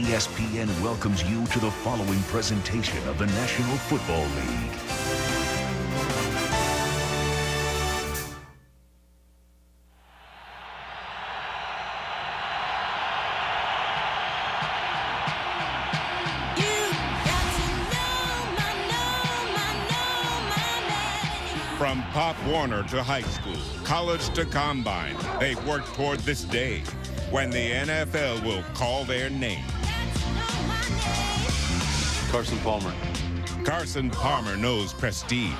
ESPN welcomes you to the following presentation of the National Football League. From Pop Warner to high school, college to combine, they've worked toward this day when the NFL will call their name. Carson Palmer. Carson Palmer knows prestige.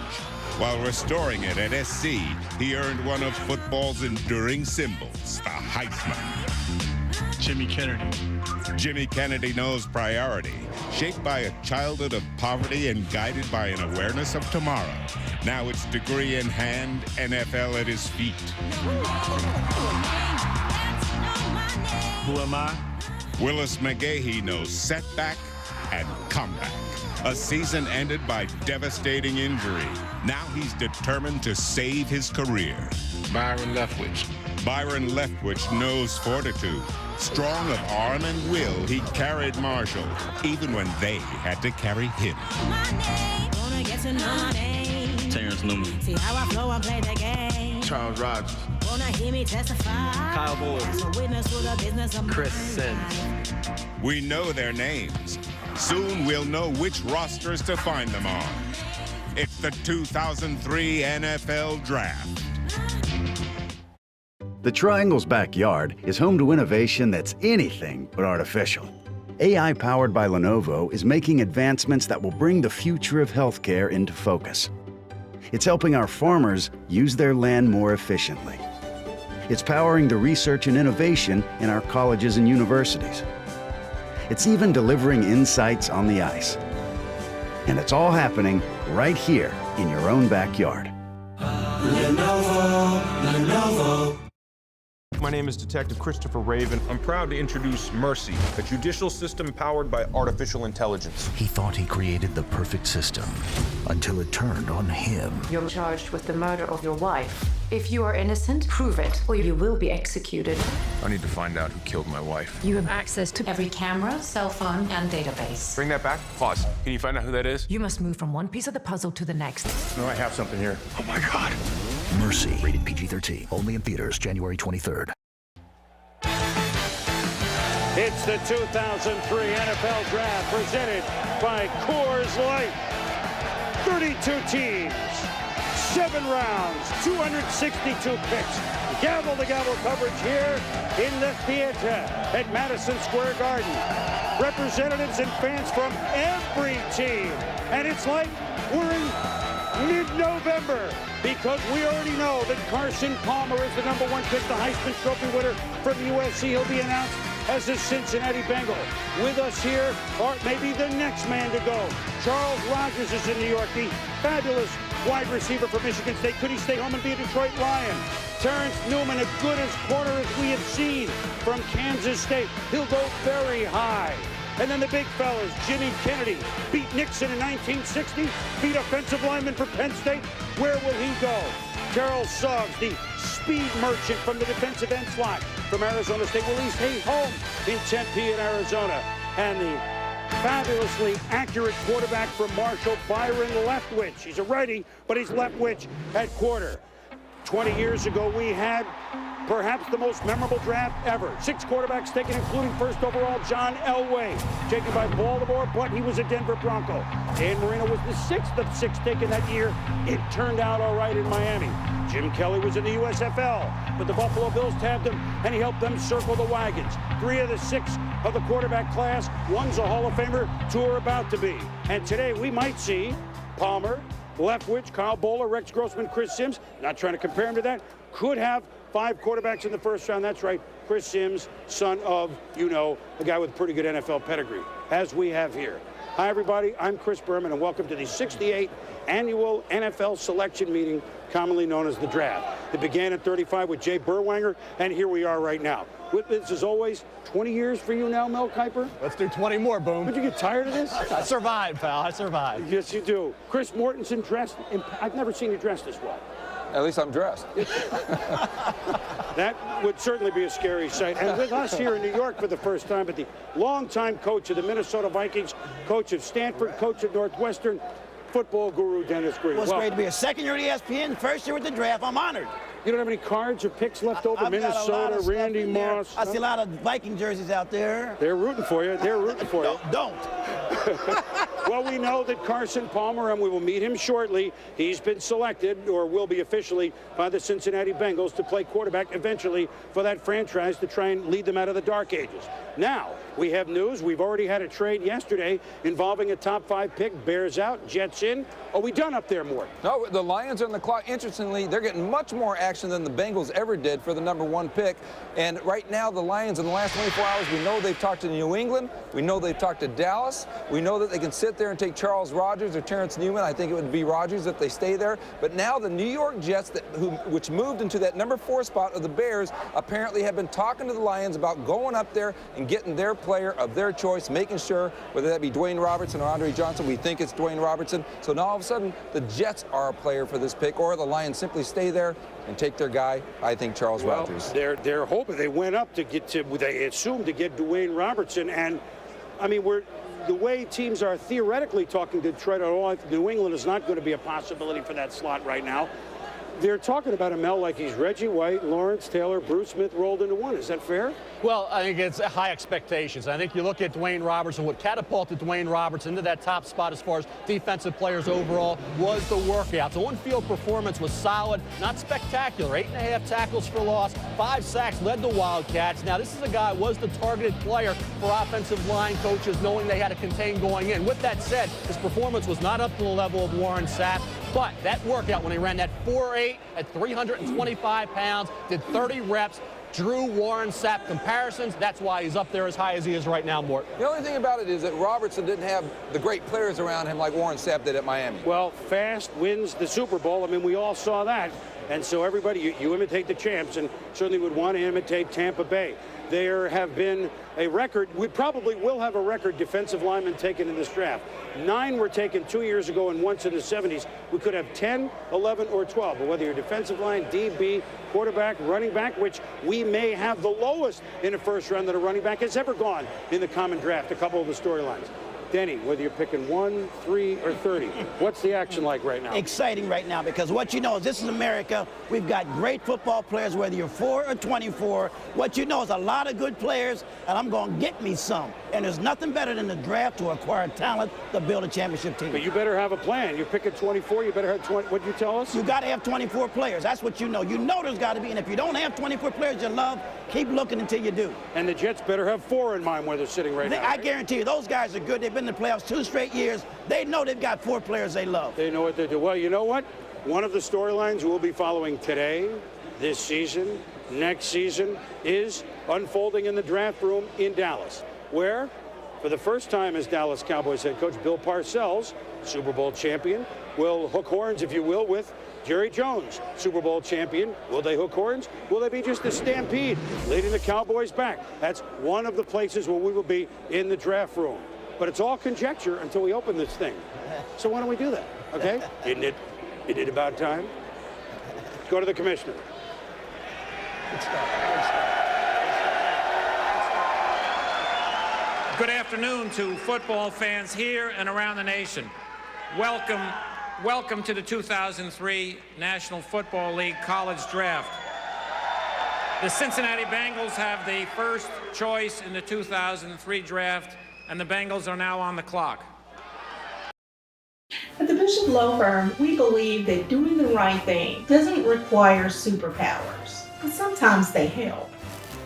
While restoring it at SC, he earned one of football's enduring symbols, the Heisman. Jimmy Kennedy. Jimmy Kennedy knows priority, shaped by a childhood of poverty and guided by an awareness of tomorrow. Now it's degree in hand, NFL at his feet. Who am I? Willis McGahee knows setback and comeback. A season ended by devastating injury. Now he's determined to save his career. Byron Leftwich. Byron Leftwich knows fortitude. Strong of arm and will, he carried Marshall, even when they had to carry him. Terrence Newman. See how I flow and play the game. Charles Rogers. Wanna hear me testify? Kyle Boyd. Chris Sims. We know their names. Soon we'll know which rosters to find them on. It's the 2003 NFL Draft. The Triangle's backyard is home to innovation that's anything but artificial. AI powered by Lenovo is making advancements that will bring the future of healthcare into focus. It's helping our farmers use their land more efficiently. It's powering the research and innovation in our colleges and universities. It's even delivering insights on the ice. And it's all happening right here in your own backyard. Lenovo. My name is Detective Christopher Raven. I'm proud to introduce Mercy, a judicial system powered by artificial intelligence. He thought he created the perfect system until it turned on him. You're charged with the murder of your wife. If you are innocent, prove it, or you will be executed. I need to find out who killed my wife. You have access to every camera, cell phone, and database. Bring that back. Pause. Can you find out who that is? You must move from one piece of the puzzle to the next. No, I have something here. Oh my God. Mercy, rated PG-13, only in theaters January 23rd. It's the 2003 NFL Draft presented by Coors Light. 32 teams, 7 rounds, 262 picks. Gavel-to-gavel coverage here in the theater at Madison Square Garden. Representatives and fans from every team. And it's like we're in mid-November because we already know that Carson Palmer is the #1 pick, the Heisman Trophy winner from USC. He'll be announced as a Cincinnati Bengal. With us here, or maybe the next man to go. Charles Rogers is in New York, the fabulous wide receiver for Michigan State. Could he stay home and be a Detroit Lion? Terrence Newman, as good as corner as we have seen from Kansas State. He'll go very high. And then the big fellas, Jimmy Kennedy beat Nixon in 1960, beat offensive lineman for Penn State. Where will he go? Terrell Suggs, the speed merchant from the defensive end slot from Arizona State. Will he stay home in Tempe in Arizona? And the fabulously accurate quarterback from Marshall, Byron Leftwich. He's a righty, but he's Leftwich at quarter. 20 years ago, we had perhaps the most memorable draft ever. 6 quarterbacks taken, including first overall John Elway, taken by Baltimore, but he was a Denver Bronco. Dan Marino was the 6th of 6 taken that year. It turned out all right in Miami. Jim Kelly was in the USFL, but the Buffalo Bills tabbed him, and he helped them circle the wagons. 3 of the 6 of the quarterback class, one's a Hall of Famer, 2 are about to be. And today we might see Palmer, Leftwich, Kyle Boller, Rex Grossman, Chris Sims, not trying to compare him to that, could have 5 quarterbacks in the first round. That's right, Chris Sims, son of, a guy with pretty good NFL pedigree, as we have here. Hi, everybody. I'm Chris Berman, and welcome to the 68th Annual NFL Selection Meeting, commonly known as the Draft. It began at 35 with Jay Berwanger, and here we are right now. With this, as always, 20 years for you now, Mel Kiper? Let's do 20 more, Boom. Would you get tired of this? I survived, pal. I survived. Yes, you do. Chris Mortensen dressed. I've never seen you dressed this well. At least I'm dressed. That would certainly be a scary sight. And with us here in New York for the first time, but the longtime coach of the Minnesota Vikings, coach of Stanford, coach of Northwestern, football guru Dennis Green. Well, it's great to be a second year at ESPN, first year with the draft. I'm honored. You don't have any cards or picks left over? Minnesota, Randy Moss. I see a lot of Viking jerseys out there. They're rooting for you. They're rooting for you. Don't. Well, we know that Carson Palmer, and we will meet him shortly, he's been selected, or will be officially, by the Cincinnati Bengals to play quarterback eventually for that franchise to try and lead them out of the dark ages. Now, we have news. We've already had a trade yesterday involving a top 5 pick. Bears out, Jets in. Are we done up there, Mort? No, the Lions are on the clock. Interestingly, they're getting much more action than the Bengals ever did for the #1 pick. And right now, the Lions, in the last 24 hours, we know they've talked to New England. We know they've talked to Dallas. We know that they can sit there and take Charles Rodgers or Terrence Newman. I think it would be Rodgers if they stay there. But now the New York Jets, which moved into that #4 spot of the Bears, apparently have been talking to the Lions about going up there and getting their player of their choice, making sure, whether that be Dwayne Robertson or Andre Johnson, we think it's Dwayne Robertson. So now all of a sudden, the Jets are a player for this pick, or the Lions simply stay there and take their guy, I think Charles Rodgers. They're hoping. They went up to get to, they assumed to get Dwayne Robertson. And, I mean, the way teams are theoretically talking to Detroit, New England is not going to be a possibility for that slot right now. They're talking about him, Mel, like he's Reggie White, Lawrence Taylor, Bruce Smith rolled into one. Is that fair? Well, I think it's high expectations. I think you look at Dwayne Robertson, what catapulted Dwayne Robertson into that top spot as far as defensive players overall was the workouts. The on-field performance was solid, not spectacular. 8.5 tackles for loss, 5 sacks, led the Wildcats. Now, this is a guy who was the targeted player for offensive line coaches, knowing they had to contain going in. With that said, his performance was not up to the level of Warren Sapp. But that workout, when he ran that 4.8 at 325 pounds, did 30 reps, drew Warren Sapp comparisons. That's why he's up there as high as he is right now, Mort. The only thing about it is that Robertson didn't have the great players around him like Warren Sapp did at Miami. Well, fast wins the Super Bowl. I mean, we all saw that. And so everybody, you imitate the champs, and certainly would want to imitate Tampa Bay. There have been a record, we probably will have a record defensive lineman taken in this draft. 9 were taken 2 years ago and once in the 70s. We could have 10, 11, or 12. But whether you're defensive line, DB, quarterback, running back, which we may have the lowest in the first round that a running back has ever gone in the common draft, a couple of the storylines. Denny, whether you're picking 1, 3, or 30, what's the action like right now? Exciting right now, because what you know is this is America. We've got great football players, whether you're 4 or 24. What you know is a lot of good players, and I'm going to get me some. And there's nothing better than the draft to acquire talent to build a championship team. But you better have a plan. You're picking 24, you better have 20. What'd you tell us? You got to have 24 players. That's what you know. You know there's got to be. And if you don't have 24 players you love, keep looking until you do. And the Jets better have 4 in mind where they're sitting right now. I guarantee you, those guys are good. They've been in the playoffs 2 straight years. They know they've got 4 players they love. They know what they do. Well, you know what? One of the storylines we'll be following today, this season, next season, is unfolding in the draft room in Dallas, where, for the first time as Dallas Cowboys head coach, Bill Parcells, Super Bowl champion, will hook horns, if you will, with Jerry Jones, Super Bowl champion. Will they hook horns? Will they be just a stampede leading the Cowboys back? That's one of the places where we will be in the draft room. But it's all conjecture until we open this thing. So why don't we do that, okay? Isn't it about time? Let's go to the commissioner. Good afternoon to football fans here and around the nation. Welcome to the 2003 National Football League College Draft. The Cincinnati Bengals have the first choice in the 2003 draft, and the Bengals are now on the clock. At the Bishop Law Firm, we believe that doing the right thing doesn't require superpowers, but sometimes they help.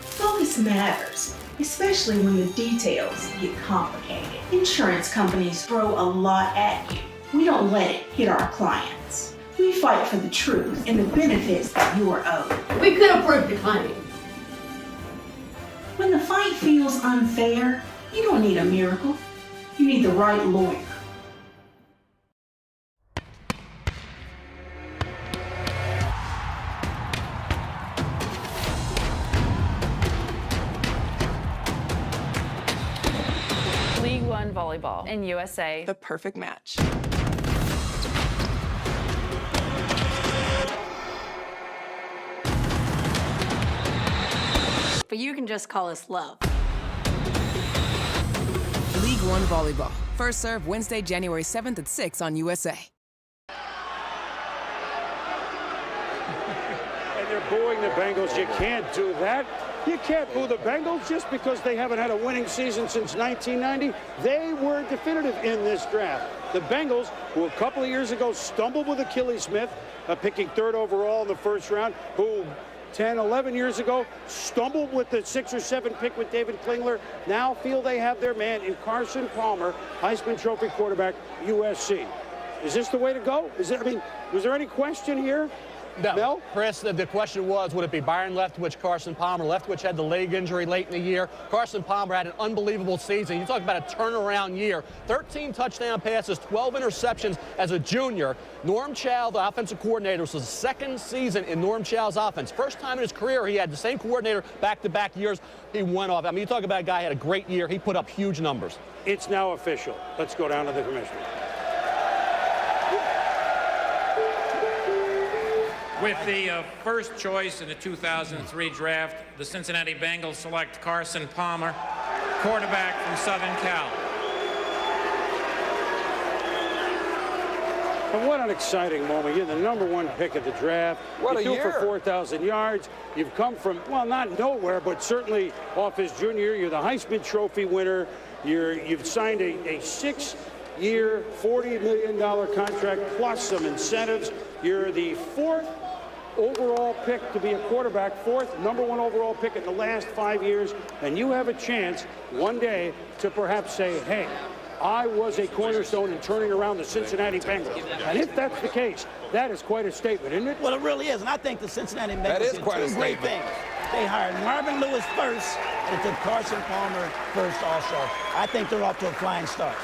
Focus matters, especially when the details get complicated. Insurance companies throw a lot at you. We don't let it hit our clients. We We fight for the truth and the benefits that you are owed. We could approve the claim. When the fight feels unfair, you don't need a miracle. You need the right lawyer. League One volleyball in USA. The perfect match. But you can just call us love. League One volleyball. First serve Wednesday, January 7th at 6 on USA. And they're booing the Bengals. You can't do that. You can't boo the Bengals just because they haven't had a winning season since 1990. They were definitive in this draft. The Bengals, who a couple of years ago stumbled with Achilles Smith, picking 3rd overall in the first round, who 10, 11 years ago stumbled with the 6 or 7 pick with David Klingler, now feel they have their man in Carson Palmer, Heisman Trophy quarterback, USC. Is this the way to go? Was there any question here? No. Mel? Chris, the question was, would it be Byron Leftwich, Carson Palmer? Leftwich had the leg injury late in the year. Carson Palmer had an unbelievable season. You talk about a turnaround year. 13 touchdown passes, 12 interceptions as a junior. Norm Chow, the offensive coordinator, was his 2nd season in Norm Chow's offense. First time in his career he had the same coordinator back-to-back years. He went off. I mean, you talk about a guy who had a great year. He put up huge numbers. It's now official. Let's go down to the commissioner. With the first choice in the 2003 draft, the Cincinnati Bengals select Carson Palmer, quarterback from Southern Cal. And what an exciting moment. You're the #1 pick of the draft. What a you year. threw for 4,000 yards. You've come from, well, not nowhere, but certainly off his junior year. You're the Heisman Trophy winner. You've signed a 6-year, $40 million contract plus some incentives. You're the 4th overall pick to be a quarterback, 4th #1 overall pick in the last 5 years, and you have a chance one day to perhaps say, hey, I was a cornerstone in turning around the Cincinnati Bengals. And if that's the case, that is quite a statement, isn't it? Well, it really is, and I think the Cincinnati Bengals That is did quite a two great statement. things. They hired Marvin Lewis first, and it took Carson Palmer first also. I think they're off to a flying start.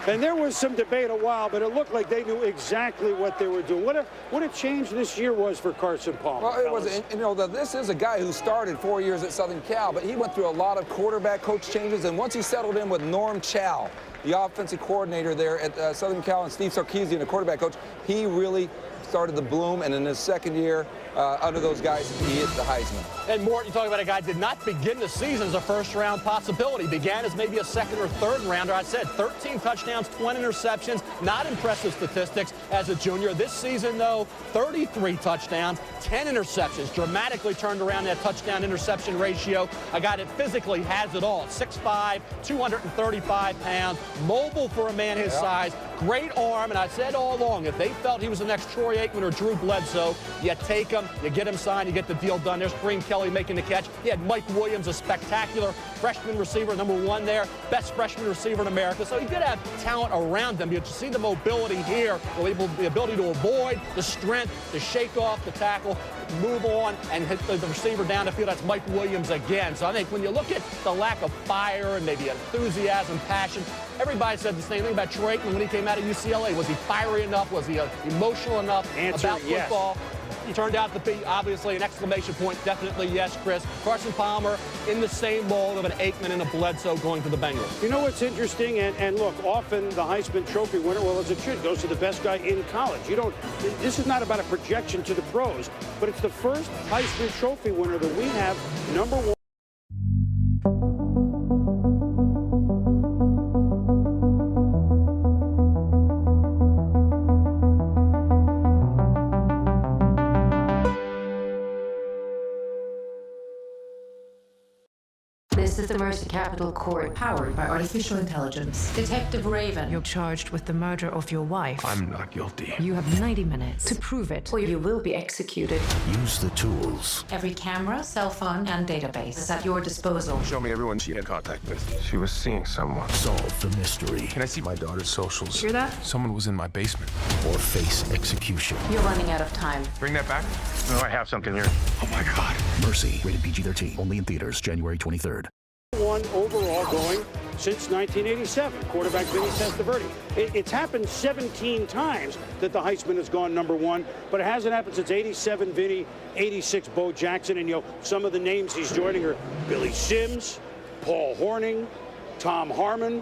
And there was some debate a while, but it looked like they knew exactly what they were doing. What a change this year was for Carson Palmer. Well, it was, you know, this is a guy who started 4 years at Southern Cal, but he went through a lot of quarterback coach changes, and once he settled in with Norm Chow, the offensive coordinator there at Southern Cal, and Steve Sarkisian, the quarterback coach, he really started to bloom, and in his 2nd year under those guys, he hit the Heisman. And Mort, you talk about a guy did not begin the season as a first-round possibility. Began as maybe a 2nd or 3rd rounder. I said 13 touchdowns, 20 interceptions. Not impressive statistics as a junior. This season, though, 33 touchdowns, 10 interceptions. Dramatically turned around that touchdown-interception ratio. A guy that physically has it all. 6'5", 235 pounds, mobile for a man his size. Great arm, and I said all along, if they felt he was the next Troy Aikman or Drew Bledsoe, you take him, you get him signed, you get the deal done. There's Green Kelly making the catch. He had Mike Williams, a spectacular freshman receiver, #1 there, best freshman receiver in America. So he did have talent around him. You see the mobility here, the ability to avoid, the strength, to shake off the tackle, move on, and hit the receiver down the field. That's Mike Williams again. So I think when you look at the lack of fire and maybe enthusiasm, passion, everybody said the same thing about Troy Aikman when he came out of UCLA. Was he fiery enough? Was he emotional enough about football? He turned out to be, obviously, an exclamation point. Definitely yes, Chris. Carson Palmer in the same mold of an Aikman and a Bledsoe going to the Bengals. You know what's interesting? And look, often the Heisman Trophy winner, well, as it should, goes to the best guy in college. This is not about a projection to the pros, but it's the first Heisman Trophy winner that we have #1. This is the Mercy Capital Court, powered by artificial intelligence. Detective Raven, you're charged with the murder of your wife. I'm not guilty. You have 90 minutes to prove it, or you will be executed. Use the tools. Every camera, cell phone, and database is at your disposal. Show me everyone she had contact with. She was seeing someone. Solve the mystery. Can I see my daughter's socials? Hear that? Someone was in my basement. Or face execution. You're running out of time. Bring that back. No, I have something here. Oh my God. Mercy. Rated PG-13. Only in theaters January 23rd. One overall going since 1987, quarterback Vinny Testaverde. It's happened 17 times that the Heisman has gone number one, but it hasn't happened since 87 Vinny, 86 Bo Jackson, and some of the names he's joining are Billy Sims, Paul Hornung, Tom Harmon,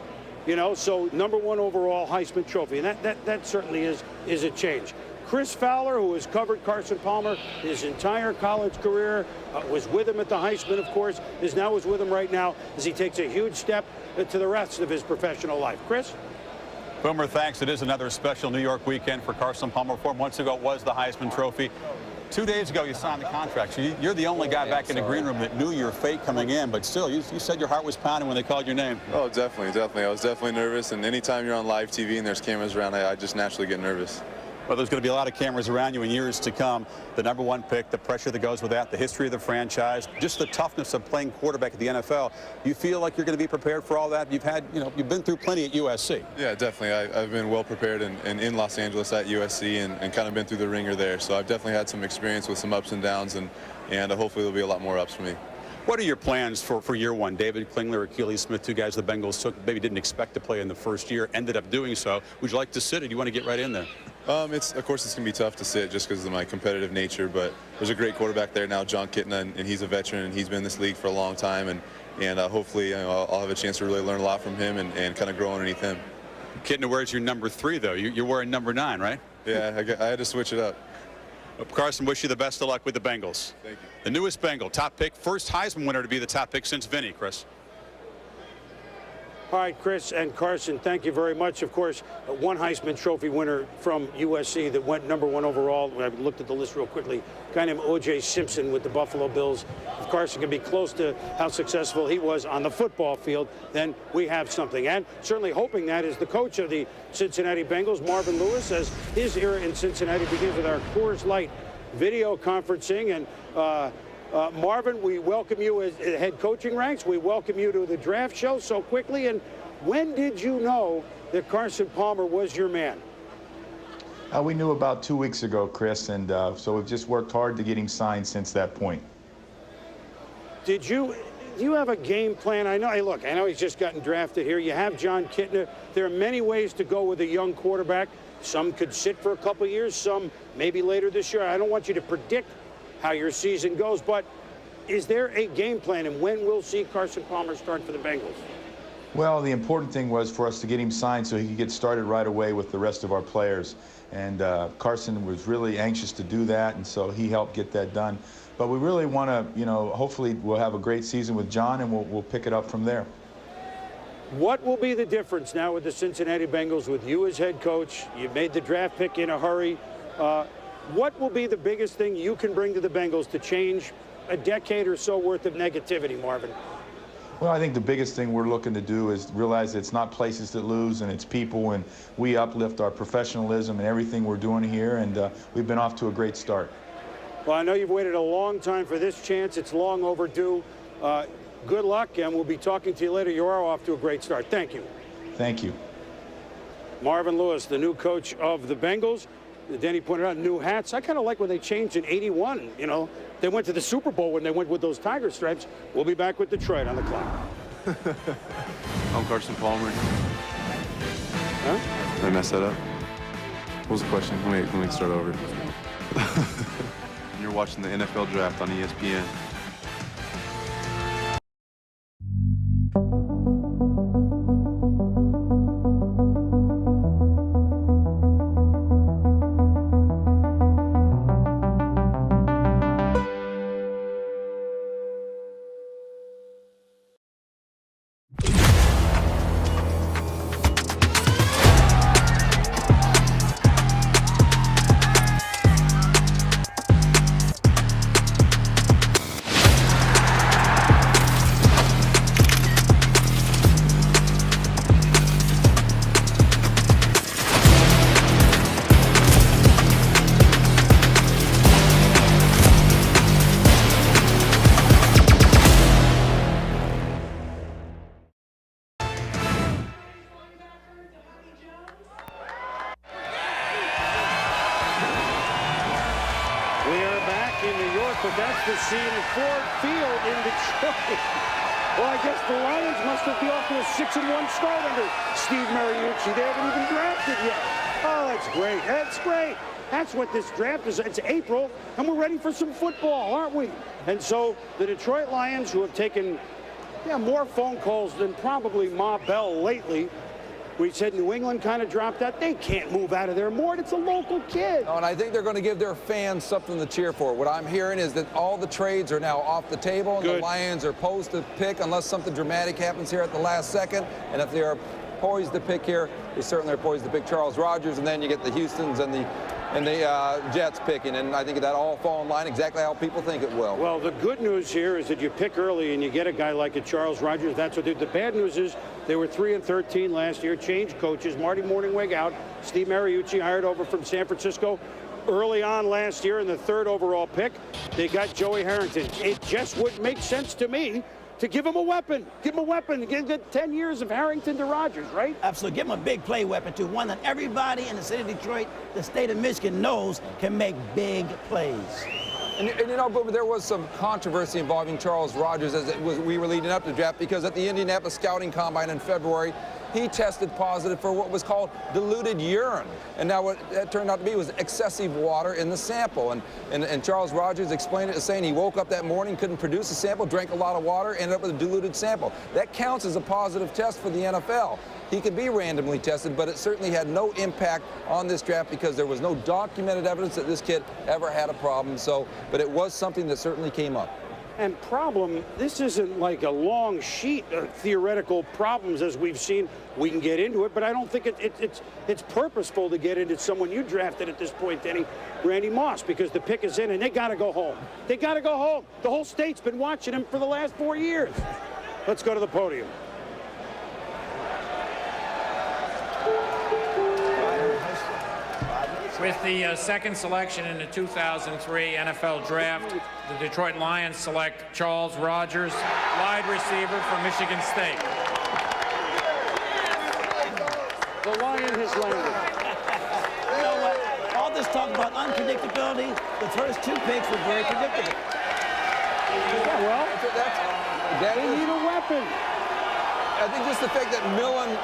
so number one overall Heisman trophy, and that certainly is a change. Chris Fowler, who has covered Carson Palmer his entire college career, was with him at the Heisman, of course, is with him right now as he takes a huge step to the rest of his professional life. Chris? Boomer, thanks. It is another special New York weekend for Carson Palmer. 4 months ago it was the Heisman Trophy. 2 days ago you signed the contract. So you're the only guy back in the green room that knew your fate coming in, but still, you said your heart was pounding when they called your name. Oh, definitely. I was definitely nervous, and anytime you're on live TV and there's cameras around, I just naturally get nervous. Well, there's going to be a lot of cameras around you in years to come. The number one pick, the pressure that goes with that, the history of the franchise, just the toughness of playing quarterback at the NFL. You feel like you're going to be prepared for all that? You've been through plenty at USC. Yeah, definitely. I've been well prepared and in Los Angeles at USC and kind of been through the ringer there. So I've definitely had some experience with some ups and downs, and hopefully there'll be a lot more ups for me. What are your plans for year one? David Klingler, Achilles Smith, two guys the Bengals took, maybe didn't expect to play in the first year, ended up doing so. Would you like to sit, or do you want to get right in there? Of course, it's going to be tough to sit just because of my competitive nature, but there's a great quarterback there now, John Kitna, and he's a veteran, and he's been in this league for a long time, and hopefully I'll have a chance to really learn a lot from him and kind of grow underneath him. Kitna wears your number 3, though. You're wearing number 9, right? Yeah, I had to switch it up. Carson, wish you the best of luck with the Bengals. Thank you. The newest Bengal, top pick, first Heisman winner to be the top pick since Vinny, Chris. All right, Chris and Carson, thank you very much. Of course, one Heisman Trophy winner from USC that went number one overall. I looked at the list real quickly. A guy named O.J. Simpson with the Buffalo Bills. If Carson can be close to how successful he was on the football field, then we have something. And certainly hoping that is the coach of the Cincinnati Bengals, Marvin Lewis, as his era in Cincinnati begins with our Coors Light video conferencing. And Marvin, we welcome you as head coaching ranks. We welcome you to the draft show so quickly. And when did you know that Carson Palmer was your man? We knew about 2 weeks ago, Chris, and so we've just worked hard to get him signed since that point. Do you have a game plan? I know he's just gotten drafted here. You have John Kitna. There are many ways to go with a young quarterback. Some could sit for a couple of years, some maybe later this year. I don't want you to predict how your season goes, but is there a game plan, and when we'll see Carson Palmer start for the Bengals? Well, the important thing was for us to get him signed so he could get started right away with the rest of our players. And Carson was really anxious to do that, and so he helped get that done. But we really want to, hopefully we'll have a great season with John, and we'll pick it up from there. What will be the difference now with the Cincinnati Bengals with you as head coach? You made the draft pick in a hurry. What will be the biggest thing you can bring to the Bengals to change a decade or so worth of negativity, Marvin? Well, I think the biggest thing we're looking to do is realize it's not places that lose, and it's people, and we uplift our professionalism and everything we're doing here, and we've been off to a great start. Well, I know you've waited a long time for this chance. It's long overdue. Good luck, and we'll be talking to you later. You are off to a great start. Thank you. Thank you. Marvin Lewis, the new coach of the Bengals. Denny pointed out new hats. I kind of like when they changed in '81. They went to the Super Bowl when they went with those tiger stripes. We'll be back with Detroit on the clock. I'm Carson Palmer. Huh? Did I mess that up? What was the question? Let me start over. You're watching the NFL draft on ESPN. Ford Field in Detroit. Well, I guess the Lions must have been off to a 6-1 start under Steve Mariucci. They haven't even drafted yet. Oh, that's great. That's great. That's what this draft is. It's April, and we're ready for some football, aren't we? And so the Detroit Lions, who have taken more phone calls than probably Ma Bell lately. We said New England kind of dropped that. They can't move out of there more. It's a local kid. Oh, and I think they're going to give their fans something to cheer for. What I'm hearing is that all the trades are now off the table, and the Lions are poised to pick unless something dramatic happens here at the last second. And if they are poised to pick here, they certainly are poised to pick Charles Rogers, and then you get the Houstons and the Jets picking, and I think that all fall in line exactly how people think it will. Well, the good news here is that you pick early and you get a guy like a Charles Rogers. That's what they do. The bad news is they were 3-13 last year, changed coaches. Marty Morningweg out. Steve Mariucci hired over from San Francisco early on last year in the 3rd overall pick. They got Joey Harrington. It just wouldn't make sense to me to give him a weapon. Give him a weapon. Get 10 years of Harrington to Rogers, right? Absolutely. Give him a big play weapon, too. One that everybody in the city of Detroit, the state of Michigan, knows can make big plays. And you know, but there was some controversy involving Charles Rogers as we were leading up to the draft, because at the Indianapolis Scouting Combine in February, he tested positive for what was called diluted urine. And now what that turned out to be was excessive water in the sample. And Charles Rogers explained it as saying he woke up that morning, couldn't produce a sample, drank a lot of water, ended up with a diluted sample. That counts as a positive test for the NFL. He could be randomly tested, but it certainly had no impact on this draft because there was no documented evidence that this kid ever had a problem. But it was something that certainly came up. And problem, this isn't like a long sheet of theoretical problems as we've seen. We can get into it, but I don't think it's purposeful to get into someone you drafted at this point, Denny, Randy Moss, because the pick is in and they got to go home. They got to go home. The whole state's been watching him for the last 4 years. Let's go to the podium. With the second selection in the 2003 NFL Draft, the Detroit Lions select Charles Rogers, wide receiver from Michigan State. The Lion has landed. You know what? All this talk about unpredictability, the first 2 picks were very predictable. Yeah, well, they need a weapon. I think just the fact that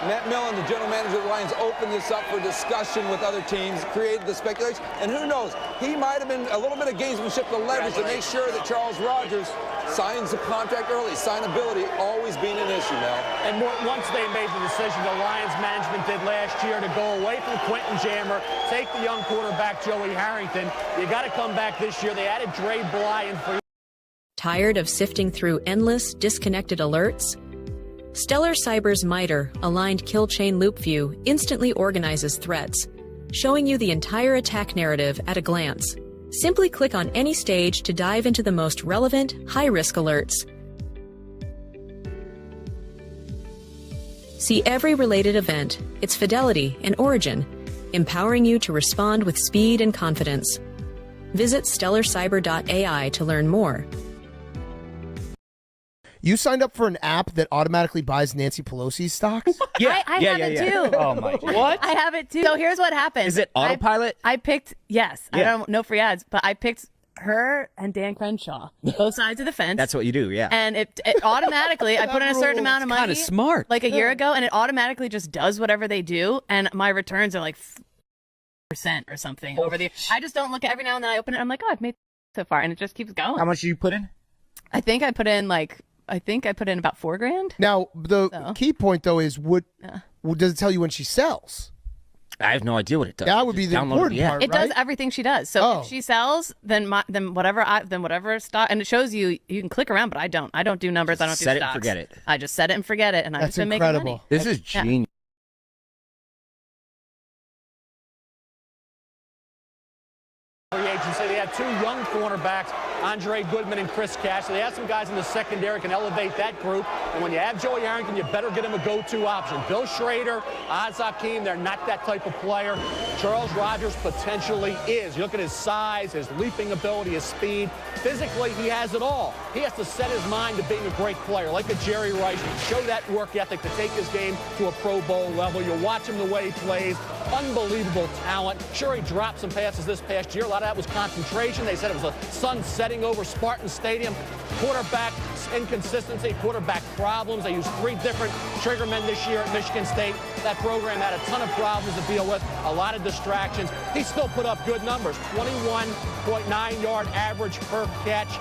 Matt Millen, the general manager of the Lions, opened this up for discussion with other teams, created the speculation. And who knows, he might have been a little bit of gamesmanship to leverage to make sure that Charles Rogers signs the contract early. Signability always being an issue now. And once they made the decision, the Lions management did last year to go away from Quentin Jammer, take the young quarterback Joey Harrington. You got to come back this year. They added Dre Bly in for. Tired of sifting through endless, disconnected alerts? Stellar Cyber's MITRE, aligned kill chain loop view, instantly organizes threats, showing you the entire attack narrative at a glance. Simply click on any stage to dive into the most relevant, high-risk alerts. See every related event, its fidelity and origin, empowering you to respond with speed and confidence. Visit stellarcyber.ai to learn more. You signed up for an app that automatically buys Nancy Pelosi's stocks? Yeah, I have it too. Oh my! What? I have it too. So here's what happened. Is it autopilot? I picked yes. Yeah. I don't know free ads, but I picked her and Dan Crenshaw, both sides of the fence. That's what you do, yeah. And it automatically, I put in a certain amount of money. Kind of smart. Like a year ago, and it automatically just does whatever they do, and my returns are like % or something over the. I just don't look at every now and then I open it. I'm like, oh, I've made so far, and it just keeps going. How much did you put in? I think I put in about $4,000. Now the key point though is does it tell you when she sells? I have no idea what it does. That would be the important part, It does everything she does. So if she sells, then whatever stock, and it shows you can click around, but I don't do numbers. I don't do stocks. Set it and forget it. I just set it and forget it, and I've just been making money. This is genius. Free agency. They had 2 young cornerbacks, Andre Goodman and Chris Cash. So they had some guys in the secondary can elevate that group. And when you have Joey Harrington, you better get him a go-to option. Bill Schrader, Oz Hakeem, they're not that type of player. Charles Rogers potentially is. You look at his size, his leaping ability, his speed. Physically, he has it all. He has to set his mind to being a great player, like a Jerry Rice. Show that work ethic to take his game to a Pro Bowl level. You watch him the way he plays. Unbelievable talent. Sure, he dropped some passes this past year. A lot of that was concentration. They said it was a sun setting presiding over Spartan Stadium. Quarterback inconsistency, quarterback problems. They used 3 different triggermen this year at Michigan State. That program had a ton of problems to deal with, a lot of distractions. He still put up good numbers, 21.9-yard average per catch.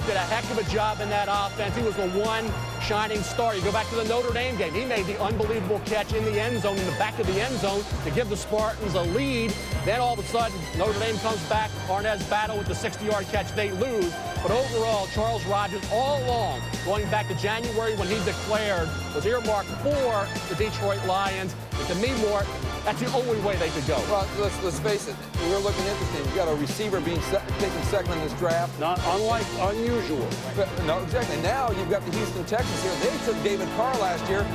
Did a heck of a job in that offense. He was the one shining star. You go back to the Notre Dame game. He made the unbelievable catch in the end zone, in the back of the end zone, to give the Spartans a lead. Then all of a sudden, Notre Dame comes back. Arnaz battle with the 60-yard catch. They lose. But overall, Charles Rogers, all along, going back to January when he declared, was earmarked for the Detroit Lions. And to me, Mort, that's the only way they could go. Well, let's face it. We're looking interesting. You've got a receiver being taken second in this draft. Not unlike unusual. No, exactly. Now you've got the Houston Texans here. They took David Carr last year.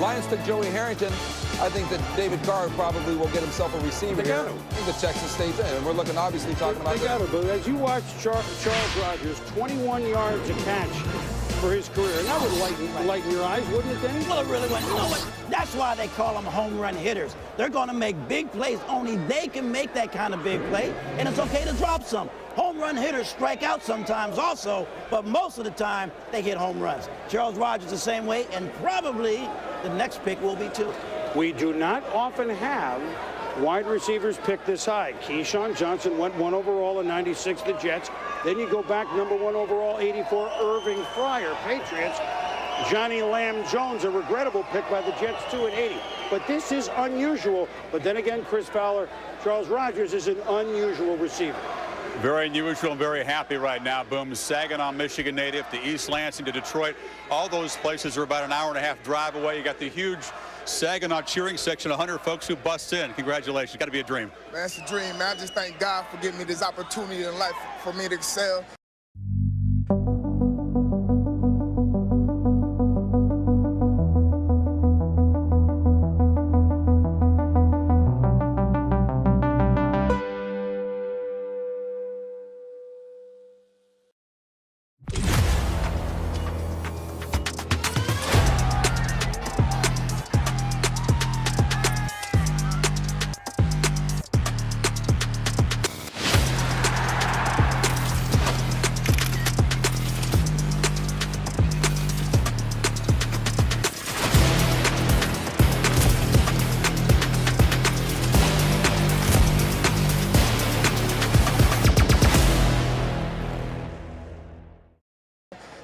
Lions took Joey Harrington. I think that David Carr probably will get himself a receiver here. I think the Texas State's in. And we're looking, obviously, talking about They got to, but as you watch Charles Rogers, 21 yards a catch for his career. And that would lighten your eyes, wouldn't it, Danny? Well, it really wouldn't. You know what? That's why they call them home run hitters. They're going to make big plays. Only they can make that kind of big play, and it's okay to drop some. Home run hitters strike out sometimes also, but most of the time they hit home runs. Charles Rogers the same way, and probably the next pick will be too. We do not often have wide receivers picked this high. Keyshawn Johnson went 1 overall in '96, the Jets. Then you go back, number 1 overall, '84, Irving Fryer, Patriots. Johnny Lamb Jones, a regrettable pick by the Jets, too, in '80. But this is unusual. But then again, Chris Fowler, Charles Rogers is an unusual receiver. Very unusual and very happy right now. Boom, Saginaw, Michigan native, to East Lansing, to Detroit. All those places are about an hour-and-a-half drive away. You got the huge Saginaw cheering section, 100 folks who bust in. Congratulations. Got to be a dream. Man, it's a dream, man. I just thank God for giving me this opportunity in life for me to excel.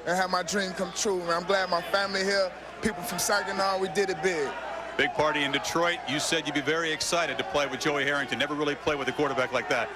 And have my dream come true, man. I'm glad my family here, people from Saginaw, we did it big. Big party in Detroit. You said you'd be very excited to play with Joey Harrington. Never really played with a quarterback like that.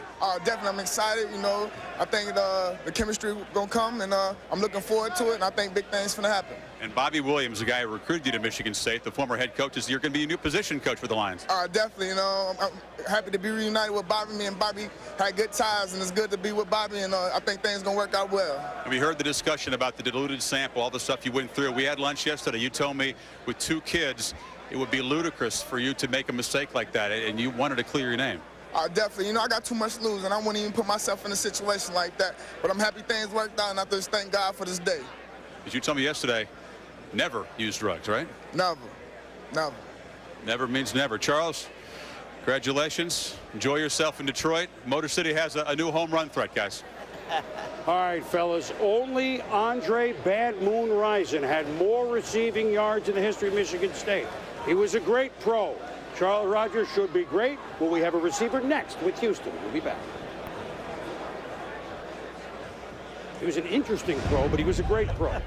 Definitely, I'm excited. You know, I think the chemistry gonna come, and I'm looking forward to it. And I think big things gonna happen. And Bobby Williams, the guy who recruited you to Michigan State, the former head coach, is you're going to be a new position coach for the Lions. Definitely. You know, I'm happy to be reunited with Bobby. Me and Bobby had good ties, and it's good to be with Bobby. And I think things gonna work out well. And we heard the discussion about the diluted sample, all the stuff you went through. We had lunch yesterday. You told me with 2 kids, it would be ludicrous for you to make a mistake like that, and you wanted to clear your name. Definitely. You know, I got too much to lose, and I wouldn't even put myself in a situation like that. But I'm happy things worked out, and I just thank God for this day. As you told me yesterday, never use drugs, right? Never. Never. Never means never. Charles, congratulations. Enjoy yourself in Detroit. Motor City has a new home run threat, guys. All right, fellas, only Andre Bad Moon Rison had more receiving yards in the history of Michigan State. He was a great pro. Charles Rogers should be great. Will we have a receiver next with Houston? We'll be back. He was an interesting pro, but he was a great pro. Welcome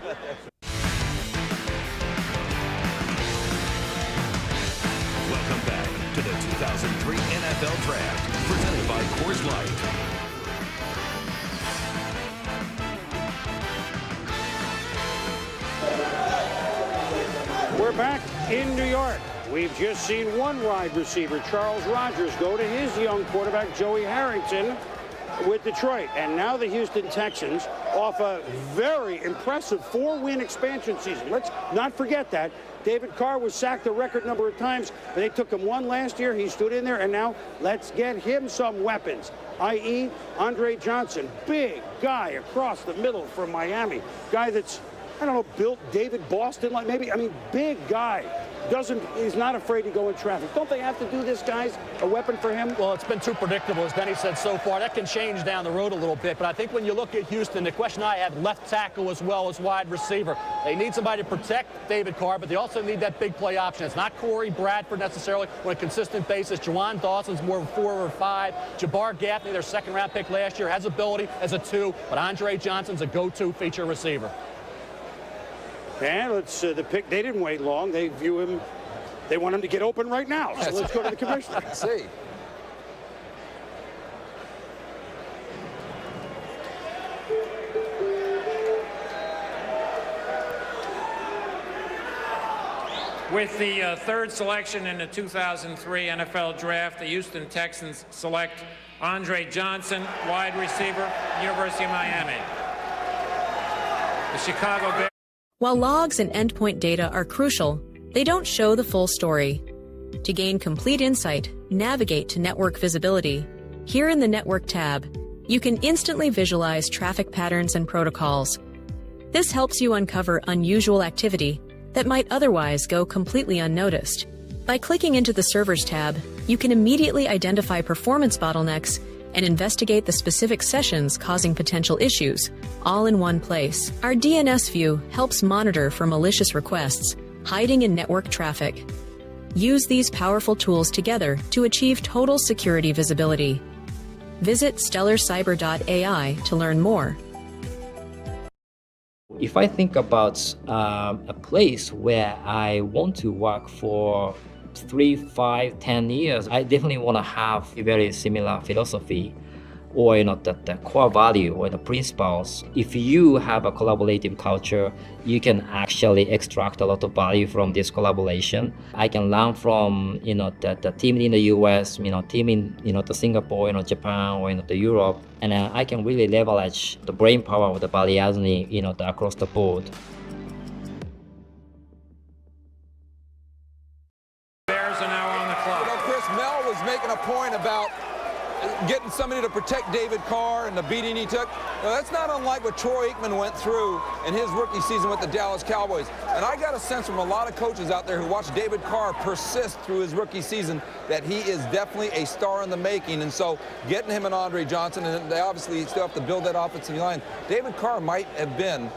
back to the 2003 NFL Draft, presented by Coors Light. We're back in New York. We've just seen one wide receiver, Charles Rogers, go to his young quarterback, Joey Harrington, with Detroit. And now the Houston Texans, off a very impressive 4-win expansion season. Let's not forget that. David Carr was sacked a record number of times, but they took him 1 last year. He stood in there, and now let's get him some weapons, i.e. Andre Johnson, big guy across the middle from Miami. Guy that's, I don't know, built David Boston, like maybe, I mean, big guy. he's not afraid to go in traffic. Don't they have to do this, guys? A weapon for him? Well, it's been too predictable, as Denny said so far. That can change down the road a little bit. But I think when you look at Houston, the question I have, left tackle as well as wide receiver. They need somebody to protect David Carr, but they also need that big play option. It's not Corey Bradford necessarily on a consistent basis. Juwan Dawson's more of a 4 or 5. Jabbar Gaffney, their second-round pick last year, has ability as a 2, but Andre Johnson's a go-to feature receiver. And let's the pick. They didn't wait long. They view him. They want him to get open right now. So let's go to the commissioner. Let's see. With the third selection in the 2003 NFL Draft, the Houston Texans select Andre Johnson, wide receiver, University of Miami. The Chicago Bears. While logs and endpoint data are crucial, they don't show the full story. To gain complete insight, navigate to network visibility. Here in the Network tab, you can instantly visualize traffic patterns and protocols. This helps you uncover unusual activity that might otherwise go completely unnoticed. By clicking into the Servers tab, you can immediately identify performance bottlenecks and investigate the specific sessions causing potential issues, all in one place. Our DNS view helps monitor for malicious requests hiding in network traffic. Use these powerful tools together to achieve total security visibility. Visit stellarcyber.ai to learn more. If I think about a place where I want to work for 3, 5, 10 years, I definitely want to have a very similar philosophy or the core value or the principles. If you have a collaborative culture, you can actually extract a lot of value from this collaboration. I can learn from the team in the US, team in the Singapore, Japan, or the Europe, and I can really leverage the brain power of the Balyasny, across the board. Bears are now on the clock. Chris, Mel was making a point about getting somebody to protect David Carr and the beating he took. Now, that's not unlike what Troy Aikman went through in his rookie season with the Dallas Cowboys. And I got a sense from a lot of coaches out there who watched David Carr persist through his rookie season that he is definitely a star in the making. And so getting him and Andre Johnson, and they obviously still have to build that offensive line. David Carr might have been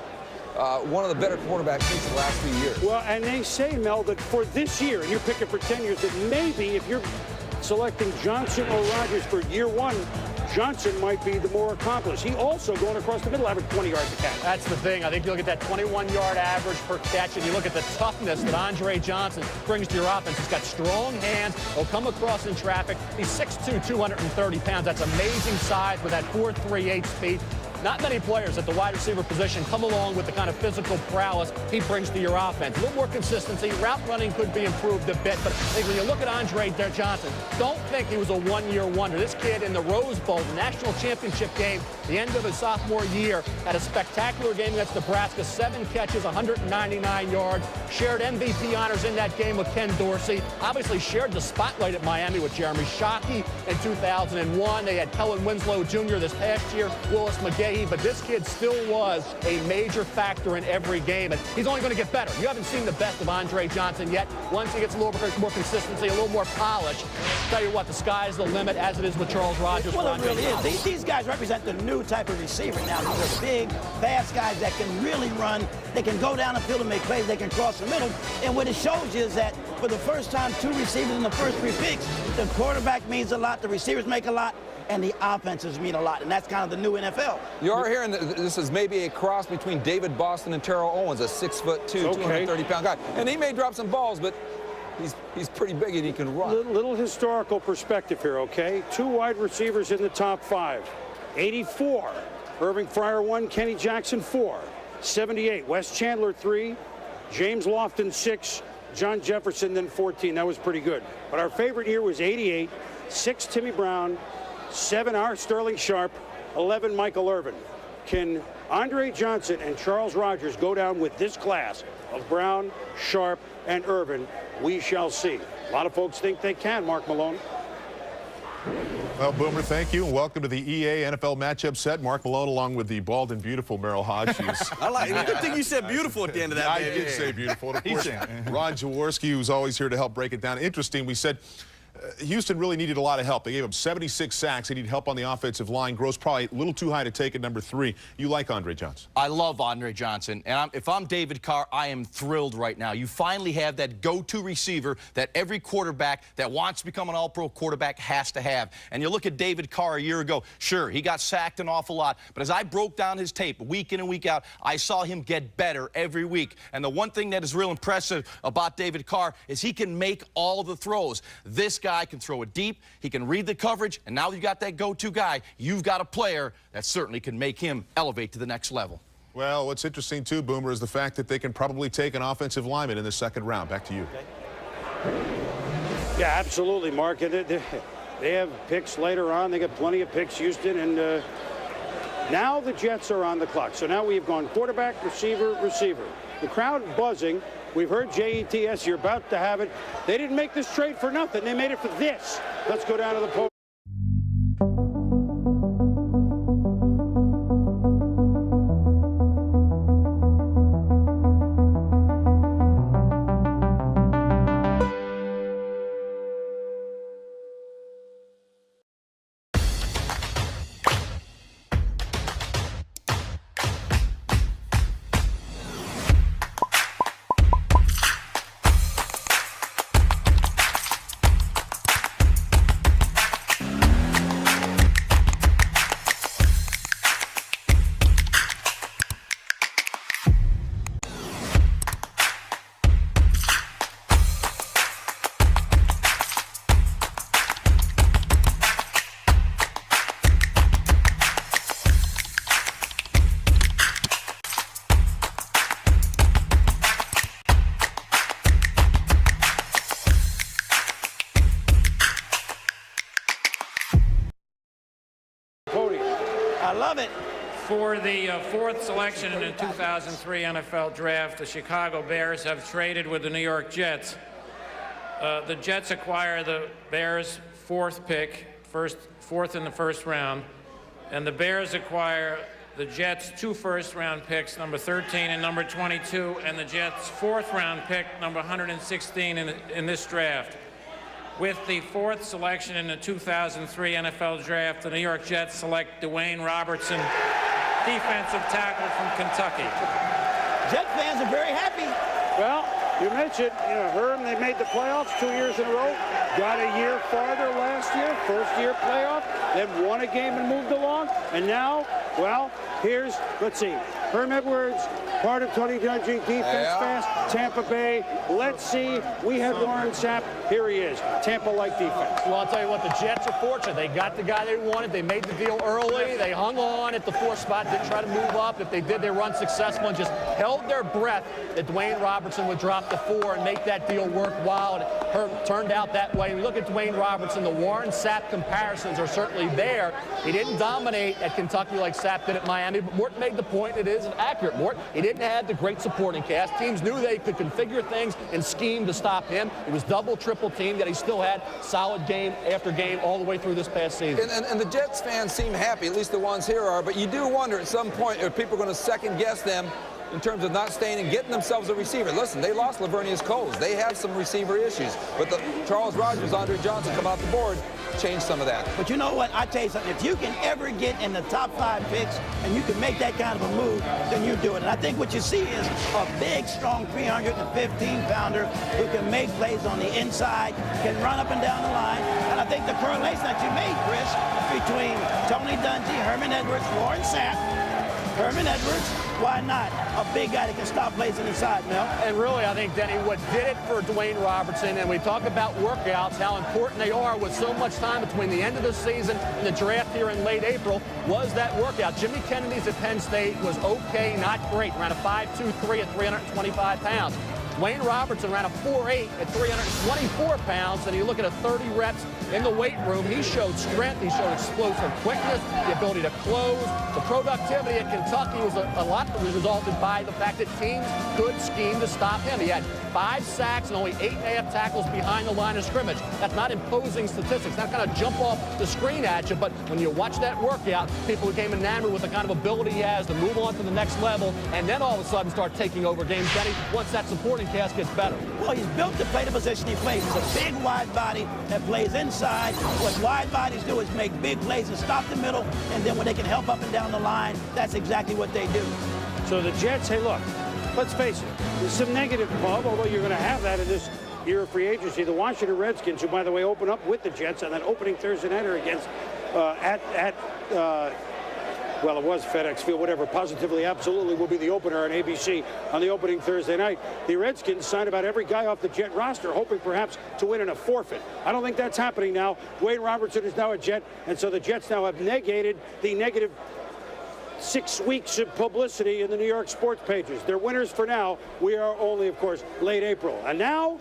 one of the better quarterbacks since the last few years. Well, and they say, Mel, that for this year, and you're picking for 10 years, that maybe if you're selecting Johnson or Rodgers for year 1, Johnson might be the more accomplished. He also going across the middle, average 20 yards a catch. That's the thing. I think you look at that 21-yard average per catch, and you look at the toughness that Andre Johnson brings to your offense. He's got strong hands. He'll come across in traffic. He's 6'2", 230 pounds. That's amazing size with that 4.38 speed. Not many players at the wide receiver position come along with the kind of physical prowess he brings to your offense. A little more consistency. Route running could be improved a bit, but I think when you look at Andre Johnson, don't think he was a one-year wonder. This kid in the Rose Bowl, the national championship game, the end of his sophomore year, had a spectacular game against Nebraska, 7 catches, 199 yards, shared MVP honors in that game with Ken Dorsey, obviously shared the spotlight at Miami with Jeremy Shockey in 2001. They had Kellen Winslow Jr. this past year, Willis McGahee, but this kid still was a major factor in every game, and he's only going to get better. You haven't seen the best of Andre Johnson yet. Once he gets a little more consistency, a little more polish, tell you what, the sky's the limit, as it is with Charles Rodgers. Well, it really is. These guys represent the new type of receiver now. These are big, fast guys that can really run. They can go down the field and make plays. They can cross the middle. And what it shows you is that for the first time, 2 receivers in the first 3 picks, the quarterback means a lot, the receivers make a lot, and the offenses mean a lot, and that's kind of the new NFL. You are hearing that this is maybe a cross between David Boston and Terrell Owens, a 6'2", 230-pound guy. And he may drop some balls, but he's pretty big and he can run. Little historical perspective here, okay? 2 wide receivers in the top 5. 84, Irving Fryer 1, Kenny Jackson 4. 78, Wes Chandler 3, James Lofton 6, John Jefferson then 14. That was pretty good. But our favorite year was 88, 6 Timmy Brown, 7 R. Sterling Sharp, 11 Michael Irvin. Can Andre Johnson and Charles Rodgers go down with this class of Brown, Sharp, and Irvin? We shall see. A lot of folks think they can, Mark Malone. Well, Boomer, thank you, and welcome to the EA NFL matchup set. Mark Malone along with the bald and beautiful Merrill Hodges. I like it. Good thing you said beautiful at the end of that. I did say beautiful. And of course, Ron Jaworski, who's always here to help break it down. Interesting, we said Houston really needed a lot of help. They gave him 76 sacks. They need help on the offensive line. Gross probably a little too high to take at number 3. You like Andre Johnson? I love Andre Johnson. And if I'm David Carr, I am thrilled right now. You finally have that go-to receiver that every quarterback that wants to become an all-pro quarterback has to have. And you look at David Carr a year ago. Sure, he got sacked an awful lot. But as I broke down his tape week in and week out, I saw him get better every week. And the one thing that is real impressive about David Carr is he can make all the throws. This guy can throw it deep, he can read the coverage, and now you've got that go-to guy. You've got a player that certainly can make him elevate to the next level. Well, what's interesting too, Boomer, is the fact that they can probably take an offensive lineman in the second round. Back to you. Yeah, absolutely, Mark. They have picks later on. They got plenty of picks, Houston, and now the Jets are on the clock. So now we've gone quarterback, receiver, receiver. The crowd buzzing. We've heard JETS, you're about to have it. They didn't make this trade for nothing. They made it for this. Let's go down to the podium. I love it. For the fourth selection in the 2003 NFL Draft, the Chicago Bears have traded with the New York Jets. The Jets acquire the Bears' fourth in the first round, and the Bears acquire the Jets' 2 first-round picks, number 13 and number 22, and the Jets' 4th-round pick, number 116 in this draft. With the 4th selection in the 2003 NFL Draft, the New York Jets select Dwayne Robertson, defensive tackle from Kentucky. Jet fans are very happy. Well, you mentioned, Herm, they made the playoffs 2 years in a row, got a year farther last year, first-year playoff, then won a game and moved along, and now, well, here's, let's see, Herm Edwards, part of Tony Dungy, defense fast, Tampa Bay. Let's see, we had Warren Sapp, here he is, Tampa-like defense. Well, I'll tell you what, the Jets are fortunate. They got the guy they wanted. They made the deal early. They hung on at the 4th spot, didn't try to move up. If they did, they were unsuccessful and just held their breath that Dwayne Robertson would drop to 4 and make that deal worthwhile. And it turned out that way. We look at Dwayne Robertson, the Warren Sapp comparisons are certainly there. He didn't dominate at Kentucky like Sapp did at Miami, but Mort made the point, it is accurate, Mort. He didn't have the great supporting cast. Teams knew they could configure things and scheme to stop him. It was double, triple team, yet he still had solid game after game all the way through this past season. And the Jets fans seem happy, at least the ones here are, but you do wonder at some point if people are going to second-guess them in terms of not staying and getting themselves a receiver. Listen, they lost Lavernius Coles. They have some receiver issues. But the Charles Rogers, Andre Johnson come out the board, change some of that. But you know what? I tell you something. If you can ever get in the top 5 picks and you can make that kind of a move, then you do it. And I think what you see is a big, strong 315-pounder who can make plays on the inside, can run up and down the line. And I think the correlation that you made, Chris, between Tony Dungy, Herman Edwards, Warren Sapp, Herman Edwards, why not? A big guy that can stop plays on the inside, Mel. And really, I think, Denny, what did it for Dwayne Robertson, and we talk about workouts, how important they are with so much time between the end of the season and the draft here in late April, was that workout. Jimmy Kennedy's at Penn State was okay, not great, around a 5'2", 3 at 325 pounds. Dwayne Robertson ran a 4.8 at 324 pounds, and you look at a 30 reps in the weight room. He showed strength. He showed explosive quickness, the ability to close. The productivity at Kentucky was a lot resulted by the fact that teams could scheme to stop him. He had 5 sacks and only 8.5 tackles behind the line of scrimmage. That's not imposing statistics. Not going to jump off the screen at you, but when you watch that workout, people became enamored with the kind of ability he has to move on to the next level and then all of a sudden start taking over games. Benny, once that supporting cast gets better. Well, he's built to play the position he plays. He's a big wide body that plays inside. What wide bodies do is make big plays and stop the middle, and then when they can help up and down the line, that's exactly what they do. So the Jets, hey, look, let's face it, there's some negative pub, although you're going to have that in this year of free agency. The Washington Redskins, who, by the way, open up with the Jets on that opening Thursday nighter against well, it was FedEx Field, whatever, positively, absolutely will be the opener on ABC on the opening Thursday night. The Redskins signed about every guy off the Jet roster, hoping perhaps to win in a forfeit. I don't think that's happening now. Dwayne Robertson is now a Jet, and so the Jets now have negated the negative 6 weeks of publicity in the New York sports pages. They're winners for now. We are only, of course, late April. And now,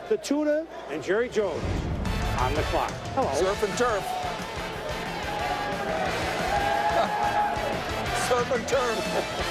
the Tuna and Jerry Jones on the clock. Hello. Surf and turf. Surf and turf.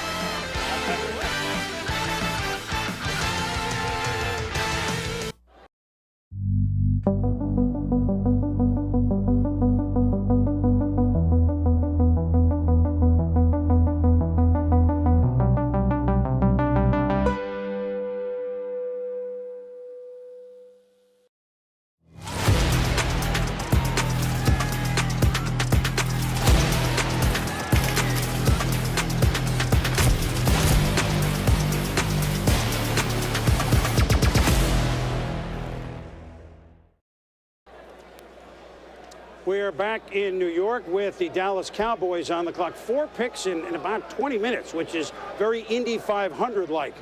We are back in New York with the Dallas Cowboys on the clock. 4 picks in about 20 minutes, which is very Indy 500-like.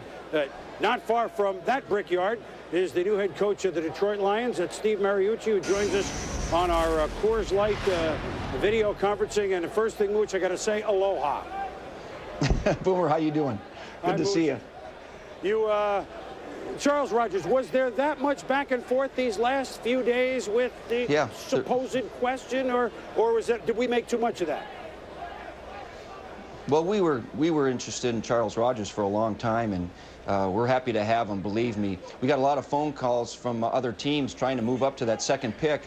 Not far from that brickyard is the new head coach of the Detroit Lions. That's Steve Mariucci, who joins us on our Coors Light video conferencing. And the first thing, Mooch, I got to say, aloha. Boomer, how you doing? Good to see you. Charles Rogers, was there that much back and forth these last few days with the supposed question, or was that, did we make too much of that? Well, we were interested in Charles Rogers for a long time, and we're happy to have him, believe me. We got a lot of phone calls from other teams trying to move up to that second pick,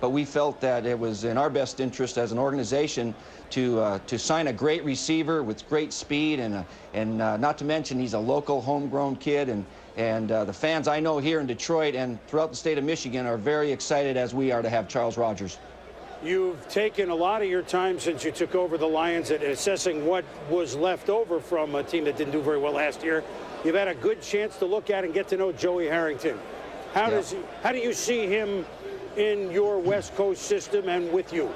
but we felt that it was in our best interest as an organization to sign a great receiver with great speed, and not to mention he's a local homegrown kid, and the fans I know here in Detroit and throughout the state of Michigan are very excited, as we are, to have Charles Rogers. You've taken a lot of your time since you took over the Lions at assessing what was left over from a team that didn't do very well last year. You've had a good chance to look at and get to know Joey Harrington. How do you see him in your West Coast system and with you?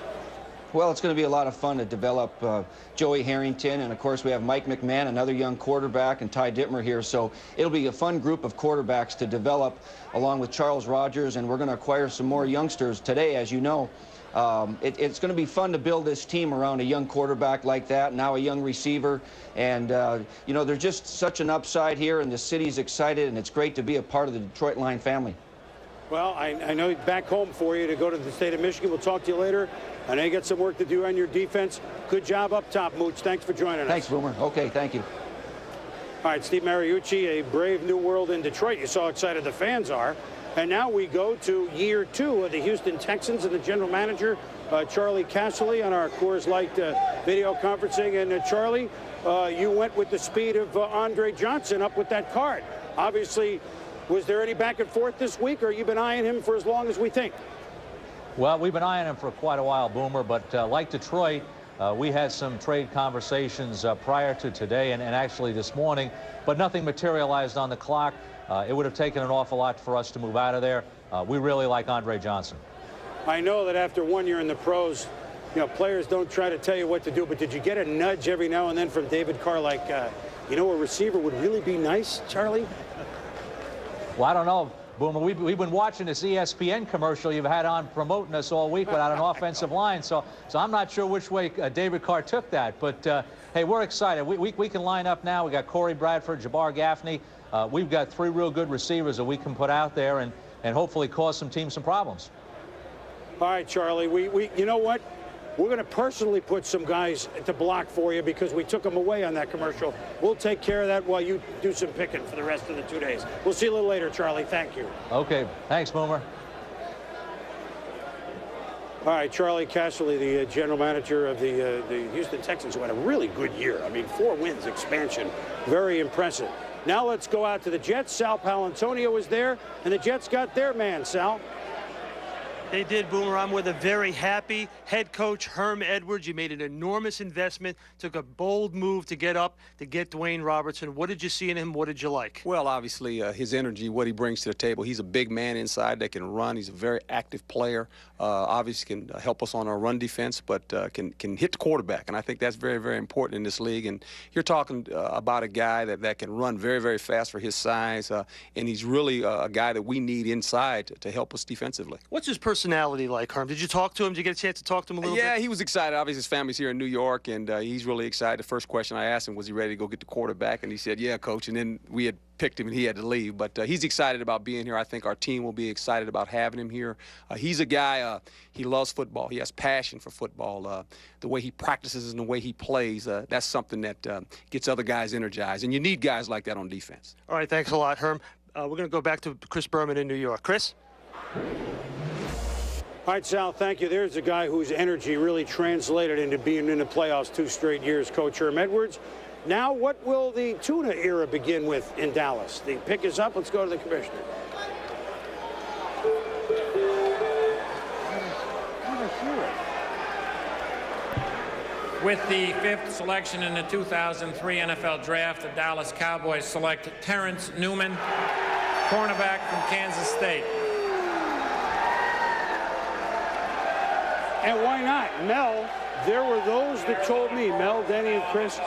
Well, it's going to be a lot of fun to develop Joey Harrington, and of course we have Mike McMahon, another young quarterback, and Ty Dittmer here, so it'll be a fun group of quarterbacks to develop along with Charles Rogers, and we're going to acquire some more youngsters today, as you know. It's going to be fun to build this team around a young quarterback like that, now a young receiver, and you know, there's just such an upside here, and the city's excited, and it's great to be a part of the Detroit Lion family. Well, I know back home for you to go to the state of Michigan. We'll talk to you later. I know you got some work to do on your defense. Good job up top, Mooch. Thanks for joining us. Thanks, Boomer. Okay, thank you. All right, Steve Mariucci, a brave new world in Detroit. You saw how excited the fans are. And now we go to year 2 of the Houston Texans and the general manager, Charlie Casserly, on our Coors Light video conferencing. And Charlie, you went with the speed of Andre Johnson up with that card. Obviously, was there any back and forth this week, or you've been eyeing him for as long as we think? Well, we've been eyeing him for quite a while, Boomer, but like Detroit, we had some trade conversations prior to today and actually this morning, but nothing materialized on the clock. It would have taken an awful lot for us to move out of there. We really like Andre Johnson. I know that after 1 year in the pros, you know, players don't try to tell you what to do, but did you get a nudge every now and then from David Carr like, you know, a receiver would really be nice, Charlie? Well, I don't know. Boomer, we've been watching this ESPN commercial you've had on promoting us all week without an offensive line, so I'm not sure which way David Carr took that. But, hey, we're excited. We can line up now. We got Corey Bradford, Jabbar Gaffney. We've got 3 real good receivers that we can put out there and hopefully cause some teams some problems. All right, Charlie, you know what? We're going to personally put some guys to block for you because we took them away on that commercial. We'll take care of that while you do some picking for the rest of the 2 days. We'll see you a little later, Charlie. Thank you. Okay. Thanks, Boomer. All right, Charlie Casserly, the general manager of the Houston Texans, who had a really good year. I mean, 4 wins, expansion. Very impressive. Now let's go out to the Jets. Sal Paolantonio was there, and the Jets got their man, Sal. They did, Boomer. I'm with a very happy head coach, Herm Edwards. You made an enormous investment, took a bold move to get up, to get Dwayne Robertson. What did you see in him? What did you like? Well, obviously, his energy, what he brings to the table. He's a big man inside that can run. He's a very active player. Obviously can help us on our run defense, but can hit the quarterback. And I think that's very, very important in this league. And you're talking about a guy that can run very, very fast for his size. And he's really a guy that we need inside to help us defensively. What's his personality like, Herm? Did you talk to him? Did you get a chance to talk to him a little bit? Yeah, he was excited. Obviously, his family's here in New York, and he's really excited. The first question I asked him, was he ready to go get the quarterback? And he said, yeah, Coach. And then we had picked him, and he had to leave. But he's excited about being here. I think our team will be excited about having him here. He's a guy, he loves football. He has passion for football. The way he practices and the way he plays, that's something that gets other guys energized. And you need guys like that on defense. All right, thanks a lot, Herm. We're going to go back to Chris Berman in New York. Chris? All right, Sal, thank you. There's a guy whose energy really translated into being in the playoffs 2 straight years, Coach Herm Edwards. Now, what will the tuna era begin with in Dallas? The pick is up. Let's go to the commissioner. With the 5th selection in the 2003 NFL Draft, the Dallas Cowboys select Terrence Newman, cornerback from Kansas State. And why not? Mel, there were those that told me, Mel, Denny, and Chris,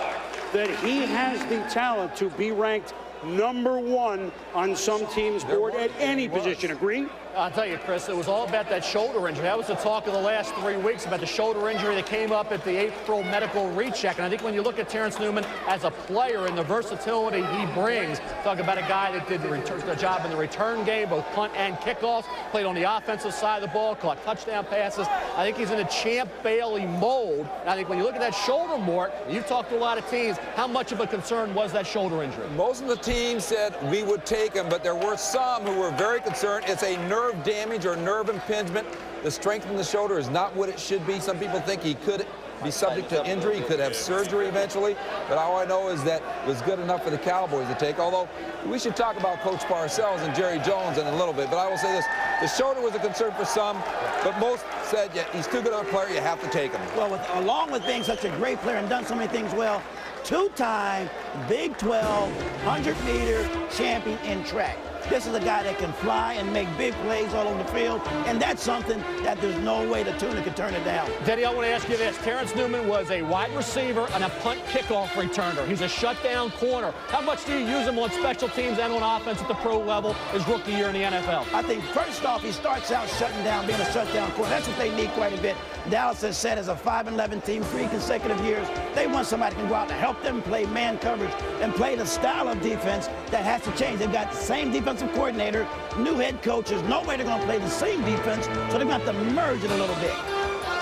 that he has the talent to be ranked #1 on some team's board at any position. Agree? I'll tell you, Chris, it was all about that shoulder injury. That was the talk of the last 3 weeks, about the shoulder injury that came up at the April medical recheck. And I think when you look at Terrence Newman as a player and the versatility he brings, talk about a guy that did the job in the return game, both punt and kickoffs, played on the offensive side of the ball, caught touchdown passes. I think he's in a Champ Bailey mold. And I think when you look at that shoulder, Mort, you've talked to a lot of teams, how much of a concern was that shoulder injury? Most of the teams said we would take him, but there were some who were very concerned. It's a nerve damage or nerve impingement. The strength in the shoulder is not what it should be. Some people think he could be subject to injury. He could have surgery eventually. But all I know is that it was good enough for the Cowboys to take. Although we should talk about Coach Parcells and Jerry Jones in a little bit. But I will say this. The shoulder was a concern for some, but most said, yeah, he's too good of a player. You have to take him. Well, along with being such a great player and done so many things well, 2-time Big 12 100-meter champion in track. This is a guy that can fly and make big plays all over the field, and that's something that there's no way the tuna can turn it down. Denny, I want to ask you this. Terrence Newman was a wide receiver and a punt kickoff returner. He's a shutdown corner. How much do you use him on special teams and on offense at the pro level his rookie year in the NFL? I think, first off, he starts out shutting down, being a shutdown corner. That's what they need quite a bit. Dallas has said as a 5-11 team, 3 consecutive years, they want somebody who can go out and help them play man coverage and play the style of defense that has to change. They've got the same defensive coordinator, new head coaches, no way they're going to play the same defense, so they're going to have to merge it a little bit.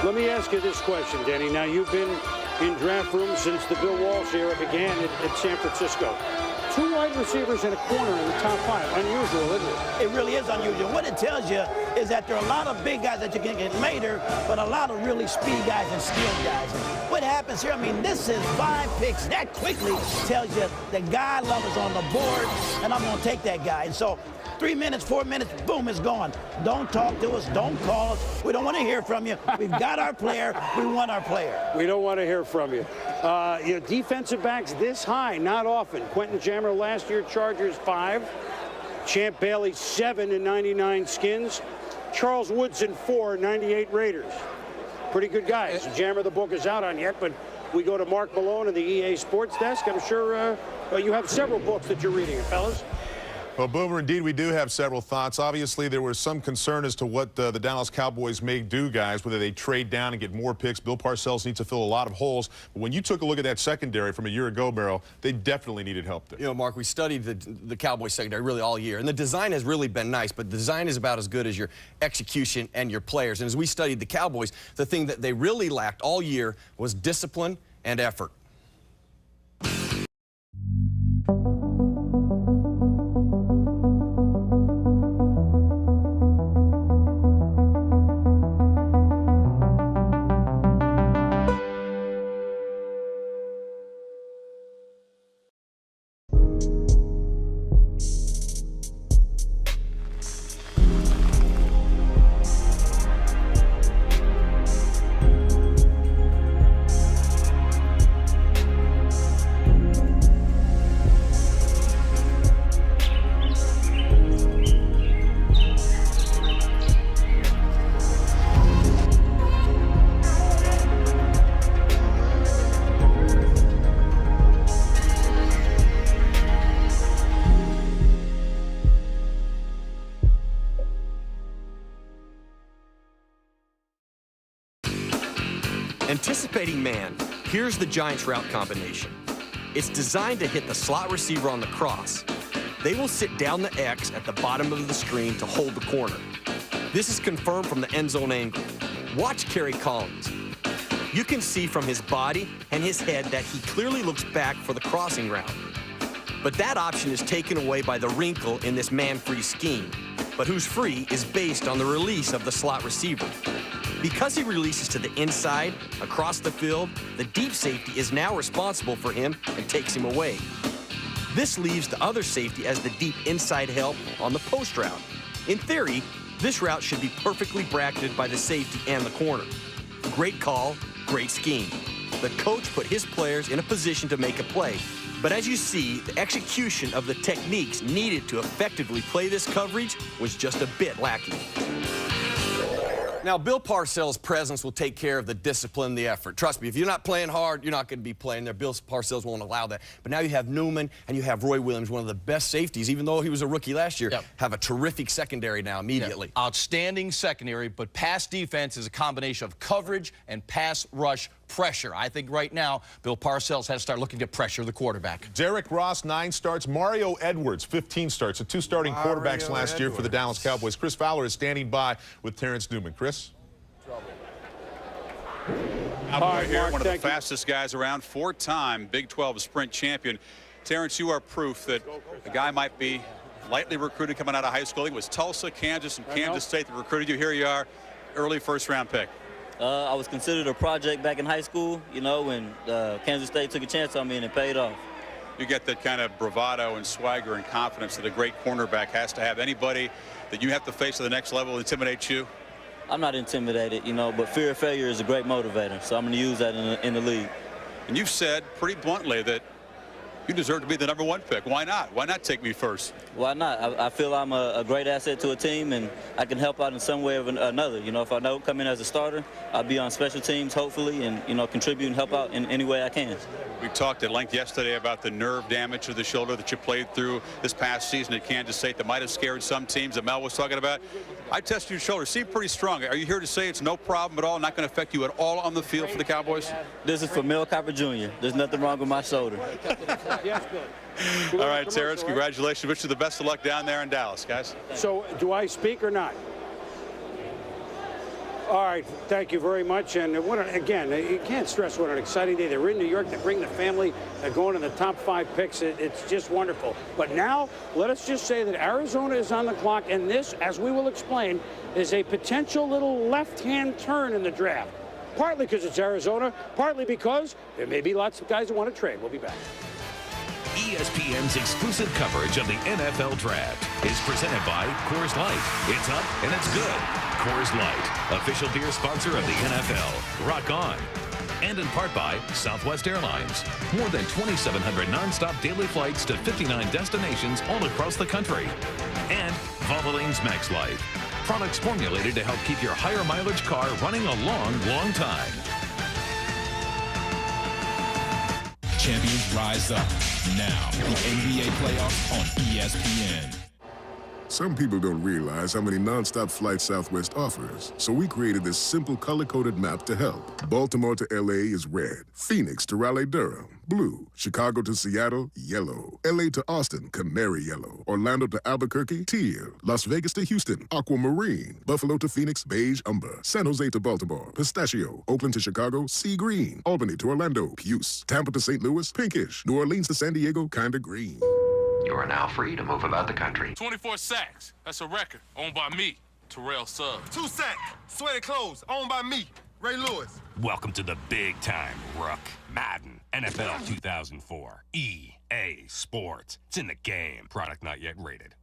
Let me ask you this question, Denny. Now, you've been in draft rooms since the Bill Walsh era began at San Francisco. 2 wide receivers and a corner in the top 5. Unusual, isn't it? It really is unusual. What it tells you is that there are a lot of big guys that you can get later, but a lot of really speed guys and skilled guys. What happens here, I mean, this is 5 picks. That quickly tells you the guy love is on the board, and I'm going to take that guy. And so 3 minutes, 4 minutes, boom, it's gone. Don't talk to us. Don't call us. We don't want to hear from you. We've got our player. We want our player. We don't want to hear from you. Defensive backs this high, not often. Quentin Jammer last year, Chargers 5. Champ Bailey 7 in 99 Skins. Charles Woodson 4, 98 Raiders. Pretty good guys. Jammer, the book is out on yet, but we go to Mark Malone and the EA Sports Desk. I'm sure you have several books that you're reading, fellas. Well, Boomer, indeed, we do have several thoughts. Obviously, there was some concern as to what the Dallas Cowboys may do, guys, whether they trade down and get more picks. Bill Parcells needs to fill a lot of holes. But when you took a look at that secondary from a year ago, Merrill, they definitely needed help there. You know, Mark, we studied the Cowboys secondary really all year, and the design has really been nice, but the design is about as good as your execution and your players. And as we studied the Cowboys, the thing that they really lacked all year was discipline and effort. Anticipating man, here's the Giants route combination. It's designed to hit the slot receiver on the cross. They will sit down the X at the bottom of the screen to hold the corner. This is confirmed from the end zone angle. Watch Kerry Collins. You can see from his body and his head that he clearly looks back for the crossing route. But that option is taken away by the wrinkle in this man-free scheme. But who's free is based on the release of the slot receiver. Because he releases to the inside, across the field, the deep safety is now responsible for him and takes him away. This leaves the other safety as the deep inside help on the post route. In theory, this route should be perfectly bracketed by the safety and the corner. Great call, great scheme. The coach put his players in a position to make a play. But as you see, the execution of the techniques needed to effectively play this coverage was just a bit lacking. Now, Bill Parcells' presence will take care of the discipline and the effort. Trust me, if you're not playing hard, you're not going to be playing there. Bill Parcells won't allow that. But now you have Newman and you have Roy Williams, one of the best safeties, even though he was a rookie last year, have a terrific secondary now immediately. Outstanding secondary, but pass defense is a combination of coverage and pass rush pressure. I think right now, Bill Parcells has to start looking to pressure the quarterback. Derek Ross, 9 starts. Mario Edwards, 15 starts. The 2 starting quarterbacks last year for the Dallas Cowboys. Chris Fowler is standing by with Terrence Newman. Chris? Out here, one of the fastest guys around, 4-time Big 12 sprint champion. Terrence, you are proof that a guy might be lightly recruited coming out of high school. It was Tulsa, Kansas, and Kansas State that recruited you. Here you are, early first-round pick. I was considered a project back in high school, you know, when Kansas State took a chance on me and it paid off. You get that kind of bravado and swagger and confidence that a great cornerback has to have. Anybody that you have to face at the next level intimidate you? I'm not intimidated, you know, but fear of failure is a great motivator, so I'm going to use that in the league. And you've said pretty bluntly that you deserve to be the #1 pick. Why not? Why not take me first? Why not? I feel I'm a great asset to a team, and I can help out in some way or another. You know, if I don't come in as a starter, I'll be on special teams, hopefully, and, you know, contribute and help out in any way I can. We talked at length yesterday about the nerve damage to the shoulder that you played through this past season at Kansas State that might have scared some teams that Mel was talking about. I tested your shoulder. Seemed pretty strong. Are you here to say it's no problem at all, not going to affect you at all on the field for the Cowboys? This is for Mel Kiper Jr. There's nothing wrong with my shoulder. All right, Terrence, congratulations. Wish you the best of luck down there in Dallas, guys. So, do I speak or not? All right, thank you very much. And again, you can't stress what an exciting day. They're in New York. They bring the family. They're going in the top 5 picks. It's just wonderful. But now, let us just say that Arizona is on the clock, and this, as we will explain, is a potential little left-hand turn in the draft. Partly because it's Arizona, partly because there may be lots of guys who want to trade. We'll be back. ESPN's exclusive coverage of the NFL Draft is presented by Coors Light. It's up and it's good. Coors Light, official beer sponsor of the NFL. Rock on. And in part by Southwest Airlines. More than 2,700 nonstop daily flights to 59 destinations all across the country. And Valvoline's Max Life. Products formulated to help keep your higher mileage car running a long, long time. Champions rise up. Now, the NBA playoffs on ESPN. Some people don't realize how many nonstop flights Southwest offers, so we created this simple color-coded map to help. Baltimore to LA is red, Phoenix to Raleigh-Durham, blue, Chicago to Seattle, yellow, LA to Austin, canary yellow, Orlando to Albuquerque, teal, Las Vegas to Houston, aquamarine, Buffalo to Phoenix, beige umber, San Jose to Baltimore, pistachio, Oakland to Chicago, sea green, Albany to Orlando, puce, Tampa to St. Louis, pinkish, New Orleans to San Diego, kinda green. You are now free to move about the country. 24 sacks. That's a record. Owned by me, Terrell Suggs. 2 sacks. Sweaty clothes. Owned by me, Ray Lewis. Welcome to the big time, Rook. Madden, NFL 2004. EA Sports. It's in the game. Product not yet rated.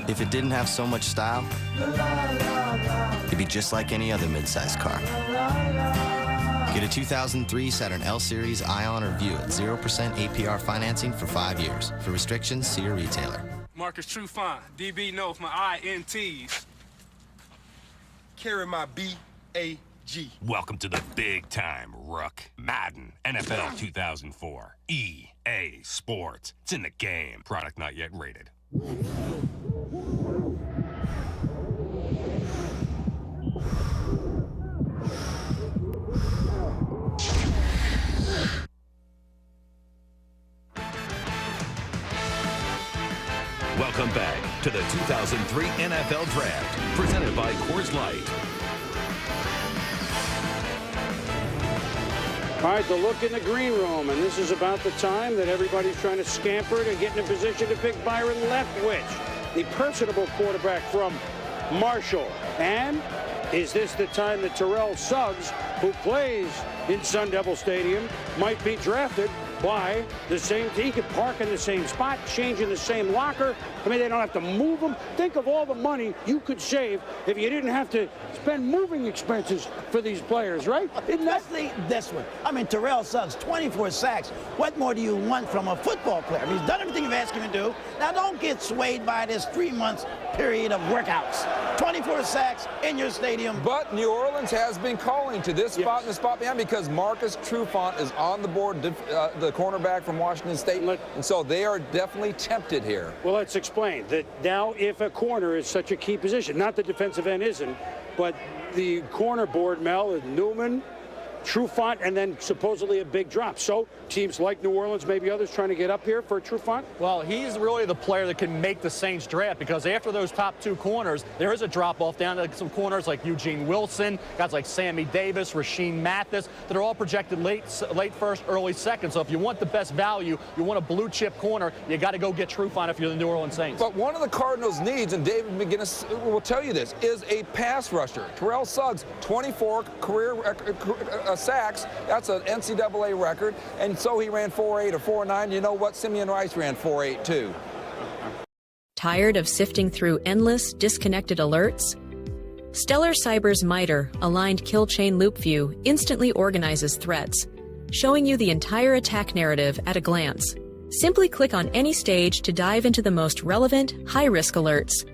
If it didn't have so much style, it'd be just like any other midsize car. Get a 2003 Saturn L Series Ion or View at 0% APR financing for 5 years. For restrictions, see your retailer. Marcus Trufant. DB knows my INTs. Carry my BAG. Welcome to the big time, Rook. Madden, NFL 2004. EA Sports. It's in the game. Product not yet rated. Welcome back to the 2003 NFL Draft, presented by Coors Light. All right, the look in the green room, and this is about the time that everybody's trying to scamper to get in a position to pick Byron Leftwich, the personable quarterback from Marshall. And is this the time that Terrell Suggs, who plays in Sun Devil Stadium, might be drafted by the same team? He could park in the same spot, change in the same locker. I mean, they don't have to move him. Think of all the money you could save if you didn't have to spend moving expenses for these players, right? Especially this one. I mean, Terrell Suggs, 24 sacks. What more do you want from a football player? I mean, he's done everything you've asked him to do. Now, don't get swayed by this 3-month period of workouts. 24 sacks in your stadium. But New Orleans has been calling to this spot and the spot behind because Marcus Trufant is on the board, the cornerback from Washington State, and so they are definitely tempted here. Well, let's explain that now if a corner is such a key position, not the defensive end isn't, but the corner board, Mel, is Newman, Trufant, and then supposedly a big drop. So teams like New Orleans, maybe others trying to get up here for Trufant? Well, he's really the player that can make the Saints draft because after those top two corners, there is a drop-off down to some corners like Eugene Wilson, guys like Sammy Davis, Rasheem Mathis, that are all projected late first, early second. So if you want the best value, you want a blue-chip corner, you got to go get Trufant if you're the New Orleans Saints. But one of the Cardinals' needs, and David McGinnis will tell you this, is a pass rusher. Terrell Suggs, 24 career sacks. That's an NCAA record. And so he ran 4.8 or 4.9. You know what? Simeon Rice ran 4.8 too. Tired of sifting through endless, disconnected alerts? Stellar Cyber's MITRE, aligned kill chain loop view, instantly organizes threats, showing you the entire attack narrative at a glance. Simply click on any stage to dive into the most relevant, high-risk alerts.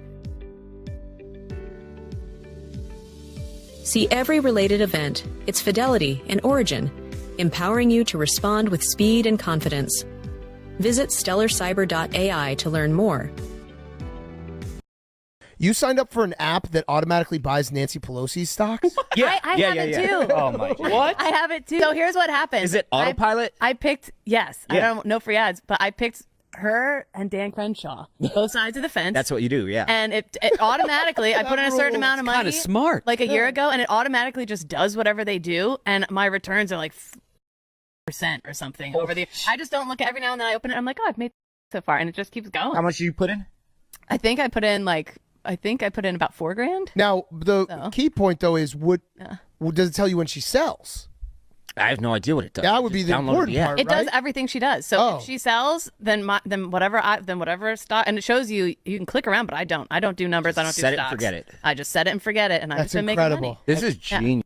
See every related event, its fidelity and origin, empowering you to respond with speed and confidence. Visit stellarcyber.ai to learn more. You signed up for an app that automatically buys Nancy Pelosi's stocks? I have it too. Oh my God. What? I have it too. So here's what happened. Is it autopilot? I picked, yes. I Yeah. don't know free ads, but I picked her and Dan Crenshaw, both sides of the fence. That's what you do, yeah. And it automatically, I put in a certain amount of money. Kind of smart. Like a year ago, and it automatically just does whatever they do. And my returns are like % or something over the. I just don't look every now and then. I open it. I'm like, oh, I've made so far, and it just keeps going. How much did you put in? I think I put in about $4,000. Now, the key point, though, is does it tell you when she sells? I have no idea what it does. That would be the important part, It right? does everything she does. So if she sells, then whatever stock, and it shows you can click around, but I don't do numbers. I don't do set stocks. it and forget it. I just set it and forget it, and I've That's been incredible. making money. This is Yeah. genius.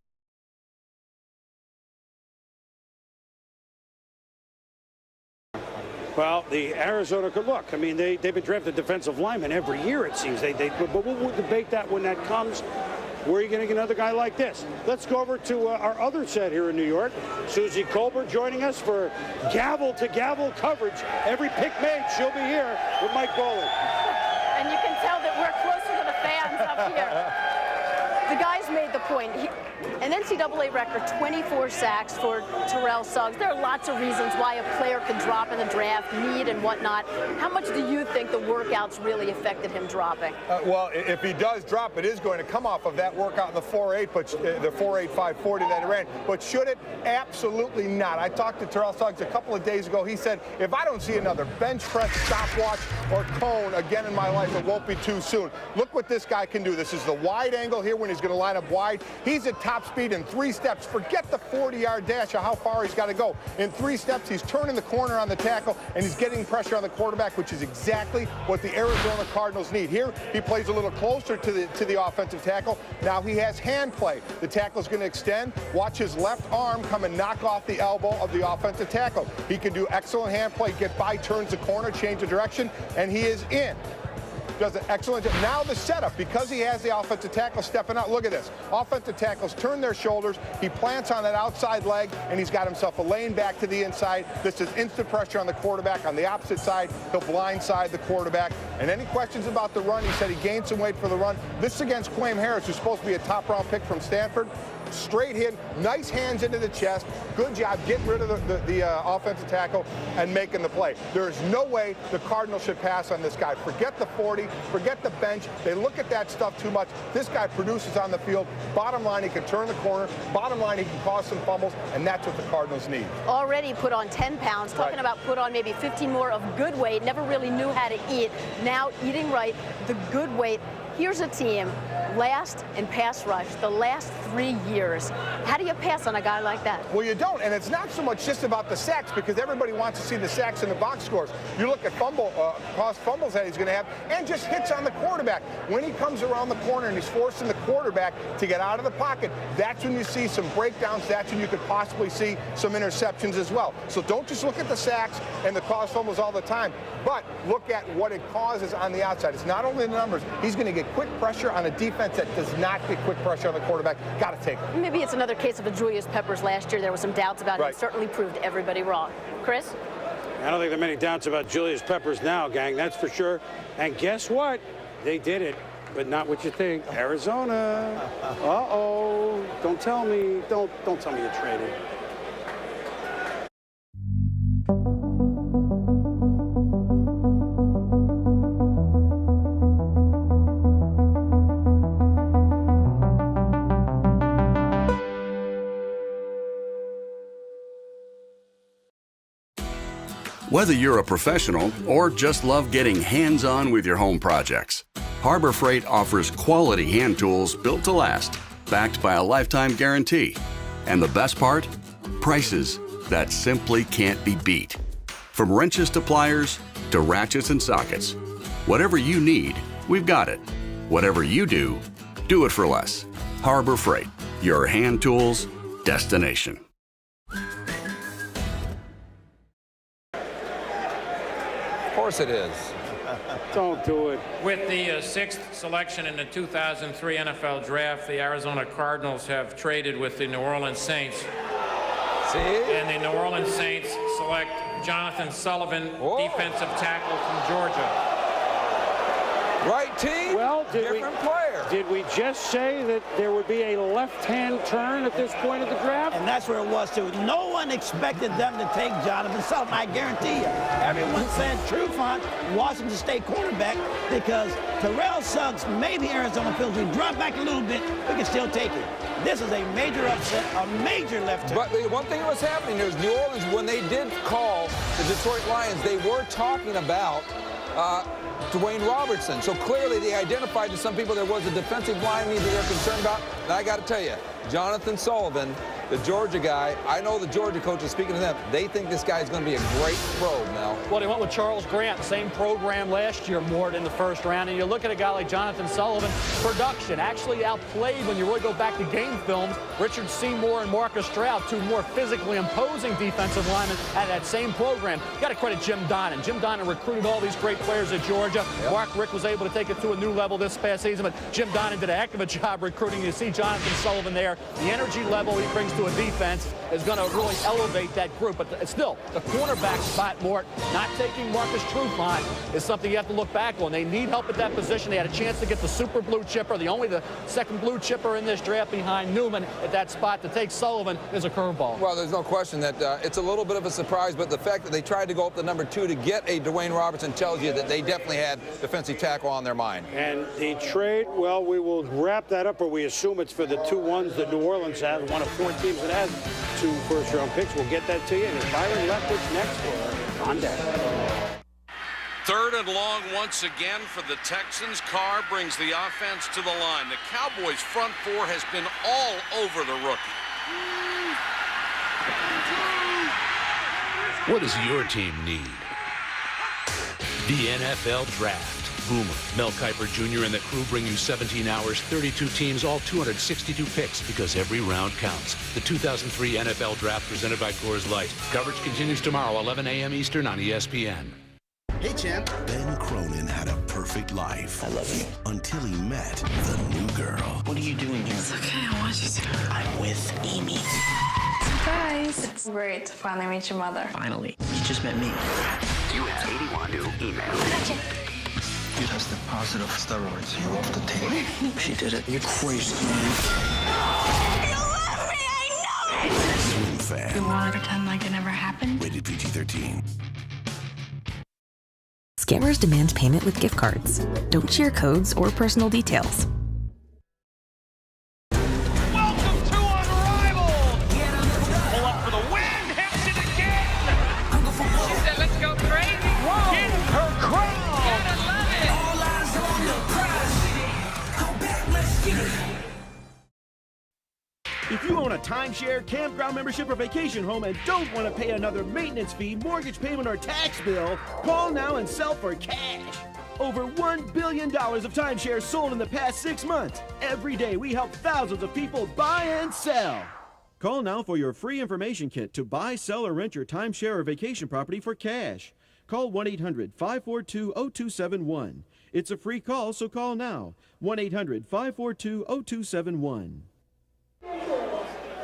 Well, the Arizona could look. I mean, they've been drafting defensive linemen every year, it seems. But we'll debate that when that comes. Where are you going to get another guy like this? Let's go over to our other set here in New York. Susie Colbert joining us for gavel-to-gavel coverage. Every pick made, she'll be here with Mike Bowling. And you can tell that we're closer to the fans up here. The guys made the point. An NCAA record, 24 sacks for Terrell Suggs. There are lots of reasons why a player can drop in the draft, need and whatnot. How much do you think the workouts really affected him dropping? Well, if he does drop, it is going to come off of that workout in the 4.8, but the 4.8 540 that he ran. But should it? Absolutely not. I talked to Terrell Suggs a couple of days ago. He said, if I don't see another bench press, stopwatch, or cone again in my life, it won't be too soon. Look what this guy can do. This is the wide angle here when he's going to line up wide. He's at top speed in 3 steps. Forget the 40-yard dash or how far he's got to go. In 3 steps, he's turning the corner on the tackle, and he's getting pressure on the quarterback, which is exactly what the Arizona Cardinals need. Here, he plays a little closer to the offensive tackle. Now he has hand play. The tackle's going to extend. Watch his left arm come and knock off the elbow of the offensive tackle. He can do excellent hand play, get by, turns the corner, change the direction, and he is in. Does an excellent job. Now the setup, because he has the offensive tackle stepping out. Look at this. Offensive tackles turn their shoulders. He plants on that outside leg, and he's got himself a lane back to the inside. This is instant pressure on the quarterback. On the opposite side, he'll blindside the quarterback. And any questions about the run, he said he gained some weight for the run. This is against Quam Harris, who's supposed to be a top-round pick from Stanford. Straight hit, nice hands into the chest. Good job getting rid of the offensive tackle and making the play. There is no way the Cardinals should pass on this guy. Forget the 40, forget the bench. They look at that stuff too much. This guy produces on the field. Bottom line, he can turn the corner. Bottom line, he can cause some fumbles, and that's what the Cardinals need. Already put on 10 pounds, talking about put on maybe 15 more of good weight, never really knew how to eat. Now eating right, the good weight. Here's a team last in pass rush the last 3 years. How do you pass on a guy like that? Well, you don't, and it's not so much just about the sacks, because everybody wants to see the sacks in the box scores. You look at cost fumbles that he's going to have, and just hits on the quarterback. When he comes around the corner and he's forcing the quarterback to get out of the pocket, that's when you see some breakdowns. That's when you could possibly see some interceptions as well. So don't just look at the sacks and the cost fumbles all the time, but look at what it causes on the outside. It's not only the numbers. He's going to get quick pressure on a defense that does not get quick pressure on the quarterback. Got to take it. Maybe it's another case of a Julius Peppers last year. There was some doubts about it. He certainly proved everybody wrong. Chris? I don't think there are many doubts about Julius Peppers now, gang. That's for sure. And guess what? They did it, but not what you think. Arizona. Uh-oh. Don't tell me. Don't tell me you're traded. Whether you're a professional or just love getting hands-on with your home projects, Harbor Freight offers quality hand tools built to last, backed by a lifetime guarantee. And the best part? Prices that simply can't be beat. From wrenches to pliers to ratchets and sockets. Whatever you need, we've got it. Whatever you do, do it for less. Harbor Freight, your hand tools destination. Of course it is. Don't do it. With the sixth selection in the 2003 NFL Draft, the Arizona Cardinals have traded with the New Orleans Saints. See? And the New Orleans Saints select Jonathan Sullivan, defensive tackle from Georgia. Right team, well, different player. Did we just say that there would be a left-hand turn at this point of the draft? And that's where it was, too. No one expected them to take Jonathan Sullivan, I guarantee you. Everyone said Trufant, Washington State quarterback, because Terrell Suggs, maybe Arizona feels we drop back a little bit, we can still take it. This is a major upset, a major left turn. But one thing that was happening is New Orleans, when they did call the Detroit Lions, they were talking about Dwayne Robertson. So clearly they identified to some people there was a defensive line need that they're concerned about. And I got to tell you, Jonathan Sullivan, the Georgia guy, I know the Georgia coach is speaking to them. They think this guy's going to be a great pro, Mel. Well, they went with Charles Grant, same program last year, Mort, in the first round. And you look at a guy like Jonathan Sullivan, production actually outplayed when you really go back to game films. Richard Seymour and Marcus Stroud, two more physically imposing defensive linemen at that same program. You got to credit Jim Donnan. Jim Donnan recruited all these great players at Georgia. Yep. Mark Richt was able to take it to a new level this past season, but Jim Donnan did a heck of a job recruiting. You see Jonathan Sullivan there. The energy level he brings to a defense is going to really elevate that group. But still, the cornerback spot, Mort, not taking Marcus Trufant is something you have to look back on. They need help at that position. They had a chance to get the super blue chipper, the second blue chipper in this draft behind Newman at that spot. To take Sullivan is a curveball. Well, there's no question that it's a little bit of a surprise, but the fact that they tried to go up to number 2 to get a Dwayne Robertson tells you that they definitely had defensive tackle on their mind. And the trade, well, we will wrap that up, or we assume it's for the 2 ones that New Orleans has, one of 4 teams that has 2 first-round picks. We'll get that to you. And if Byron Leftwich next for on deck. 3rd and long once again for the Texans. Carr brings the offense to the line. The Cowboys' front 4 has been all over the rookie. What does your team need? The NFL Draft. Boomer, Mel Kiper Jr. and the crew bring you 17 hours, 32 teams, all 262 picks, because every round counts. The 2003 NFL Draft presented by Coors Light. Coverage continues tomorrow, 11 a.m. Eastern on ESPN. Hey, champ. Ben Cronin had a perfect life. I love you. Until he met the new girl. What are you doing here? It's okay, I want you to. I'm with Amy. Surprise. It's great to finally meet your mother. Finally. You just met me. You have 81 new emails. Gotcha. You tested positive steroids. You're off the table. She did it. You're crazy, man. You love me, I know it. Swim fan. You want to pretend like it never happened? Rated PG-13. Scammers demand payment with gift cards. Don't share codes or personal details. Welcome to Unrivaled! Pull up for the win, hits it again! She said, let's go crazy. Whoa. In her crown! Gotta love it! All eyes on the prize. Go back, let's get it. If you own a timeshare, campground membership, or vacation home and don't want to pay another maintenance fee, mortgage payment, or tax bill, call now and sell for cash. Over $1 billion of timeshares sold in the past 6 months. Every day we help thousands of people buy and sell. Call now for your free information kit to buy, sell, or rent your timeshare or vacation property for cash. Call 1-800-542-0271. It's a free call, so call now. 1-800-542-0271.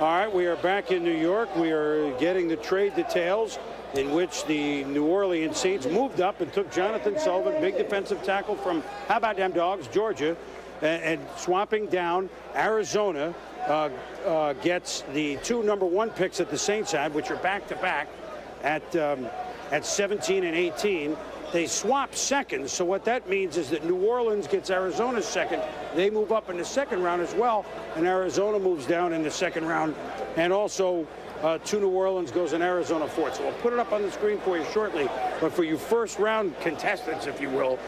All right, we are back in New York. We are getting the trade details in which the New Orleans Saints moved up and took Jonathan Sullivan, big defensive tackle from, how about them dogs, Georgia, and swapping down Arizona gets the 2 number 1 picks that the Saints had, which are back-to-back at 17 and 18. They swap seconds, so what that means is that New Orleans gets Arizona's second. They move up in the second round as well, and Arizona moves down in the second round. And also, to New Orleans goes in Arizona 4th. So we'll put it up on the screen for you shortly. But for you first-round contestants, if you will,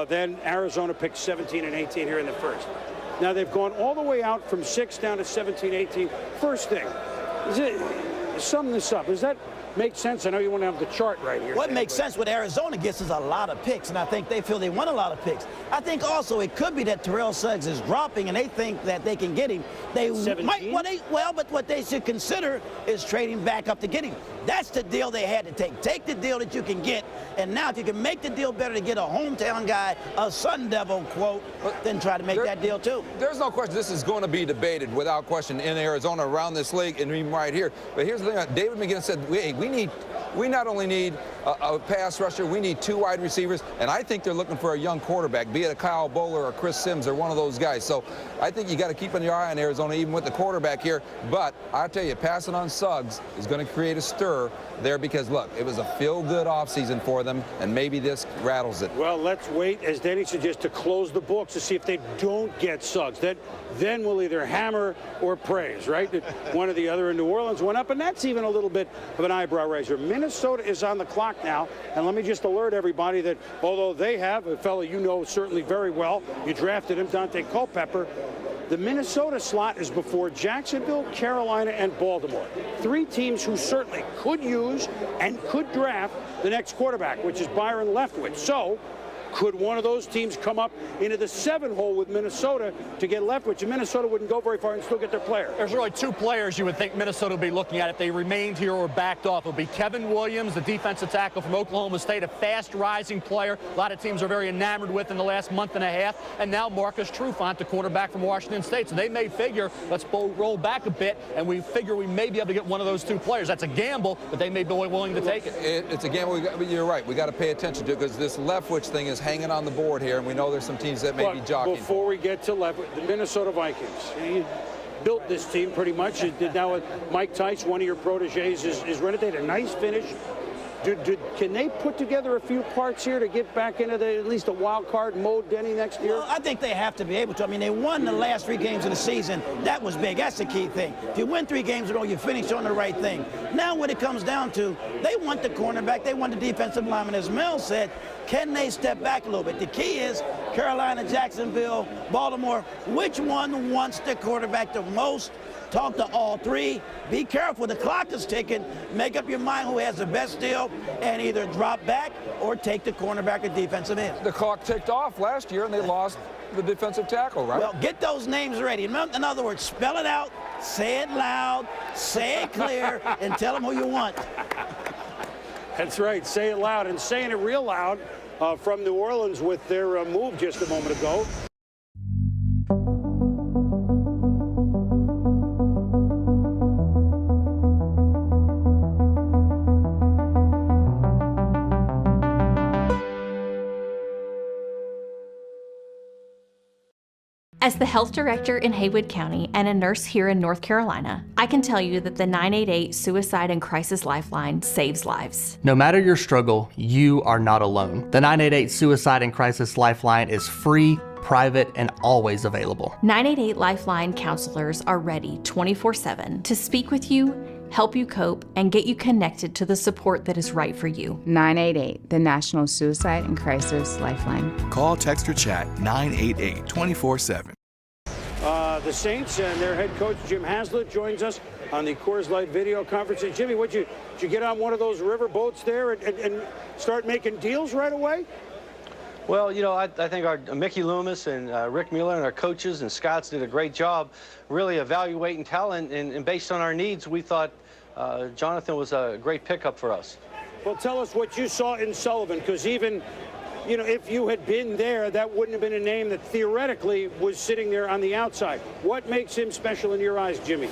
then Arizona picks 17 and 18 here in the first. Now, they've gone all the way out from 6 down to 17, 18. First thing, sum this up. Does that make sense? I know you want to have the chart right here. What makes sense, what Arizona gets is a lot of picks, and I think they feel they want a lot of picks. I think also it could be that Terrell Suggs is dropping, and they think that they can get him. They 17? might, but what they should consider is trading back up to get him. That's the deal they had to take. Take the deal that you can get, and now if you can make the deal better to get a hometown guy, a Sun Devil, quote, then try to make that deal too. There's no question this is going to be debated without question in Arizona, around this league, and even right here. But here's the thing. David McGinnis said, we not only need a pass rusher, we need 2 wide receivers, and I think they're looking for a young quarterback, be it a Kyle Bowler or Chris Sims or one of those guys. So I think you got to keep your eye on Arizona, even with the quarterback here. But I tell you, passing on Suggs is going to create a stir there because, look, it was a feel-good offseason for them, and maybe this rattles it. Well, let's wait, as Danny suggests, to close the books to see if they don't get Suggs. Then we'll either hammer or praise, right? One or the other. In New Orleans went up, and that's even a little bit of an eyebrow raiser. Minnesota is on the clock now, and let me just alert everybody that although they have a fellow you know certainly very well, you drafted him, Dante Culpepper, the Minnesota slot is before Jacksonville, Carolina, and Baltimore. 3 teams who certainly could use and could draft the next quarterback, which is Byron Leftwich. So could one of those teams come up into the 7 hole with Minnesota to get Leftwich? And Minnesota wouldn't go very far and still get their player. There's really 2 players you would think Minnesota would be looking at if they remained here or backed off. It would be Kevin Williams, the defensive tackle from Oklahoma State, a fast-rising player. A lot of teams are very enamored with in the last month and a half. And now Marcus Trufant, the quarterback from Washington State. So they may figure, let's roll back a bit, and we figure we may be able to get one of those 2 players. That's a gamble, but they may be willing to take it. It's a gamble. You're right. We got to pay attention to it because this Leftwich thing is hanging on the board here, and we know there's some teams that may be jockeying. Before we get to Leftwich, the Minnesota Vikings. You built this team pretty much. Now with Mike Tice, one of your proteges, is running. They had a nice finish. Can they put together a few parts here to get back into at least a wild card mode, Denny, next year? Well, I think they have to be able to. I mean, they won the last 3 games of the season. That was big. That's the key thing. If you win 3 games in a row, you finish on the right thing. Now what it comes down to, they want the cornerback, they want the defensive lineman. As Mel said, can they step back a little bit? The key is Carolina, Jacksonville, Baltimore, which one wants the quarterback the most? Talk to all 3. Be careful. The clock is ticking. Make up your mind who has the best deal and either drop back or take the cornerback or defensive end. The clock ticked off last year, and they lost the defensive tackle, right? Well, get those names ready. In other words, spell it out, say it loud, say it clear, and tell them who you want. That's right. Say it loud, and saying it real loud from New Orleans with their move just a moment ago. As the health director in Haywood County and a nurse here in North Carolina, I can tell you that the 988 Suicide and Crisis Lifeline saves lives. No matter your struggle, you are not alone. The 988 Suicide and Crisis Lifeline is free, private, and always available. 988 Lifeline counselors are ready 24/7 to speak with you, help you cope, and get you connected to the support that is right for you. 988, the National Suicide and Crisis Lifeline. Call, text, or chat 988 24/7. The Saints and their head coach, Jim Haslett, joins us on the Coors Light video conference. And Jimmy, did you get on one of those river boats there and start making deals right away? Well, you know, I think our Mickey Loomis and Rick Mueller and our coaches and Scotts did a great job really evaluating talent, and based on our needs, we thought Jonathan was a great pickup for us. Well, tell us what you saw in Sullivan, because even, you know, if you had been there, that wouldn't have been a name that theoretically was sitting there on the outside. What makes him special in your eyes, Jimmy?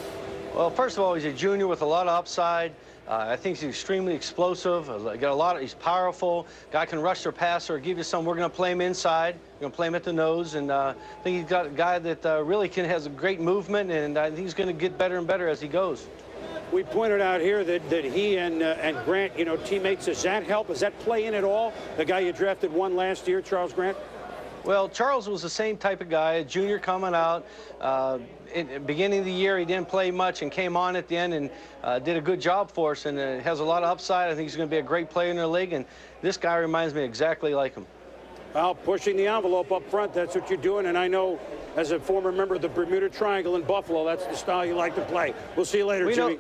Well, first of all, he's a junior with a lot of upside. I think he's extremely explosive. He's powerful. Guy can rush their passer or give you some. We're going to play him inside. We're going to play him at the nose, and I think he's got a guy that really has a great movement, and I think he's going to get better and better as he goes. We pointed out here that he and Grant, you know, teammates. Does that help? Does that play in at all? The guy you drafted won last year, Charles Grant. Well, Charles was the same type of guy, a junior coming out. In the beginning of the year, he didn't play much and came on at the end and did a good job for us, and has a lot of upside. I think he's going to be a great player in the league, and this guy reminds me exactly like him. Well, pushing the envelope up front, that's what you're doing, and I know as a former member of the Bermuda Triangle in Buffalo, that's the style you like to play. We'll see you later, Jimmy.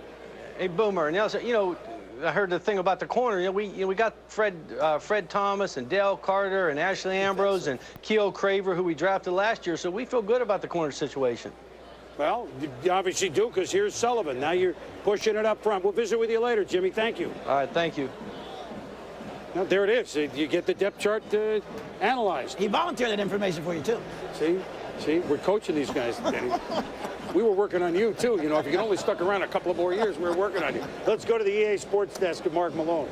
Hey, Boomer, and you know, I heard the thing about the corner. You know, we got Fred Thomas and Dale Carter and Ashley Ambrose and Keo Craver, who we drafted last year, so we feel good about the corner situation. Well, you obviously do, because here's Sullivan. Now you're pushing it up front. We'll visit with you later, Jimmy. Thank you. All right, thank you. Now, there it is. You get the depth chart analyzed. He volunteered that information for you, too. See, we're coaching these guys, Danny. We were working on you, too. You know, if you can only stuck around a couple of more years, we were working on you. Let's go to the EA Sports Desk of Mark Malone.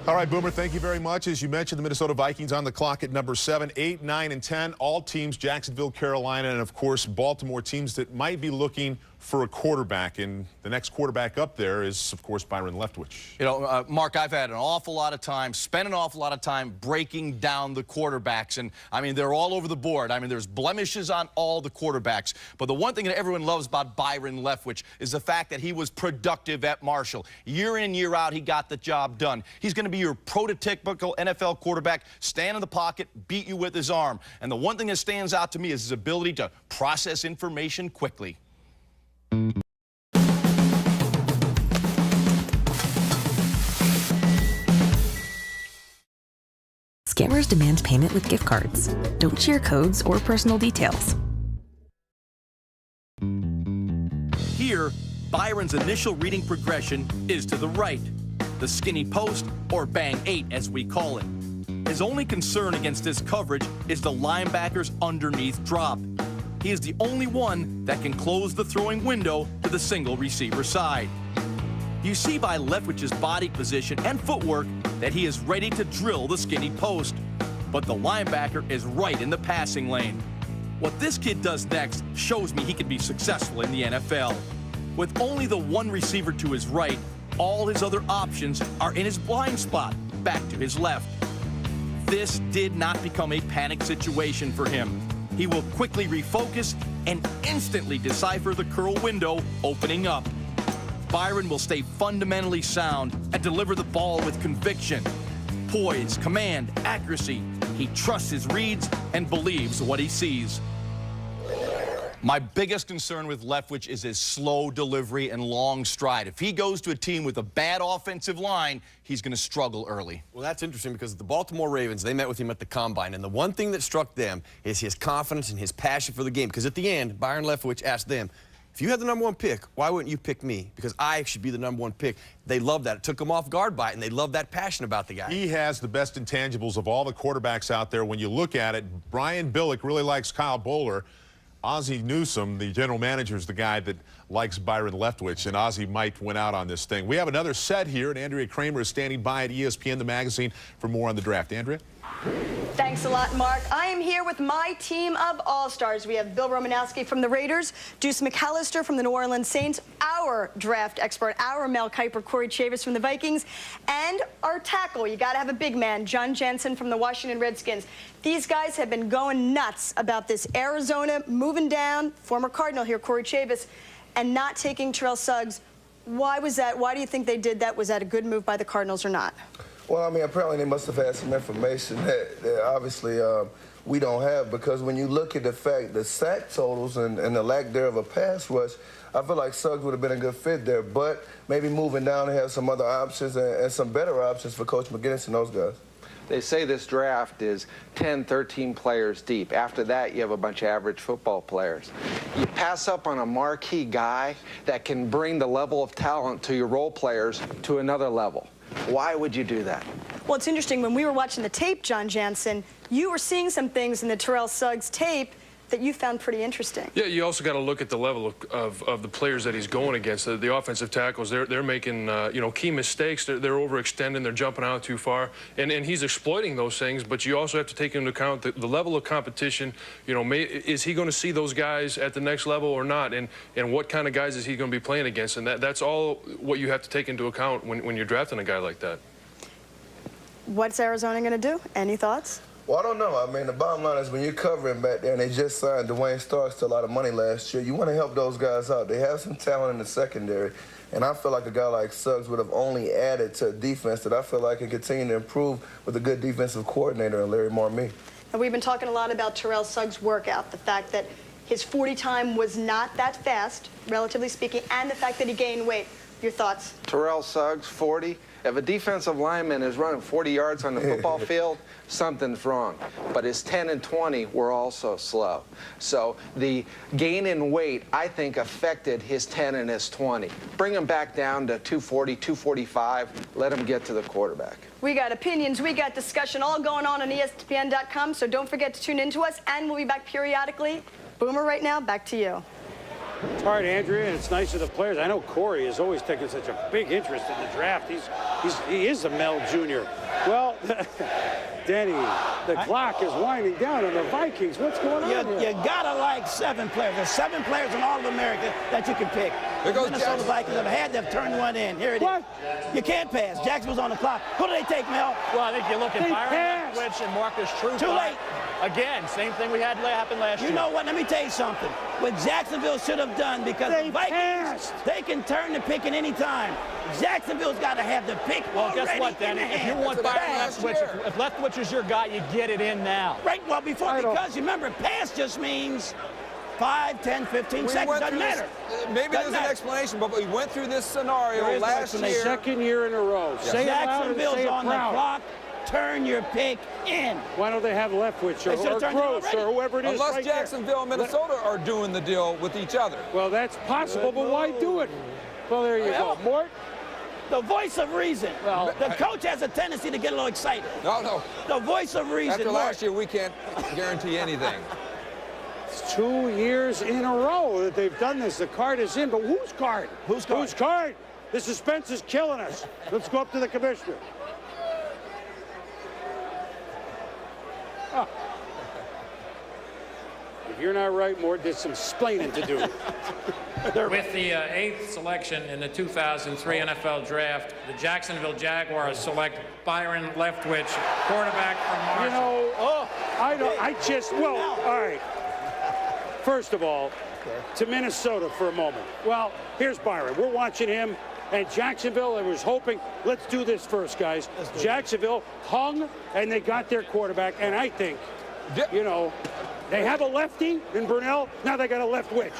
All right, Boomer, thank you very much. As you mentioned, the Minnesota Vikings on the clock at number 7, 8, 9, and 10. All teams, Jacksonville, Carolina, and, of course, Baltimore, teams that might be looking for a quarterback. And the next quarterback up there is, of course, Byron Leftwich. You know, Mark, I've had an awful lot of time, spent an awful lot of time breaking down the quarterbacks. And, I mean, they're all over the board. I mean, there's blemishes on all the quarterbacks. But the one thing that everyone loves about Byron Leftwich is the fact that he was productive at Marshall. Year in, year out, he got the job done. He's going to be your prototypical NFL quarterback, stand in the pocket, beat you with his arm. And the one thing that stands out to me is his ability to process information quickly. Scammers demand payment with gift cards. Don't share codes or personal details. Here, Byron's initial reading progression is to the right, the skinny post, or bang 8 as we call it. His only concern against this coverage is the linebacker's underneath drop. He is the only one that can close the throwing window to the single receiver side. You see by Leftwich's body position and footwork that he is ready to drill the skinny post, but the linebacker is right in the passing lane. What this kid does next shows me he can be successful in the NFL. With only the one receiver to his right, all his other options are in his blind spot, back to his left. This did not become a panic situation for him. He will quickly refocus and instantly decipher the curl window opening up. Byron will stay fundamentally sound and deliver the ball with conviction. Poise, command, accuracy. He trusts his reads and believes what he sees. My biggest concern with Leftwich is his slow delivery and long stride. If he goes to a team with a bad offensive line, he's going to struggle early. Well, that's interesting because the Baltimore Ravens, they met with him at the Combine, and the one thing that struck them is his confidence and his passion for the game. Because at the end, Byron Leftwich asked them, if you had the #1 pick, why wouldn't you pick me? Because I should be the #1 pick. They loved that. It took them off guard by it, and they loved that passion about the guy. He has the best intangibles of all the quarterbacks out there. When you look at it, Brian Billick really likes Kyle Bowler. Ozzie Newsome, the general manager, is the guy that likes Byron Leftwich, and Ozzie might win out on this thing. We have another set here, and Andrea Kramer is standing by at ESPN, the magazine, for more on the draft. Andrea? Thanks a lot, Mark. I am here with my team of all-stars. We have Bill Romanowski from the Raiders, Deuce McAllister from the New Orleans Saints, our draft expert, our Mel Kiper, Corey Chavis from the Vikings, and our tackle. You got to have a big man, John Jensen from the Washington Redskins. These guys have been going nuts about this Arizona moving down, former Cardinal here, Corey Chavis, and not taking Terrell Suggs. Why was that? Why do you think they did that? Was that a good move by the Cardinals or not? Well, I mean, apparently they must have had some information that obviously we don't have, because when you look at the fact, the sack totals and the lack thereof of a pass rush, I feel like Suggs would have been a good fit there. But maybe moving down and have some other options and some better options for Coach McGinnis and those guys. They say this draft is 10, 13 players deep. After that, you have a bunch of average football players. You pass up on a marquee guy that can bring the level of talent to your role players to another level. Why would you do that? Well, it's interesting. When we were watching the tape, John Jansen, you were seeing some things in the Terrell Suggs tape that you found pretty interesting. Yeah, you also got to look at the level of the players that he's going against. The offensive tackles, they're making you know, key mistakes. They're overextending. They're jumping out too far, and he's exploiting those things. But you also have to take into account the level of competition. You know, is he going to see those guys at the next level or not? And what kind of guys is he going to be playing against? And that's all what you have to take into account when you're drafting a guy like that. What's Arizona going to do? Any thoughts? Well, I don't know. I mean, the bottom line is when you're covering back there, and they just signed Dwayne Starks to a lot of money last year, you want to help those guys out. They have some talent in the secondary, and I feel like a guy like Suggs would have only added to a defense that I feel like can continue to improve with a good defensive coordinator in Larry Marmee. And we've been talking a lot about Terrell Suggs' workout, the fact that his 40 time was not that fast, relatively speaking, and the fact that he gained weight. Your thoughts? Terrell Suggs, 40. If a defensive lineman is running 40 yards on the football field, something's wrong. But his 10 and 20 were also slow. So the gain in weight, I think, affected his 10 and his 20. Bring him back down to 240, 245. Let him get to the quarterback. We got opinions, we got discussion all going on ESPN.com, so don't forget to tune in to us, and we'll be back periodically. Boomer, right now, back to you. All right, Andrea, and it's nice of the players. I know Corey has always taken such a big interest in the draft. He is a Mel Jr. Well, Denny, the clock is winding down on the Vikings. What's going on here? You gotta like 7 players. There's 7 players in all of America that you can pick. There goes Minnesota Vikings have had to have turned one in. Here it is. You can't pass. Jacksonville's on the clock. Who do they take, Mel? Well, I think you look at Byron Leftwich and Marcus Trufant. Too late. Again, same thing we had happen last year. You know what? Let me tell you something. What Jacksonville should have done, because the Vikings, they can turn the pick at any time. Jacksonville's got to have the pick. Well, guess what, then? If you want Byron Leftwich, if Leftwich is your guy, you get it in now. Right. Well, because remember, pass just means 5, 10, 15 seconds. Doesn't matter. Maybe there's an explanation, but we went through this scenario last year. Second year in a row. Yes. Jacksonville's on the clock. Turn your pick in. Why don't they have Leftwich or Gross or whoever it is? Unless Jacksonville and Minnesota are doing the deal with each other. Well, that's possible, but why do it? Well, there you go. Mort? The voice of reason. Well, the coach has a tendency to get a little excited. No. The voice of reason. After last year, we can't guarantee anything. It's 2 years in a row that they've done this. The card is in, but whose card? Whose card? Whose card? The suspense is killing us. Let's go up to the commissioner. Oh. If you're not right, Mort, there's some splaining to do. With the 8th selection in the 2003 NFL Draft, the Jacksonville Jaguars select Byron Leftwich, quarterback from Marshall. You know, all right. First of all, to Minnesota for a moment. Well, here's Byron. We're watching him. And Jacksonville, I was hoping, let's do this first, guys. Jacksonville hung, and they got their quarterback. And I think, you know, they have a lefty in Brunell. Now they got a Leftwich.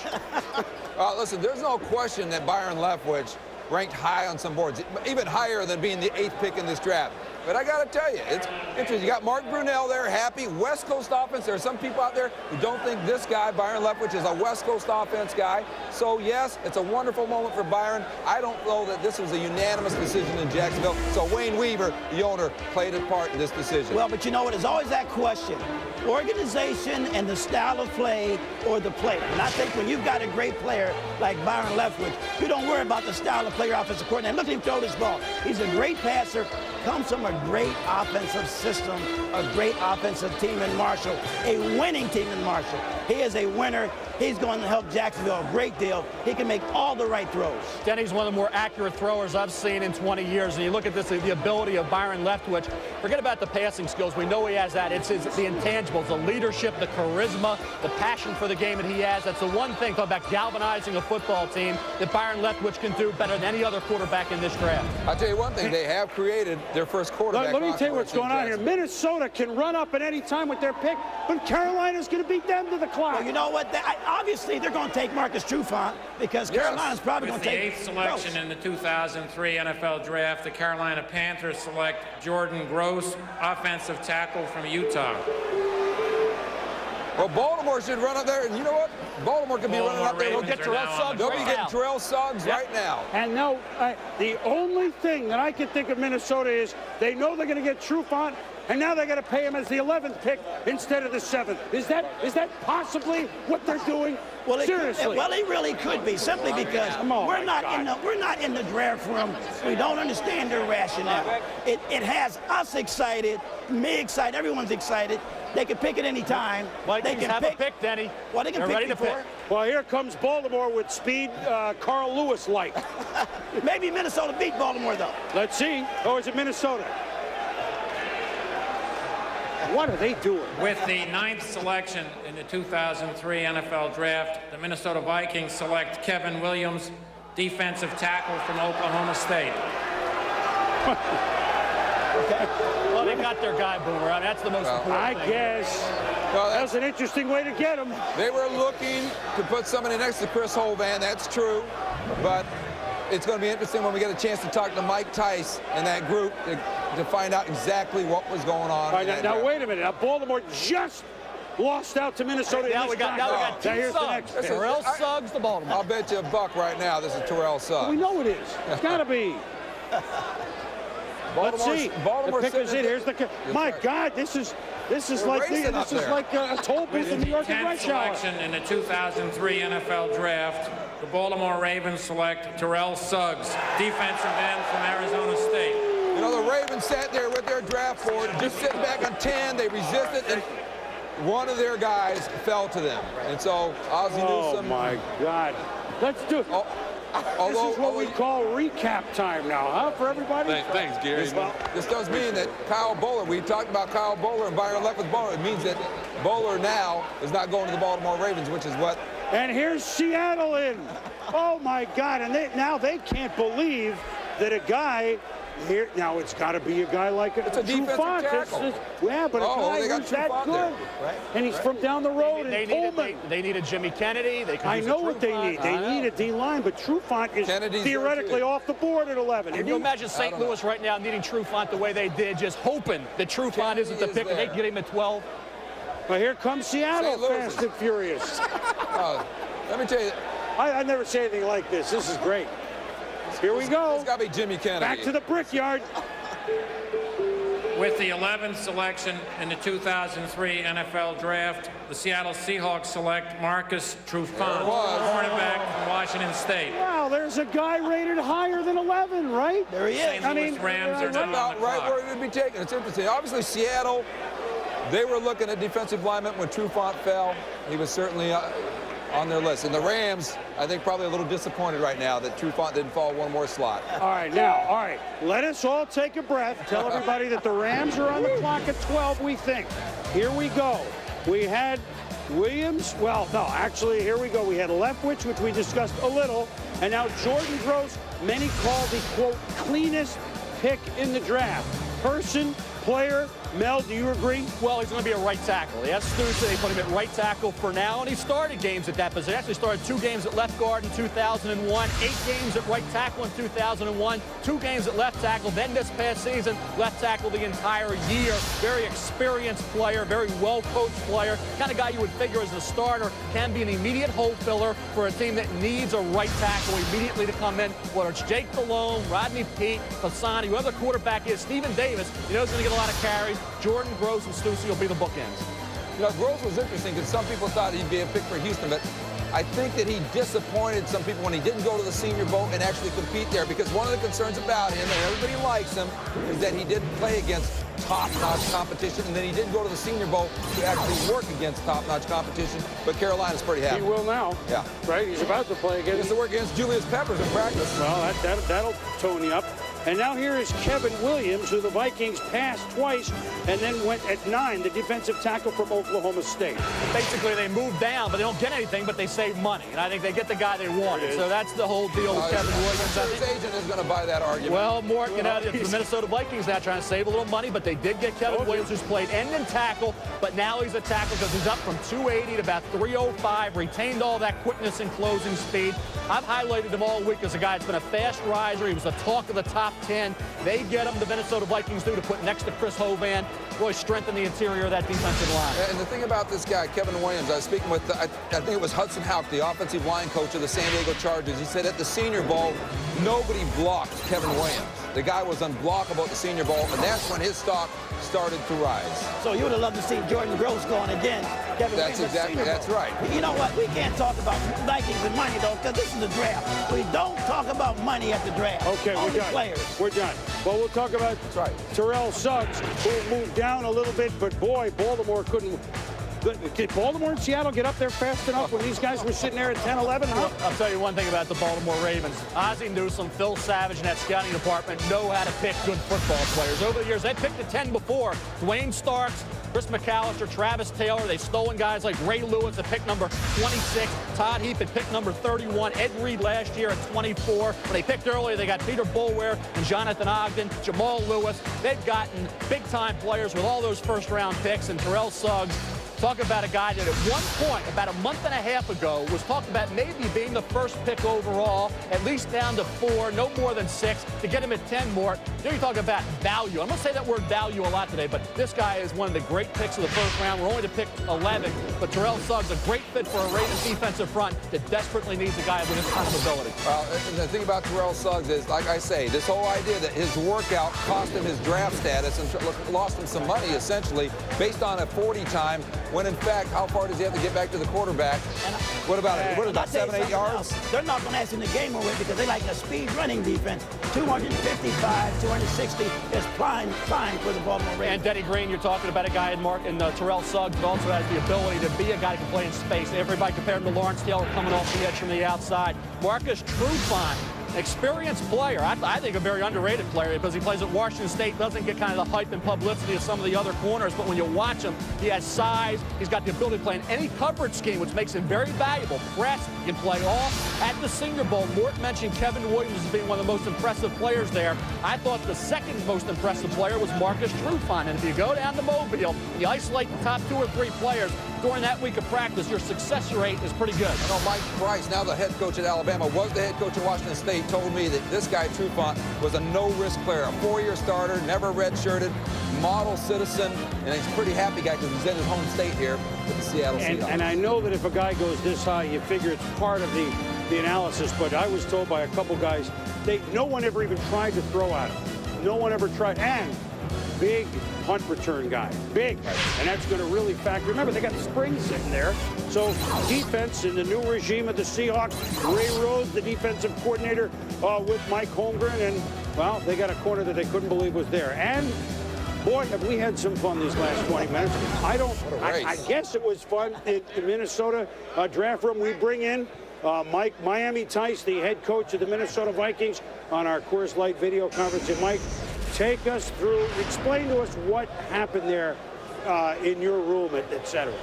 Listen, there's no question that Byron Leftwich ranked high on some boards, even higher than being the 8th pick in this draft. But I got to tell you, it's interesting. You got Mark Brunell there, happy. West Coast offense. There are some people out there who don't think this guy, Byron Leftwich, is a West Coast offense guy. So, yes, it's a wonderful moment for Byron. I don't know that this was a unanimous decision in Jacksonville. So Wayne Weaver, the owner, played a part in this decision. Well, but you know what? There's always that question. Organization and the style of play or the player. And I think when you've got a great player like Byron Leftwich, you don't worry about the style of play or offensive coordinator. Look at him throw this ball. He's a great passer, comes from a great offensive system, a great offensive team in Marshall, a winning team in Marshall. He is a winner. He's going to help Jacksonville a great deal. He can make all the right throws. Denny's one of the more accurate throwers I've seen in 20 years. And you look at this, the ability of Byron Leftwich. Forget about the passing skills. We know he has that. It's the intangibles, the leadership, the charisma, the passion for the game that he has. That's the one thing, talk about galvanizing a football team, that Byron Leftwich can do better than any other quarterback in this draft. I'll tell you one thing. They have created their first quarterback. Let me tell you what's going on here. Minnesota can run up at any time with their pick, but Carolina's going to beat them to the clock. Well, you know what? Obviously, they're going to take Marcus Trufant because Carolina's probably going to take. With the 8th selection in the 2003 NFL Draft, the Carolina Panthers select Jordan Gross, offensive tackle from Utah. Well, Baltimore should run up there, and you know what? Baltimore could be running up there. They'll be getting Terrell Suggs right now. And no, the only thing that I can think of Minnesota is they know they're going to get Trufant, and now they're going to pay him as the 11th pick instead of the 7th. Is that possibly what they're doing? Well, seriously. Well, he really could be, simply because we're not in the draft room. We don't understand their rationale. It has us excited, me excited, everyone's excited. They can pick at any time. They can have a pick, Denny. Well, they can They're pick ready to before. pick. Well, here comes Baltimore with speed, Carl Lewis-like. Maybe Minnesota beat Baltimore, though. Let's see. Or is it Minnesota? What are they doing? With the 9th selection in the 2003 NFL Draft, the Minnesota Vikings select Kevin Williams, defensive tackle from Oklahoma State. Okay. Well, they got their guy, Boomer. That's the most important thing. I guess. Well, that was an interesting way to get him. They were looking to put somebody next to Chris Hovan. That's true. But it's going to be interesting when we get a chance to talk to Mike Tice and that group to find out exactly what was going on. All right, now wait a minute. Now Baltimore just lost out to Minnesota. Now we got two Suggs. Terrell Suggs to Baltimore. I'll bet you $1 right now this is Terrell Suggs. We know it is. It's got to be. Let's see. Baltimore the pick is in. Here's the. My God, this is like a toll booth in New York and rush hour. Selection in the 2003 NFL Draft, the Baltimore Ravens select Terrell Suggs, defensive end from Arizona State. You know, the Ravens sat there with their draft board, just sitting back on 10. They resisted, and one of their guys fell to them. And so Ozzie Newsome. Oh my God! Let's do it. This is what we call recap time now, huh, for everybody? Thanks, Gary. This does mean that Kyle Bowler, we talked about Kyle Bowler and Byron Leftwich Bowler. It means that Bowler now is not going to the Baltimore Ravens, which is what. And here's Seattle in. Oh, my God. And now they can't believe that a guy here. Now, it's got to be a guy like it's a defensive tackle. Yeah, but a guy who's that good. Right. And he's from down the road in Pullman. They needed Jimmy Kennedy. I know what they need. They need a D-line, but Trufant is theoretically off the board at 11. Can you imagine St. Louis right now needing Trufant the way they did, just hoping that Trufant isn't the pick and they can get him at 12? Well, here comes Seattle, fast and furious. Let me tell you. I never say anything like this. This is great. Here we go. It's got to be Jimmy Kennedy. Back to the Brickyard. With the 11th selection in the 2003 NFL Draft, the Seattle Seahawks select Marcus Trufant, cornerback from Washington State. Wow, there's a guy rated higher than 11, right? There he is. St. Louis Rams are not about right where it would be taken. It's interesting. Obviously, Seattle, they were looking at defensive linemen when Trufant fell. He was certainly on their list. And the Rams, I think, probably a little disappointed right now that Trufant didn't fall one more slot. All right, let us all take a breath. Tell everybody that the Rams are on the clock at 12, we think. Here we go. We had Williams. Well, no, actually, here we go. We had Leftwich, which we discussed a little, and now Jordan Gross, many call the, quote, cleanest pick in the draft. Person, player. Mel, do you agree? Well, he's going to be a right tackle. Yes, Thursday they put him at right tackle for now, and he started games at that position. He actually started 2 games at left guard in 2001, 8 games at right tackle in 2001, 2 games at left tackle. Then this past season, left tackle the entire year. Very experienced player, very well-coached player. Kind of guy you would figure as a starter can be an immediate hole filler for a team that needs a right tackle immediately to come in. Whether it's Jake Delhomme, Rodney Peete, Fasani, whoever the quarterback is, Stephen Davis, you know he's going to get a lot of carries. Jordan Gross and Stussy will be the bookends. You know, Gross was interesting because some people thought he'd be a pick for Houston, but I think that he disappointed some people when he didn't go to the Senior Bowl and actually compete there, because one of the concerns about him, and everybody likes him, is that he didn't play against top-notch competition, and then he didn't go to the Senior Bowl to actually work against top-notch competition, but Carolina's pretty happy. He will now. Yeah. Right? He's about to play against. He has to work against Julius Peppers in practice. Well, that'll tone you up. And now here is Kevin Williams, who the Vikings passed twice and then went at 9, the defensive tackle from Oklahoma State. Basically, they moved down, but they don't get anything, but they save money. And I think they get the guy they wanted. So that's the whole deal with Kevin Williams. His agent is going to buy that argument. Well, Mort, you know, the Minnesota Vikings now trying to save a little money, but they did get Kevin Williams, who's played end and tackle, but now he's a tackle because he's up from 280 to about 305, retained all that quickness and closing speed. I've highlighted him all week as a guy that's been a fast riser. He was the talk of the top 10. They get him, the Minnesota Vikings do, to put next to Chris Hovan, really strengthen the interior of that defensive line. And the thing about this guy, Kevin Williams, I was speaking with, I think it was Hudson Houck, the offensive line coach of the San Diego Chargers. He said at the Senior Bowl, nobody blocked Kevin Williams. The guy was unblockable at the Senior Bowl, and that's when his stock started to rise. So you would have loved to see Jordan Gross going against Kevin Williams. That's right. You know what? We can't talk about Vikings and money, though, because this is the draft. We don't talk about money at the draft. Okay, Only we're done. Players. We're done. Well, we'll talk about Terrell Suggs, who moved down a little bit, but boy, Baltimore couldn't. Did Baltimore and Seattle get up there fast enough when these guys were sitting there at 10, 11, huh? I'll tell you one thing about the Baltimore Ravens. Ozzie Newsome, Phil Savage, and that scouting department know how to pick good football players. Over the years, they picked the 10 before. Dwayne Starks, Chris McAllister, Travis Taylor. They've stolen guys like Ray Lewis at pick number 26. Todd Heap at pick number 31. Ed Reed last year at 24. When they picked earlier, they got Peter Boulware and Jonathan Ogden, Jamal Lewis. They've gotten big-time players with all those first-round picks, and Terrell Suggs, Talk about a guy that at one point, about a month and a half ago, was talking about maybe being the first pick overall, at least down to 4, no more than 6, to get him at 10 more. There you talk about value. I'm going to say that word value a lot today, but this guy is one of the great picks of the first round. We're only to pick 11, but Terrell Suggs, a great fit for a Ravens defensive front that desperately needs a guy with this kind of ability. Well, and the thing about Terrell Suggs is, like I say, this whole idea that his workout cost him his draft status and lost him some money, essentially, based on a 40 time, when in fact, how far does he have to get back to the quarterback? What about it? What about 7, 8 yards? They're not going to ask him to game away because they like a speed running defense. 255, 260 is fine for the Baltimore Ravens. And Denny Green, you're talking about a guy in Terrell Suggs that also has the ability to be a guy who can play in space. Everybody compared him to Lawrence Taylor coming off the edge from the outside. Marcus Trufant, experienced player. I think a very underrated player because he plays at Washington State, doesn't get kind of the hype and publicity of some of the other corners, but when you watch him, he has size, he's got the ability to play in any coverage scheme, which makes him very valuable. Press, he can play off. At the Senior Bowl, Mort mentioned Kevin Williams as being one of the most impressive players there. I thought the second most impressive player was Marcus Trufant, and if you go down to Mobile, you isolate the top 2 or 3 players during that week of practice, your success rate is pretty good. I know Mike Price, now the head coach at Alabama, was the head coach at Washington State, told me that this guy Trufant was a no-risk player, a 4-year starter, never redshirted, model citizen, and he's a pretty happy guy because he's in his home state here with the Seattle Seahawks. And I know that if a guy goes this high, you figure it's part of the analysis, but I was told by a couple guys, no one ever even tried to throw at him. No one ever tried. And big punt return guy, big, and that's going to really factor. Remember, they got Springs sitting there, so defense in the new regime of the Seahawks. Ray Rhodes, the defensive coordinator, with Mike Holmgren, and well, they got a corner that they couldn't believe was there. And boy, have we had some fun these last 20 minutes. I guess it was fun in the Minnesota draft room. We bring in Miami Tice, the head coach of the Minnesota Vikings, on our Coors Light video conference. And Mike, take us through, explain to us what happened there in your room, etc.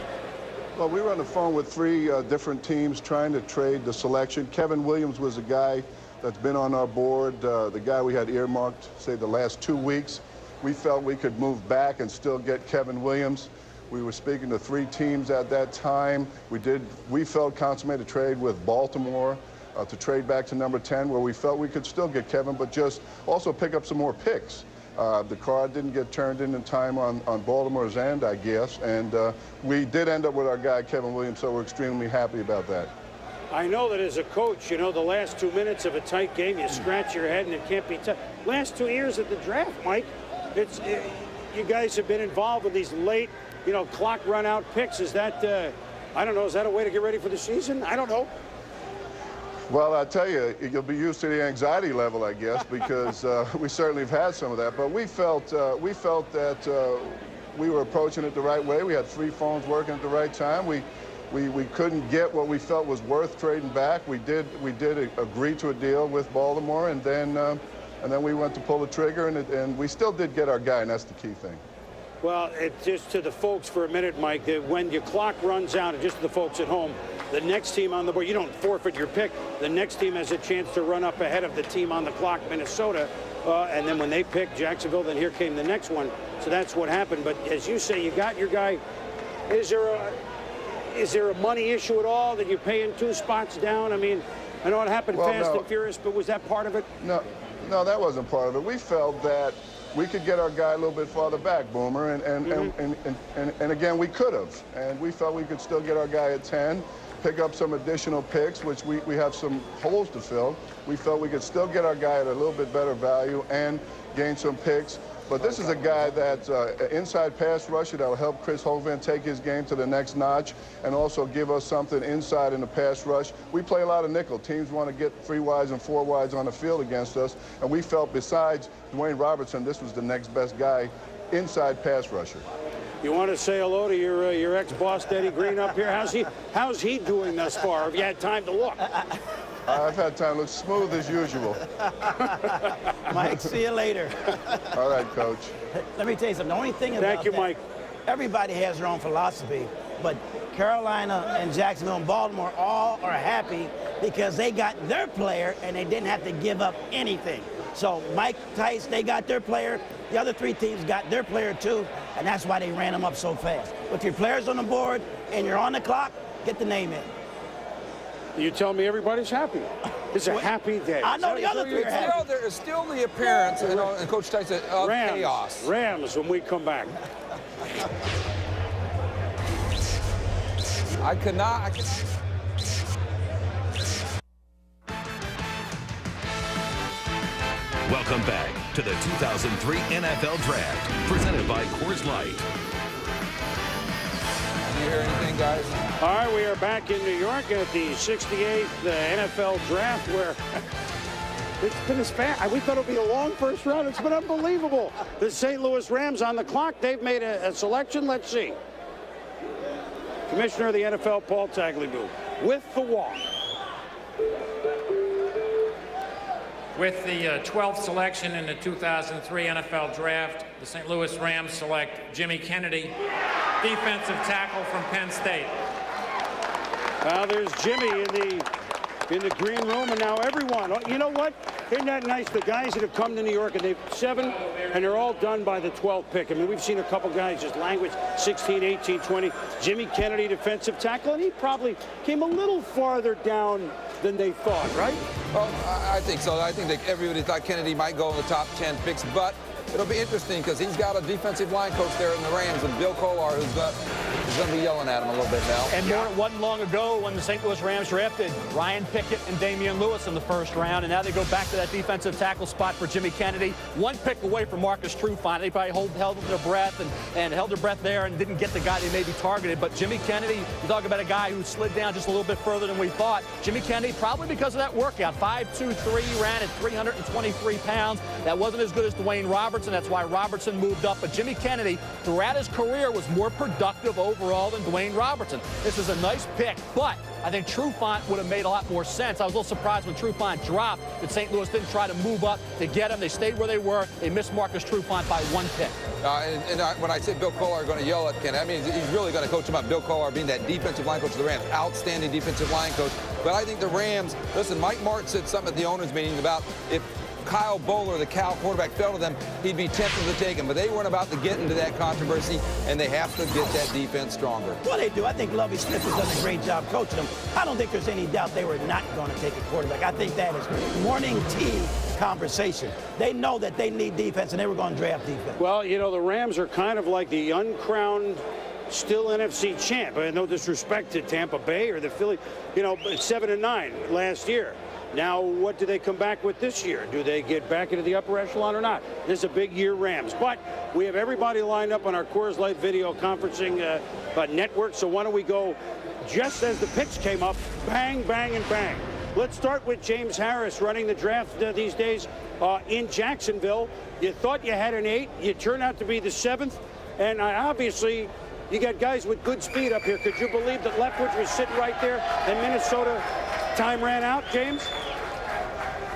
Well, we were on the phone with 3 different teams trying to trade the selection. Kevin Williams was a guy that's been on our board, the guy we had earmarked, say, the last 2 weeks. We felt we could move back and still get Kevin Williams. We were speaking to 3 teams at that time. We felt consummated trade with Baltimore to trade back to number 10, where we felt we could still get Kevin, but just also pick up some more picks. The card didn't get turned in time on Baltimore's end, I guess, and we did end up with our guy, Kevin Williams, so we're extremely happy about that. I know that as a coach, you know, the last 2 minutes of a tight game, you scratch your head and it can't be tough. Last 2 years of the draft, Mike, you guys have been involved with these late, clock run out picks. Is that, I don't know, is that a way to get ready for the season? I don't know. Well, I tell you, you'll be used to the anxiety level, I guess, because we certainly have had some of that. But we felt that we were approaching it the right way. We had 3 phones working at the right time. We couldn't get what we felt was worth trading back. We did agree to a deal with Baltimore, and then we went to pull the trigger, and we still did get our guy, and that's the key thing. Well, just to the folks for a minute, Mike, that when your clock runs out, and just to the folks at home, the next team on the board, you don't forfeit your pick. The next team has a chance to run up ahead of the team on the clock, Minnesota, and then when they pick Jacksonville, then here came the next one. So that's what happened. But as you say, you got your guy. Is there a money issue at all that you're paying 2 spots down? I mean, I know it happened fast and furious, but was that part of it? No, that wasn't part of it. We felt that we could get our guy a little bit farther back, Boomer, and again, we could have. And we felt we could still get our guy at 10, pick up some additional picks, which we have some holes to fill. We felt we could still get our guy at a little bit better value and gain some picks. But this is a guy that's inside pass rusher that'll help Chris Hovan take his game to the next notch and also give us something inside in the pass rush. We play a lot of nickel. Teams want to get 3 wides and 4 wides on the field against us, and we felt besides Dwayne Robertson, this was the next best guy inside pass rusher. You want to say hello to your ex-boss, Denny Green, up here? How's he doing thus far? Have you had time to look? I've had time to look smooth as usual. Mike, see you later. All right, Coach. Let me tell you something. The only thing about Thank you, Mike. Everybody has their own philosophy, but Carolina and Jacksonville and Baltimore all are happy because they got their player and they didn't have to give up anything. So Mike Tice, they got their player. The other 3 teams got their player too, and that's why they ran them up so fast. With your players on the board and you're on the clock, get the name in. You tell me everybody's happy. It's a happy day. I know the other 3 are happy. There is still the appearance, and Coach Cited said, of chaos. Rams when we come back. I cannot. Welcome back to the 2003 NFL Draft, presented by Coors Light. Do you hear anything, guys? All right, we are back in New York at the 68th NFL Draft, where it's been as fast. We thought it would be a long first round. It's been unbelievable. The St. Louis Rams on the clock. They've made a selection. Let's see. Commissioner of the NFL, Paul Tagliabue, with the walk. With the 12th selection in the 2003 NFL Draft, the St. Louis Rams select Jimmy Kennedy, defensive tackle from Penn State. Well, there's Jimmy in the green room, and now everyone. You know what? Isn't that nice? The guys that have come to New York, and they've 7, and they're all done by the 12th pick. I mean, we've seen a couple guys just languish 16, 18, 20. Jimmy Kennedy, defensive tackle, and he probably came a little farther down than they thought, right? Well, I think so. I think that everybody thought Kennedy might go in the top 10 picks, but it'll be interesting because he's got a defensive line coach there in the Rams, and Bill Kolar, who's going to be yelling at him a little bit now. And it wasn't long ago when the St. Louis Rams drafted Ryan Pickett and Damian Lewis in the first round, and now they go back to that defensive tackle spot for Jimmy Kennedy. 1 pick away from Marcus Trufant. They probably held their breath and held their breath there and didn't get the guy they maybe targeted. But Jimmy Kennedy, you talk about a guy who slid down just a little bit further than we thought. Jimmy Kennedy, probably because of that workout, 5'2", ran at 323 pounds. That wasn't as good as Dwayne Robertson. That's why Robertson moved up. But Jimmy Kennedy, throughout his career, was more productive overall than Dwayne Robertson. This is a nice pick, but I think Trufant would have made a lot more sense. I was a little surprised when Trufant dropped that St. Louis didn't try to move up to get him. They stayed where they were. They missed Marcus Trufant by 1 pick. When I say Bill Kolar going to yell at Kennedy, I mean he's really going to coach him up. Bill Kolar being that defensive line coach of the Rams, outstanding defensive line coach. But I think the Rams, listen, Mike Martz said something at the owners' meeting about if Kyle Bowler, the Cal quarterback, fell to them, he'd be tempted to take him. But they weren't about to get into that controversy, and they have to get that defense stronger. Well, they do. I think Lovie Smith has done a great job coaching them. I don't think there's any doubt they were not going to take a quarterback. I think that is morning tea conversation. They know that they need defense, and they were going to draft defense. Well, you know, the Rams are kind of like the uncrowned still NFC champ. No disrespect to Tampa Bay or the Philly, 7-9 last year. Now, what do they come back with this year? Do they get back into the upper echelon or not? This is a big year, Rams. But we have everybody lined up on our Coors Light video conferencing network. So why don't we go just as the picks came up, bang, bang, and bang. Let's start with James Harris running the draft these days in Jacksonville. You thought you had an 8. You turned out to be the 7th. And obviously, you got guys with good speed up here. Could you believe that Leftwich was sitting right there and Minnesota time ran out, James?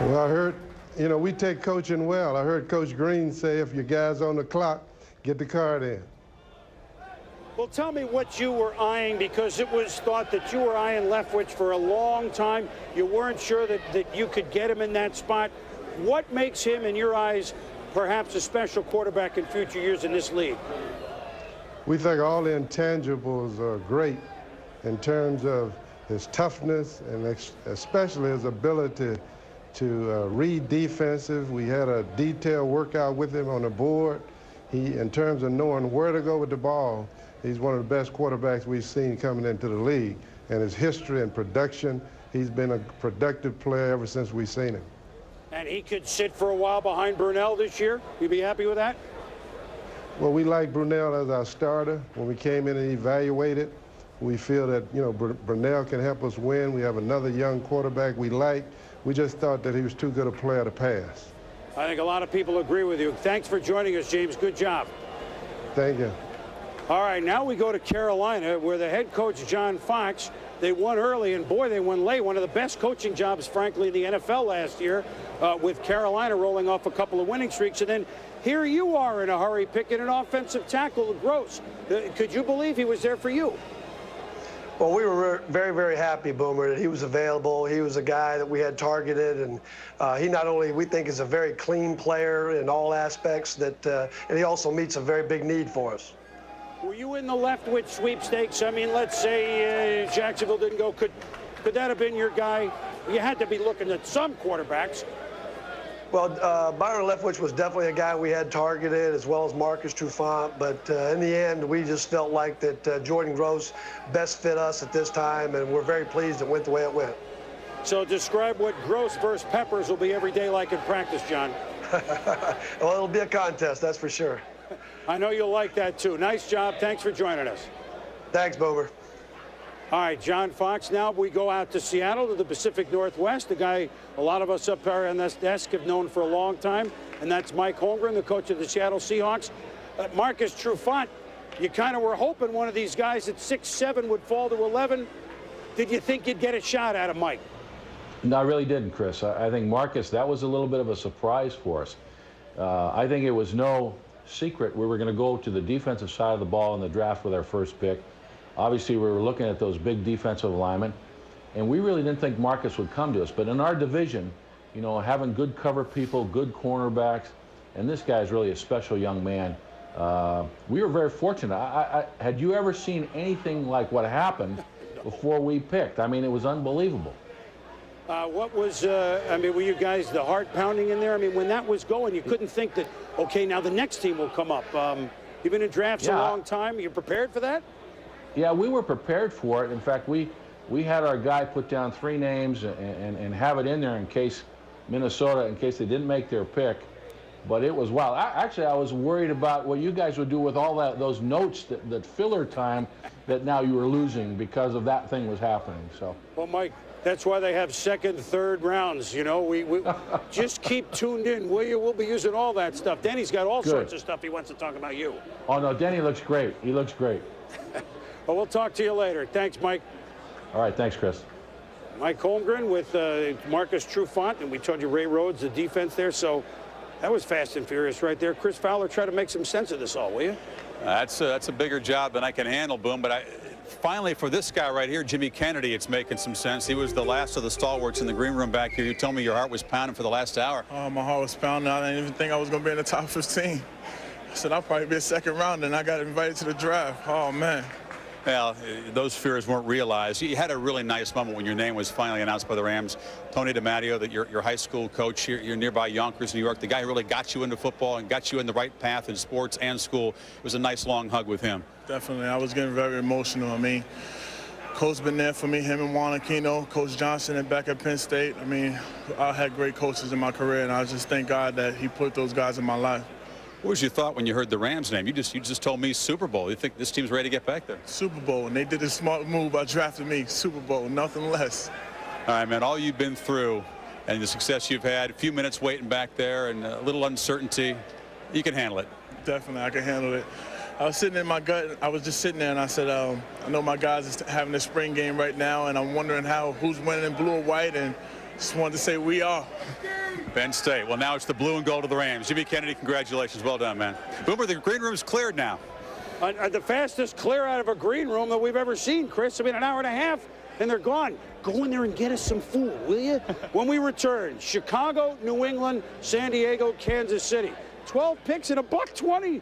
Well, I heard, we take coaching well. I heard Coach Green say if your guy's on the clock, get the card in. Well, tell me what you were eyeing, because it was thought that you were eyeing Leftwich for a long time. You weren't sure that you could get him in that spot. What makes him, in your eyes, perhaps a special quarterback in future years in this league? We think all the intangibles are great in terms of his toughness and especially his ability to read defensive. We had a detailed workout with him on the board. In terms of knowing where to go with the ball, he's one of the best quarterbacks we've seen coming into the league. And his history and production, he's been a productive player ever since we've seen him. And he could sit for a while behind Brunell this year? You'd be happy with that? Well, we like Brunell as our starter. When we came in and evaluated, we feel that, Brunell can help us win. We have another young quarterback we like. We just thought that he was too good a player to pass. I think a lot of people agree with you. Thanks for joining us, James. Good job. Thank you. All right, now we go to Carolina, where the head coach, John Fox, they won early, and boy, they won late. One of the best coaching jobs, frankly, in the NFL last year, with Carolina rolling off a couple of winning streaks. And then here you are in a hurry picking an offensive tackle, Gross. Could you believe he was there for you? Well, we were very, very happy, Boomer, that he was available. He was a guy that we had targeted, and he not only, we think, is a very clean player in all aspects, and he also meets a very big need for us. Were you in the Leftwich sweepstakes? I mean, let's say Jacksonville didn't go. Could that have been your guy? You had to be looking at some quarterbacks. Well, Byron Leftwich was definitely a guy we had targeted, as well as Marcus Trufant. But in the end, we just felt like that Jordan Gross best fit us at this time, and we're very pleased it went the way it went. So describe what Gross versus Peppers will be every day like in practice, John. Well, it'll be a contest, that's for sure. I know you'll like that, too. Nice job. Thanks for joining us. Thanks, Boomer. All right, John Fox. Now we go out to Seattle, to the Pacific Northwest, the guy a lot of us up here on this desk have known for a long time, and that's Mike Holmgren, the coach of the Seattle Seahawks. Marcus Trufant, you kind of were hoping one of these guys at 6'7" would fall to 11. Did you think you'd get a shot out of Mike? No, I really didn't, Chris. I think Marcus, that was a little bit of a surprise for us. I think it was no secret we were going to go to the defensive side of the ball in the draft with our first pick. Obviously, we were looking at those big defensive linemen, and we really didn't think Marcus would come to us. But in our division, you know, having good cover people, good cornerbacks, and this guy is really a special young man. We were very fortunate. Had you ever seen anything like what happened before we picked? I mean, it was unbelievable. What was, I mean, were you guys the heart pounding in there? I mean, when that was going, you couldn't think that, okay, now the next team will come up. You've been in drafts a long time. You prepared for that? Yeah, we were prepared for it. In fact, we had our guy put down 3 names and have it in there in case Minnesota, in case they didn't make their pick. But it was wild. Actually, I was worried about what you guys would do with all those notes, that filler time that now you were losing because of that thing was happening. So. Well, Mike, that's why they have second, third rounds. You know, we just keep tuned in, will you? We'll be using all that stuff. Denny's got all sorts of stuff he wants to talk about you. Oh, no, Denny looks great. He looks great. Well, we'll talk to you later. Thanks, Mike. All right, thanks, Chris. Mike Holmgren with Marcus Trufant, and we told you Ray Rhodes, the defense there. So that was fast and furious right there. Chris Fowler, try to make some sense of this all, will you? That's a bigger job than I can handle, Boom. But finally, for this guy right here, Jimmy Kennedy, it's making some sense. He was the last of the stalwarts in the green room back here. You told me your heart was pounding for the last hour. Oh, my heart was pounding. I didn't even think I was going to be in the top 15. I said I'll probably be a second rounder, and I got invited to the draft. Oh, man. Well, those fears weren't realized. You had a really nice moment when your name was finally announced by the Rams. Tony DiMatteo, your high school coach here, you're nearby Yonkers, New York, the guy who really got you into football and got you in the right path in sports and school. It was a nice long hug with him. Definitely. I was getting very emotional. I mean, Coach been there for me, him and Juan Aquino, Coach Johnson and back at Penn State. I mean, I had great coaches in my career, and I just thank God that he put those guys in my life. What was your thought when you heard the Rams name? You just told me Super Bowl. You think this team's ready to get back there? Super Bowl, and they did a smart move by drafting me. Super Bowl, nothing less. All right, man, all you've been through and the success you've had, a few minutes waiting back there and a little uncertainty, you can handle it. Definitely, I can handle it. I was sitting in my gut. I was just sitting there, and I said, I know my guys are having a spring game right now, and I'm wondering who's winning in blue or white, and just wanted to say we are. Penn State. Well, now it's the blue and gold of the Rams. Jimmy Kennedy, congratulations. Well done, man. Boomer, the green room's cleared now. The fastest clear out of a green room that we've ever seen, Chris. I mean, an hour and a half, and they're gone. Go in there and get us some food, will you? When we return, Chicago, New England, San Diego, Kansas City. 12 picks and $120.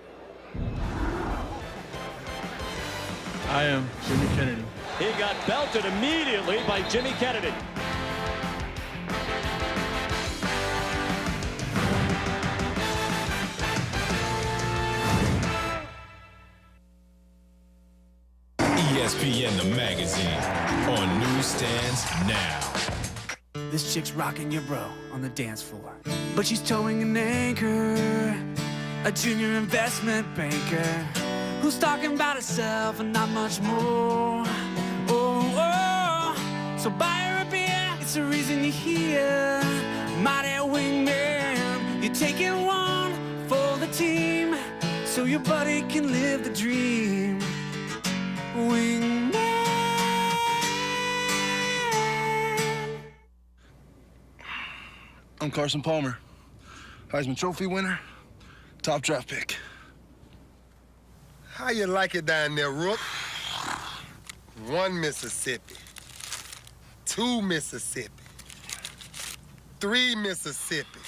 I am Jimmy Kennedy. He got belted immediately by Jimmy Kennedy. ESPN, the magazine, on newsstands now. This chick's rocking your bro on the dance floor, but she's towing an anchor, a junior investment banker who's talking about herself and not much more. Oh, so buy her a beer, it's the reason you're here. Mighty wingman, you're taking one for the team, so your buddy can live the dream. Wingman. I'm Carson Palmer, Heisman Trophy winner, top draft pick. How you like it down there, Rook? 1 Mississippi, 2 Mississippi, 3 Mississippi.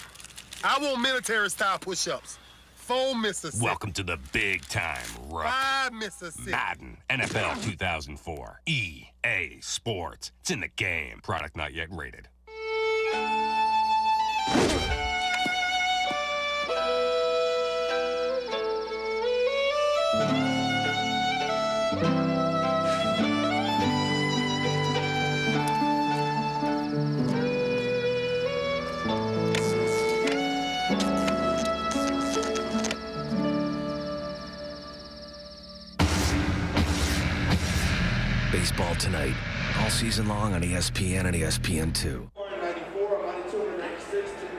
I want military-style push-ups. 4 Mississippi. Welcome to the big time, Ruck. 5 Mississippi. Madden, NFL 2004, EA Sports. It's in the game. Product not yet rated. Baseball tonight, all season long on ESPN and ESPN2.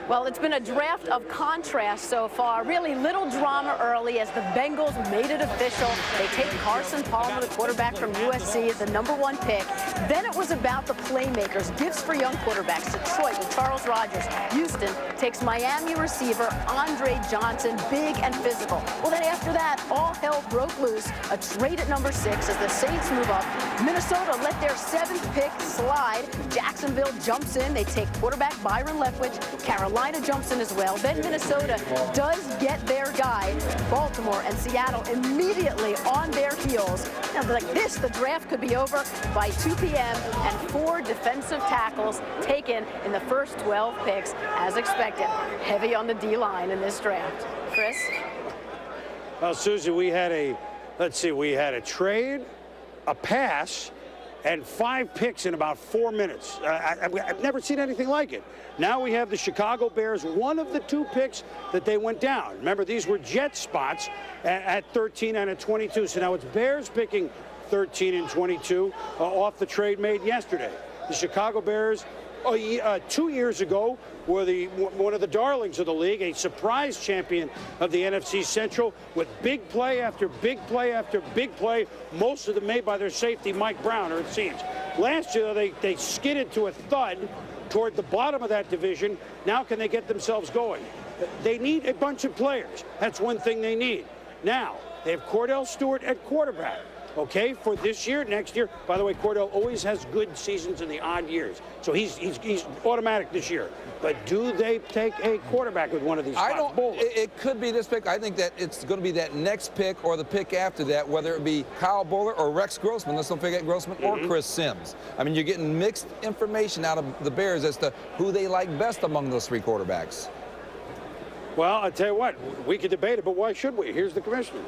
Well, it's been a draft of contrast so far. Really little drama early as the Bengals made it official. They take Carson Palmer, the quarterback from USC, as the #1 pick. Then it was about the playmakers, gifts for young quarterbacks. Detroit with Charles Rogers. Houston takes Miami receiver Andre Johnson, big and physical. Well, then after that, all hell broke loose. A trade at #6 as the Saints move up. Minnesota let their 7th pick slide. Jacksonville jumps in. They take quarterback Byron Leftwich. Carolina jumps in as well. Then Minnesota does get their guy. Baltimore and Seattle immediately on their heels. Now, like this, the draft could be over by 2 p.m. and 4 defensive tackles taken in the first 12 picks, as expected. Heavy on the D-line in this draft. Chris? Well, Susie, we had a trade, a pass, and 5 picks in about 4 minutes. I've never seen anything like it. Now we have the Chicago Bears, one of the 2 picks that they went down. Remember, these were Jet spots at 13 and at 22. So now it's Bears picking 13 and 22 off the trade made yesterday. The Chicago Bears, 2 years ago, were one of the darlings of the league, a surprise champion of the NFC Central with big play after big play after big play, most of them made by their safety, Mike Brown, or it seems. Last year, they skidded to a thud toward the bottom of that division. Now can they get themselves going? They need a bunch of players. That's one thing they need. Now, they have Cordell Stewart at quarterback. Okay, for this year, next year. By the way, Cordell always has good seasons in the odd years, so he's automatic this year. But do they take a quarterback with one of these spots? It could be this pick. I think that it's going to be that next pick or the pick after that, whether it be Kyle Bowler or Rex Grossman. Let's don't forget Grossman or Chris Sims. I mean, you're getting mixed information out of the Bears as to who they like best among those 3 quarterbacks. Well, I tell you what, we could debate it, but why should we? Here's the commissioner.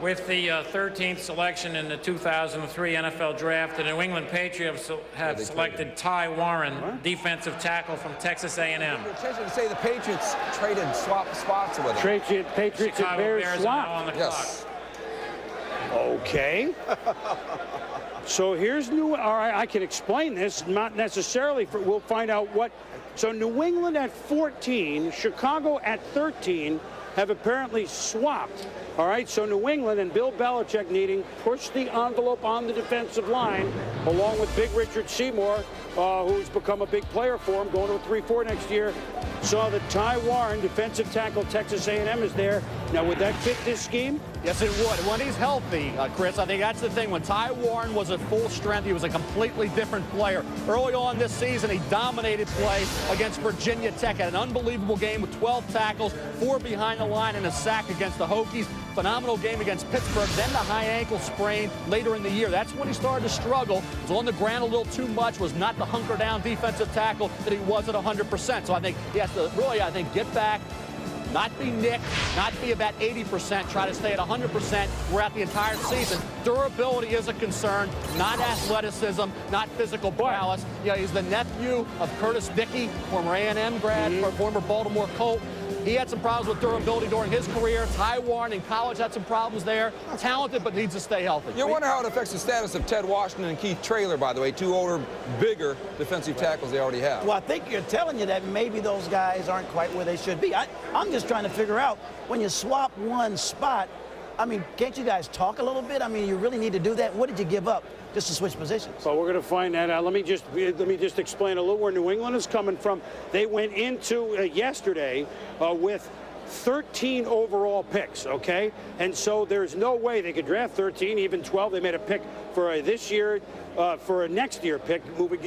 With the 13th selection in the 2003 NFL Draft, the New England Patriots have selected Ty Warren, defensive tackle from Texas A&M. Attention to say the Patriots swapped spots with him. Patriots and Bears swapped. On the yes. clock. Okay. So here's all right, I can explain this, not necessarily, we'll find out what. So New England at 14, Chicago at 13 have apparently swapped. All right, so New England and Bill Belichick needing push the envelope on the defensive line, along with Big Richard Seymour, who's become a big player for him, going to a 3-4 next year. Saw that Ty Warren, defensive tackle, Texas A&M, is there. Now, would that fit this scheme? Yes, it would. When he's healthy, Chris, I think that's the thing. When Ty Warren was at full strength, he was a completely different player. Early on this season, he dominated play against Virginia Tech. Had an unbelievable game with 12 tackles, 4 behind the line, and a sack against the Hokies. Phenomenal game against Pittsburgh. Then the high ankle sprain later in the year. That's when he started to struggle. Was on the ground a little too much. Was not the hunker down defensive tackle that he was at 100%. So I think he has to really, get back. Not be nicked, not be about 80%, try to stay at 100% throughout the entire season. Durability is a concern, not athleticism, not physical prowess. He's the nephew of Curtis Dickey, former A&M grad, former Baltimore Colt. He had some problems with durability during his career. Ty Warren in college had some problems there. Talented, but needs to stay healthy. You wonder how it affects the status of Ted Washington and Keith Traylor, by the way, 2 older, bigger defensive tackles they already have. Well, I think you're telling you that maybe those guys aren't quite where they should be. I'm just trying to figure out, when you swap one spot, I mean, can't you guys talk a little bit? I mean, you really need to do that. What did you give up just to switch positions? Well, we're going to find that out. Let me just explain a little where New England is coming from. They went into yesterday with 13 overall picks, okay? And so there's no way they could draft 13, even 12. They made a pick for this year, for a next year pick,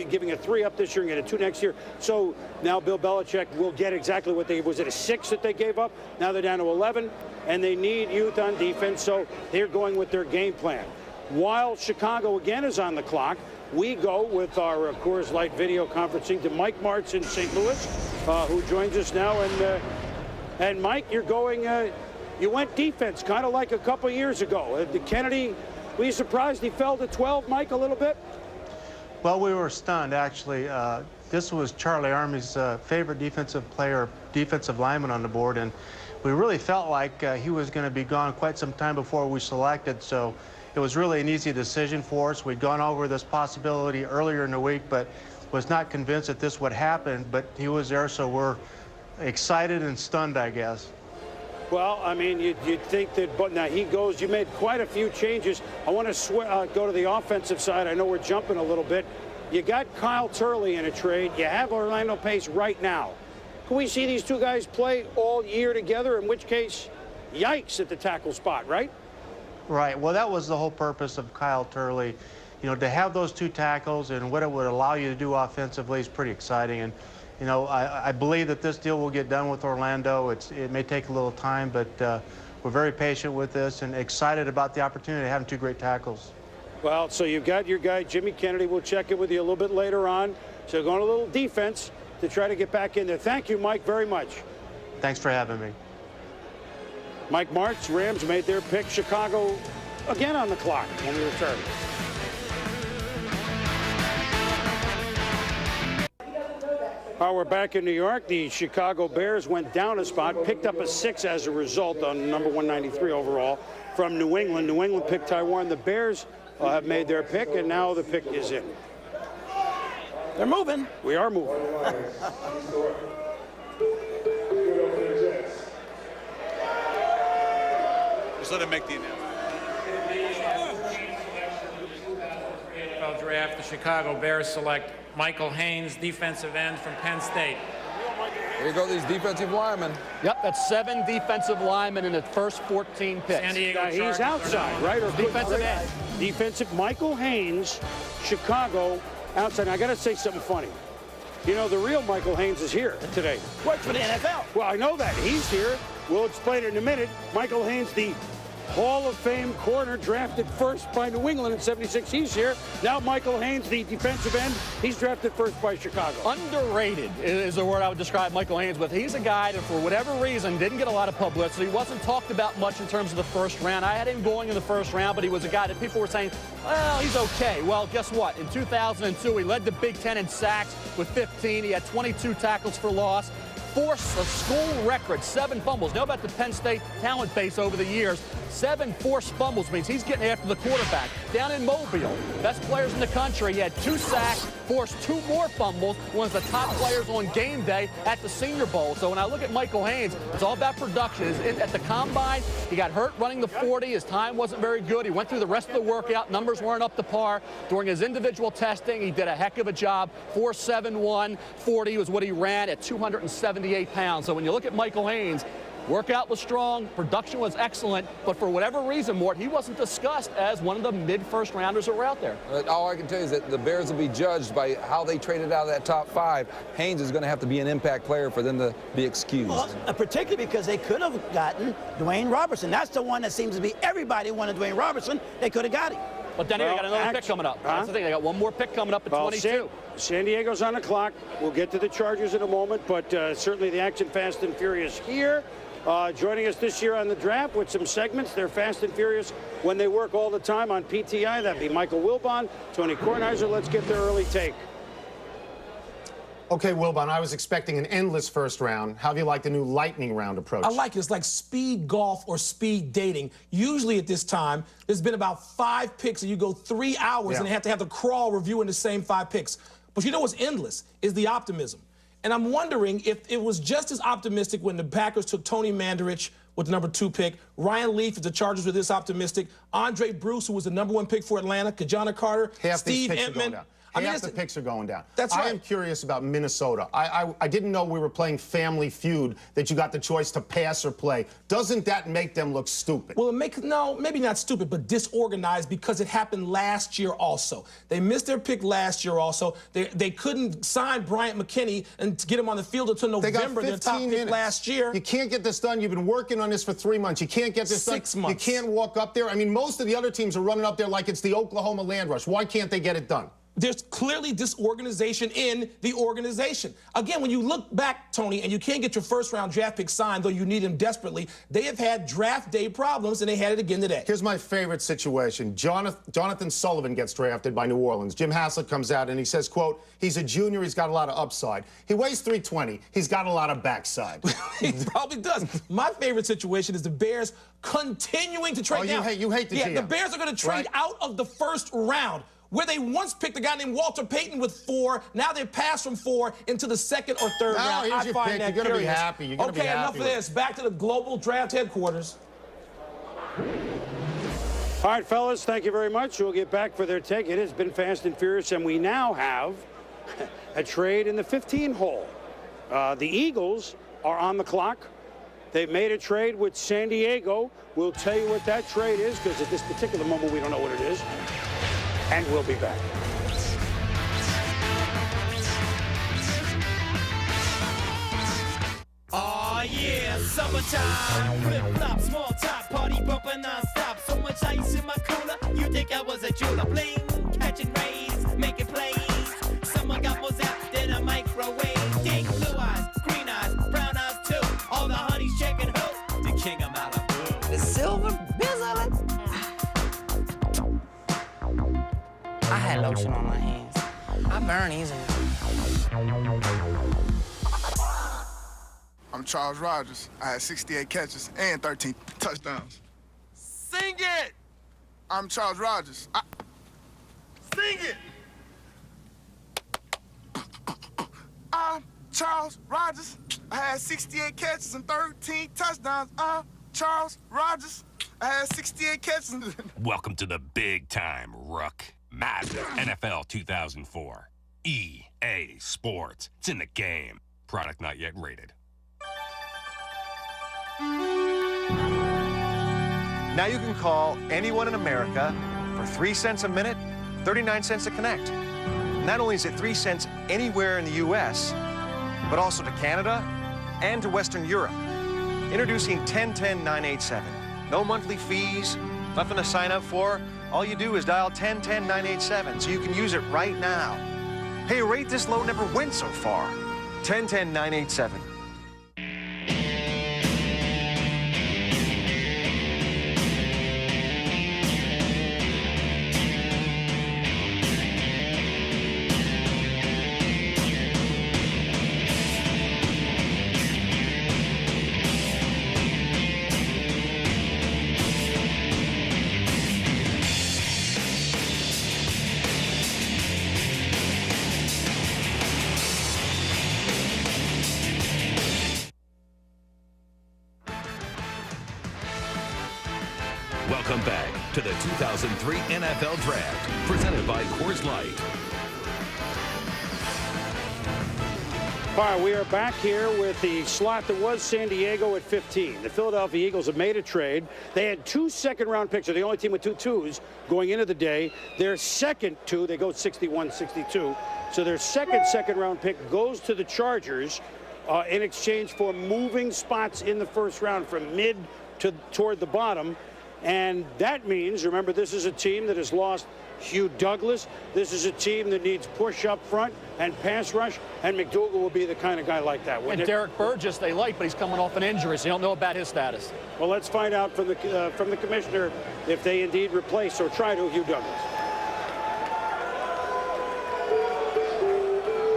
giving a 3 up this year and get a 2 next year. So now Bill Belichick will get exactly what they, was it a 6 that they gave up? Now they're down to 11, and they need youth on defense, so they're going with their game plan. While Chicago again is on the clock, we go with our Coors Light video conferencing to Mike Martz in St. Louis, who joins us now. And Mike, you're going, you went defense, kind of like a couple years ago. Kennedy, were you surprised he fell to 12, Mike, a little bit? Well, we were stunned, actually. This was Charlie Armey's favorite defensive player, defensive lineman on the board, and we really felt like he was going to be gone quite some time before we selected, so it was really an easy decision for us. We'd gone over this possibility earlier in the week, but was not convinced that this would happen, but he was there, so we're excited and stunned, I guess. Well, I mean, you'd think that, but now he goes, you made quite a few changes. I want to go to the offensive side. I know we're jumping a little bit. You got Kyle Turley in a trade. You have Orlando Pace right now. Can we see these two guys play all year together, in which case, yikes at the tackle spot, right? Right. Well, that was the whole purpose of Kyle Turley. You know, to have those 2 tackles and what it would allow you to do offensively is pretty exciting. And, you know, I believe that this deal will get done with Orlando. It may take a little time, but we're very patient with this and excited about the opportunity of having 2 great tackles. Well, so you've got your guy, Jimmy Kennedy. We'll check in with you a little bit later on. So going a little defense to try to get back in there. Thank you, Mike, very much. Thanks for having me. Mike Martz, Rams made their pick. Chicago again on the clock when we return. We're back in New York. The Chicago Bears went down a spot, picked up a 6 as a result on number 193 overall from New England. New England picked Taiwan. The Bears have made their pick, and now the pick is in. They're moving. We are moving. Just let him make the announcement. NFL draft, the Chicago Bears select Michael Haynes, defensive end from Penn State. There you go, these defensive linemen. Yep, that's 7 defensive linemen in the first 14 picks. San Diego He's outside, right? Or defensive end. Defensive, Michael Haynes, Chicago, outside. Now, I got to say something funny. You know, the real Michael Haynes is here today. Works for the NFL. Well, I know that. He's here. We'll explain it in a minute. Michael Haynes, the Hall of Fame corner, drafted first by New England in '76. He's here. Now Michael Haynes, the defensive end, he's drafted first by Chicago. Underrated is the word I would describe Michael Haynes with. He's a guy that, for whatever reason, didn't get a lot of publicity. He wasn't talked about much in terms of the first round. I had him going in the first round, but he was a guy that people were saying, well, he's okay. Well, guess what? In 2002, he led the Big Ten in sacks with 15. He had 22 tackles for loss. Forced a school record, 7 fumbles. Know about the Penn State talent base over the years. 7 forced fumbles means he's getting after the quarterback. Down in Mobile, best players in the country. He had 2 sacks, forced 2 more fumbles. One of the top players on game day at the Senior Bowl. So when I look at Michael Haynes, it's all about production. At the Combine, he got hurt running the 40. His time wasn't very good. He went through the rest of the workout. Numbers weren't up to par. During his individual testing, he did a heck of a job. 4.71, 40 was what he ran at 278 pounds. So when you look at Michael Haynes, workout was strong, production was excellent, but for whatever reason, Mort, he wasn't discussed as one of the mid-first rounders that were out there. All I can tell you is that the Bears will be judged by how they traded out of that top 5. Haynes is going to have to be an impact player for them to be excused. Well, particularly because they could have gotten Dwayne Robertson. That's the one that seems to be everybody wanted Dwayne Robertson. They could have got him. But then they got another pick coming up. That's the thing. They got one more pick coming up at 22. San Diego's on the clock. We'll get to the Chargers in a moment, but certainly the action fast and furious here. Joining us this year on the draft with some segments. They're fast and furious when they work all the time on PTI. That'd be Michael Wilbon, Tony Kornheiser. Let's get their early take. Okay, Wilbon, I was expecting an endless first round. How do you like the new lightning round approach? I like it. It's like speed golf or speed dating. Usually at this time, there's been about 5 picks, and you go 3 hours, and they have to have the crawl reviewing the same 5 picks. But you know what's endless is the optimism. And I'm wondering if it was just as optimistic when the Packers took Tony Mandarich with the number 2 pick, Ryan Leaf if the Chargers were this optimistic, Andre Bruce, who was the number 1 pick for Atlanta, Kajana Carter, Steve Entman. Half the picks are going down. That's right. I am curious about Minnesota. I didn't know we were playing Family Feud, that you got the choice to pass or play. Doesn't that make them look stupid? Well, no, maybe not stupid, but disorganized, because it happened last year also. They missed their pick last year also. They couldn't sign Bryant McKinney and get him on the field until November, their top pick last year. You can't get this done. You've been working on this for 3 months. You can't get this done. 6 months. You can't walk up there. I mean, most of the other teams are running up there like it's the Oklahoma Land Rush. Why can't they get it done? There's clearly disorganization in the organization. Again, when you look back, Tony, and you can't get your first-round draft pick signed, though you need him desperately, they have had draft day problems, and they had it again today. Here's my favorite situation. Jonathan Sullivan gets drafted by New Orleans. Jim Haslett comes out and he says, quote, he's a junior, he's got a lot of upside. He weighs 320, he's got a lot of backside. He probably does. My favorite situation is the Bears continuing to trade down. You hate the GM. The Bears are going to trade out of the first round, where they once picked a guy named Walter Payton with 4. Now they've passed from 4 into the second or third round. Here's your pick. You're going to be happy. You're going to be happy. Okay, enough of this. Back to the global draft headquarters. All right, fellas, thank you very much. We'll get back for their take. It has been fast and furious, and we now have a trade in the 15 hole. The Eagles are on the clock. They've made a trade with San Diego. We'll tell you what that trade is, because at this particular moment, we don't know what it is. And we'll be back. Oh yeah, summertime. Flip-flop, small top, party bumper non-stop. So much ice in my cooler, you think I was a jeweler. Bling, catching rays, making plays. Someone got more zap than a microwave. Ding, blue eyes, green eyes, brown eyes too. All the honeys checking who? The king of Malibu. The silver bizzle. I had lotion on my hands. I burn easily. I'm Charles Rogers. I had 68 catches and 13 touchdowns. Sing it! I'm Charles Rogers. Sing it! I'm Charles Rogers. I had 68 catches and 13 touchdowns. I'm Charles Rogers. I had 68 catches and... Welcome to the big time, Rook. Madden NFL 2004. EA Sports. It's in the game. Product not yet rated. Now you can call anyone in America for 3 cents a minute, 39 cents to connect. Not only is it 3 cents anywhere in the U.S., but also to Canada and to Western Europe. Introducing 1010-987. No monthly fees, nothing to sign up for. All you do is dial 1010-987, so you can use it right now. Hey, a rate this low never went so far. 1010-987. Welcome back to the 2003 NFL Draft, presented by Coors Light. All right, we are back here with the slot that was San Diego at 15. The Philadelphia Eagles have made a trade. They had 2 second-round picks. They're the only team with 2 twos going into the day. Their second 2, they go 61-62. So their second-round pick goes to the Chargers in exchange for moving spots in the first round from mid to toward the bottom. And that means, remember, this is a team that has lost Hugh Douglas. This is a team that needs push up front and pass rush, and McDougal will be the kind of guy like that. And Derek Burgess they like, but he's coming off an injury, so you don't know about his status. Well, let's find out from the commissioner if they indeed replace or try to Hugh Douglas.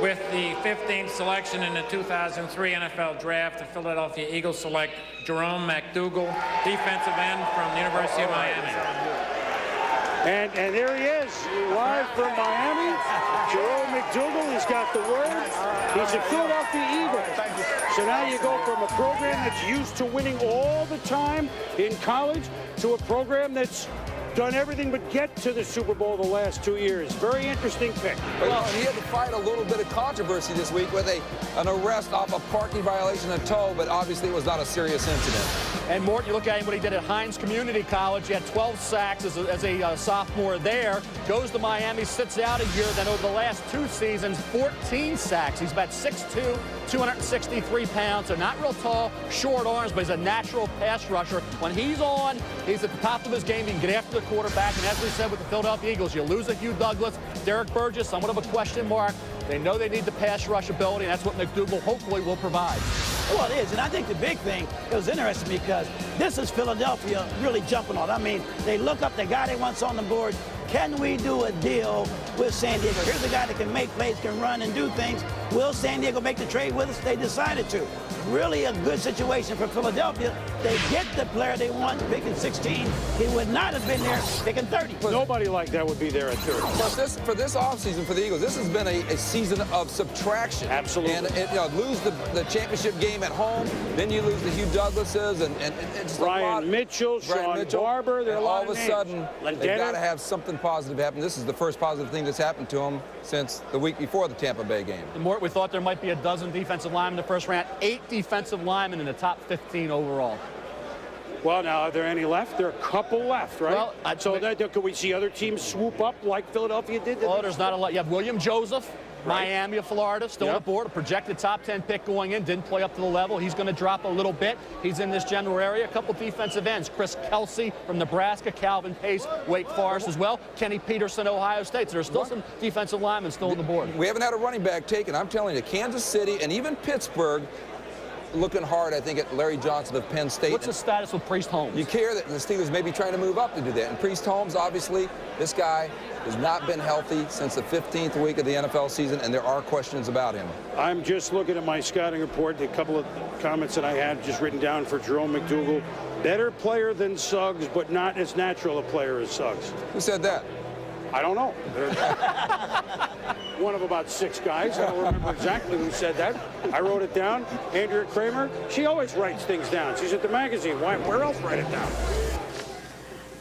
With the 15th selection in the 2003 NFL Draft, the Philadelphia Eagles select Jerome McDougal, defensive end from the University of Miami. And there he is, live from Miami. Jerome McDougal, he's got the word. He's a Philadelphia Eagle. So now you go from a program that's used to winning all the time in college to a program that's done everything but get to the Super Bowl the last 2 years. Very interesting pick. Well, and he had to fight a little bit of controversy this week with an arrest off a parking violation and tow, but obviously it was not a serious incident. And Mort, you look at him, what he did at Hines Community College. He had 12 sacks as a sophomore there. Goes to Miami, sits out a year. Then over the last 2 seasons, 14 sacks. He's about 6'2", 263 pounds. So not real tall, short arms, but he's a natural pass rusher. When he's on, he's at the top of his game. He can get after the quarterback. And as we said with the Philadelphia Eagles, you lose a Hugh Douglas, Derek Burgess, somewhat of a question mark. They know they need the pass rush ability, and that's what McDougal hopefully will provide. Well, it is, and I think the big thing, it was interesting because this is Philadelphia really jumping on. I mean, they look up the guy they want on the board. Can we do a deal with San Diego? Here's a guy that can make plays, can run and do things. Will San Diego make the trade with us? They decided to. Really a good situation for Philadelphia. They get the player they want, picking 16. He would not have been there picking 30. Nobody like that would be there at 30. Plus, for this offseason for the Eagles, this has been a season of subtraction. Absolutely. And lose the championship game at home, then you lose the Hugh Douglases and it's Brian Mitchell, Sean Barber. They're all of a sudden, they've got to have something positive happen. This is the first positive thing that's happened to them since the week before the Tampa Bay game. And Mort, we thought there might be a dozen defensive linemen in the first round. 8 defensive linemen in the top 15 overall. Well, now, are there any left? There are a couple left, right? Well, so could we see other teams swoop up like Philadelphia did? Oh, there's not a lot. You have William Joseph, right. Miami of Florida, still on the board. A projected top 10 pick going in. Didn't play up to the level. He's going to drop a little bit. He's in this general area. A couple defensive ends. Chris Kelsey from Nebraska. Calvin Pace, Wake Forest as well. Kenny Peterson, Ohio State. So there's still some defensive linemen still on the board. We haven't had a running back taken. I'm telling you, Kansas City and even Pittsburgh looking hard, I think, at Larry Johnson of Penn State. What's the status with Priest Holmes? You care that the Steelers may be trying to move up to do that. And Priest Holmes, obviously, this guy has not been healthy since the 15th week of the NFL season, and there are questions about him. I'm just looking at my scouting report, a couple of comments that I had just written down for Jerome McDougal. Better player than Suggs, but not as natural a player as Suggs. Who said that? I don't know. One of about 6 guys. I don't remember exactly who said that. I wrote it down. Andrea Kramer, she always writes things down. She's at the magazine. Where else write it down?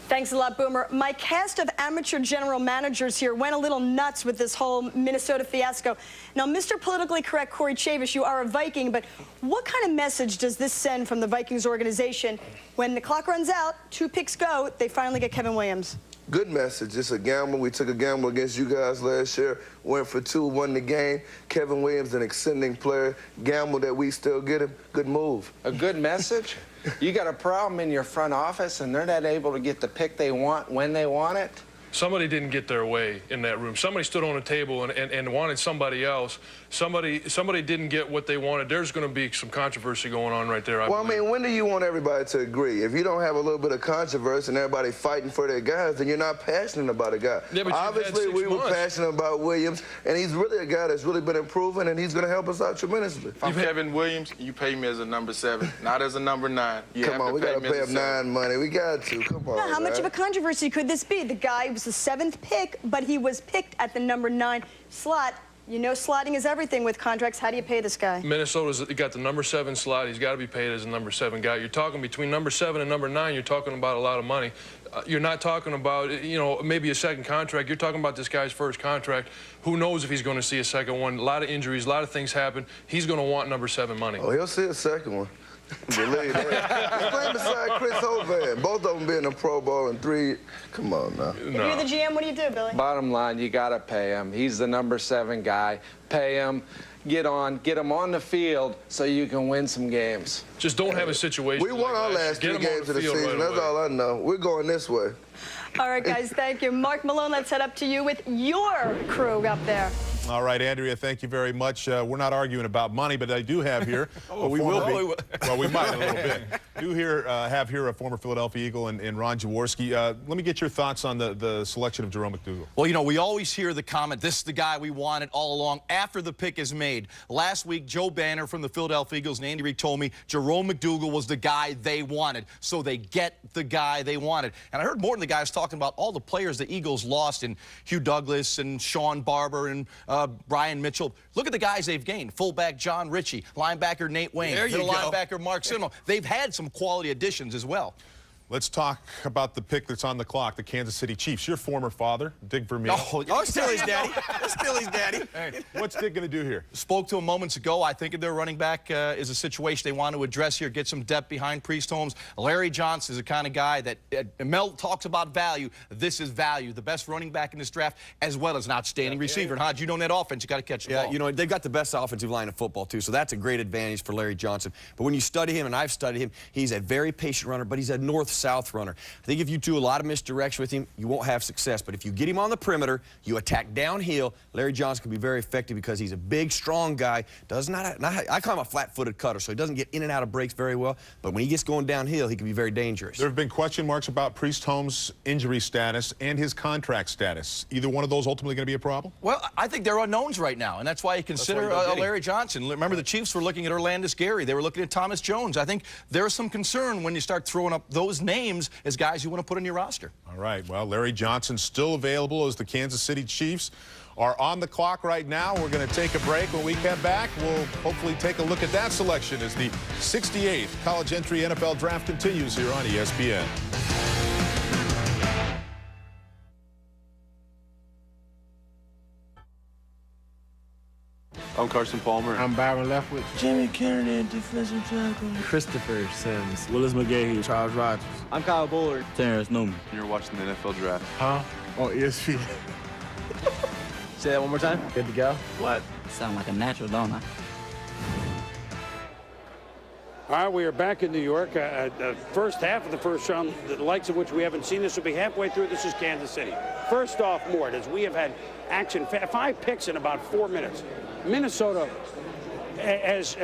Thanks a lot, Boomer. My cast of amateur general managers here went a little nuts with this whole Minnesota fiasco. Now, Mr. Politically Correct Corey Chavis, you are a Viking, but what kind of message does this send from the Vikings organization when the clock runs out, 2 picks go, they finally get Kevin Williams? Good message. It's a gamble. We took a gamble against you guys last year. Went for 2, won the game. Kevin Williams, an extending player. Gamble that we still get him. Good move. A good message? You got a problem in your front office and they're not able to get the pick they want when they want it? Somebody didn't get their way in that room. Somebody stood on a table and wanted somebody else. Somebody didn't get what they wanted. There's going to be some controversy going on right there. I mean, when do you want everybody to agree? If you don't have a little bit of controversy and everybody fighting for their guys, then you're not passionate about a guy. Yeah, but obviously, we were passionate about Williams, and he's really a guy that's really been improving, and he's going to help us out tremendously. If I'm Kevin Williams, you pay me as a number 7, not as a number 9. Come on, we got to pay him 9 money. We got to. Come on. Now, how much of a controversy could this be? The guy was the 7th pick, but he was picked at the number 9 slot. You know, slotting is everything with contracts. How do you pay this guy? Minnesota's got the number 7 slot. He's got to be paid as a number 7 guy. You're talking between number 7 and number 9, you're talking about a lot of money. You're not talking about, you know, maybe a second contract. You're talking about this guy's first contract. Who knows if he's going to see a second one? A lot of injuries, a lot of things happen. He's going to want number 7 money. Oh, he'll see a second one. Believe that. He's playing beside Chris Hovan. Both of them being a Pro Bowl and 3. Come on now. If you're the GM, what do you do, Billy? Bottom line, you got to pay him. He's the number 7 guy. Pay him. Get him on the field so you can win some games. Just don't have a situation. We won our last 3 games of the season. That's all I know. We're going this way. All right, guys, thank you. Mark Malone, let's head up to you with your crew up there. All right, Andrea, thank you very much. We're not arguing about money, but I do have here. Well, we will be. Well, we might a little bit. Do have here a former Philadelphia Eagle and Ron Jaworski. Let me get your thoughts on the selection of Jerome McDougal. Well, you know, we always hear the comment, this is the guy we wanted all along after the pick is made. Last week, Joe Banner from the Philadelphia Eagles and Andy Reid told me Jerome McDougal was the guy they wanted. So they get the guy they wanted. And I heard more than the guys talking about all the players the Eagles lost in Hugh Douglas and Sean Barber and Brian Mitchell. Look at the guys they've gained. Fullback John Ritchie, linebacker Nate Wayne, middle linebacker Mark Simo. They've had some quality additions as well. Let's talk about the pick that's on the clock, the Kansas City Chiefs. Your former father, Dig Vermeil. Oh, still his daddy. Still his daddy. Hey, what's Dig going to do here? Spoke to him moments ago. I think their running back is a situation they want to address here, get some depth behind Priest Holmes. Larry Johnson is the kind of guy that Mel talks about value. This is value. The best running back in this draft, as well as an outstanding receiver. And Hodge, you know in that offense, you got to catch the ball. You know, they've got the best offensive line in football, too, so that's a great advantage for Larry Johnson. But when you study him, and I've studied him, he's a very patient runner, but he's a north-south runner. I think if you do a lot of misdirection with him, you won't have success. But if you get him on the perimeter, you attack downhill, Larry Johnson can be very effective because he's a big, strong guy. I call him a flat-footed cutter, so he doesn't get in and out of breaks very well. But when he gets going downhill, he can be very dangerous. There have been question marks about Priest Holmes' injury status and his contract status. Either one of those ultimately going to be a problem? Well, I think they're unknowns right now, and that's why you consider Larry Johnson. Remember, the Chiefs were looking at Orlandis Gary. They were looking at Thomas Jones. I think there's some concern when you start throwing up those names as guys you want to put on your roster. All right, well, Larry Johnson still available as the Kansas City Chiefs are on the clock right now. We're going to take a break. When we come back, we'll hopefully take a look at that selection as the 68th College Entry NFL Draft continues here on ESPN. I'm Carson Palmer. I'm Byron Leftwich. Jimmy Kennedy, defensive tackle. Christopher Sims. Willis McGahee. Charles Rogers. I'm Kyle Bullard. Terrence Newman. And you're watching the NFL Draft. Huh? On ESPN. Say that one more time. Good to go. What? Sound like a natural, don't I? All right, we are back in New York. The first half of the first round, the likes of which we haven't seen. This will be halfway through. This is Kansas City. First off, Mort, as we have had action, 5 picks in about 4 minutes. Minnesota, as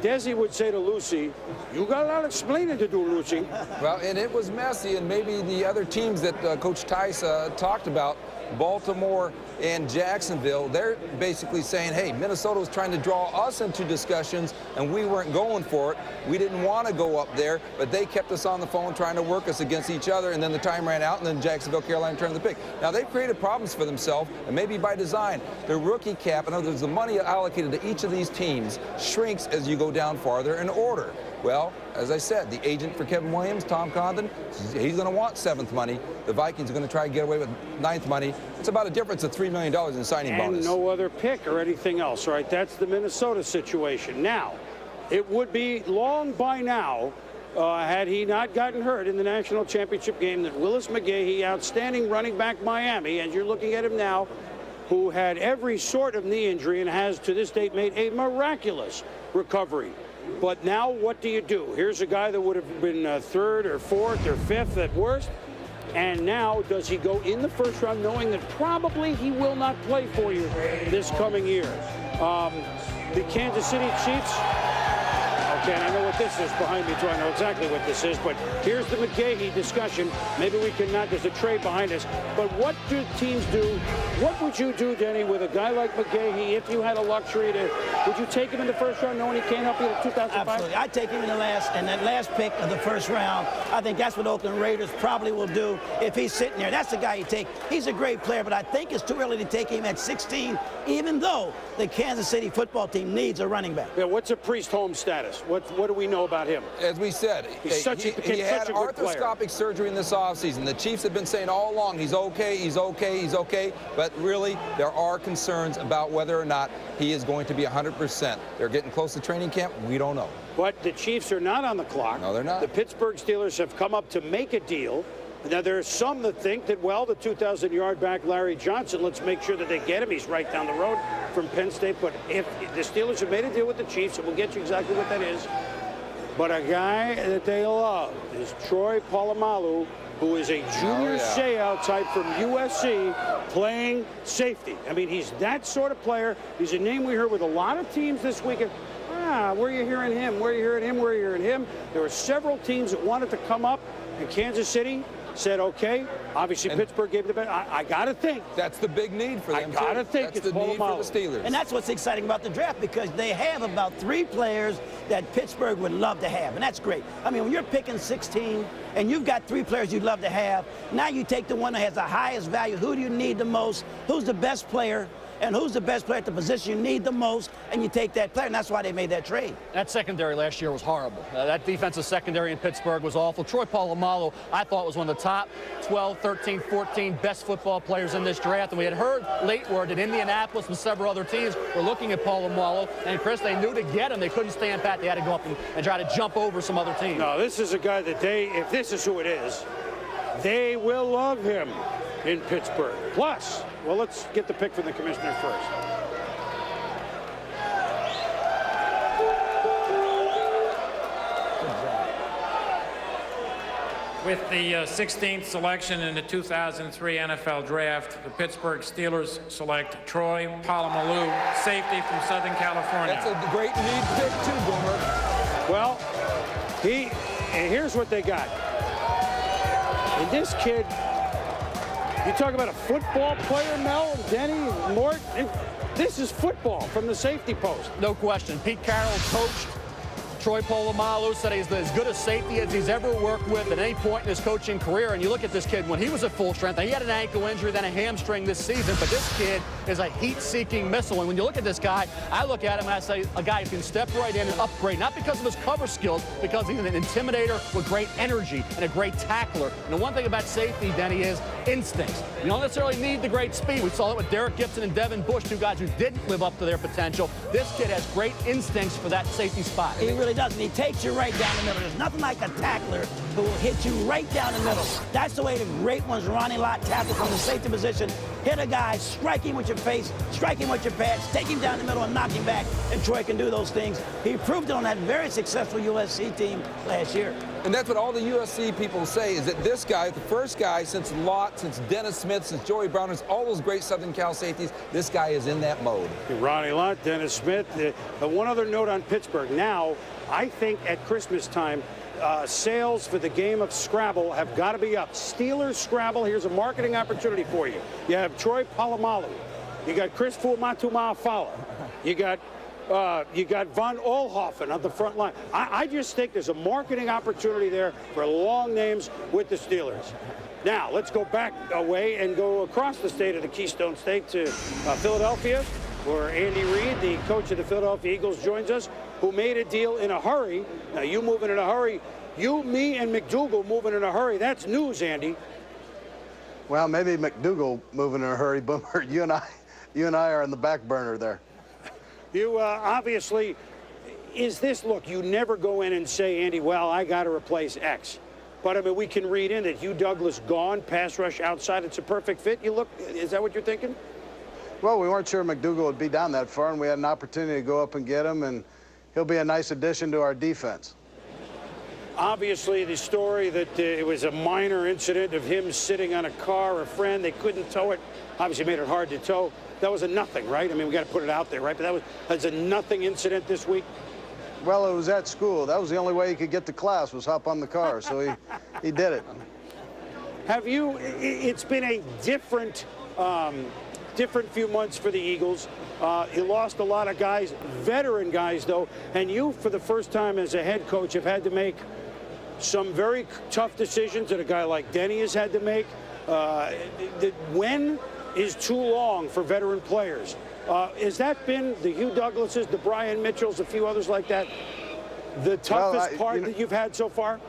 Desi would say to Lucy, you got a lot of explaining to do, Lucy. Well, and it was messy, and maybe the other teams that Coach Tice talked about, Baltimore and Jacksonville, they're basically saying, hey, Minnesota was trying to draw us into discussions, and we weren't going for it. We didn't want to go up there, but they kept us on the phone trying to work us against each other, and then the time ran out, and then Jacksonville, Carolina turned the pick. Now, they've created problems for themselves, and maybe by design. Their rookie cap, in other words, the money allocated to each of these teams shrinks as you go down farther in order. Well, as I said, the agent for Kevin Williams, Tom Condon, he's going to want 7th money. The Vikings are going to try and get away with 9th money. It's about a difference of $3 million in signing bonus. And no other pick or anything else, right? That's the Minnesota situation. Now, it would be long by now, had he not gotten hurt in the national championship game, that Willis McGahee, outstanding running back Miami, and you're looking at him now, who had every sort of knee injury and has to this date made a miraculous recovery. But now what do you do? Here's a guy that would have been 3rd or 4th or 5th at worst. And now does he go in the first round knowing that probably he will not play for you this coming year? The Kansas City Chiefs. Okay, and I know what this is behind me, too. I know exactly what this is. But here's the McGahee discussion. Maybe we can not. There's a trade behind us. But what do teams do? What would you do, Denny, with a guy like McGahee if you had a luxury to? Would you take him in the first round knowing he can't help you in 2005? Absolutely. I'd take him in that last pick of the first round. I think that's what Oakland Raiders probably will do if he's sitting there. That's the guy you take. He's a great player, but I think it's too early to take him at 16, even though the Kansas City football team needs a running back. Yeah, what's a Priest Holmes status? What do we know about him? As we said, he had arthroscopic surgery in this offseason. The Chiefs have been saying all along, he's okay, he's okay, he's okay. But really, there are concerns about whether or not he is going to be 100%. They're getting close to training camp. We don't know. But the Chiefs are not on the clock. No, they're not. The Pittsburgh Steelers have come up to make a deal. Now, there are some that think that, well, the 2,000-yard back Larry Johnson, let's make sure that they get him. He's right down the road from Penn State. But if the Steelers have made a deal with the Chiefs, and we'll get you exactly what that is. But a guy that they love is Troy Polamalu, who is a junior Seau type from USC playing safety. I mean, he's that sort of player. He's a name we heard with a lot of teams this weekend. Where are you hearing him? Where are you hearing him? Where are you hearing him? There were several teams that wanted to come up, and Kansas City said, okay. Obviously, Pittsburgh gave the bet. I got to think. That's the big need for them, I got to think that's it's the need for the Steelers. And that's what's exciting about the draft, because they have about 3 players that Pittsburgh would love to have, and that's great. I mean, when you're picking 16 and you've got 3 players you'd love to have, now you take the one that has the highest value. Who do you need the most? Who's the best player? and who's the best player at the position you need the most, and you take that player, and that's why they made that trade. That secondary last year was horrible. That defensive secondary in Pittsburgh was awful. Troy Polamalu, I thought, was one of the top 12, 13, 14 best football players in this draft, and we had heard late word that Indianapolis and several other teams were looking at Polamalu, and Chris, they knew to get him, they couldn't stand pat. They had to go up and try to jump over some other teams. No, this is a guy that if this is who it is, they will love him in Pittsburgh. Plus, well, let's get the pick from the commissioner first. With the 16th selection in the 2003 NFL Draft, the Pittsburgh Steelers select Troy Polamalu, safety from Southern California. That's a great need pick too, Boomer. Well, and here's what they got. And this kid, you talk about a football player, Mel, Denny, Mort. This is football from the safety post. No question. Pete Carroll coached Troy Polamalu, said he's as good a safety as he's ever worked with at any point in his coaching career. And you look at this kid, when he was at full strength, he had an ankle injury, then a hamstring this season, but this kid is a heat-seeking missile. And when you look at this guy, I look at him and I say, a guy who can step right in and upgrade, not because of his cover skills, because he's an intimidator with great energy and a great tackler. And the one thing about safety, Denny, is instincts. You don't necessarily need the great speed. We saw it with Derek Gibson and Devin Bush, two guys who didn't live up to their potential. This kid has great instincts for that safety spot. He really does, and he takes you right down the middle. There's nothing like a tackler who will hit you right down the middle. That's the way the great ones, Ronnie Lott, tackle from the safety position. Hit a guy, strike him with your face, strike him with your pads, take him down the middle and knock him back, and Troy can do those things. He proved it on that very successful USC team last year. And that's what all the USC people say, is that this guy, the first guy since Lott, since Dennis Smith, since Joey Browners, all those great Southern Cal safeties, this guy is in that mode. Ronnie Lott, Dennis Smith. One other note on Pittsburgh. Now, I think at Christmas time, sales for the game of Scrabble have got to be up. Steelers Scrabble, here's a marketing opportunity for you. You have Troy Polamalu. You got Chris Fuamatu-Ma'afala. You got Von Oelhoffen on the front line. I just think there's a marketing opportunity there for long names with the Steelers. Now, let's go back away and go across the state of the Keystone State to Philadelphia, where Andy Reid, the coach of the Philadelphia Eagles, joins us, who made a deal in a hurry. Now, you moving in a hurry. You, me, and McDougal moving in a hurry. That's news, Andy. Well, maybe McDougal moving in a hurry, Boomer. You and I are in the back burner there. You obviously, is this, look, you never go in and say, Andy, well, I got to replace X. But, I mean, we can read in that Hugh Douglas gone, pass rush outside, it's a perfect fit. You look, is that what you're thinking? Well, we weren't sure McDougal would be down that far, and we had an opportunity to go up and get him, and he'll be a nice addition to our defense. Obviously, the story that it was a minor incident of him sitting on a car, a friend, they couldn't tow it, obviously made it hard to tow. That was a nothing, right? I mean, we got to put it out there, right? But that was a nothing incident this week. Well, it was at school. That was the only way he could get to class, was hop on the car, so he did it. Have you, it's been a different few months for the Eagles. He lost a lot of guys, veteran guys, though, and you, for the first time as a head coach, have had to make some very tough decisions that a guy like Denny has had to make. When is too long for veteran players? Has that been the Hugh Douglases, the Brian Mitchells, a few others like that, the toughest part that you've had so far?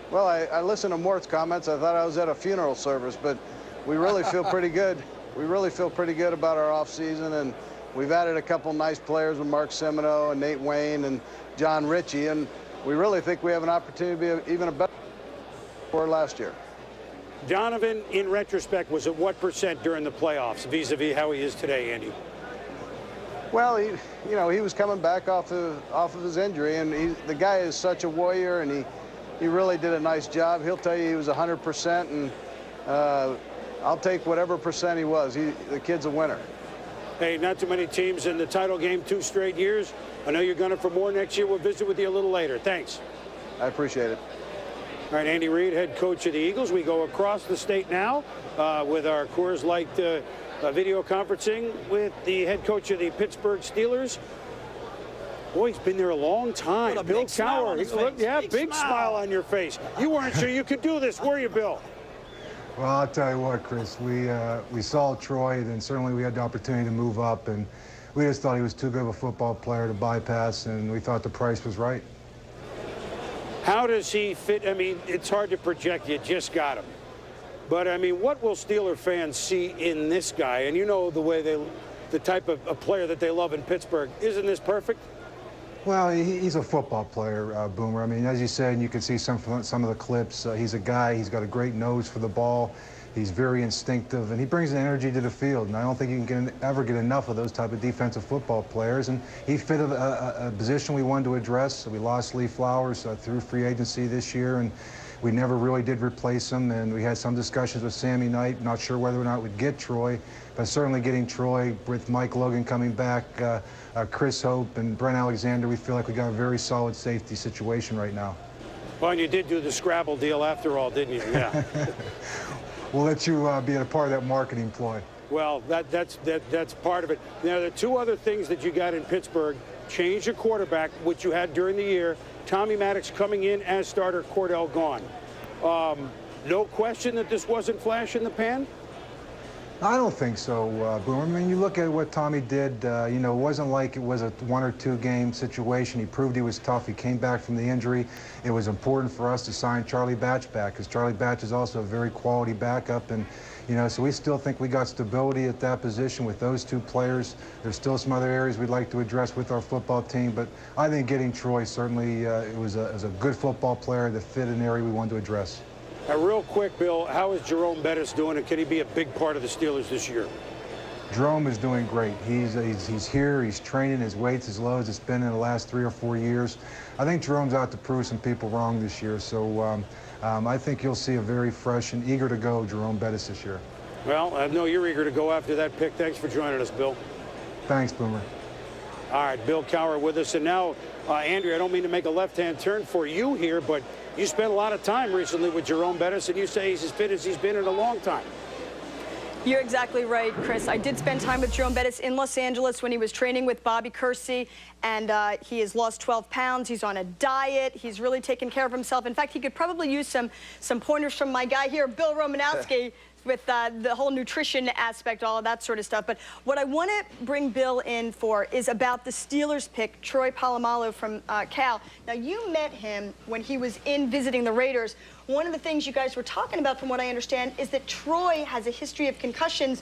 Well, I listened to Mort's comments. I thought I was at a funeral service, but we really feel pretty good. We really feel pretty good about our offseason, and we've added a couple nice players with Mark Semino and Nate Wayne and John Ritchie, and we really think we have an opportunity to be even a better for last year. Donovan, in retrospect, was at what percent during the playoffs vis-a-vis how he is today, Andy? Well, he was coming back off of his injury, and the guy is such a warrior, and he really did a nice job. He'll tell you he was 100%, and I'll take whatever percent he was. The kid's a winner. Hey, not too many teams in the title game 2 straight years. I know you're gunning for more next year. We'll visit with you a little later. Thanks. I appreciate it. All right, Andy Reid, head coach of the Eagles. We go across the state now with our Coors Light video conferencing with the head coach of the Pittsburgh Steelers. Boy, he's been there a long time. Bill Cowher. Yeah, big smile on your face. You weren't sure you could do this, were you, Bill? Well, I'll tell you what, Chris, we saw Troy, and certainly we had the opportunity to move up, and we just thought he was too good of a football player to bypass, and we thought the price was right. How does he fit? I mean, it's hard to project. You just got him. But, I mean, what will Steeler fans see in this guy? And you know the way the type of player that they love in Pittsburgh. Isn't this perfect? Well, he's a football player, Boomer. I mean, as you said, and you can see some of the clips, he's a guy, he's got a great nose for the ball. He's very instinctive, and he brings an energy to the field. And I don't think you can ever get enough of those type of defensive football players. And he fit a position we wanted to address. So we lost Lee Flowers through free agency this year, and we never really did replace him. And we had some discussions with Sammy Knight, not sure whether or not we'd get Troy, but certainly getting Troy with Mike Logan coming back, Chris Hope and Brent Alexander, we feel like we got a very solid safety situation right now. Well, and you did do the Scrabble deal after all, didn't you? Yeah. We'll let you be a part of that marketing ploy. Well, that's part of it. Now, the two other things that you got in Pittsburgh, change your quarterback, which you had during the year. Tommy Maddox coming in as starter, Cordell gone. No question that this wasn't flash in the pan? I don't think so, Boomer. I mean, you look at what Tommy did, you know, it wasn't like it was a 1 or 2 game situation. He proved he was tough. He came back from the injury. It was important for us to sign Charlie Batch back because Charlie Batch is also a very quality backup. And, you know, so we still think we got stability at that position with those 2 players. There's still some other areas we'd like to address with our football team. But I think getting Troy certainly it was a good football player that fit an area we wanted to address. Real quick, Bill, how is Jerome Bettis doing, and can he be a big part of the Steelers this year? Jerome is doing great. He's here, he's training, his weights, his loads. It's been in the last 3 or 4 years. I think Jerome's out to prove some people wrong this year, so I think you'll see a very fresh and eager to go Jerome Bettis this year. Well, I know you're eager to go after that pick. Thanks for joining us, Bill. Thanks, Boomer. All right, Bill Cowher with us. And now, Andrea, I don't mean to make a left-hand turn for you here, but you spent a lot of time recently with Jerome Bettis, and you say he's as fit as he's been in a long time. You're exactly right, Chris. I did spend time with Jerome Bettis in Los Angeles when he was training with Bobby Kersey, and he has lost 12 pounds. He's on a diet. He's really taken care of himself. In fact, he could probably use some pointers from my guy here, Bill Romanowski, with the whole nutrition aspect, all of that sort of stuff. But what I want to bring Bill in for is about the Steelers pick, Troy Polamalu from Cal. Now, you met him when he was in visiting the Raiders. One of the things you guys were talking about, from what I understand, is that Troy has a history of concussions.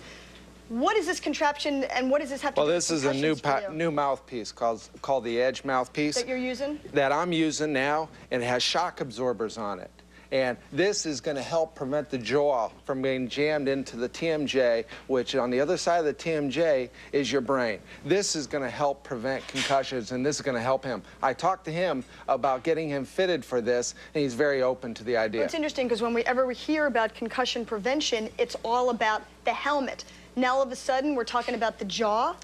What is this contraption, and what does this have to do with concussions? Well, this is a new mouthpiece called the Edge mouthpiece. That you're using? That I'm using now, and it has shock absorbers on it. And this is going to help prevent the jaw from being jammed into the TMJ, which on the other side of the TMJ is your brain. This is going to help prevent concussions, and this is going to help him. I talked to him about getting him fitted for this, and he's very open to the idea. Well, it's interesting because when we ever hear about concussion prevention, it's all about the helmet. Now, all of a sudden, we're talking about the jaw?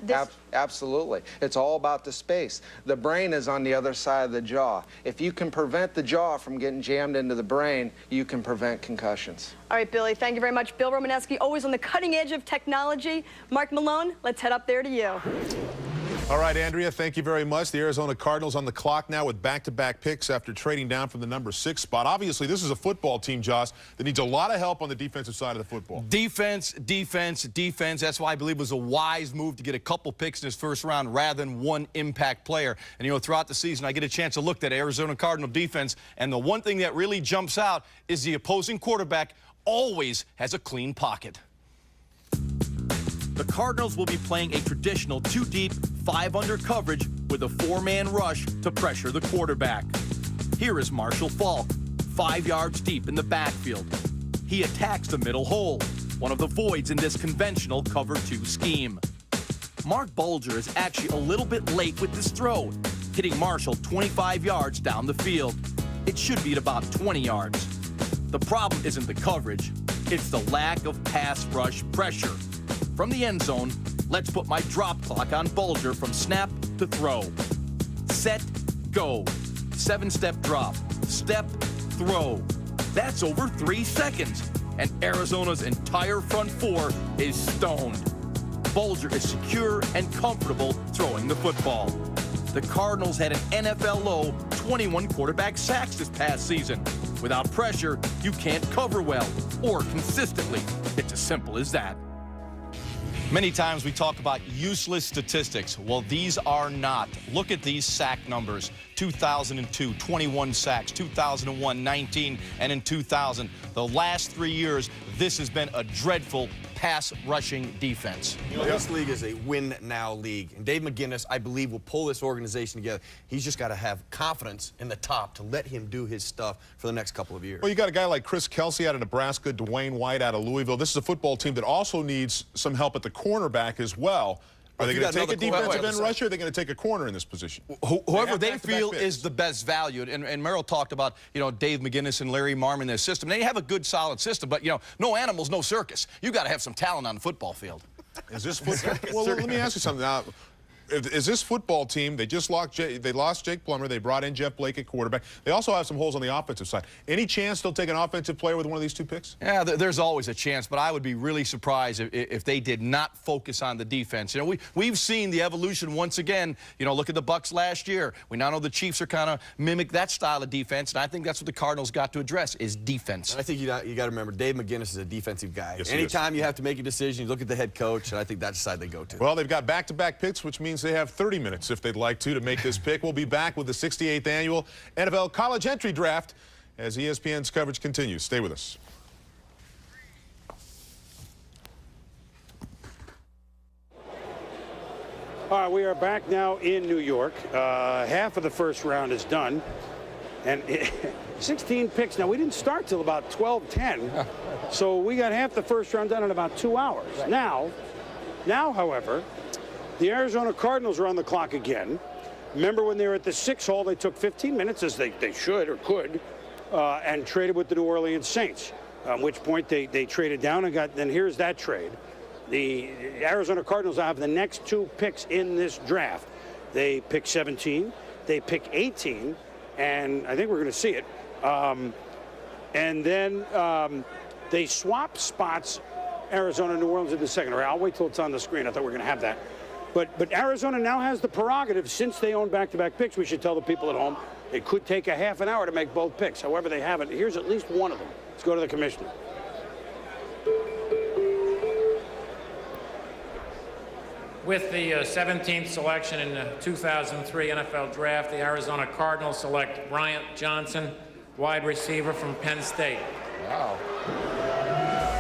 Absolutely. It's all about the space. The brain is on the other side of the jaw. If you can prevent the jaw from getting jammed into the brain, you can prevent concussions. All right, Billy, thank you very much. Bill Romanowski, always on the cutting edge of technology. Mark Malone, let's head up there to you. All right, Andrea, thank you very much. The Arizona Cardinals on the clock now with back-to-back picks after trading down from the number 6 spot. Obviously, this is a football team, Joss, that needs a lot of help on the defensive side of the football. Defense, defense, defense. That's why I believe it was a wise move to get a couple picks in his first round rather than one impact player. And, you know, throughout the season, I get a chance to look at Arizona Cardinal defense, and the one thing that really jumps out is the opposing quarterback always has a clean pocket. The Cardinals will be playing a traditional 2-deep, 5-under coverage with a 4-man rush to pressure the quarterback. Here is Marshall Faulk, 5 yards deep in the backfield. He attacks the middle hole, one of the voids in this conventional cover 2 scheme. Mark Bulger is actually a little bit late with this throw, hitting Marshall 25 yards down the field. It should be at about 20 yards. The problem isn't the coverage, it's the lack of pass rush pressure. From the end zone, let's put my drop clock on Bulger from snap to throw. Set, go. 7-step drop. Step, throw. That's over 3 seconds. And Arizona's entire front 4 is stoned. Bulger is secure and comfortable throwing the football. The Cardinals had an NFL low 21 quarterback sacks this past season. Without pressure, you can't cover well. or consistently. It's as simple as that. Many times we talk about useless statistics. Well, these are not. Look at these sack numbers. 2002, 21 sacks. 2001, 19. And in 2000, the last 3 years, this has been a dreadful pass rushing defense. You know, this league is a win-now league. And Dave McGinnis, I believe, will pull this organization together. He's just got to have confidence in the top to let him do his stuff for the next couple of years. Well, you got a guy like Chris Kelsey out of Nebraska, Dwayne White out of Louisville. This is a football team that also needs some help at the cornerback as well. Are they going to take a defensive end rusher, or are they going to take a corner in this position? Whoever they feel is the best valued. And Merrill talked about, you know, Dave McGinnis and Larry Marmon in their system. They have a good, solid system, but, you know, no animals, no circus. You got to have some talent on the football field. Is this football? Well, let me ask you something. Now, is this football team, they just lost Jake Plummer, they brought in Jeff Blake at quarterback. They also have some holes on the offensive side. Any chance they'll take an offensive player with one of these two picks? Yeah, there's always a chance, but I would be really surprised if they did not focus on the defense. You know, we've seen the evolution once again. You know, look at the Bucs last year. We now know the Chiefs are kind of mimic that style of defense, and I think that's what the Cardinals got to address is defense. And I think you got to remember, Dave McGinnis is a defensive guy. Yes, anytime you have to make a decision, you look at the head coach, and I think that's the side they go to. Well, they've got back-to-back picks, which means they have 30 minutes if they'd like to make this pick. We'll be back with the 68th annual NFL College Entry Draft as ESPN's coverage continues. Stay with us. All right, we are back now in New York. Half of the first round is done. And 16 picks. Now, we didn't start till about 12:10. So we got half the first round done in about 2 hours. Right. Now, however, the Arizona Cardinals are on the clock again. Remember when they were at the 6 hole, they took 15 minutes, as they should or could, and traded with the New Orleans Saints, at which point they traded down and got, then here's that trade. The Arizona Cardinals have the next 2 picks in this draft. They pick 17, they pick 18, and I think we're going to see it. And then they swap spots, Arizona and New Orleans in the second. All right, I'll wait till it's on the screen. I thought we were going to have that. But Arizona now has the prerogative, since they own back-to-back picks. We should tell the people at home it could take a half an hour to make both picks. However, they haven't. Here's at least one of them. Let's go to the commissioner. With the 17th selection in the 2003 NFL Draft, the Arizona Cardinals select Bryant Johnson, wide receiver from Penn State. Wow.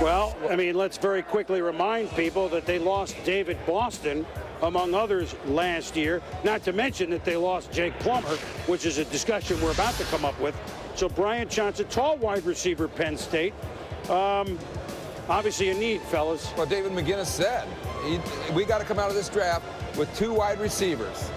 Well, I mean, let's very quickly remind people that they lost David Boston, among others, last year. Not to mention that they lost Jake Plummer, which is a discussion we're about to come up with. So Bryant Johnson, tall wide receiver, Penn State. Obviously a need, fellas. Well, David McGinnis said, we got to come out of this draft with 2 wide receivers,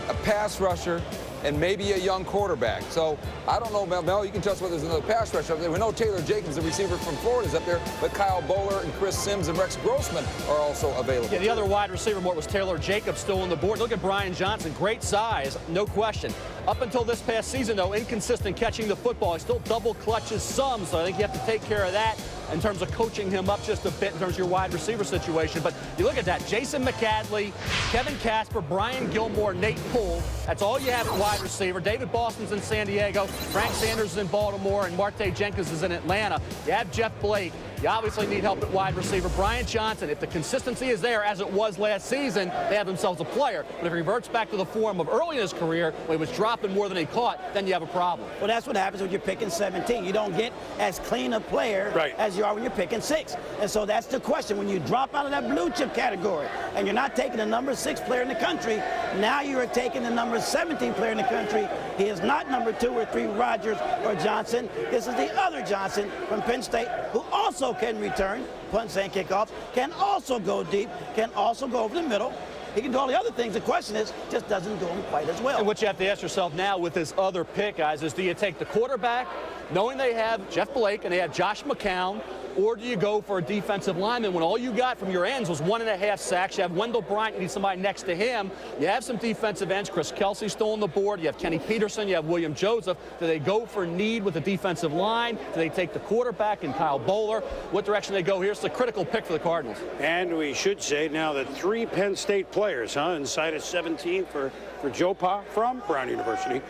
a pass rusher, and maybe a young quarterback. So I don't know, Mel, you can tell us whether there's another pass rusher up there. We know Taylor Jacobs, the receiver from Florida, is up there, but Kyle Bowler and Chris Sims and Rex Grossman are also available. Yeah, the other wide receiver more was Taylor Jacobs, still on the board. Look at Brian Johnson, great size, no question. Up until this past season, though, inconsistent catching the football. He still double clutches some, so I think you have to take care of that in terms of coaching him up just a bit in terms of your wide receiver situation. But you look at that, Jason McAdley, Kevin Casper, Brian Gilmore, Nate Poole. That's all you have at wide receiver. David Boston's in San Diego, Frank Sanders is in Baltimore, and Marte Jenkins is in Atlanta. You have Jeff Blake. You obviously need help at wide receiver. Brian Johnson, if the consistency is there, as it was last season, they have themselves a player. But if he reverts back to the form of early in his career, when he was dropping more than he caught, then you have a problem. Well, that's what happens when you're picking 17. You don't get as clean a player as you are when you're picking 6. And so that's the question. When you drop out of that blue chip category and you're not taking the number 6 player in the country, now you are taking the number 17 player in the country. He is not number 2 or 3 Rodgers or Johnson. This is the other Johnson from Penn State, who also can return, punts and kickoffs, can also go deep, can also go over the middle. He can do all the other things. The question is, just doesn't do them quite as well. And what you have to ask yourself now with this other pick, guys, is do you take the quarterback, knowing they have Jeff Blake and they have Josh McCown, or do you go for a defensive lineman when all you got from your ends was 1.5 sacks? You have Wendell Bryant, you need somebody next to him. You have some defensive ends. Chris Kelsey still on the board. You have Kenny Peterson. You have William Joseph. Do they go for need with the defensive line? Do they take the quarterback and Kyle Bowler? What direction they go? Here's the critical pick for the Cardinals. And we should say now that 3 Penn State players, inside of 17 for Joe Pa from Brown University.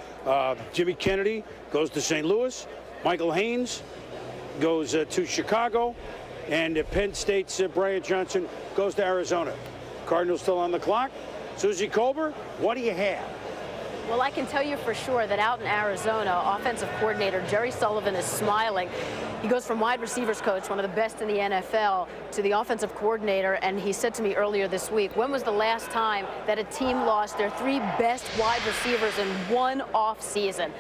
Jimmy Kennedy goes to St. Louis. Michael Haynes goes to Chicago, and Penn State's Bryant Johnson goes to Arizona. Cardinals still on the clock. Susie Colbert, what do you have? Well, I can tell you for sure that out in Arizona, offensive coordinator Jerry Sullivan is smiling. He goes from wide receivers coach, one of the best in the NFL, to the offensive coordinator, and he said to me earlier this week, when was the last time that a team lost their 3 best wide receivers in one off season?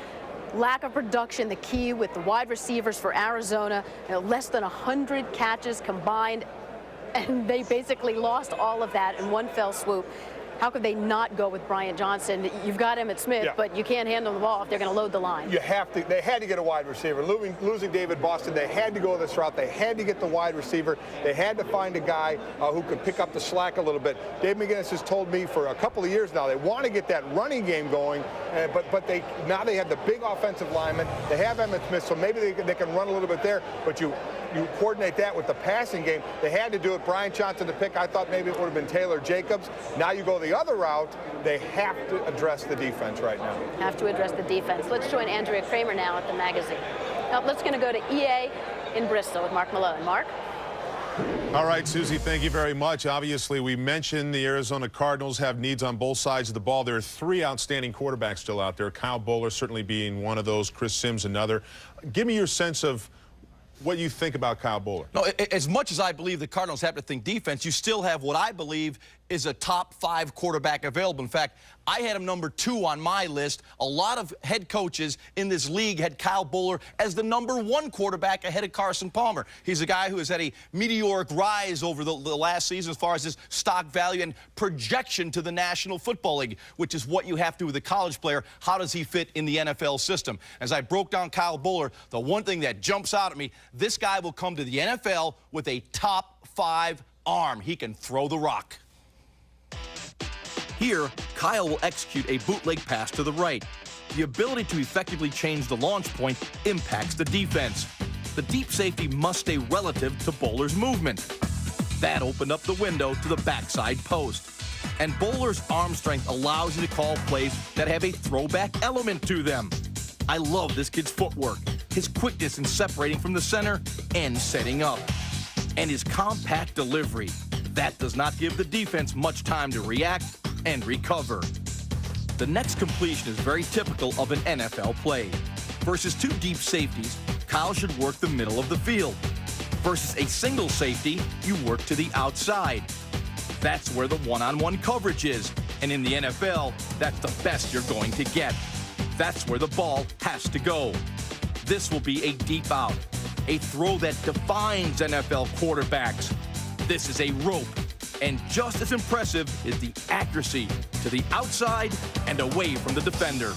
Lack of production, the key with the wide receivers for Arizona, less than 100 catches combined, and they basically lost all of that in one fell swoop. How could they not go with Bryant Johnson? You've got Emmitt Smith, but you can't hand them the ball if they're going to load the line. You have to. They had to get a wide receiver. Losing David Boston, they had to go this route. They had to get the wide receiver. They had to find a guy who could pick up the slack a little bit. Dave McGinnis has told me for a couple of years now they want to get that running game going, but now they have the big offensive lineman. They have Emmitt Smith, so maybe they can run a little bit there, but you coordinate that with the passing game. They had to do it. Bryant Johnson to pick. I thought maybe it would have been Taylor Jacobs. Now you go the other route. They have to address the defense right now. Have to address the defense. Let's join Andrea Kramer now at the magazine. Now let's going to go to EA in Bristol with Mark Malone. Mark? All right, Susie, thank you very much. Obviously, we mentioned the Arizona Cardinals have needs on both sides of the ball. There are 3 outstanding quarterbacks still out there. Kyle Boller certainly being one of those, Chris Sims another. Give me your sense of what you think about Kyle Boller. No, as much as I believe the Cardinals have to think defense, you still have what I believe is a top 5 quarterback available. In fact, I had him number 2 on my list. A lot of head coaches in this league had Kyle Boller as the number 1 quarterback ahead of Carson Palmer. He's a guy who has had a meteoric rise over the last season as far as his stock value and projection to the National Football League, which is what you have to do with a college player. How does he fit in the NFL system? As I broke down Kyle Boller, the one thing that jumps out at me, this guy will come to the NFL with a top 5 arm. He can throw the rock. Here, Kyle will execute a bootleg pass to the right. The ability to effectively change the launch point impacts the defense. The deep safety must stay relative to Boller's movement. That opened up the window to the backside post. And Boller's arm strength allows you to call plays that have a throwback element to them. I love this kid's footwork, his quickness in separating from the center and setting up, and his compact delivery. That does not give the defense much time to react and recover. The next completion is very typical of an NFL play. Versus 2 deep safeties, Kyle should work the middle of the field. Versus a single safety, you work to the outside. That's where the one-on-one coverage is. And in the NFL, that's the best you're going to get. That's where the ball has to go. This will be a deep out, a throw that defines NFL quarterbacks. This is a rope. And just as impressive is the accuracy to the outside and away from the defender.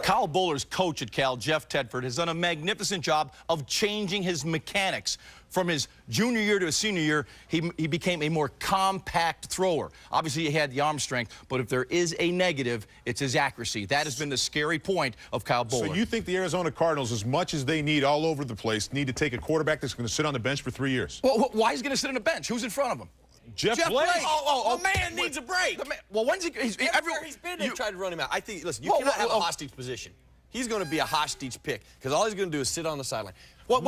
Kyle Boller's coach at Cal, Jeff Tedford, has done a magnificent job of changing his mechanics. From his junior year to his senior year, he became a more compact thrower. Obviously, he had the arm strength, but if there is a negative, it's his accuracy. That has been the scary point of Kyle Boller. So you think the Arizona Cardinals, as much as they need all over the place, need to take a quarterback that's going to sit on the bench for 3 years? Well, why is he going to sit on the bench? Who's in front of him? Jeff Blake. The man needs a break. Well, when's he? Everywhere he's been, they tried to run him out. I think, listen, you cannot have a hostage position. He's going to be a hostage pick because all he's going to do is sit on the sideline. You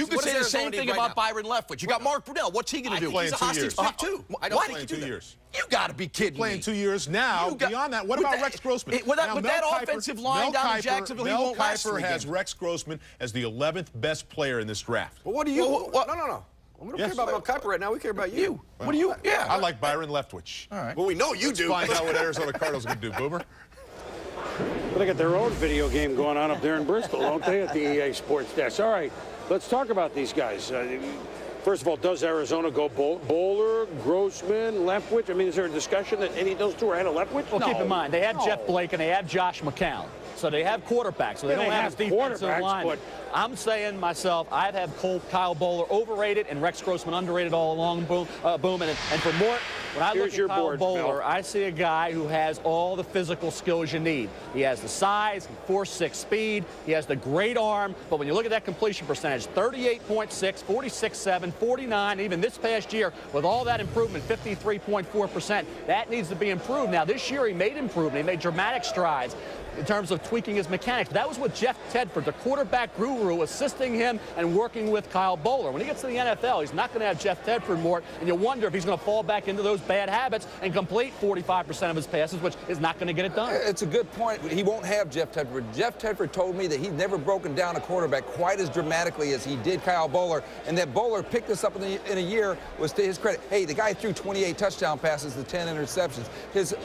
could say the same thing about Byron Leftwich. You got Mark Brunell. What's he going to do? He's a hostage pick, too. I don't think 2 years. You got to be kidding me. Playing 2 years now. Beyond that, what about Rex Grossman? With that offensive line down in Jacksonville, he won't last 3 games. has Rex Grossman as the 11th best player in this draft. Well, what do you? No. We don't care about Mel Kiper right now. We care about you. What do you? Yeah. I like Byron Leftwich. All right. Well, we know you do. Let's find out what Arizona Cardinals are going to do, Boomer. Well, they got their own video game going on up there in Bristol, don't they, at the EA Sports Desk? All right, let's talk about these guys. First of all, does Arizona go Boller, Grossman, Leftwich? I mean, is there a discussion that any of those 2 are ahead of Leftwich? Well, keep in mind, they have Jeff Blake and they have Josh McCown. So they have quarterbacks. So they don't have defensive line. But I'm saying myself, I'd have Kyle Boller overrated and Rex Grossman underrated all along. Boom. And for more, when I look at Kyle Boller, I see a guy who has all the physical skills you need. He has the size, 4.6 speed. He has the great arm. But when you look at that completion percentage, 38.6, 46.7, 49, even this past year, with all that improvement, 53.4%, that needs to be improved. Now, this year he made improvement. He made dramatic strides. in terms of tweaking his mechanics. That was what Jeff Tedford, the quarterback guru, assisting him and working with Kyle Bowler. When he gets to the NFL, he's not going to have Jeff Tedford more, and you wonder if he's going to fall back into those bad habits and complete 45% of his passes, which is not going to get it done. It's a good point. He won't have Jeff Tedford. Jeff Tedford told me that he's never broken down a quarterback quite as dramatically as he did Kyle Bowler, and that Bowler picked this up in a year was to his credit. Hey, the guy threw 28 touchdown passes to 10 interceptions. His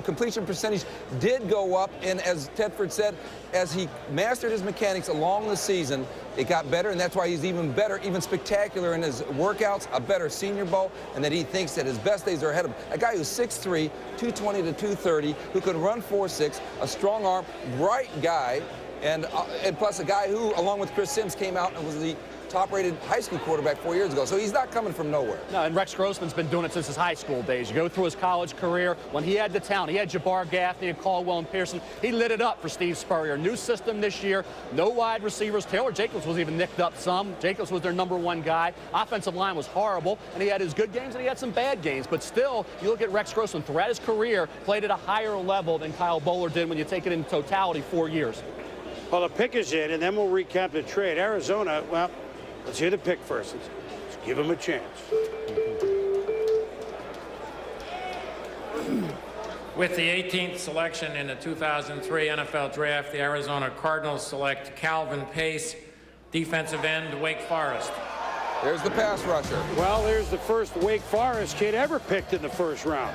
completion percentage did go up, and as Tedford said, as he mastered his mechanics along the season, it got better, and that's why he's even better, even spectacular in his workouts, a better Senior Bowl, and that he thinks that his best days are ahead of him. A guy who's 6'3", 220 to 230, who can run 4.6, a strong arm, bright guy, and plus a guy who, along with Chris Sims, came out and was the top-rated high school quarterback 4 years ago. So he's not coming from nowhere. No, and Rex Grossman's been doing it since his high school days. You go through his college career, when he had the talent, he had Jabbar Gaffney and Caldwell and Pearson. He lit it up for Steve Spurrier. New system this year, no wide receivers. Taylor Jacobs was even nicked up some. Jacobs was their #1 guy. Offensive line was horrible, and he had his good games and he had some bad games. But still, you look at Rex Grossman throughout his career, played at a higher level than Kyle Bowler did when you take it in totality 4 years. Well, the pick is in, and then we'll recap the trade. Arizona, well, let's hear the pick first. Let's give him a chance. With the 18th selection in the 2003 NFL Draft, the Arizona Cardinals select Calvin Pace, defensive end, Wake Forest. There's the pass rusher. Well, there's the first Wake Forest kid ever picked in the first round.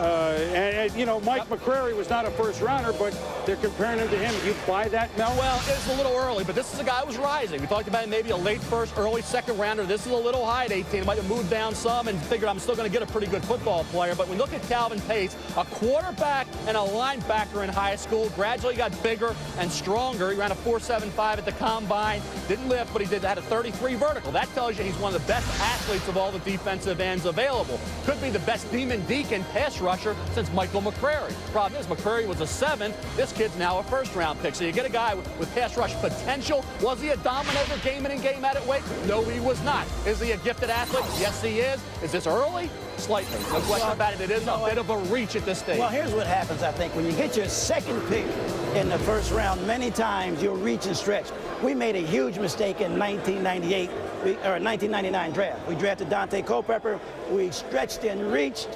And you know, Mike McCrary was not a first-rounder, but they're comparing him to him. You buy that, Mel? Well, it's a little early, but this is a guy who was rising. We talked about him maybe a late first, early second rounder. This is a little high at 18. Might have moved down some and figured I'm still going to get a pretty good football player. But when we look at Calvin Pace, a quarterback and a linebacker in high school, gradually got bigger and stronger. He ran a 4.75 at the combine. Didn't lift, but he had a 33 vertical. That tells you he's one of the best athletes of all the defensive ends available. Could be the best Demon Deacon pass rusher since Michael McCrary. Problem is, McCrary was a 7th. This kid's now a first-round pick. So you get a guy with pass rush potential. Was he a dominator game in and game out at Wake? No, he was not. Is he a gifted athlete? Yes, he is. Is this early? Slightly. No question about it. It is a bit of a reach at this stage. Well, here's what happens, I think. When you get your second pick in the first round, many times you'll reach and stretch. We made a huge mistake in 1999 draft. We drafted Dante Culpepper. We stretched and reached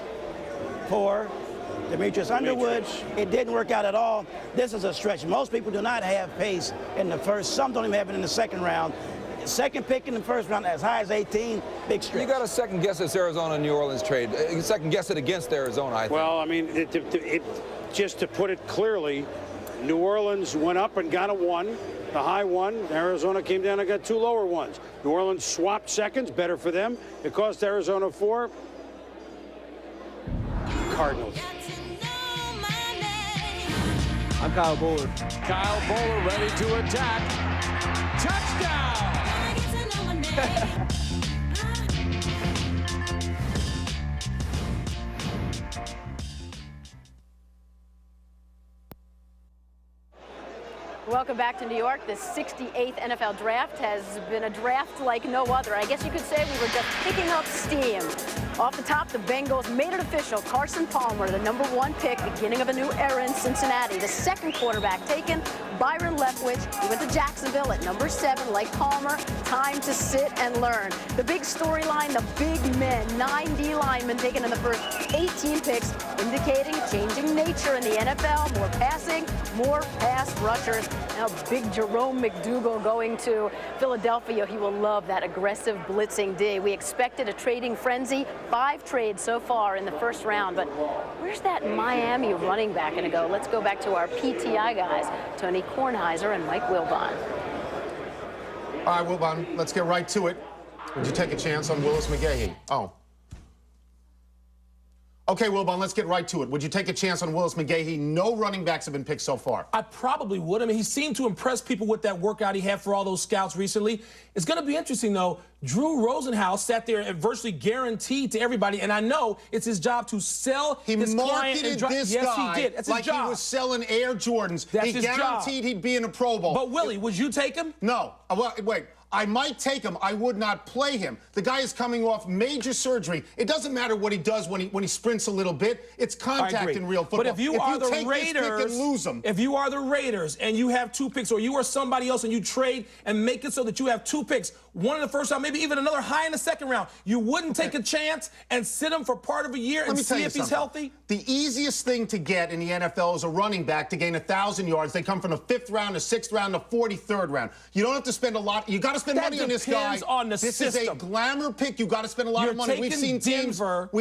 for Demetrius Underwood. It didn't work out at all. This is a stretch. Most people do not have Pace in the first. Some don't even have it in the second round. Second pick in the first round, as high as 18, big stretch. You got to second guess this Arizona-New Orleans trade. Second guess it against Arizona, I think. Well, I mean, just to put it clearly, New Orleans went up and got a 1, the high 1. Arizona came down and got 2 lower 1s. New Orleans swapped seconds, better for them. It cost Arizona 4. Cardinals. I'm Kyle Bowler. Kyle Bowler ready to attack. Touchdown! Welcome back to New York. The 68th NFL Draft has been a draft like no other. I guess you could say we were just picking up steam. Off the top, the Bengals made it official. Carson Palmer, the #1 pick, beginning of a new era in Cincinnati. The second quarterback taken, Byron Leftwich. He went to Jacksonville at #7, like Palmer. Time to sit and learn. The big storyline, the big men, 9 D linemen taken in the first 18 picks, indicating changing nature in the NFL. More passing, more pass rushers. Now big Jerome McDougal going to Philadelphia. He will love that aggressive blitzing D. We expected a trading frenzy. 5 trades so far in the first round, but where's that Miami running back going to go? Let's go back to our PTI guys, Tony Kornheiser and Mike Wilbon. All right, Wilbon, let's get right to it. Would you take a chance on Willis McGahee? Oh. Okay, Wilbon, let's get right to it. Would you take a chance on Willis McGahee? No running backs have been picked so far. I probably would. I mean, he seemed to impress people with that workout he had for all those scouts recently. It's going to be interesting, though. Drew Rosenhaus sat there and virtually guaranteed to everybody, and I know it's his job to sell his client. He marketed this yes, guy he did. That's like his job. He was selling Air Jordans. That's he his guaranteed job. he'd be in a Pro Bowl. But, Willie, would you take him? No. Wait. I might take him. I would not play him. The guy is coming off major surgery. It doesn't matter what he does when he sprints a little bit. It's contact in real football. But if you are the Raiders, and lose him. If you are the Raiders and you have 2 picks, or you are somebody else and you trade and make it so that you have 2 picks, one in the first round, maybe even another high in the second round, you wouldn't take a chance and sit him for part of a year and see if he's healthy? The easiest thing to get in the NFL is a running back to gain 1,000 yards. They come from the 5th round, the 6th round, the 43rd round. You don't have to spend a lot. You got to spend money on this guy. This is a glamour pick. You got to spend a lot of money. We've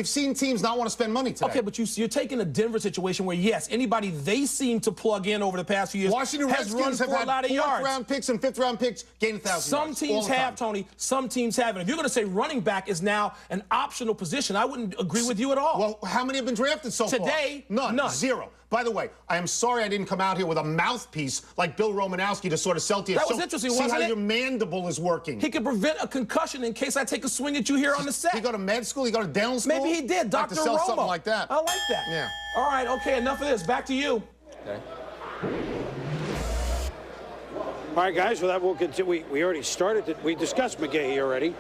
seen teams not want to spend money today. Okay, but you're taking a Denver situation where, yes, anybody they seem to plug in over the past few years Washington Redskins have had 4th round picks and 5th round picks gain 1,000 yards. Some teams have, Tony. Some teams haven't. If you're going to say running back is now an optional position, I wouldn't agree with you at all. Well, how many have been drafted so far? Today, none. Zero. By the way, I am sorry I didn't come out here with a mouthpiece like Bill Romanowski to sort of sell to you. That was interesting, see wasn't how it? your mandible is working. He could prevent a concussion in case I take a swing at you here on the set. He go to med school? He go to dental school? Maybe he did. Dr. To sell Romo. something like that. I like that. Yeah. All right, okay, enough of this. Back to you. Okay. All right, guys, well, that will continue. We already started. We discussed McGahee already.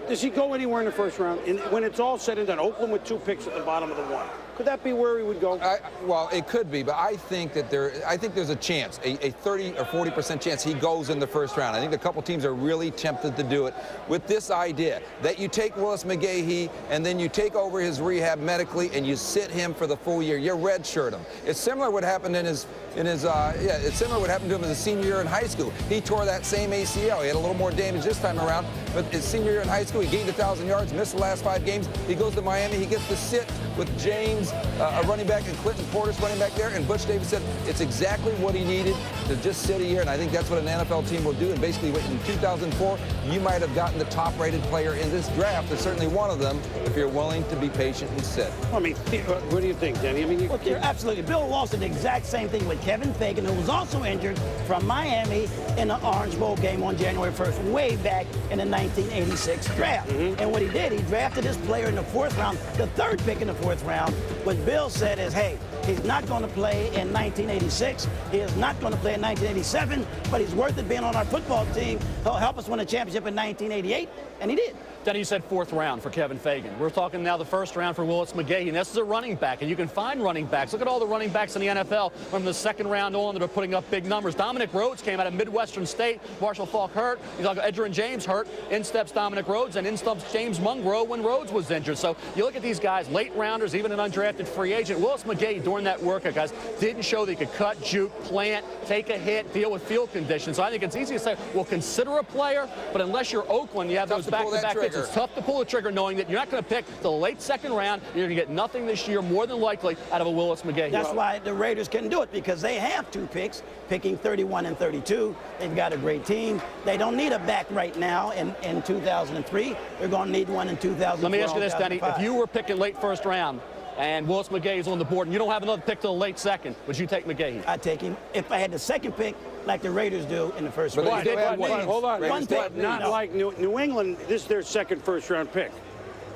Does he go anywhere in the first round? When it's all said and done, Oakland with 2 picks at the bottom of the 1. Could that be where he would go? Well, it could be, but I think that there's a chance, a 30 or 40% chance he goes in the first round. I think a couple teams are really tempted to do it with this idea that you take Willis McGahee and then you take over his rehab medically and you sit him for the full year. You redshirt him. It's similar to what happened it's similar to what happened to him as a senior year in high school. He tore that same ACL. He had a little more damage this time around, but his senior year in high school, he gained 1,000 yards, missed the last 5 games. He goes to Miami. He gets to sit with James, a running back, and Clinton Portis running back there. And Butch Davis said it's exactly what he needed to just sit a year. And I think that's what an NFL team will do. And basically, in 2004, you might have gotten the top-rated player in this draft. There's certainly one of them if you're willing to be patient and sit. I mean, what do you think, Danny? I mean, you're absolutely. Bill Walsh did the exact same thing with Kevin Fagan, who was also injured from Miami in the Orange Bowl game on January 1st, way back in the 1986 draft. And what he did, he drafted this player in the 4th round, the 3rd pick in the 4th round. What Bill said is, hey, he's not going to play in 1986. He is not going to play in 1987, but he's worth it being on our football team. He'll help us win a championship in 1988, and he did. Denny, you said 4th round for Kevin Fagan. We're talking now the 1st round for Willis McGahee, and this is a running back, and you can find running backs. Look at all the running backs in the NFL from the 2nd round on that are putting up big numbers. Dominic Rhodes came out of Midwestern State. Marshall Faulk hurt. You talk about Edgerrin James hurt. In steps Dominic Rhodes, and in steps James Mungro when Rhodes was injured. So you look at these guys, late rounders, even an undrafted free agent. Willis McGahee, during that workout, guys, didn't show that he could cut, juke, plant, take a hit, deal with field conditions. So I think it's easy to say, well, consider a player, but unless you're Oakland, you have those back-to-back picks. It's tough to pull the trigger knowing that you're not going to pick the late 2nd round. You're going to get nothing this year, more than likely, out of a Willis McGahee. That's why the Raiders can do it, because they have 2 picks, picking 31 and 32. They've got a great team. They don't need a back right now in 2003. They're going to need one in 2004. Let me ask you this, Denny. If you were picking late 1st round and Willis McGahee's on the board and you don't have another pick till the late 2nd, would you take McGahee? I'd take him if I had the 2nd pick, like the Raiders do in the 1st round. Hold on. One pick. Not like New England. This is their 2nd first-round pick.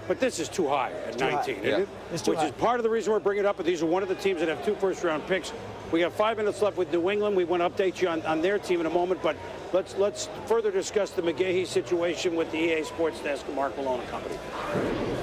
But this is too high at 19, isn't it? Which is part of the reason we're bringing it up. But these are one of the teams that have 2 first-round picks. We have 5 minutes left with New England. We want to update you on their team in a moment. But let's further discuss the McGahee situation with the EA Sports Desk, Mark Malone and company.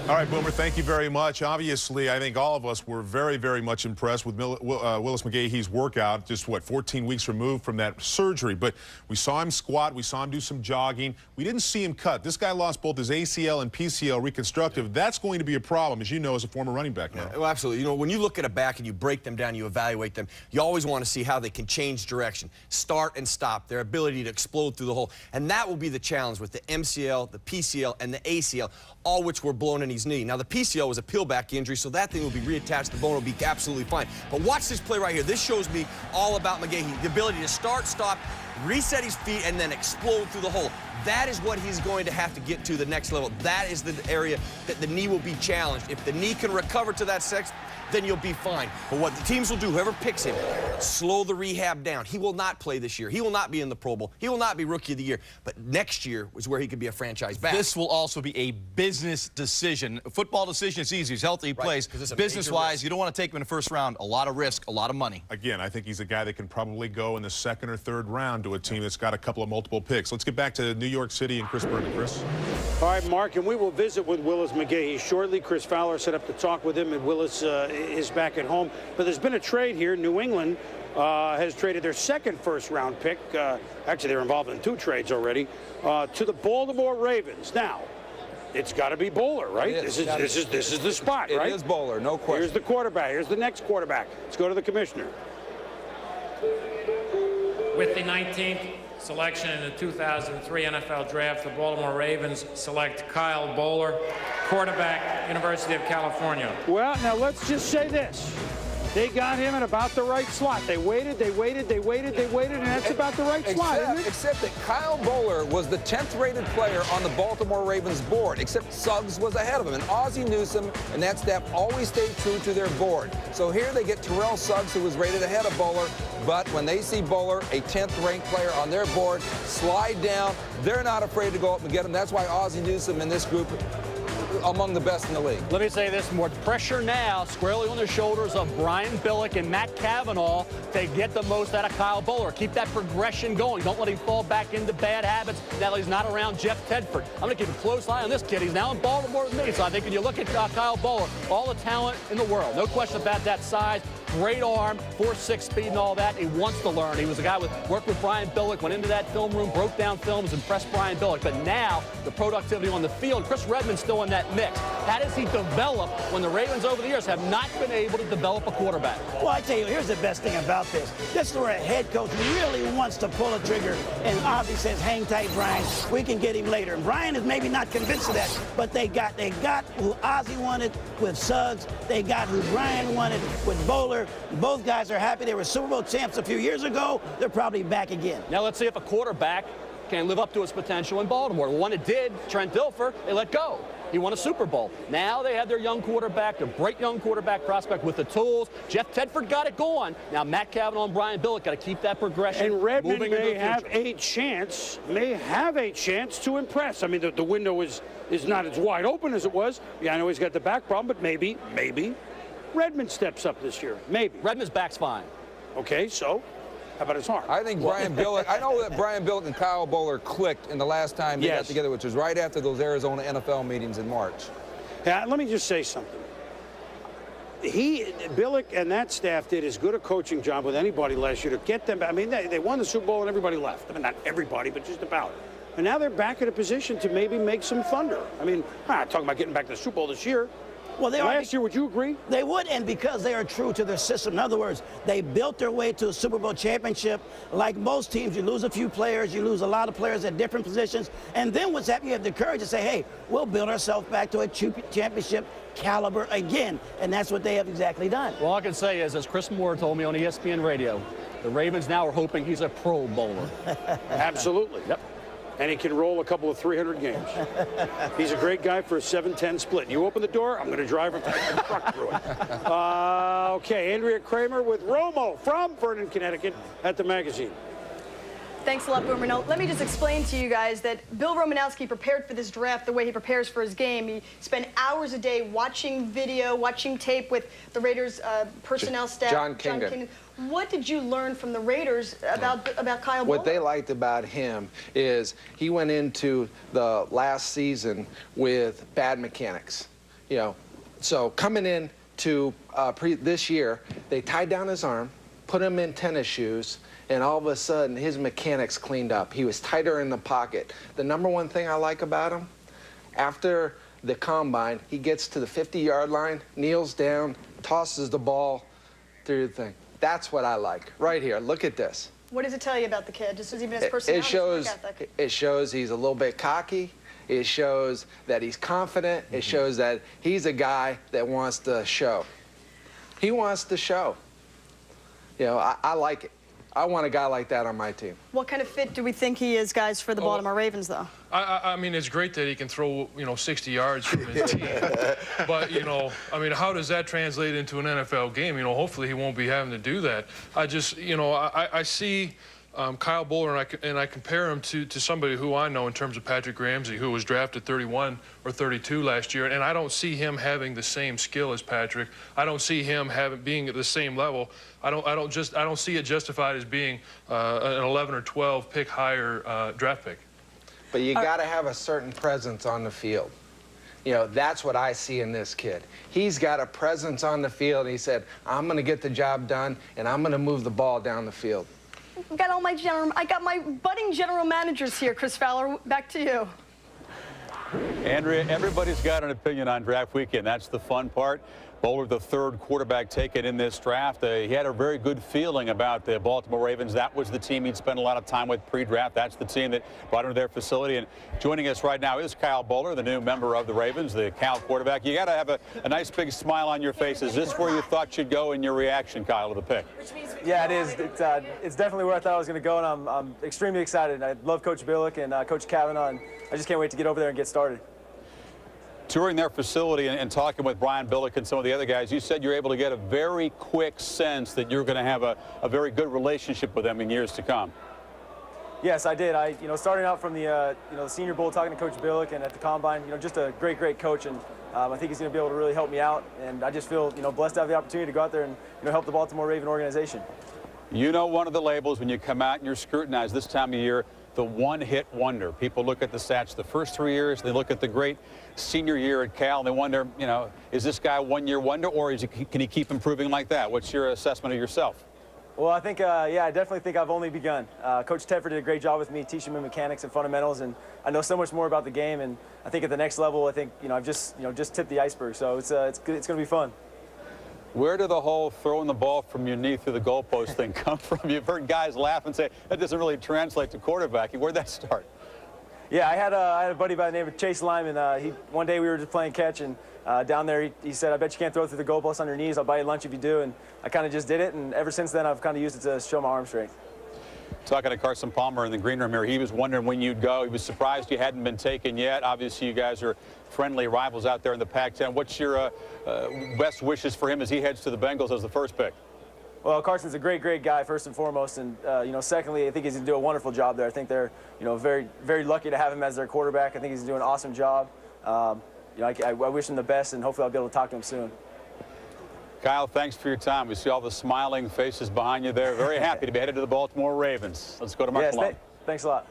All right, Boomer, thank you very much. Obviously, I think all of us were very, very much impressed with Willis McGahee's workout, just, 14 weeks removed from that surgery. But we saw him squat. We saw him do some jogging. We didn't see him cut. This guy lost both his ACL and PCL reconstructive. That's going to be a problem, as you know, as a former running back now. Well, absolutely. You know, when you look at a back and you break them down, you evaluate them, you always want to see how they can change direction, start and stop, their ability to explode through the hole. And that will be the challenge with the MCL, the PCL, and the ACL, all which were blown in his knee. Now, the PCL was a peel-back injury, so that thing will be reattached. The bone will be absolutely fine. But watch this play right here. This shows me all about McGahee, the ability to start, stop, reset his feet, and then explode through the hole. That is what he's going to have to get to the next level. That is the area that the knee will be challenged. If the knee can recover to that then you'll be fine. But what the teams will do, whoever picks him, slow the rehab down. He will not play this year. He will not be in the Pro Bowl. He will not be Rookie of the Year. But next year is where he could be a franchise back. This will also be a business decision. A football decision is easy. He's healthy, he plays. Business-wise, you don't want to take him in the first round. A lot of risk, a lot of money. Again, I think he's a guy that can probably go in the second or third round to a team that's got a couple of multiple picks. Let's get back to New York City and Chris Berman. Chris? All right, Mark, and we will visit with Willis McGahee shortly. Chris Fowler set up to talk with him, and Willis is back at home. But there's been a trade here. New England has traded their second first-round pick. Actually, they're involved in 2 trades already, to the Baltimore Ravens. Now, it's got to be Bowler, right? This is the spot, right? It is Bowler, no question. Here's the quarterback. Here's the next quarterback. Let's go to the commissioner. With the 19th selection in the 2003 NFL Draft, the Baltimore Ravens select Kyle Bowler, quarterback, University of California. Well, now let's just say this. They got him in about the right slot. They waited, and that's about the right slot, isn't it? Except that Kyle Bowler was the 10th rated player on the Baltimore Ravens board, except Suggs was ahead of him. And Ozzie Newsome and that staff always stayed true to their board. So here they get Terrell Suggs, who was rated ahead of Bowler. But when they see Bowler, a 10th ranked player on their board, slide down, they're not afraid to go up and get him. That's why Ozzie Newsome in this group among the best in the league. Let me say this, more pressure now squarely on the shoulders of Brian Billick and Matt Cavanaugh to get the most out of Kyle Bowler. Keep that progression going. Don't let him fall back into bad habits now that he's not around Jeff Tedford. I'm going to keep a close eye on this kid. He's now in Baltimore with me, so I think when you look at Kyle Bowler, all the talent in the world, no question about that size, great arm, 4.6 speed and all that. He wants to learn. He was a guy who worked with Brian Billick, went into that film room, broke down films, impressed Brian Billick. But now the productivity on the field, Chris Redman's still in that mix. How does he develop when the Ravens over the years have not been able to develop a quarterback? Well, I tell you, here's the best thing about this. This is where a head coach really wants to pull a trigger, and Ozzie says, hang tight, Brian. We can get him later. And Brian is maybe not convinced of that, but they got who Ozzie wanted with Suggs. They got who Brian wanted with Bowler. Both guys are happy. They were Super Bowl champs a few years ago. They're probably back again. Now let's see if a quarterback can live up to his potential in Baltimore. The one it did, Trent Dilfer, they let go. He won a Super Bowl. Now they have their young quarterback, their bright young quarterback prospect with the tools. Jeff Tedford got it going. Now Matt Cavanaugh and Brian Billick got to keep that progression. And Redmond may have a chance to impress. I mean, the window is not as wide open as it was. Yeah, I know he's got the back problem, but maybe Redmond steps up this year. Maybe. Redmond's back's fine. Okay, so how about his arm? I think Brian Billick, I know that Brian Billick and Kyle Bowler clicked in the last time they got together, which was right after those Arizona NFL meetings in March. Yeah, let me just say something. Billick and that staff did as good a coaching job with anybody last year to get them. I mean, they won the Super Bowl and everybody left. I mean, not everybody, but just about. And now they're back in a position to maybe make some thunder. I mean, I'm not talking about getting back to the Super Bowl this year. Well, last year, would you agree? They would, and because they are true to their system. In other words, they built their way to a Super Bowl championship. Like most teams, you lose a few players, you lose a lot of players at different positions, and then what's happening, you have the courage to say, hey, we'll build ourselves back to a championship caliber again, and that's what they have exactly done. Well, all I can say is, as Chris Moore told me on ESPN Radio, the Ravens now are hoping he's a Pro Bowler. Absolutely. Yep. And he can roll a couple of 300 games. He's a great guy for a 7-10 split. You open the door, I'm going to drive a truck through it. Okay, Andrea Kramer with Romo from Vernon, Connecticut at the magazine. Thanks a lot, Boomer. Now, let me just explain to you guys that Bill Romanowski prepared for this draft the way he prepares for his game. He spent hours a day watching video, watching tape with the Raiders personnel staff. John Kingdon. What did you learn from the Raiders about Kyle Bowler? What they liked about him is he went into the last season with bad mechanics. You know, so coming in to this year, they tied down his arm, put him in tennis shoes, and all of a sudden his mechanics cleaned up. He was tighter in the pocket. The number one thing I like about him, after the combine, he gets to the 50-yard line, kneels down, tosses the ball through the thing. That's what I like. Right here, look at this. What does it tell you about the kid? Just even his personality? It shows he's a little bit cocky. It shows that he's confident. It shows that he's a guy that wants to show. He wants to show. You know, I like it. I want a guy like that on my team. What kind of fit do we think he is, guys, for the Baltimore Ravens, though? I mean, it's great that he can throw, 60 yards from his team. But, I mean, how does that translate into an NFL game? Hopefully he won't be having to do that. I just, I see Kyle Boller, and I compare him to somebody who I know in terms of Patrick Ramsey, who was drafted 31 or 32 last year, and I don't see him having the same skill as Patrick. I don't see him being at the same level. I don't see it justified as being an 11 or 12 pick higher draft pick. But you got to have a certain presence on the field. That's what I see in this kid. He's got a presence on the field. He said, I'm going to get the job done, and I'm going to move the ball down the field. I got my budding general managers here. Chris Fowler, back to you. Andrea, everybody's got an opinion on draft weekend. That's the fun part. Boller, the third quarterback taken in this draft. He had a very good feeling about the Baltimore Ravens. That was the team he'd spent a lot of time with pre-draft. That's the team that brought him to their facility. And joining us right now is Kyle Boller, the new member of the Ravens, the Cal quarterback. You got to have a nice big smile on your face. Is this where you thought you'd go in your reaction, Kyle, to the pick? Yeah, it is. It's definitely where I thought I was going to go, and I'm extremely excited. I love Coach Billick and Coach Kavanaugh, and I just can't wait to get over there and get started. Touring their facility and talking with Brian Billick and some of the other guys, you said you're able to get a very quick sense that you're going to have a very good relationship with them in years to come. Yes, I did. Starting out from the Senior Bowl, talking to Coach Billick, and at the Combine, just a great coach, and I think he's going to be able to really help me out, and I just feel, blessed to have the opportunity to go out there and, help the Baltimore Raven organization. One of the labels when you come out and you're scrutinized this time of year, the one-hit wonder. People look at the stats the first 3 years, they look at the great senior year at Cal, and they wonder, is this guy a one-year wonder, or can he keep improving like that? What's your assessment of yourself? Well, I think, I definitely think I've only begun. Coach Tedford did a great job with me, teaching me mechanics and fundamentals, and I know so much more about the game, and I think at the next level, I think, I've just tipped the iceberg, so it's going to be fun. Where did the whole throwing the ball from your knee through the goalpost thing come from? You've heard guys laugh and say, that doesn't really translate to quarterbacking. Where'd that start? Yeah, I had a buddy by the name of Chase Lyman. One day we were just playing catch, and down there he said, I bet you can't throw through the goalpost on your knees. I'll buy you lunch if you do. And I kind of just did it, and ever since then I've kind of used it to show my arm strength. Talking to Carson Palmer in the green room here, he was wondering when you'd go. He was surprised you hadn't been taken yet. Obviously, you guys are friendly rivals out there in the Pac-10. What's your best wishes for him as he heads to the Bengals as the first pick? Well, Carson's a great guy, first and foremost, and secondly, I think he's going to do a wonderful job there. I think they're very lucky to have him as their quarterback. I think he's doing an awesome job. I wish him the best, and hopefully I'll be able to talk to him soon. Kyle, thanks for your time. We see all the smiling faces behind you there. Very happy to be headed to the Baltimore Ravens. Let's go to Mark Malone. Thanks a lot.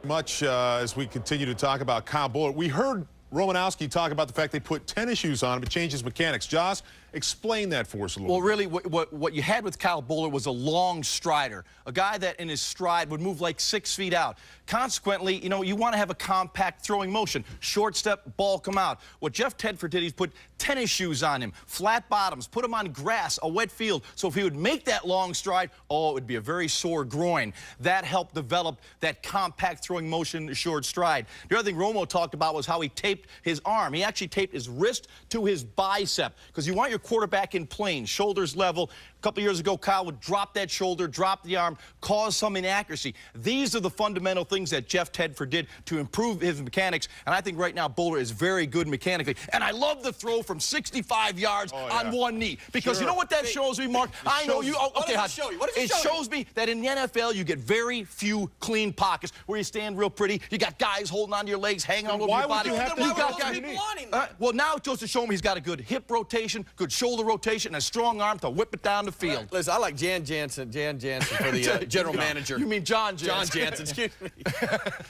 Much as we continue to talk about Kyle Boller, we heard Romanowski talk about the fact they put tennis shoes on him. It changes mechanics. Josh, explain that for us a little bit. Well, really, what you had with Kyle Boller was a long strider, a guy that in his stride would move like 6 feet out. Consequently, you want to have a compact throwing motion. Short step, ball come out. What Jeff Tedford did, he's put tennis shoes on him, flat bottoms, put him on grass, a wet field. So if he would make that long stride, it would be a very sore groin. That helped develop that compact throwing motion, short stride. The other thing Romo talked about was how he taped his arm. He actually taped his wrist to his bicep, because you want your quarterback in plane, shoulders level. A couple years ago, Kyle would drop that shoulder, drop the arm, cause some inaccuracy. These are the fundamental things that Jeff Tedford did to improve his mechanics, and I think right now Boller is very good mechanically. And I love the throw from 65 yards on one knee, because you know what that shows me, Mark? I know you. Okay, what does it show you? What does it show shows me that in the NFL you get very few clean pockets where you stand real pretty. You got guys holding onto your legs, hanging on over your body. Well, now it goes to show him he's got a good hip rotation, good shoulder rotation, and a strong arm to whip it down the field. Listen, I like Jan Jansen for the general manager. You mean John Jansen? John Jansen, excuse me.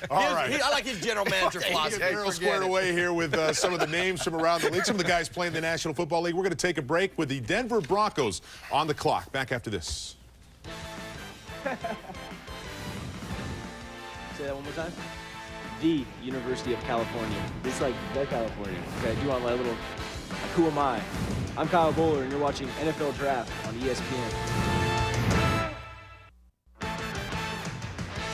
All right. I like his general manager philosophy. We're all squared away here with some of the names from around the league, some of the guys playing the National Football League. We're going to take a break with the Denver Broncos on the clock. Back after this. Say that one more time. The University of California. It's like the California. Okay, I do want my little, who am I? I'm Kyle Boller, and you're watching NFL Draft on ESPN.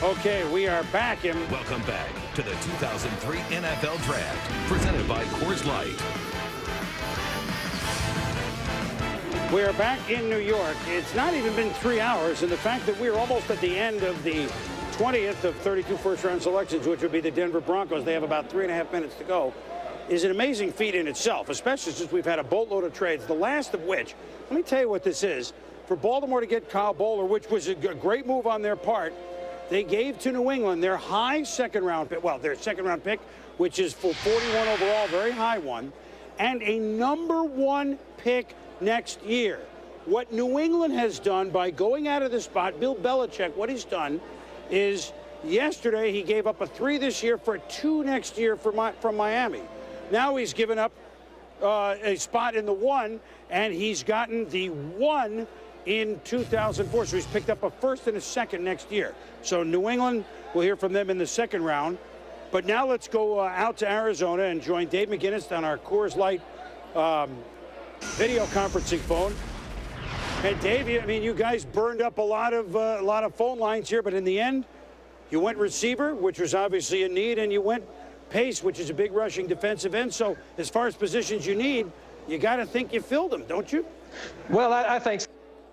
Okay, we are back in. Welcome back to the 2003 NFL Draft, presented by Coors Light. We are back in New York. It's not even been 3 hours, and the fact that we're almost at the end of the 20th of 32 first-round selections, which would be the Denver Broncos, they have about 3.5 minutes to go, is an amazing feat in itself, especially since we've had a boatload of trades, the last of which, let me tell you what this is. For Baltimore to get Kyle Bowler, which was a great move on their part, they gave to New England their high second-round pick, well, their second-round pick, which is for 41 overall, very high one, and a #1 pick next year. What New England has done by going out of the spot, Bill Belichick, what he's done is yesterday he gave up a 3 this year for a 2 next year from Miami. Now he's given up a spot in the 1, and he's gotten the 1 in 2004. So he's picked up a 1st and a 2nd next year. So New England, we'll hear from them in the 2nd round. But now let's go out to Arizona and join Dave McGinnis on our Coors Light video conferencing phone. And Dave, I mean, you guys burned up a lot of phone lines here, but in the end, you went receiver, which was obviously a need, and you went pace, which is a big rushing defensive end. So as far as positions you need, you got to think you filled them, don't you? Well, I think so.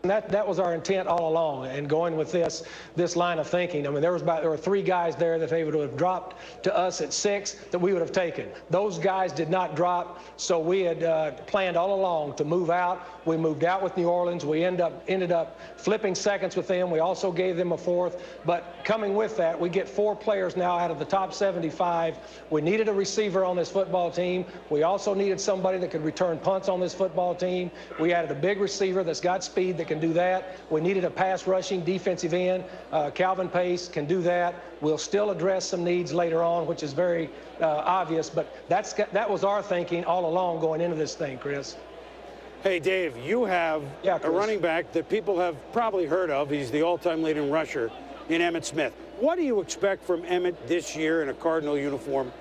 That was our intent all along, and going with this line of thinking. I mean, there were 3 guys there that they would have dropped to us at 6 that we would have taken. Those guys did not drop, so we had planned all along to move out. We moved out with New Orleans. We ended up flipping seconds with them. We also gave them a 4th. But coming with that, we get 4 players now out of the top 75. We needed a receiver on this football team. We also needed somebody that could return punts on this football team. We added a big receiver that's got speed that can do that. We needed a pass rushing defensive end. Calvin Pace can do that. We'll still address some needs later on, which is very obvious, but that was our thinking all along going into this thing, Chris. Hey, Dave, you have a running back that people have probably heard of. He's the all-time leading rusher in Emmitt Smith. What do you expect from Emmitt this year in a Cardinal uniform?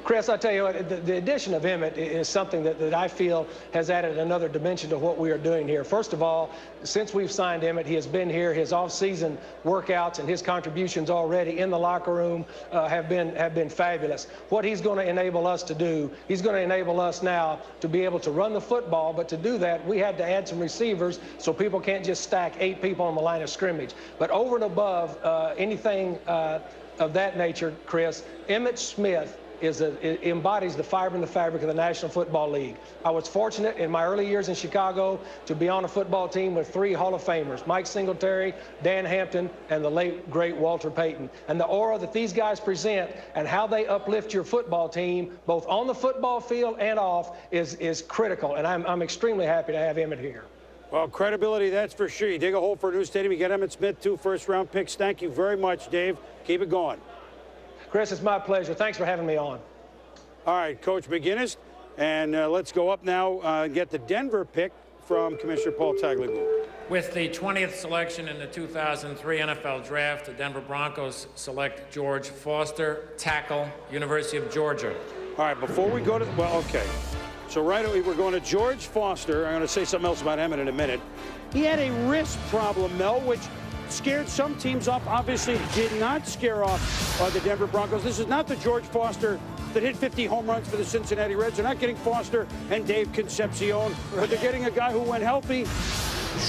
Chris, I tell you what, the addition of Emmitt is something that I feel has added another dimension to what we are doing here. First of all, since we've signed Emmitt, he has been here. His off-season workouts and his contributions already in the locker room have been fabulous. What he's going to enable us to do, he's going to enable us now to be able to run the football, but to do that, we had to add some receivers so people can't just stack 8 people on the line of scrimmage. But over and above anything of that nature, Chris, Emmitt Smith embodies the fiber and the fabric of the National Football League. I was fortunate in my early years in Chicago to be on a football team with 3 Hall of Famers, Mike Singletary, Dan Hampton, and the late, great Walter Payton. And the aura that these guys present and how they uplift your football team, both on the football field and off, is critical. And I'm extremely happy to have Emmitt here. Well, credibility, that's for sure. You dig a hole for a new stadium, you get Emmitt Smith, 2 first-round picks. Thank you very much, Dave. Keep it going. Chris, it's my pleasure. Thanks for having me on. All right, Coach McGinnis, and let's go up now and get the Denver pick from Commissioner Paul Tagliabue. With the 20th selection in the 2003 NFL Draft, the Denver Broncos select George Foster, tackle, University of Georgia. All right, before we go to, well, okay. So right away, we're going to George Foster. I'm going to say something else about Emmitt in a minute. He had a wrist problem, Mel, which scared some teams off. Obviously did not scare off the Denver Broncos. This is not the George Foster that hit 50 home runs for the Cincinnati Reds. They're not getting Foster and Dave Concepcion, but they're getting a guy who, when healthy,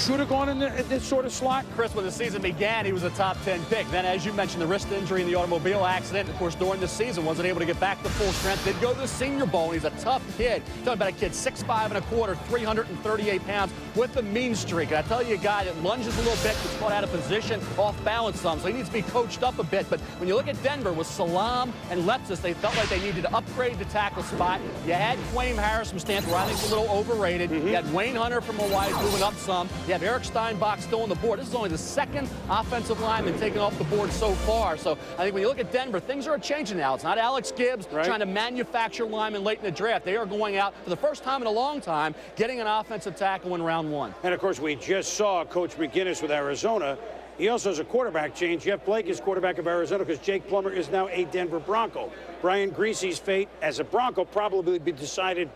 should have gone in this sort of slot. Chris, when the season began, he was a top 10 pick. Then, as you mentioned, the wrist injury in the automobile accident, of course, during the season, wasn't able to get back to full strength. Did go to the Senior Bowl, and he's a tough kid. Talking about a kid 6'5", 338 pounds with a mean streak. And I tell you, a guy that lunges a little bit, gets caught out of position, off balance some, so he needs to be coached up a bit. But when you look at Denver with Salam and Lepsis, they felt like they needed to upgrade the tackle spot. You had Quaim Harris from Stanford, I think a little overrated. You had Wayne Hunter from Hawaii moving up some. You have Eric Steinbach still on the board. This is only the 2nd offensive lineman taken off the board so far. So I think when you look at Denver, things are changing now. It's not Alex Gibbs trying to manufacture linemen late in the draft. They are going out for the first time in a long time, getting an offensive tackle in round 1. And, of course, we just saw Coach McGinnis with Arizona. He also has a quarterback change. Jeff Blake is quarterback of Arizona because Jake Plummer is now a Denver Bronco. Brian Greasy's fate as a Bronco probably be decided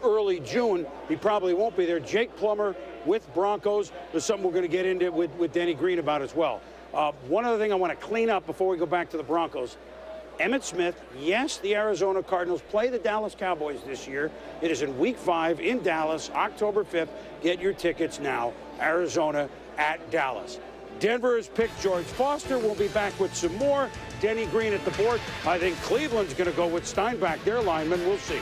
early June. He probably won't be there. Jake Plummer with Broncos is something we're going to get into with Denny Green about as well. One other thing I want to clean up before we go back to the Broncos. Emmitt Smith. Yes, the Arizona Cardinals play the Dallas Cowboys this year. It is in Week 5 in Dallas, October 5th. Get your tickets now. Arizona at Dallas. Denver has picked George Foster. We'll be back with some more. Denny Green at the board. I think Cleveland's going to go with Steinbach, their lineman. We'll see.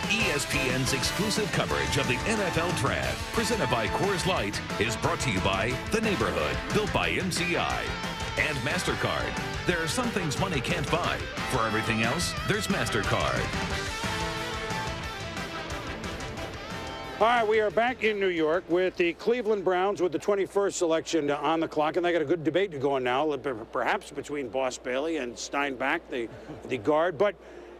ESPN's exclusive coverage of the NFL Draft, presented by Coors Light, is brought to you by The Neighborhood, built by MCI, and MasterCard. There are some things money can't buy. For everything else, there's MasterCard. All right, we are back in New York with the Cleveland Browns with the 21st selection on the clock, and they got a good debate going now, perhaps between Boss Bailey and Steinbach, the guard. But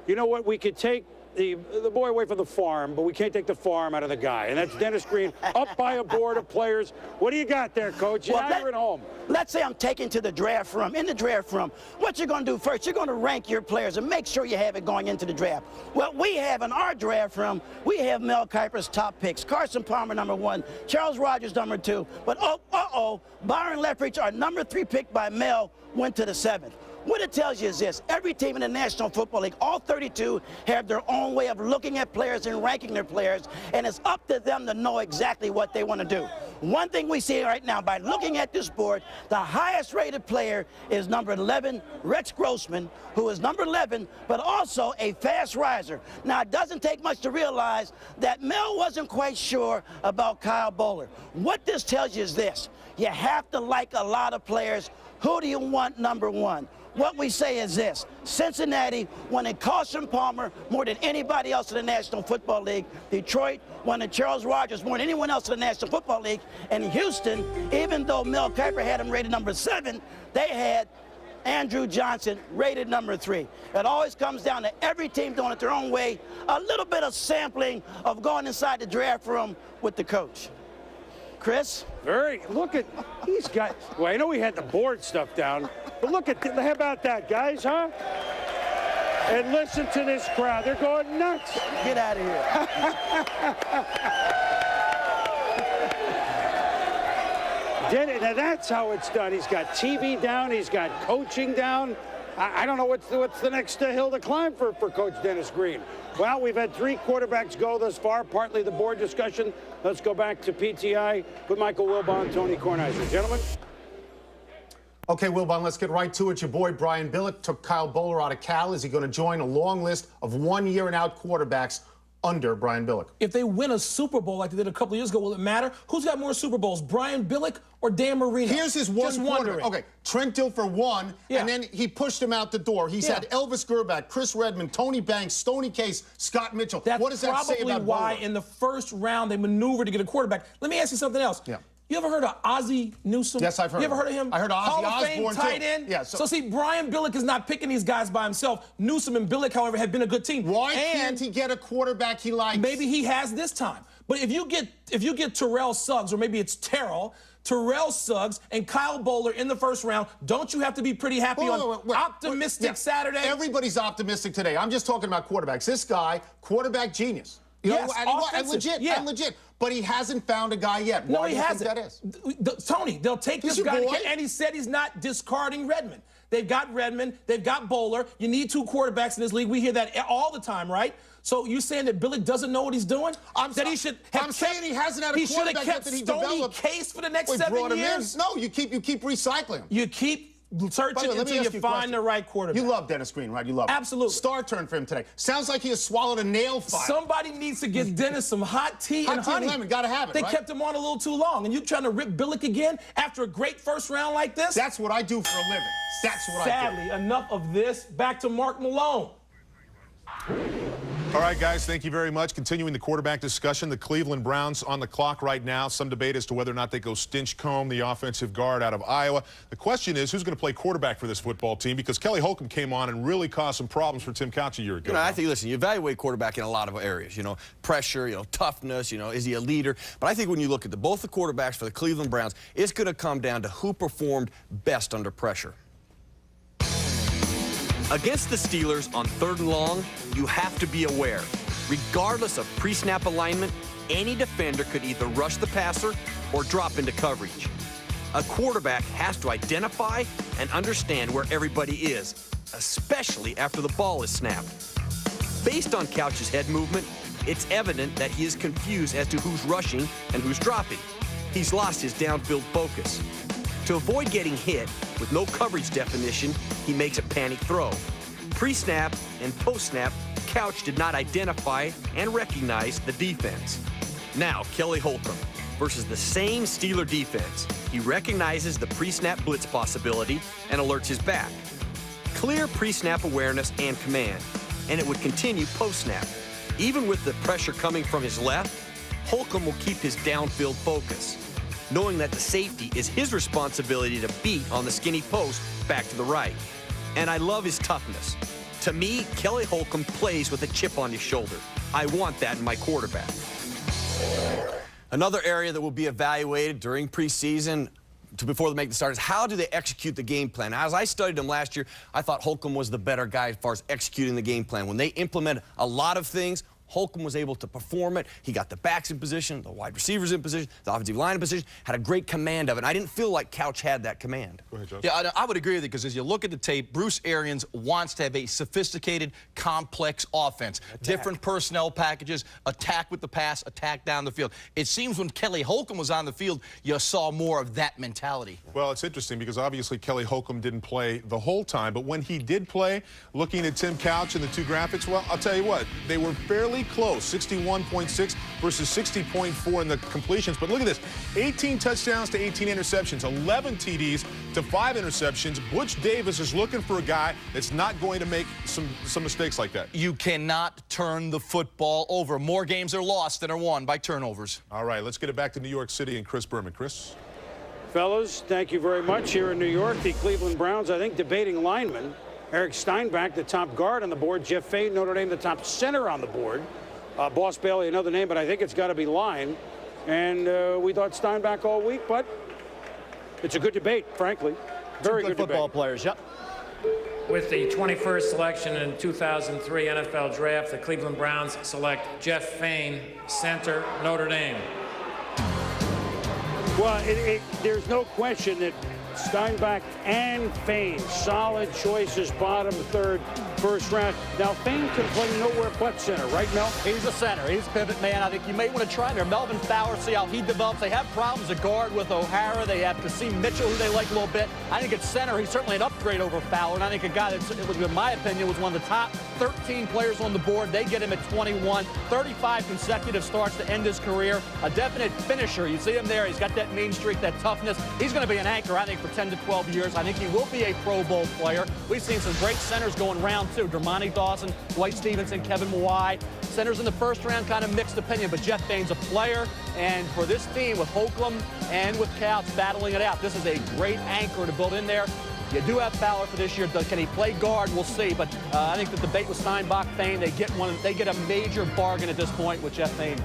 you know what? We could take the boy away from the farm, but we can't take the farm out of the guy, and that's Dennis Green up by a board of players. What do you got there, Coach? You're at home. Let's say I'm taken to the draft room. In the draft room, what you're going to do first, you're going to rank your players and make sure you have it going into the draft. What we have in our draft room, we have Mel Kiper's top picks. Carson Palmer, number 1. Charles Rogers, number 2. But, Byron Leftwich, our number 3 pick by Mel, went to the 7th. What it tells you is this: every team in the National Football League, all 32, have their own way of looking at players and ranking their players, and it's up to them to know exactly what they want to do. One thing we see right now, by looking at this board, the highest rated player is number 11, Rex Grossman, who is number 11, but also a fast riser. Now, it doesn't take much to realize that Mel wasn't quite sure about Kyle Bowler. What this tells you is this: you have to like a lot of players. Who do you want number 1? What we say is this: Cincinnati wanted Carson Palmer more than anybody else in the National Football League. Detroit wanted Charles Rogers more than anyone else in the National Football League. And Houston, even though Mel Kiper had him rated number 7, they had Andrew Johnson rated number 3. It always comes down to every team doing it their own way. A little bit of sampling of going inside the draft room with the coach. Chris? Look at, he's got, well, I know he had the board stuff down, but look at, how about that, guys, huh? And listen to this crowd. They're going nuts. Get out of here. Now that's how it's done. He's got TV down. He's got coaching down. I don't know what's the next hill to climb for Coach Dennis Green. Well, we've had 3 quarterbacks go thus far, partly the board discussion. Let's go back to PTI with Michael Wilbon, Tony Kornheiser. Gentlemen. Okay, Wilbon, let's get right to it. Your boy Brian Billick took Kyle Bowler out of Cal. Is he going to join a long list of 1-year-and-out quarterbacks under Brian Billick? If they win a Super Bowl like they did a couple of years ago, will it matter? Who's got more Super Bowls, Brian Billick or Dan Marino? Here's his one quarterback. Okay, Trent Dilfer won, and then he pushed him out the door. He's had Elvis Grbac, Chris Redmond, Tony Banks, Stoney Case, Scott Mitchell. What does that say about Bowler? That's probably why in the first round they maneuvered to get a quarterback. Let me ask you something else. Yeah. You ever heard of Ozzie Newsome? Yes, I've heard. You ever heard of him? I heard of Ozzie Osbourne, Hall of Fame tight end. Yeah. So see, Brian Billick is not picking these guys by himself. Newsome and Billick, however, have been a good team. Why can't he get a quarterback he likes? Maybe he has this time. But if you get Terrell Suggs, or maybe it's Terrell Suggs and Kyle Bowler in the first round, don't you have to be pretty happy on optimistic Saturday? Everybody's optimistic today. I'm just talking about quarterbacks. This guy, quarterback genius. And legit. But he hasn't found a guy yet. Why do you think that is? Tony, they'll take this guy, and he said he's not discarding Redmond. They've got Redmond. They've got Bowler. You need 2 quarterbacks in this league. We hear that all the time, right? So you saying that Billick doesn't know what he's doing? I'm saying he hasn't had a quarterback yet that he developed. Case for the next 7 years? No, you keep recycling him. You keep searching until you find the right quarterback. You love Dennis Green, right? You love him. Absolutely. Star turn for him today. Sounds like he has swallowed a nail file. Somebody needs to get Dennis some hot tea and honey. Hot tea and lemon, gotta have it, They kept him on a little too long, and you trying to rip Billick again after a great first round like this? That's what I do for a living. That's what I do. Sadly, enough of this. Back to Mark Malone. All right, guys, thank you very much. Continuing the quarterback discussion, the Cleveland Browns on the clock right now. Some debate as to whether or not they go Stinchcomb, the offensive guard out of Iowa. The question is, who's going to play quarterback for this football team? Because Kelly Holcomb came on and really caused some problems for Tim Couch a year ago. I think, listen, you evaluate quarterback in a lot of areas. Pressure, toughness, is he a leader? But I think when you look at both the quarterbacks for the Cleveland Browns, it's going to come down to who performed best under pressure. Against the Steelers on 3rd and long, you have to be aware. Regardless of pre-snap alignment, any defender could either rush the passer or drop into coverage. A quarterback has to identify and understand where everybody is, especially after the ball is snapped. Based on Couch's head movement, it's evident that he is confused as to who's rushing and who's dropping. He's lost his downfield focus. To avoid getting hit with no coverage definition, he makes a panic throw. Pre-snap and post-snap, Couch did not identify and recognize the defense. Now, Kelly Holcomb versus the same Steeler defense. He recognizes the pre-snap blitz possibility and alerts his back. Clear pre-snap awareness and command, and it would continue post-snap. Even with the pressure coming from his left, Holcomb will keep his downfield focus, knowing that the safety is his responsibility to beat on the skinny post back to the right. And I love his toughness. To me, Kelly Holcomb plays with a chip on his shoulder. I want that in my quarterback. Another area that will be evaluated during preseason before they make the start is how do they execute the game plan. As I studied them last year, I thought Holcomb was the better guy as far as executing the game plan. When they implemented a lot of things, Holcomb was able to perform it. He got the backs in position, the wide receivers in position, the offensive line in position, had a great command of it. I didn't feel like Couch had that command. Go ahead, Josh. Yeah, I would agree with you because as you look at the tape, Bruce Arians wants to have a sophisticated, complex offense. Different personnel packages, attack with the pass, attack down the field. It seems when Kelly Holcomb was on the field, you saw more of that mentality. Well, it's interesting because obviously Kelly Holcomb didn't play the whole time, but when he did play, looking at Tim Couch and the two graphics, well, I'll tell you what, they were fairly close, 61.6 versus 60.4 in the completions. But look at this, 18 touchdowns to 18 interceptions, 11 TDs to 5 interceptions. Butch Davis is looking for a guy that's not going to make some mistakes like that. You cannot turn the football over. More games are lost than are won by turnovers. All right, let's get it back to New York City and Chris Berman. Chris? Fellas, thank you very much. Here in New York, the Cleveland Browns, I think, debating linemen. Eric Steinbach, the top guard on the board. Jeff Faye, Notre Dame, the top center on the board. Boss Bailey, another name, but I think it's got to be line. And we thought Steinbach all week, but it's a good debate, frankly. Very good football debate. players, yep. With the 21st selection in 2003 NFL Draft, the Cleveland Browns select Jeff Faye, center, Notre Dame. Well, there's no question that Steinbach and Faye, solid choices, bottom, third, first round. Now, Faye can play nowhere but center, right, Mel? He's a center. He's a pivot man. I think you may want to try him there. Melvin Fowler, see how he develops. They have problems at guard with O'Hara. They have Kasim Mitchell, who they like a little bit. I think at center, he's certainly an upgrade over Fowler. And I think a guy that, in my opinion, was one of the top 13 players on the board. They get him at 21. 35 consecutive starts to end his career. A definite finisher. You see him there. He's got that mean streak, that toughness. He's going to be an anchor, I think, for 10 to 12 years. I think he will be a Pro Bowl player. We've seen some great centers going round two. Dermontti Dawson, Dwight Stevenson, Kevin Mawai. Centers in the first round, kind of mixed opinion, but Jeff Faye's a player. And for this team, with Holcomb and with Couch battling it out, this is a great anchor to build in there. You do have Fowler for this year. Can he play guard? We'll see. But I think the debate with Steinbach, Faye, they get a major bargain at this point with Jeff Faye.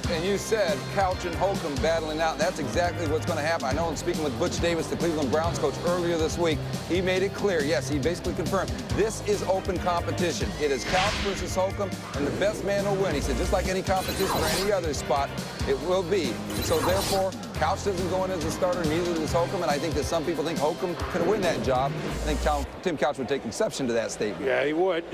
And you said Couch and Holcomb battling out. That's exactly what's going to happen. I know in speaking with Butch Davis, the Cleveland Browns coach, earlier this week, he made it clear. Yes, he basically confirmed this is open competition. It is Couch versus Holcomb, and the best man will win. He said just like any competition for any other spot, it will be. So therefore, Couch doesn't go in as a starter, neither does Holcomb, and I think that some people think Holcomb could win that job. I think Tim Couch would take exception to that statement. Yeah, he would.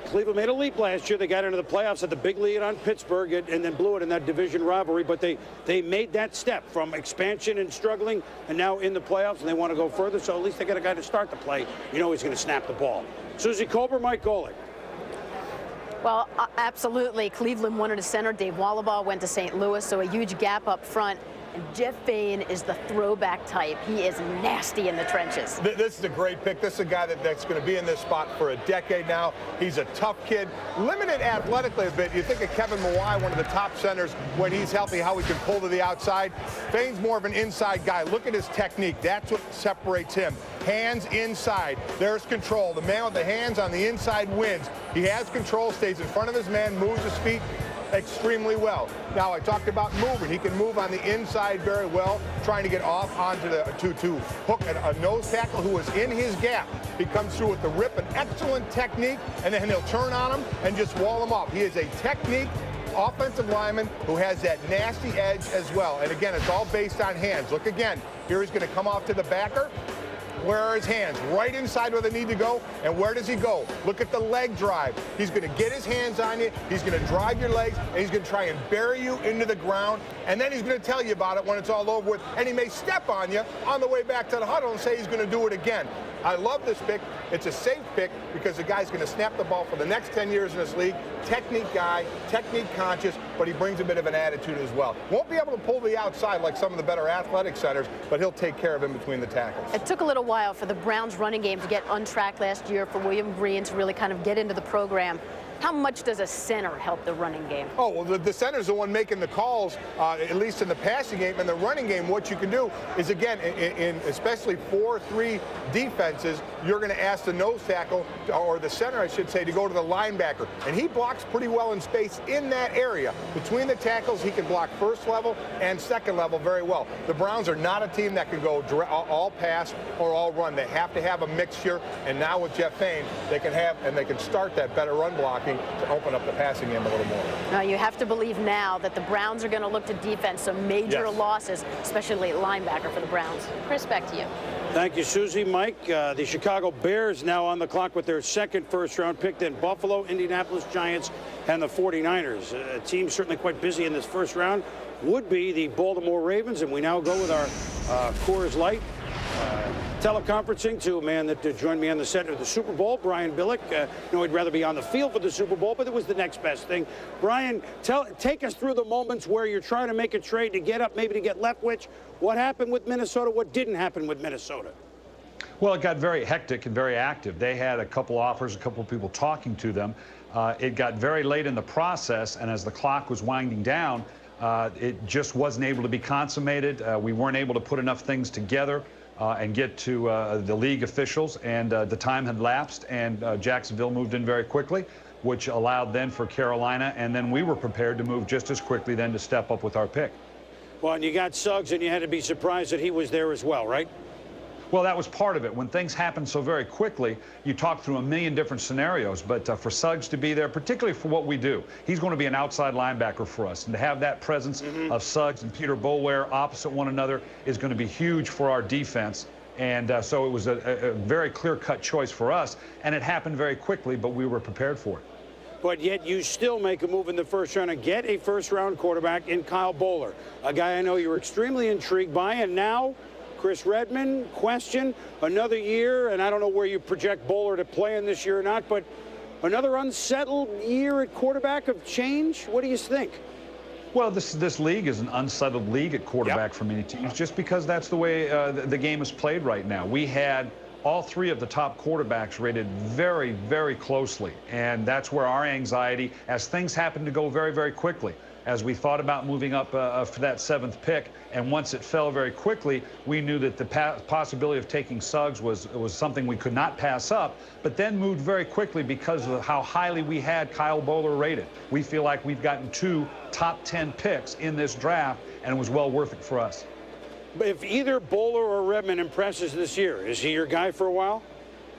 Cleveland made a leap last year. They got into the playoffs, had the big lead on Pittsburgh, and then blew it in that division rivalry. But they made that step from expansion and struggling, and now in the playoffs, and they want to go further. So at least they got a guy to start the play. You know he's going to snap the ball. Susie Colbert, Mike Golick. Well, absolutely. Cleveland wanted a center. Dave Wallaball went to St. Louis, so a huge gap up front. And Jeff Faye is the throwback type. He is nasty in the trenches. This is a great pick. This is a guy that's going to be in this spot for a decade now. He's a tough kid, limited athletically a bit. You think of Kevin Mawai, one of the top centers, when he's healthy, how he can pull to the outside. Faye's more of an inside guy. Look at his technique. That's what separates him. Hands inside. There's control. The man with the hands on the inside wins. He has control, stays in front of his man, moves his feet extremely well. Now, I talked about moving. He can move on the inside very well, trying to get off onto the to hook a nose tackle who is in his gap. He comes through with the rip, an excellent technique, and then he'll turn on him and just wall him off. He is a technique offensive lineman who has that nasty edge as well. And again, it's all based on hands. Look again. Here he's going to come off to the backer. Where are his hands? Right inside where they need to go. And where does he go? Look at the leg drive. He's going to get his hands on you. He's going to drive your legs, and he's going to try and bury you into the ground. And then he's going to tell you about it when it's all over with. And he may step on you on the way back to the huddle and say he's going to do it again. I love this pick. It's a safe pick because the guy's going to snap the ball for the next 10 years in this league. Technique guy, technique conscious, but he brings a bit of an attitude as well. Won't be able to pull the outside like some of the better athletic centers, but he'll take care of him between the tackles. It took a little while for the Browns running game to get on track last year, for William Green to really kind of get into the program. How much does a center help the running game? Oh, well, the center's the one making the calls, at least in the passing game. And the running game, what you can do is, again, in especially 4-3 defenses, you're going to ask the nose tackle, or the center, I should say, to go to the linebacker. And he blocks pretty well in space in that area. Between the tackles, he can block first level and second level very well. The Browns are not a team that can go all pass or all run. They have to have a mixture. And now with Jeff Fain, they can start that better run blocking to open up the passing game a little more. Now, you have to believe now that the Browns are going to look to defense some major losses, especially linebacker for the Browns. Chris, back to you. Thank you, Susie. Mike, the Chicago Bears now on the clock with their second first-round pick, then Buffalo, Indianapolis Giants, and the 49ers. A team certainly quite busy in this first round would be the Baltimore Ravens, and we now go with our Coors Light teleconferencing to a man that joined me on the set of the Super Bowl, Brian Billick. No, he'd rather be on the field for the Super Bowl, but it was the next best thing. Brian, take us through the moments where you're trying to make a trade to get up, maybe to get Leftwich. What happened with Minnesota? What didn't happen with Minnesota? Well, it got very hectic and very active. They had a couple offers, a couple of people talking to them. It got very late in the process, and as the clock was winding down, it just wasn't able to be consummated. We weren't able to put enough things together and get to the league officials, and the time had lapsed, and Jacksonville moved in very quickly, which allowed then for Carolina, and then we were prepared to move just as quickly then to step up with our pick. Well, and you got Suggs, and you had to be surprised that he was there as well, right? Well, that was part of it. When things happen so very quickly, you talk through a million different scenarios. But for Suggs to be there, particularly for what we do, he's going to be an outside linebacker for us. And to have that presence of Suggs and Peter Boulware opposite one another is going to be huge for our defense. And so it was a very clear-cut choice for us. And it happened very quickly, but we were prepared for it. But yet you still make a move in the first round and get a first-round quarterback in Kyle Boller, a guy I know you're extremely intrigued by. And now Chris Redman, question, another year, and I don't know where you project Boller to play in this year or not, but another unsettled year at quarterback of change? What do you think? Well, this league is an unsettled league at quarterback for many teams, just because that's the way the game is played right now. We had all three of the top quarterbacks rated very, very closely, and that's where our anxiety, as things happen to go very, very quickly, as we thought about moving up for that 7th pick, and once it fell very quickly, we knew that the possibility of taking Suggs was something we could not pass up, but then moved very quickly because of how highly we had Kyle Boller rated. We feel like we've gotten 2 top 10 picks in this draft, and it was well worth it for us. But if either Boller or Redman impresses this year, is he your guy for a while?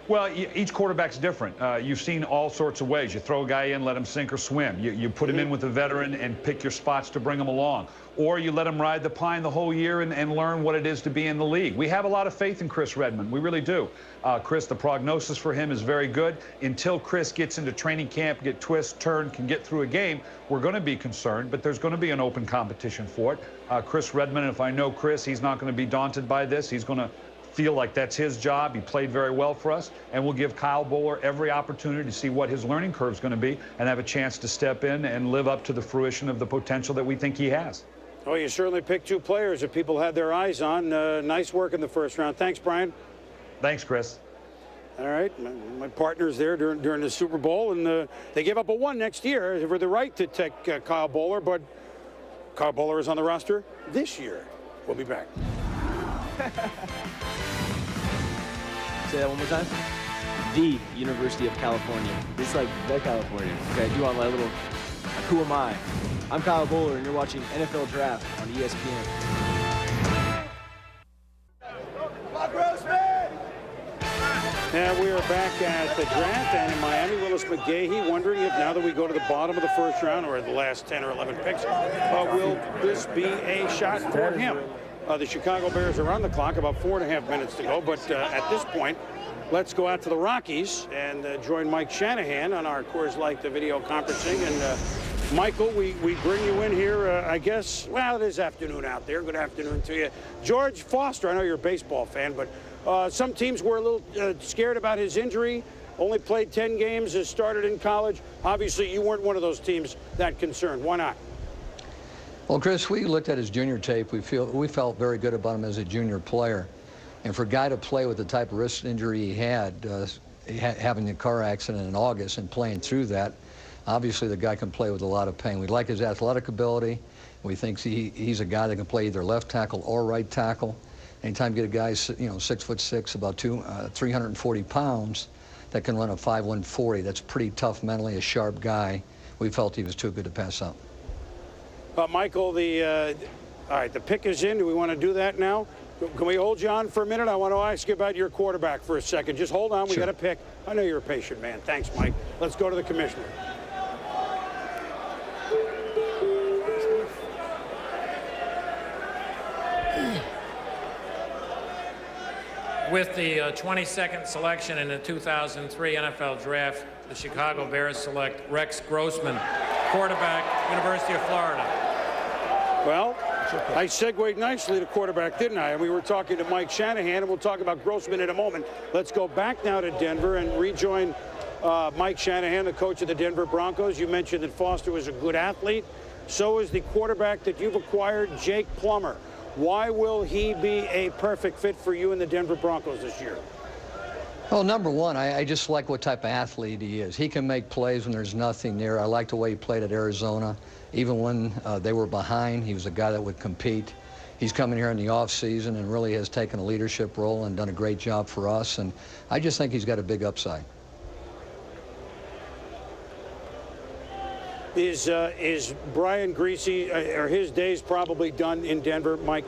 Well, each quarterback's different. You've seen all sorts of ways. You throw a guy in, let him sink or swim. You put him in with a veteran and pick your spots to bring him along. Or you let him ride the pine the whole year and learn what it is to be in the league. We have a lot of faith in Chris Redman. We really do. Chris, the prognosis for him is very good. Until Chris gets into training camp, get twist, turn, can get through a game, we're going to be concerned, but there's going to be an open competition for it. Chris Redman, if I know Chris, he's not going to be daunted by this. He's going to feel like that's his job. He played very well for us, and we'll give Kyle Boller every opportunity to see what his learning curve is going to be and have a chance to step in and live up to the fruition of the potential that we think he has. Oh, you certainly picked 2 players that people had their eyes on. Nice work in the first round. Thanks, Brian. Thanks, Chris. All right, my partner's there during the Super Bowl, and they gave up a 1 next year for the right to take Kyle Boller, but Kyle Boller is on the roster this year. We'll be back. Say that one more time. The University of California. It's like the California. Okay, I do on my little, who am I? I'm Kyle Boller, and you're watching NFL Draft on ESPN. And we are back at the draft, and in Miami, Willis McGahee wondering if now that we go to the bottom of the first round, or the last 10 or 11 picks, will this be a shot for him? The Chicago Bears are on the clock, about 4.5 minutes to go, but at this point, let's go out to the Rockies and join Mike Shanahan on our Coors Light video conferencing. And Michael, we bring you in here, I guess, well, it is afternoon out there. Good afternoon to you. George Foster, I know you're a baseball fan, but some teams were a little scared about his injury. Only played 10 games, has started in college. Obviously, you weren't one of those teams that concerned. Why not? Well, Chris, we looked at his junior tape. We felt very good about him as a junior player. And for a guy to play with the type of wrist injury he had, having a car accident in August and playing through that, obviously the guy can play with a lot of pain. We like his athletic ability. We think he's a guy that can play either left tackle or right tackle. Anytime you get a guy, 6'6", about 340 pounds, that can run a 5'1" 40, that's pretty tough mentally, a sharp guy. We felt he was too good to pass up. Michael, all right, the pick is in. Do we want to do that now? Can we hold you on for a minute? I want to ask you about your quarterback for a second. Just hold on. We got a pick. I know you're a patient man. Thanks, Mike. Let's go to the commissioner. With the 22nd selection in the 2003 NFL Draft, the Chicago Bears select Rex Grossman, quarterback, University of Florida. Well, I segued nicely to quarterback, didn't I? And we were talking to Mike Shanahan, and we'll talk about Grossman in a moment. Let's go back now to Denver and rejoin Mike Shanahan, the coach of the Denver Broncos. You mentioned that Foster was a good athlete. So is the quarterback that you've acquired, Jake Plummer. Why will he be a perfect fit for you in the Denver Broncos this year? Well, number one, I just like what type of athlete he is. He can make plays when there's nothing there. I like the way he played at Arizona. Even when they were behind, he was a guy that would compete. He's coming here in the offseason and really has taken a leadership role and done a great job for us. And I just think he's got a big upside. Is Brian Greasy, are his days probably done in Denver, Mike?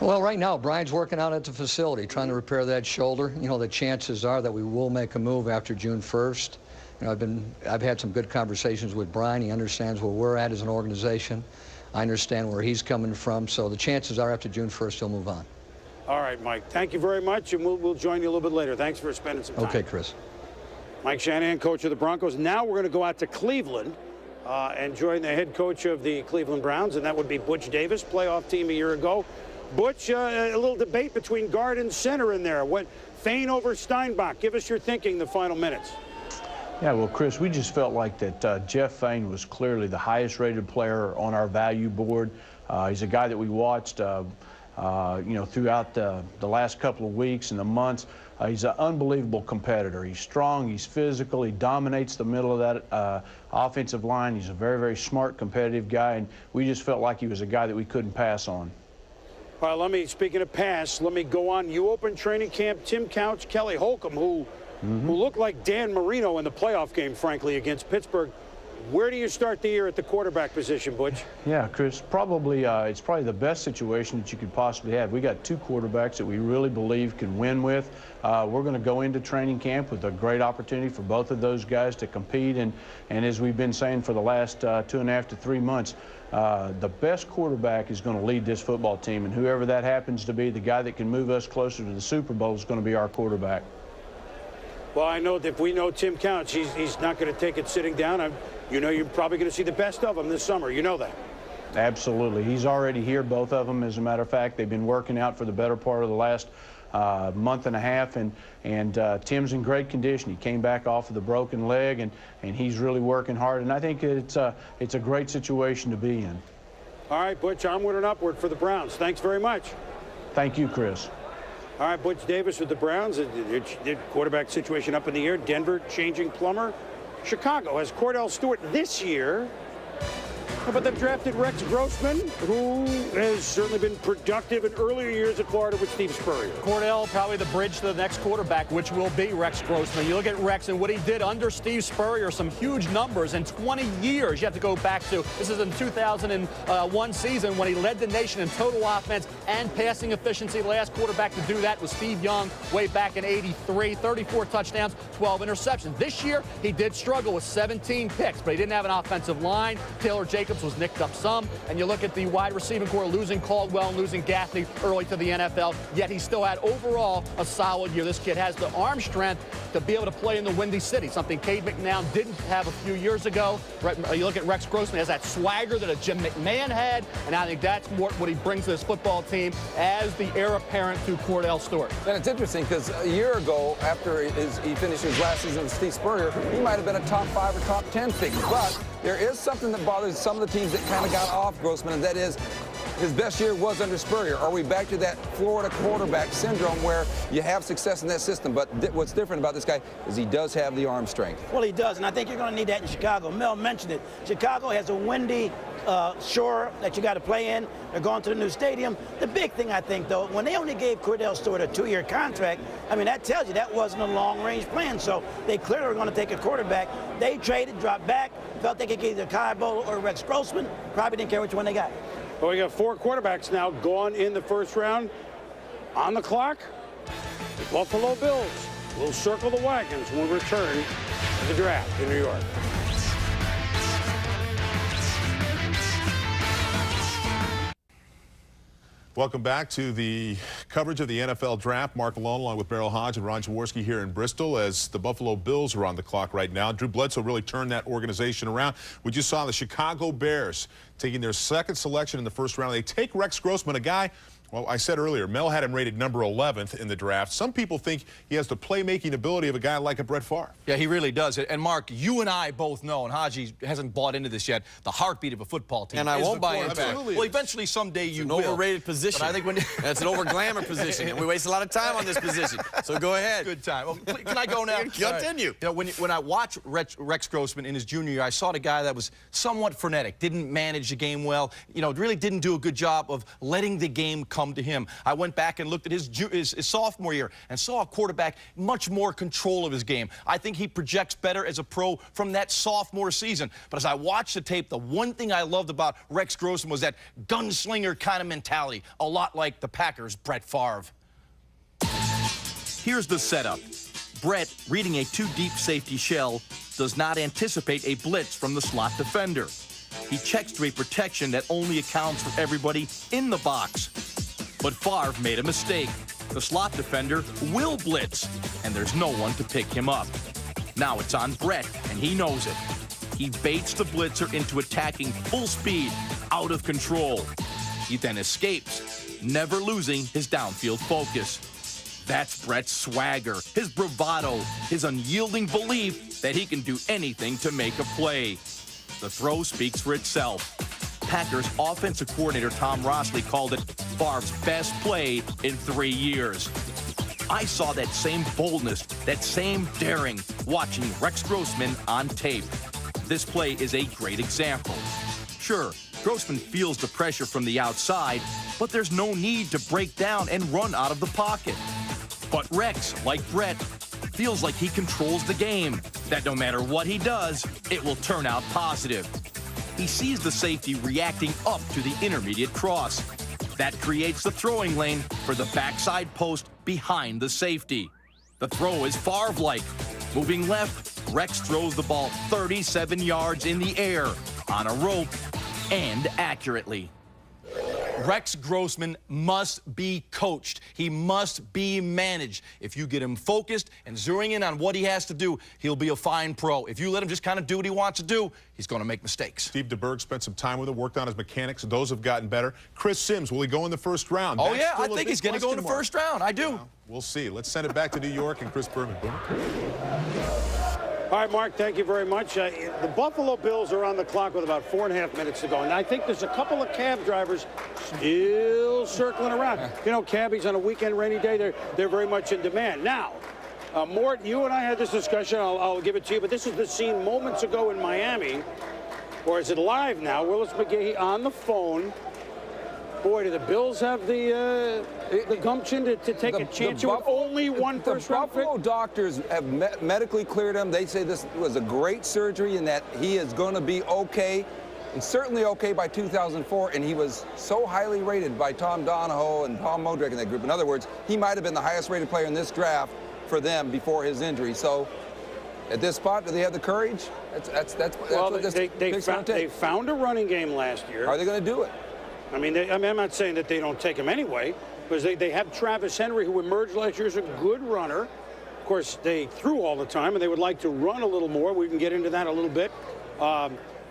Well, right now, Brian's working out at the facility, trying to repair that shoulder. You know, the chances are that we will make a move after June 1st. You know, I've had some good conversations with Brian. He understands where we're at as an organization. I understand where he's coming from. So the chances are after June 1st, he'll move on. All right, Mike. Thank you very much, and we'll join you a little bit later. Thanks for spending some time. Okay, Chris. Mike Shanahan, coach of the Broncos. Now we're going to go out to Cleveland and join the head coach of the Cleveland Browns, and that would be Butch Davis, playoff team a year ago. Butch, a little debate between guard and center in there. What, Fain over Steinbach? Give us your thinking the final minutes. Yeah, well, Chris, we just felt like that Jeff Fain was clearly the highest-rated player on our value board. He's a guy that we watched, you know, throughout the last couple of weeks and the months. He's an unbelievable competitor. He's strong, he's physical, he dominates the middle of that offensive line. He's a very, very smart, competitive guy, and we just felt like he was a guy that we couldn't pass on. All right, speaking of pass, let me go on. You opened training camp, Tim Couch, Kelly Holcomb, who looked like Dan Marino in the playoff game, frankly, against Pittsburgh. Where do you start the year at the quarterback position, Butch? Yeah, Chris, probably it's probably the best situation that you could possibly have. We got two quarterbacks that we really believe can win with. We're going to go into training camp with a great opportunity for both of those guys to compete. And as we've been saying for the last 2.5 to 3 months, the best quarterback is going to lead this football team. And whoever that happens to be, the guy that can move us closer to the Super Bowl is going to be our quarterback. Well, I know that if we know Tim Couch, he's not going to take it sitting down. You know, you're probably going to see the best of him this summer. You know that. Absolutely. He's already here, both of them, as a matter of fact. They've been working out for the better part of the last month and a half, and Tim's in great condition. He came back off of the broken leg, and he's really working hard, and I think it's a great situation to be in. All right, Butch, onward and upward for the Browns. Thanks very much. Thank you, Chris. All right, Butch Davis with the Browns. The quarterback situation up in the air. Denver changing Plummer. Chicago has Cordell Stewart this year. But they've drafted Rex Grossman, who has certainly been productive in earlier years at Florida with Steve Spurrier. Cordell, probably the bridge to the next quarterback, which will be Rex Grossman. You look at Rex and what he did under Steve Spurrier, some huge numbers in 20 years. You have to go back to, this is in 2001 season when he led the nation in total offense and passing efficiency. The last quarterback to do that was Steve Young way back in '83. 34 touchdowns, 12 interceptions. This year, he did struggle with 17 picks, but he didn't have an offensive line. Taylor Jacobs was nicked up some, and you look at the wide receiving core, losing Caldwell and losing Gaffney early to the NFL, yet he still had overall a solid year. This kid has the arm strength to be able to play in the Windy City, something Cade McNown didn't have a few years ago. You look at Rex Grossman, has that swagger that a Jim McMahon had, and I think that's what he brings to this football team as the heir apparent to Cordell Stewart. And it's interesting because a year ago, after he finished his last season with Steve Spurrier, he might have been a top 5 or top 10 pick, but there is something that bothers some of the teams that kind of got off Grossman, and that is his best year was under Spurrier. Are we back to that Florida quarterback syndrome where you have success in that system? But what's different about this guy is he does have the arm strength. Well, he does, and I think you're going to need that in Chicago. Mel mentioned it. Chicago has a windy shore that you got to play in. They're going to the new stadium. The big thing, I think, though, when they only gave Cordell Stewart a 2-year contract, I mean, that tells you that wasn't a long-range plan. So they clearly were going to take a quarterback. They traded, dropped back, felt they could get either Kai Bowl or Rex Grossman. Probably didn't care which one they got. Well, we got 4 quarterbacks now gone in the first round. On the clock, the Buffalo Bills will circle the wagons when we return to the draft in New York. Welcome back to the coverage of the NFL Draft. Mark Malone along with Beryl Hodge and Ron Jaworski here in Bristol as the Buffalo Bills are on the clock right now. Drew Bledsoe really turned that organization around. We just saw the Chicago Bears taking their 2nd selection in the first round. They take Rex Grossman, a guy, well, I said earlier, Mel had him rated number 11th in the draft. Some people think he has the playmaking ability of a guy like a Brett Favre. Yeah, he really does. And Mark, you and I both know, and Haji hasn't bought into this yet, the heartbeat of a football team. And I won't buy into it. Well, eventually someday you will. It's an overrated position. But I think when that's an over-glamour position, and we waste a lot of time on this position. So go ahead. Good time. Well, can I go now? Continue. You know, when I watched Rex Grossman in his junior year, I saw the guy that was somewhat frenetic, didn't manage the game well, you know, really didn't do a good job of letting the game come to him. I went back and looked at his sophomore year and saw a quarterback much more control of his game. I think he projects better as a pro from that sophomore season. But as I watched the tape, the one thing I loved about Rex Grossman was that gunslinger kind of mentality, a lot like the Packers' Brett Favre. Here's the setup. Brett, reading a too-deep safety shell, does not anticipate a blitz from the slot defender. He checks to a protection that only accounts for everybody in the box. But Favre made a mistake. The slot defender will blitz, and there's no one to pick him up. Now it's on Brett, and he knows it. He baits the blitzer into attacking full speed, out of control. He then escapes, never losing his downfield focus. That's Brett's swagger, his bravado, his unyielding belief that he can do anything to make a play. The throw speaks for itself. Packers offensive coordinator Tom Rossley called it Favre's best play in 3 years. I saw that same boldness, that same daring, watching Rex Grossman on tape. This play is a great example. Sure, Grossman feels the pressure from the outside, but there's no need to break down and run out of the pocket. But Rex, like Brett, feels like he controls the game, that no matter what he does, it will turn out positive. He sees the safety reacting up to the intermediate cross. That creates the throwing lane for the backside post behind the safety. The throw is Favre-like. Moving left, Rex throws the ball 37 yards in the air, on a rope, and accurately. Rex Grossman must be coached. He must be managed. If you get him focused and zeroing in on what he has to do, he'll be a fine pro. If you let him just kind of do what he wants to do, he's going to make mistakes. Steve DeBerg spent some time with him, worked on his mechanics. Those have gotten better. Chris Sims, will he go in the first round? Oh, yeah, I think he's going to go in the first round. I do. We'll see. Let's send it back to New York and Chris Berman. All right, Mark, thank you very much. The Buffalo Bills are on the clock with about 4.5 minutes to go. And I think there's a couple of cab drivers still circling around. You know, cabbies on a weekend rainy day, they're very much in demand. Now, Mort, you and I had this discussion. I'll give it to you. But this is the scene moments ago in Miami Or is it live now? Willis McGahee on the phone. Boy, do the Bills have the gumption to take a chance with only one first-round pick? The Buffalo doctors have medically cleared him. They say this was a great surgery and that he is going to be okay, and certainly okay by 2004, and he was so highly rated by Tom Donahoe and Paul Modric in that group. In other words, he might have been the highest-rated player in this draft for them before his injury. So at this spot, do they have the courage? That's well, what this they found a running game last year. Are they going to do it? I mean, I'm not saying that they don't take him anyway, because they have Travis Henry, who emerged last year as a good runner. Of course, they threw all the time, and they would like to run a little more. We can get into that a little bit.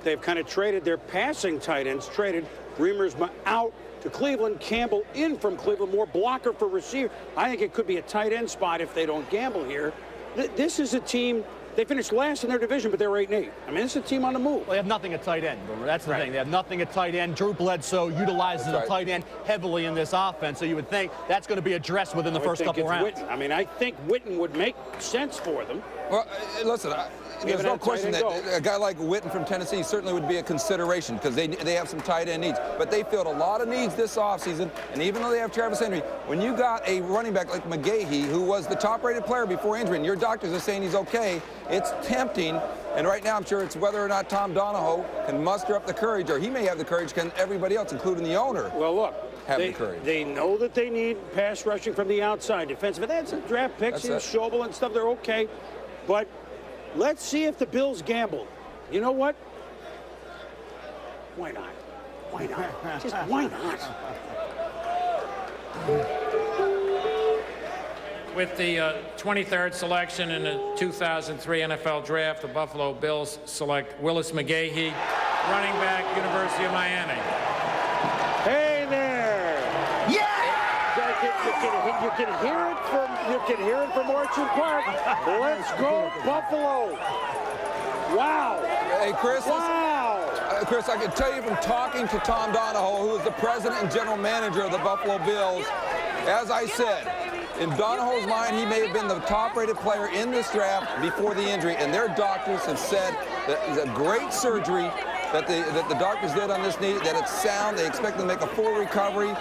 They've kind of traded their passing tight ends, traded Reamersma out to Cleveland, Campbell in from Cleveland, more blocker for receiver. I think it could be a tight end spot if they don't gamble here. This is a team. They finished last in their division, but they're 8-8. I mean, it's a team on the move. Well, they have nothing at tight end. That's the thing. They have nothing at tight end. Drew Bledsoe utilizes the tight end heavily in this offense, so you would think that's going to be addressed within the first couple rounds. Witten. I mean, I think Witten would make sense for them. Well, listen, there's no question that a guy like Witten from Tennessee certainly would be a consideration because they have some tight end needs. But they filled a lot of needs this offseason, and even though they have Travis Henry, when you got a running back like McGahee, who was the top-rated player before injury, and your doctors are saying he's okay, it's tempting. And right now, I'm sure it's whether or not Tom Donahoe can muster up the courage, or he may have the courage, can everybody else, including the owner, well, look, have the courage. They know that they need pass rushing from the outside, defensive. But that's draft picks, Schobel and stuff, they're okay. But let's see if the Bills gamble. You know what? Why not? Why not? Just why not? With the 23rd selection in the 2003 NFL Draft, the Buffalo Bills select Willis McGahee, running back, University of Miami. Hey there! Yeah! You can hear it from Orchard Park. Let's go Buffalo! Wow! Hey, Chris. Wow! Chris, I can tell you from talking to Tom Donahoe, who is the president and general manager of the Buffalo Bills, as I said, in Donahoe's mind, he may have been the top-rated player in this draft before the injury, and their doctors have said that it's a great surgery that the doctors did on this knee, that it's sound. They expect him to make a full recovery,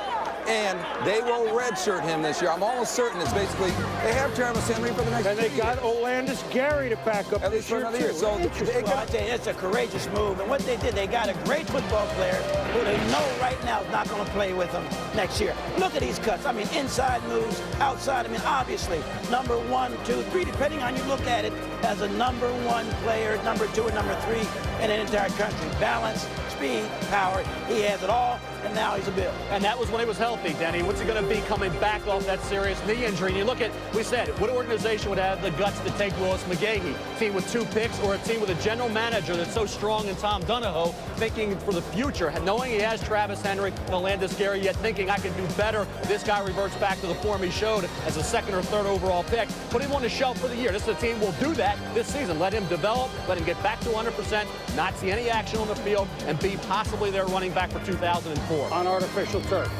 and they will redshirt him this year. I'm almost certain it's basically they have Travis Henry for the next 2 years. And they got Olandis Gary to back up at least for another year. So I tell you, it's a courageous move. And what they did, they got a great football player who they know right now is not going to play with them next year. Look at these cuts. I mean, inside moves, outside. I mean, obviously, number 1, 2, 3, depending on you look at it, as a number 1 player, number 2, and number 3 in an entire country. Balance, speed, power. He has it all, and now he's a Bill. And that was when he was healthy, Denny. What's he going to be coming back off that serious knee injury? And you look at, we said, what organization would have the guts to take Willis McGahee? A team with 2 picks or a team with a general manager that's so strong in Tom Donahoe, thinking for the future, knowing he has Travis Henry and Olandis Gary, yet thinking I can do better. This guy reverts back to the form he showed as a 2nd or 3rd overall pick. Put him on the shelf for the year. This is a team will do that this season. Let him develop, let him get back to 100%, not see any action on the field, and be possibly their running back for 2004. On artificial turf.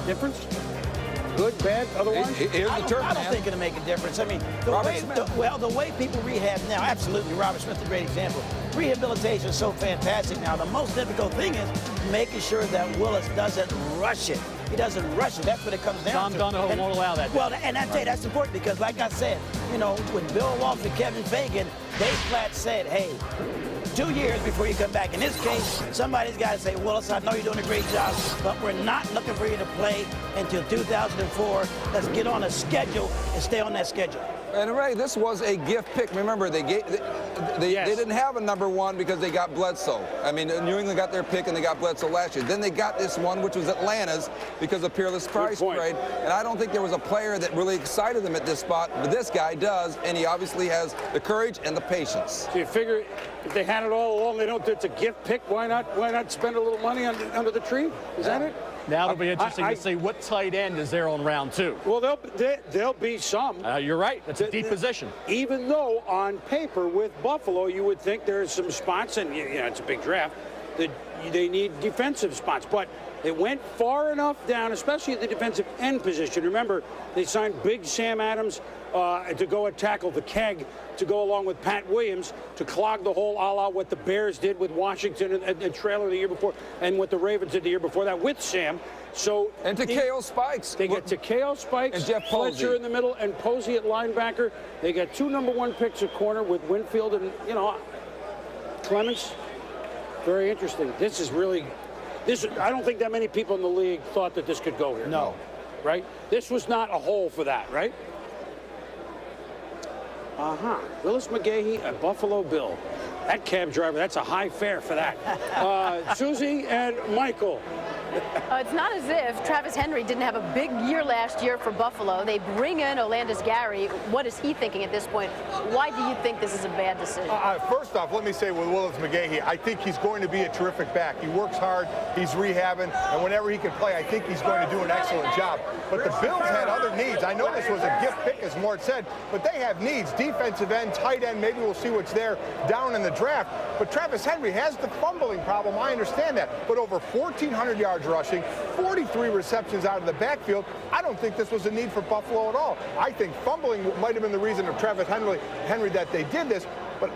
Difference? Good, bad, otherwise? I don't think it'll make a difference. I mean, the way people rehab now, absolutely, Robert Smith's a great example. Rehabilitation is so fantastic now. The most difficult thing is making sure that Willis doesn't rush it. He doesn't rush it. That's what it comes down to. Tom Donahoe won't allow that. Well, and I tell you, that's important because, like I said, you know, with Bill Walsh and Kevin Fagan, they flat said, hey, 2 years before you come back. In this case, somebody's got to say, Willis, I know you're doing a great job, but we're not looking for you to play until 2004. Let's get on a schedule and stay on that schedule. And Ray, this was a gift pick. Remember, they didn't have a number 1 because they got Bledsoe. I mean, New England got their pick and they got Bledsoe last year. Then they got this one, which was Atlanta's, because of Peerless Price trade. And I don't think there was a player that really excited them at this spot, but this guy does, and he obviously has the courage and the patience. So you figure if they had it all along, they don't. It's a gift pick. Why not spend a little money under the tree? Is that it? Now it'll be interesting to see what tight end is there on round 2. Well, there'll be some. You're right. That's a deep position. Even though on paper with Buffalo, you would think there's some spots, and you know it's a big draft. they need defensive spots. But it went far enough down, especially at the defensive end position. Remember, they signed Big Sam Adams to go and tackle the keg, to go along with Pat Williams to clog the hole, a la what the Bears did with Washington and Traylor the year before, and what the Ravens did the year before that with Sam. So and Takeo Spikes. They get Takeo Spikes, and Jeff Posey. Fletcher in the middle, and Posey at linebacker. They got 2 #1 picks at corner with Winfield and, you know, Clements. Very interesting. This is really, I don't think that many people in the league thought that this could go here. No. Right? This was not a hole for that, right? Willis McGahee, a Buffalo Bill. That cab driver, that's a high fare for that. Susie and Michael. It's not as if Travis Henry didn't have a big year last year for Buffalo. They bring in Olandis Gary. What is he thinking at this point? Why do you think this is a bad decision? First off, let me say with Willis McGahee, I think he's going to be a terrific back. He works hard, he's rehabbing, and whenever he can play, I think he's going to do an excellent job. But the Bills had other needs. I know this was a gift pick, as Mort said, but they have needs. Defensive end, tight end, maybe we'll see what's there down in the draft. But Travis Henry has the fumbling problem. I understand that. But over 1,400 yards rushing, 43 receptions out of the backfield. I don't think this was a need for Buffalo at all. I think fumbling might have been the reason of Travis Henry that they did this.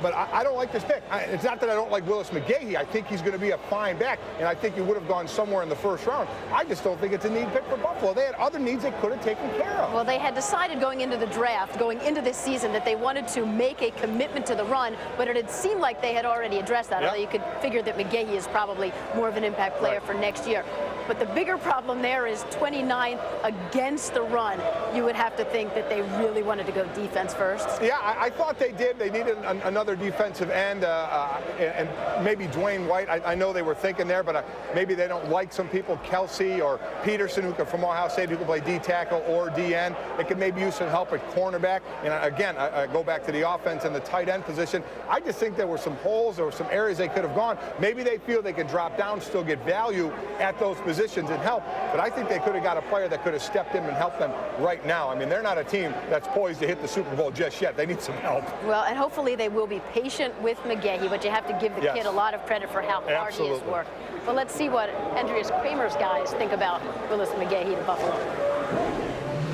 But I don't like this pick. It's not that I don't like Willis McGahee. I think he's going to be a fine back, and I think he would have gone somewhere in the first round. I just don't think it's a need pick for Buffalo. They had other needs they could have taken care of. Well, they had decided going into the draft, going into this season, that they wanted to make a commitment to the run, but it had seemed like they had already addressed that, although you could figure that McGahee is probably more of an impact player for next year. But the bigger problem there is 29th against the run. You would have to think that they really wanted to go defense first. Yeah, I thought they did. They needed another defensive end and maybe Dwayne White. I know they were thinking there, but maybe they don't like some people, Kelsey or Peterson, from Ohio State, who can play D tackle or DN. They could maybe use some help at cornerback. And again, I go back to the offense and the tight end position. I just think there were some holes. There were some areas they could have gone. Maybe they feel they could drop down, still get value at those positions and help, but I think they could have got a player that could have stepped in and helped them right now. I mean, they're not a team that's poised to hit the Super Bowl just yet. They need some help. Well, and hopefully they will be patient with McGahee, but you have to give the kid a lot of credit for how hard he has worked. Well, let's see what Andreas Kramer's guys think about Willis McGahee to Buffalo.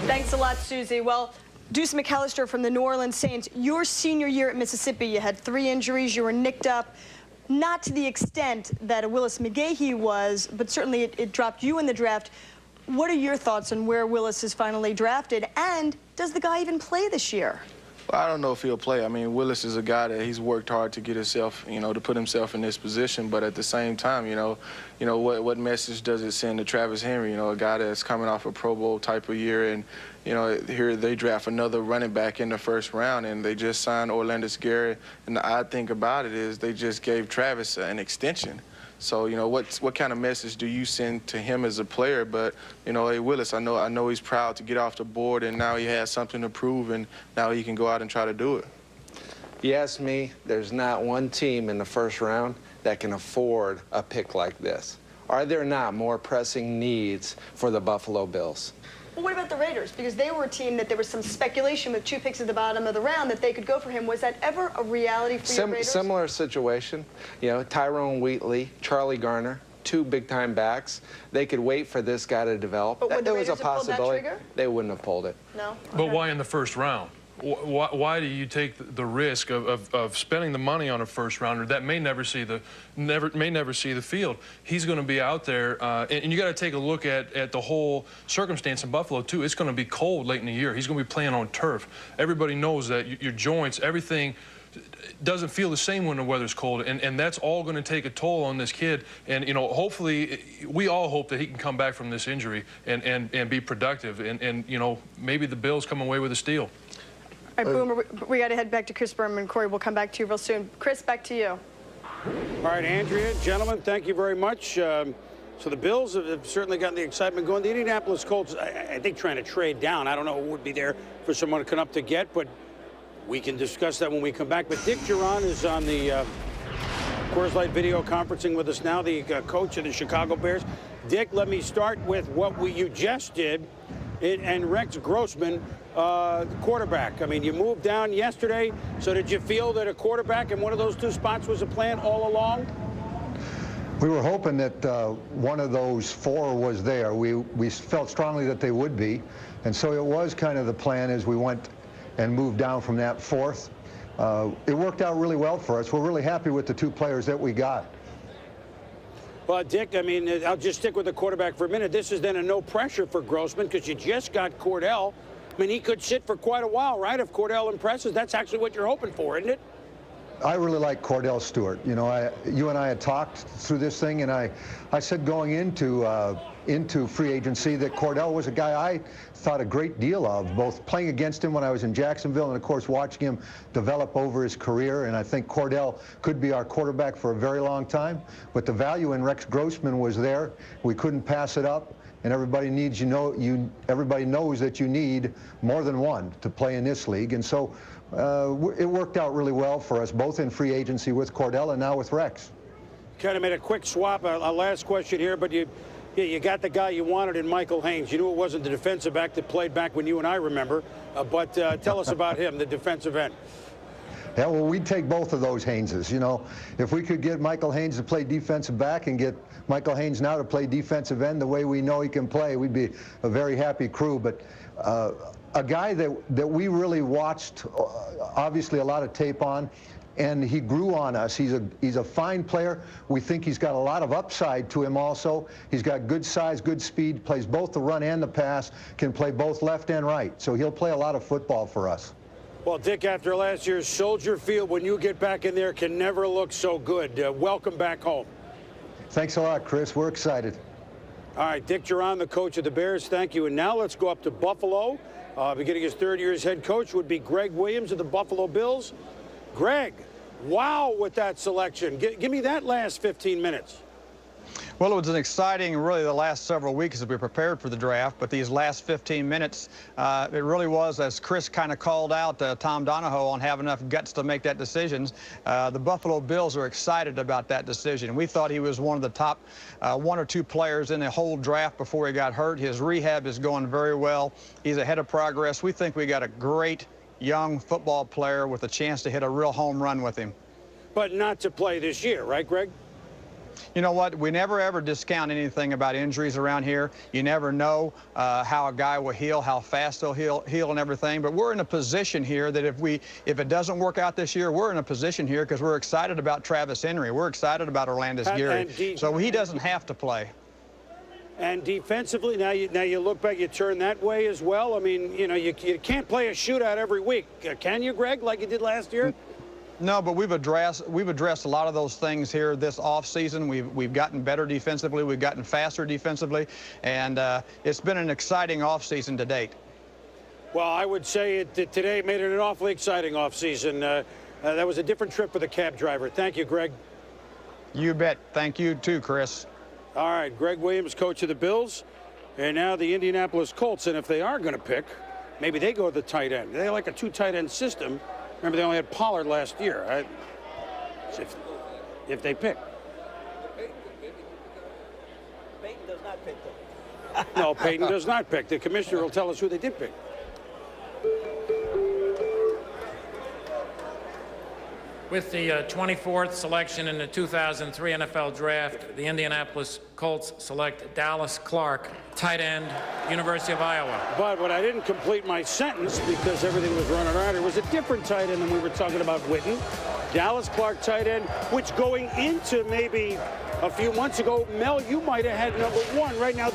Thanks a lot, Susie. Well, Deuce McAllister from the New Orleans Saints, your senior year at Mississippi, you had 3 injuries, you were nicked up. Not to the extent that a Willis McGahee was, but certainly it dropped you in the draft. What are your thoughts on where Willis is finally drafted, and does the guy even play this year? Well, I don't know if he'll play. I mean, Willis is a guy that he's worked hard to get himself, to put himself in this position. But at the same time, what message does it send to Travis Henry? A guy that's coming off a Pro Bowl type of year, and here they draft another running back in the first round, and they just signed Olandis Gary. And the odd thing about it is they just gave Travis an extension. So, what kind of message do you send to him as a player? But, hey, Willis, I know he's proud to get off the board, and now he has something to prove, and now he can go out and try to do it. You ask me, there's not one team in the first round that can afford a pick like this. Are there not more pressing needs for the Buffalo Bills? Well, what about the Raiders? Because they were a team that there was some speculation with 2 picks at the bottom of the round that they could go for him. Was that ever a reality for your Raiders? Similar situation. Tyrone Wheatley, Charlie Garner, 2 big-time backs. They could wait for this guy to develop. But would the Raiders have pulled that trigger? They wouldn't have pulled it. No? But why in the first round? Why do you take the risk of spending the money on a first rounder that may never see the field? He's going to be out there, and you got to take a look at the whole circumstance in Buffalo too. It's going to be cold late in the year. He's going to be playing on turf. Everybody knows that your joints, everything doesn't feel the same when the weather's cold, and that's all going to take a toll on this kid. And hopefully, we all hope that he can come back from this injury and be productive. And maybe the Bills come away with a steal. All right, Boomer, we got to head back to Chris Berman and Corey. We'll come back to you real soon. Chris, back to you. All right, Andrea, gentlemen, thank you very much. So the Bills have certainly gotten the excitement going. The Indianapolis Colts, I think, trying to trade down. I don't know who would be there for someone to come up to get, but we can discuss that when we come back. But Dick Duran is on the Coors Light video conferencing with us now, the coach of the Chicago Bears. Dick, let me start with what you just did, and Rex Grossman, quarterback. I mean, you moved down yesterday, so did you feel that a quarterback in one of those 2 spots was a plan all along? We were hoping that one of those four was there. We felt strongly that they would be, and so it was kind of the plan as we went and moved down from that fourth. It worked out really well for us. We're really happy with the two players that we got. Well, Dick, I mean, I'll just stick with the quarterback for a minute. This is then a no pressure for Grossman because you just got Cordell. I mean, he could sit for quite a while, right? If Cordell impresses, that's actually what you're hoping for, isn't it? I really like Cordell Stewart. You know, you and I had talked through this thing, and I said going into free agency that Cordell was a guy I thought a great deal of, both playing against him when I was in Jacksonville and, of course, watching him develop over his career. And I think Cordell could be our quarterback for a very long time. But the value in Rex Grossman was there. We couldn't pass it up. And everybody needs, everybody knows that you need more than one to play in this league. And so it worked out really well for us, both in free agency with Cordell and now with Rex. Kind of made a quick swap. A last question here, but you got the guy you wanted in Michael Haynes. You knew it wasn't the defensive back that played back when you and I remember, but tell us about him, the defensive end. Yeah, well, we'd take both of those Hayneses. You know, if we could get Michael Haynes to play defensive back and get Michael Haynes now to play defensive end the way we know he can play, we'd be a very happy crew. But a guy that we really watched, obviously a lot of tape on, and he grew on us. He's a fine player. We think he's got a lot of upside to him also. He's got good size, good speed, plays both the run and the pass, can play both left and right. So he'll play a lot of football for us. Well, Dick, after last year's Soldier Field, when you get back in there, can never look so good. Welcome back home. Thanks a lot, Chris. We're excited. All right, Dick Duran, the coach of the Bears, thank you. And now let's go up to Buffalo. Beginning his third year as head coach would be Greg Williams of the Buffalo Bills. Greg, wow with that selection. Give me that last 15 minutes. Well, it was an exciting, really, the last several weeks as we prepared for the draft, but these last 15 minutes, it really was, as Chris kind of called out Tom Donahoe on having enough guts to make that decision. The Buffalo Bills are excited about that decision. We thought he was one of the top one or two players in the whole draft before he got hurt. His rehab is going very well. He's ahead of progress. We think we got a great young football player with a chance to hit a real home run with him. But not to play this year, right, Greg? You know what? We never ever discount anything about injuries around here. You never know how a guy will heal, how fast he'll heal and everything. But we're in a position here that if it doesn't work out this year, we're in a position here because we're excited about Travis Henry. We're excited about Orlando Gary. So he doesn't have to play. And defensively, now you look back, you turn that way as well. I mean, you know, you can't play a shootout every week. Can you, Greg, like you did last year? No, but we've addressed a lot of those things here this offseason. We've gotten better defensively. We've gotten faster defensively. And it's been an exciting offseason to date. Well, I would say today made it an awfully exciting offseason. That was a different trip for the cab driver. Thank you, Greg. You bet. Thank you, too, Chris. All right, Greg Williams, coach of the Bills, and now the Indianapolis Colts. And if they are going to pick, maybe they go to the tight end. They like a two tight end system. Remember, they only had Pollard last year. If they pick. Peyton does not pick them. No, Peyton does not pick. The commissioner will tell us who they did pick. With the 24th selection in the 2003 NFL Draft, the Indianapolis Colts select Dallas Clark, tight end, University of Iowa. But when I didn't complete my sentence because everything was running around, it was a different tight end than we were talking about Witten. Dallas Clark, tight end, which going into maybe a few months ago, Mel, you might have had number one. Right now,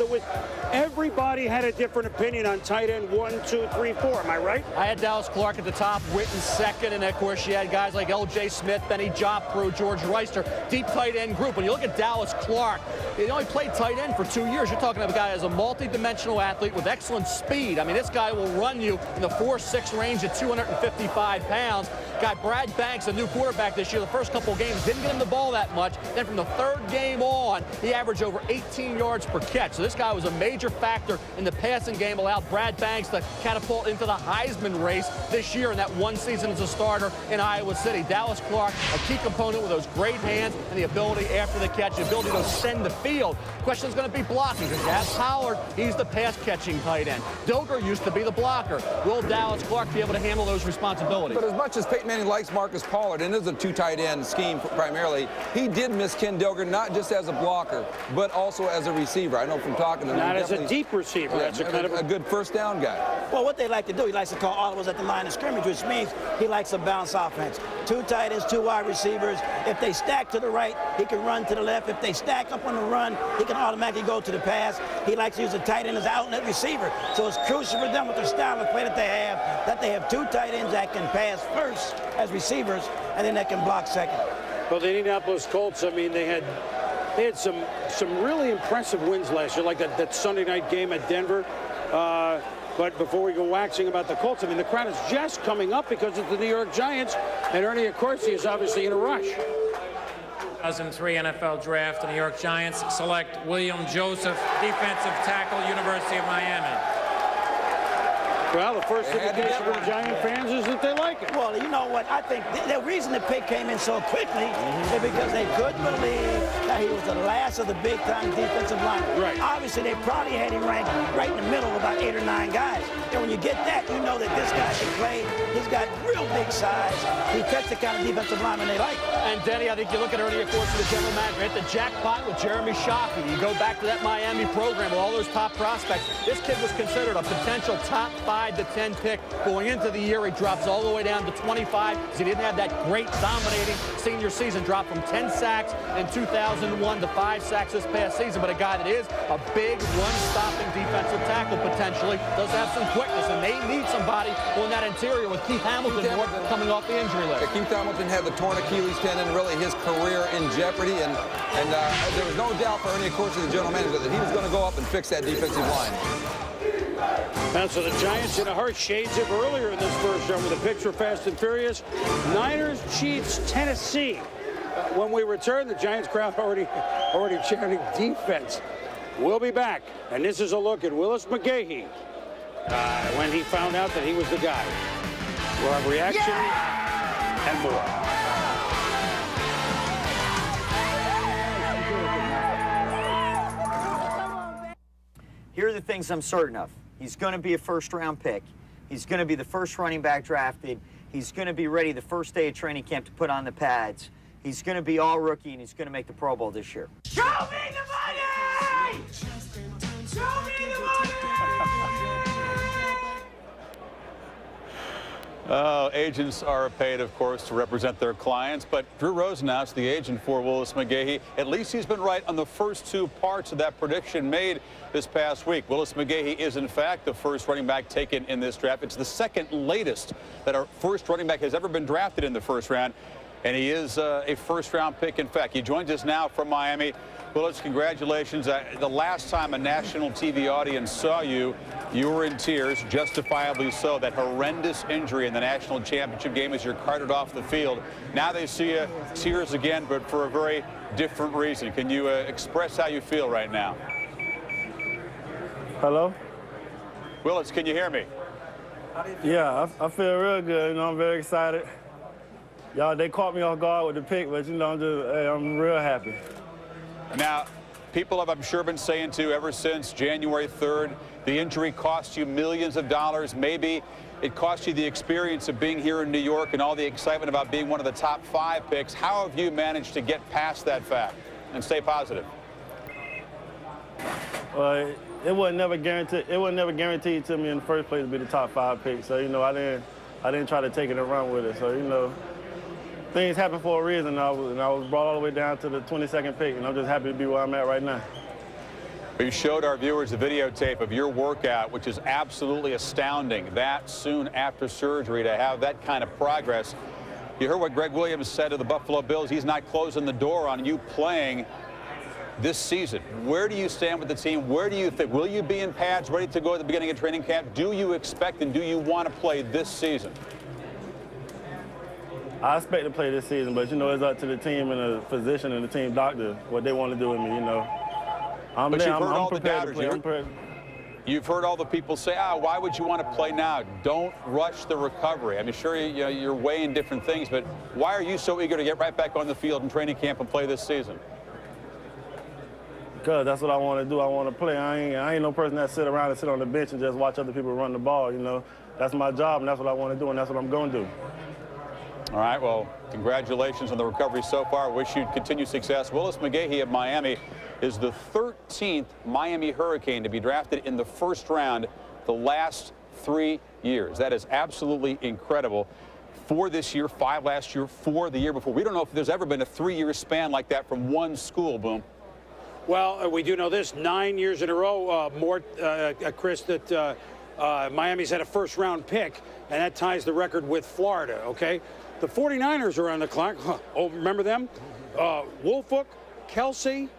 everybody had a different opinion on tight end 1, 2, 3, 4. Am I right? I had Dallas Clark at the top, Witten second, and of course you had guys like L.J. Smith, Benny Joppru, George Reister, deep tight end group. When you look at Dallas Clark, he only played tight end for 2 years. You're talking about a guy as a multi-dimensional athlete with excellent speed. I mean, this guy will run you in the 4.6 range at 255 pounds. Got Brad Banks, a new quarterback this year. The first couple of games didn't get him the ball that much. Then from the third game on, he averaged over 18 yards per catch. So this guy was a major factor in the passing game, allowed Brad Banks to catapult into the Heisman race this year in that one season as a starter in Iowa City. Dallas Clark, a key component with those great hands and the ability after the catch, the ability to ascend the field. Question is going to be blocking because you have Pollard, he's the pass-catching tight end. Doger used to be the blocker. Will Dallas Clark be able to handle those responsibilities? But as much as Peyton Peyton Manning likes Marcus Pollard, and it is a two tight end scheme primarily. He did miss Ken Dilger not just as a blocker, but also as a receiver. I know from talking to him. Not as a deep receiver. That's a kind of a good first down guy. Well, what they like to do, he likes to call audibles at the line of scrimmage, which means he likes a balanced offense. Two tight ends, two wide receivers. If they stack to the right, he can run to the left. If they stack up on the run, he can automatically go to the pass. He likes to use a tight end as an outlet receiver. So it's crucial for them with the style of play that they have two tight ends that can pass first as receivers, and then they can block second. Well, the Indianapolis Colts, I mean, they had some really impressive wins last year, like that Sunday night game at Denver. But before we go waxing about the Colts, I mean, the crowd is just coming up because it's the New York Giants, and Ernie Accorsi is obviously in a rush. 2003 NFL Draft, the New York Giants select William Joseph, defensive tackle, University of Miami. Well, the first indication from Giant fans is that they like it. Well, you know what? I think the reason the pick came in so quickly is because they couldn't believe that he was the last of the big-time defensive linemen. Right. Obviously, they probably had him ranked right in the middle of about 8 or 9 guys. And when you get that, you know that this guy can play. He's got real big size. He fits the kind of defensive lineman they like. And, Denny, I think you look at Ernie Accorsi, the general manager, hit the jackpot with Jeremy Shockey. You go back to that Miami program with all those top prospects. This kid was considered a potential top 5 to 10 pick. Going into the year, he drops all the way down to 25 because he didn't have that great dominating senior season. Dropped from 10 sacks in 2001 to 5 sacks this past season. But a guy that is a big run-stopping defensive tackle potentially. Does have some quickness, and they need somebody on that interior with Keith Hamilton coming off the injury list. Keith Hamilton had the torn Achilles tendon, really his career in jeopardy, and there was no doubt for Ernie Accorsi, the general manager, that he was going to go up and fix that defensive line. And so the Giants in a hurry, shades of earlier in this first round with a picture of Fast and Furious. Niners, Chiefs, Tennessee. When we return, the Giants crowd already chanting defense. We'll be back, and this is a look at Willis McGahee when he found out that he was the guy. We'll have reaction and more. Here are the things I'm certain of. He's going to be a first-round pick. He's going to be the first running back drafted. He's going to be ready the first day of training camp to put on the pads. He's going to be all rookie, and he's going to make the Pro Bowl this year. Show me the money! Show me the money! Agents are paid, of course, to represent their clients, but Drew Rosenhaus, the agent for Willis McGahee, at least he's been right on the first 2 parts of that prediction made this past week. Willis McGahee is, in fact, the first running back taken in this draft. It's the second latest that our first running back has ever been drafted in the first round, and he is a first-round pick. In fact, he joins us now from Miami. Willis, congratulations. The last time a national TV audience saw you, you were in tears, justifiably so. That horrendous injury in the national championship game as you're carted off the field. Now they see you, tears again, but for a very different reason. Can you express how you feel right now? Hello? Willis, can you hear me? Yeah, I feel real good. You know, I'm very excited. Y'all, they caught me off guard with the pick, but, you know, I'm real happy. Now, people have, I'm sure, been saying, too, ever since January 3rd, the injury cost you millions of dollars. Maybe it cost you the experience of being here in New York and all the excitement about being one of the top 5 picks. How have you managed to get past that fact and stay positive? Well, it wasn't never guaranteed. It wasn't never guaranteed to me in the first place to be the top 5 pick. So, you know, I didn't try to take it and run with it. So, you know, things happen for a reason, and I was brought all the way down to the 22nd pick, and I'm just happy to be where I'm at right now. You showed our viewers a videotape of your workout, which is absolutely astounding. That soon after surgery, to have that kind of progress. You heard what Greg Williams said to the Buffalo Bills. He's not closing the door on you playing this season. Where do you stand with the team? Where do you think? Will you be in pads ready to go at the beginning of training camp? Do you expect and do you want to play this season? I expect to play this season, but, you know, it's up to the team and the physician and the team doctor what they want to do with me, you know. I'm prepared to play. You've heard all the people say, why would you want to play now? Don't rush the recovery. I'm sure you're weighing different things, but why are you so eager to get right back on the field in training camp and play this season? Because that's what I want to do. I want to play. I ain't no person that sit around and sit on the bench and just watch other people run the ball, you know. That's my job, and that's what I want to do, and that's what I'm going to do. All right, well, congratulations on the recovery so far. Wish you continued success. Willis McGahee of Miami is the 13th Miami Hurricane to be drafted in the first round the last 3 years. That is absolutely incredible. 4 this year, 5 last year, 4 the year before. We don't know if there's ever been a 3-year span like that from one school, Boom. Well, we do know this, 9 years in a row, Chris, that Miami's had a first-round pick, and that ties the record with Florida, okay? The 49ers are on the clock. Oh, remember them? Wolfhook, Kelsey.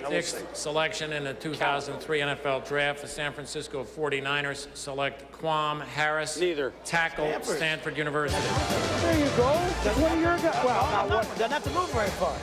Sixth selection in the 2003 NFL Draft. The San Francisco 49ers select Quam Harris. Neither. Tackle, Stanford University. There you go. That's 1 year ago. Well, Doesn't have to move very far.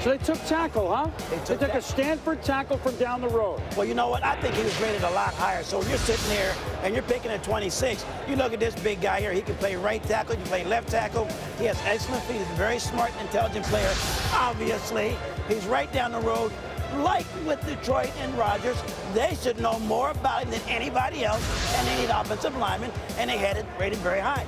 So they took tackle, huh? They took a Stanford tackle from down the road. Well, you know what? I think he was rated a lot higher. So if you're sitting there and you're picking at 26, you look at this big guy here. He can play right tackle. He can play left tackle. He has excellent feet. He's a very smart, intelligent player. Obviously, he's right down the road. Like with Detroit and Rodgers, they should know more about him than anybody else, and they need offensive linemen, and they had it rated very high.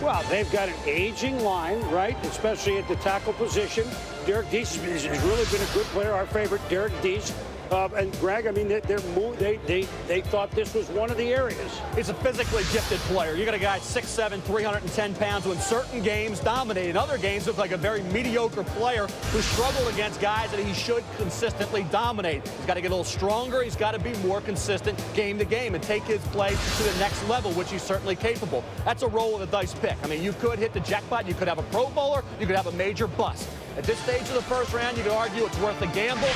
Well, they've got an aging line, right, especially at the tackle position. Derek Deese has really been a good player, our favorite, Derek Deese. And Greg, I mean, they thought this was one of the areas. He's a physically gifted player. You got a guy 6'7", 310 pounds who in certain games dominated. In other games looks like a very mediocre player who struggled against guys that he should consistently dominate. He's got to get a little stronger. He's got to be more consistent game to game and take his play to the next level, which he's certainly capable. That's a roll of the dice pick. I mean, you could hit the jackpot. You could have a Pro Bowler. You could have a major bust. At this stage of the first round, you could argue it's worth the gamble.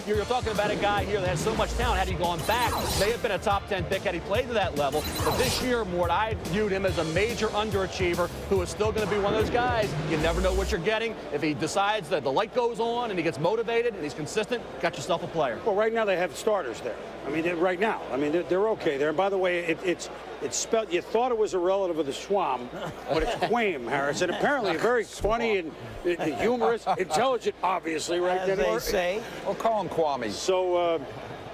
You're talking about a guy here that has so much talent. Had he gone back, may have been a top 10 pick had he played to that level. But this year, Mort, I viewed him as a major underachiever who is still going to be one of those guys. You never know what you're getting. If he decides that the light goes on and he gets motivated and he's consistent, got yourself a player. Well, right now they have starters there. I mean, right now. I mean, they're okay there. And by the way, it's spelled, you thought it was a relative of the Schwam, but it's Quam Harris. And apparently very funny and humorous, intelligent, obviously, right? As they say. We'll call him Kwame. So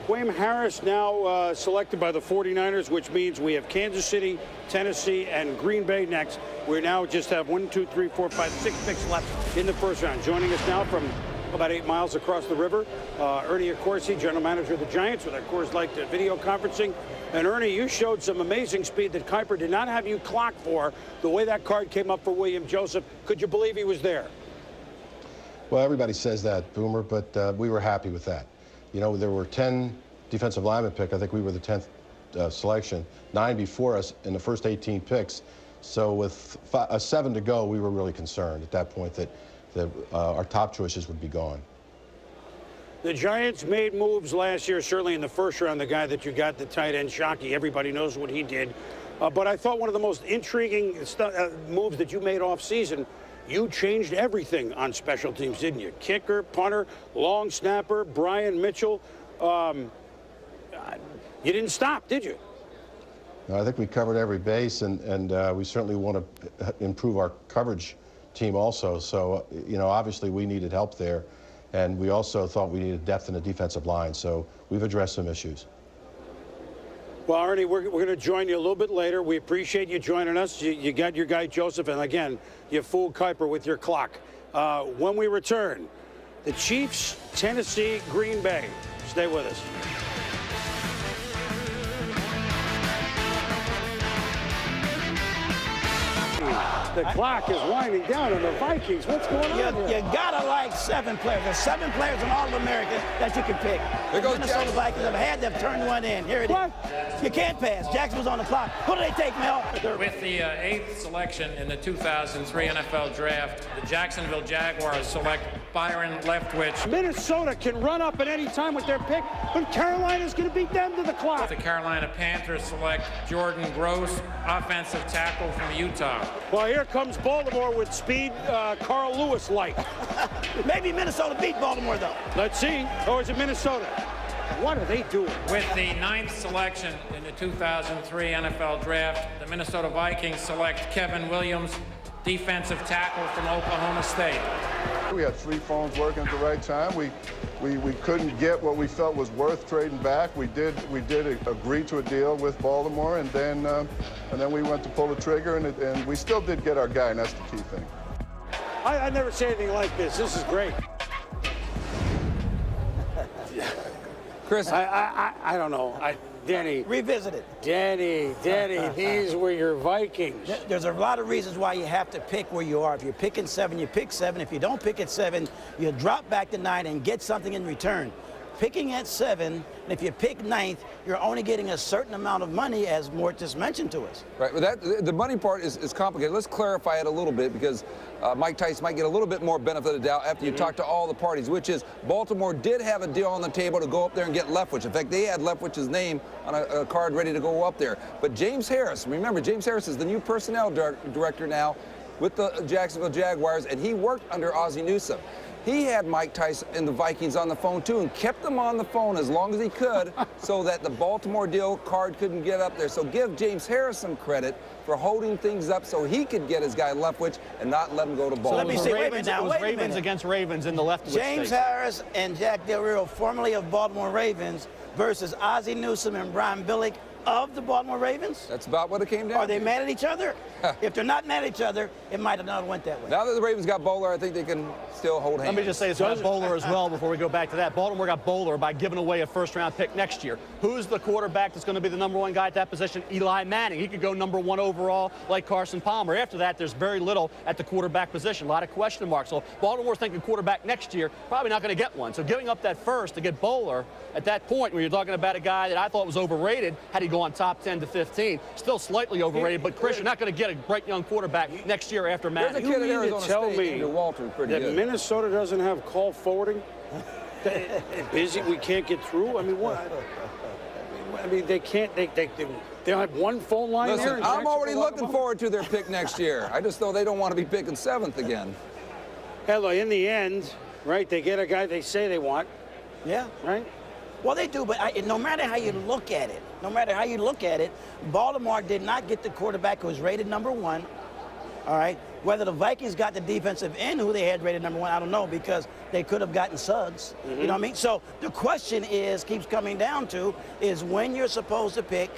Quam Harris now selected by the 49ers, which means we have Kansas City, Tennessee, and Green Bay next. We now just have 1, 2, 3, 4, 5, 6 picks left in the first round. Joining us now from about 8 miles across the river, Ernie Accorsi, general manager of the Giants, with, of course, like the video conferencing. And Ernie, you showed some amazing speed that Kuiper did not have you clock for. The way that card came up for William Joseph, could you believe he was there? Well, everybody says that, Boomer, but we were happy with that. You know, there were 10 defensive linemen picked. I think we were the 10th selection, 9 before us in the first 18 picks. So with 7 to go, we were really concerned at that point that our top choices would be gone. The Giants made moves last year, certainly in the first round, the guy that you got, the tight end, Shockey. Everybody knows what he did. But I thought one of the most intriguing moves that you made off season, you changed everything on special teams, didn't you? Kicker, punter, long snapper, Brian Mitchell. You didn't stop, did you? No, I think we covered every base, and we certainly want to improve our coverage team also. So, you know, obviously we needed help there. And we also thought we needed depth in the defensive line. So we've addressed some issues. Well, Ernie, we're going to join you a little bit later. We appreciate you joining us. You got your guy, Joseph. And again, you fooled Kuiper with your clock. When we return, the Chiefs, Tennessee, Green Bay. Stay with us. The clock is winding down on the Vikings. What's going on here? You gotta like 7 players. There's 7 players in All-America that you can pick. There goes Minnesota Jackson. Vikings have had them turn one in. Here it is. You can't pass. Jackson's on the clock. Who do they take, Mel? With the 8th selection in the 2003 NFL Draft, the Jacksonville Jaguars select Byron Leftwich. Minnesota can run up at any time with their pick, but Carolina's going to beat them to the clock. The Carolina Panthers select Jordan Gross, offensive tackle from Utah. Well, here comes Baltimore with speed, Carl Lewis light. Maybe Minnesota beat Baltimore, though. Let's see. Or is it Minnesota? What are they doing? With the 9th selection in the 2003 NFL Draft, the Minnesota Vikings select Kevin Williams, defensive tackle from Oklahoma State. We had 3 phones working at the right time. We couldn't get what we felt was worth trading back. We did agree to a deal with Baltimore, and then we went to pull the trigger, and we still did get our guy, and that's the key thing. I never say anything like this. This is great. Chris, I don't know. Danny. Revisit it. Danny, these were your Vikings. There's a lot of reasons why you have to pick where you are. If you're picking 7, you pick 7. If you don't pick at 7, you drop back to 9 and get something in return. Picking at 7, and if you pick 9th, you're only getting a certain amount of money, as Mort just mentioned to us. Right, but the money part is complicated. Let's clarify it a little bit, because Mike Tice might get a little bit more benefit of the doubt after you talk to all the parties, which is Baltimore did have a deal on the table to go up there and get Leftwich. In fact, they had Leftwich's name on a card ready to go up there. But James Harris, remember, James Harris is the new personnel director now with the Jacksonville Jaguars, and he worked under Ozzie Newsome. He had Mike Tice and the Vikings on the phone, too, and kept them on the phone as long as he could so that the Baltimore deal card couldn't get up there. So give James Harris some credit for holding things up so he could get his guy Leftwich and not let him go to Baltimore. So let me say, It was Ravens against Ravens in the Leftwich James state. Harris and Jack Del Rio, formerly of Baltimore Ravens, versus Ozzie Newsome and Brian Billick of the Baltimore Ravens. That's about what it came down to. Are they mad at each other? If they're not mad at each other, it might have not went that way. Now that the Ravens got Bowler, I think they can still hold hands. Let me just say it's about Bowler as well before we go back to that. Baltimore got Bowler by giving away a first-round pick next year. Who's the quarterback that's going to be the #1 guy at that position? Eli Manning. He could go #1 overall like Carson Palmer. After that, there's very little at the quarterback position. A lot of question marks. So Baltimore's thinking quarterback next year, probably not going to get one. So giving up that first to get Bowler at that point, when you're talking about a guy that I thought was overrated, had he gone top 10 to 15, still slightly overrated. But Chris, you're not going to get a bright young quarterback next year after Manning. You mean to tell me that Minnesota doesn't have call forwarding? Busy, we can't get through? I mean, what? I mean, they can't, they don't have one phone line there? Listen, I'm already looking forward to their pick next year. I just know they don't want to be picking 7th again. Hello, in the end, right, they get a guy they say they want. Yeah. Right? Well, they do, but no matter how you look at it, Baltimore did not get the quarterback who was rated #1. All right. Whether the Vikings got the defensive end who they had rated #1, I don't know, because they could have gotten Suggs. You know what I mean? So the question keeps coming down to, is when you're supposed to pick,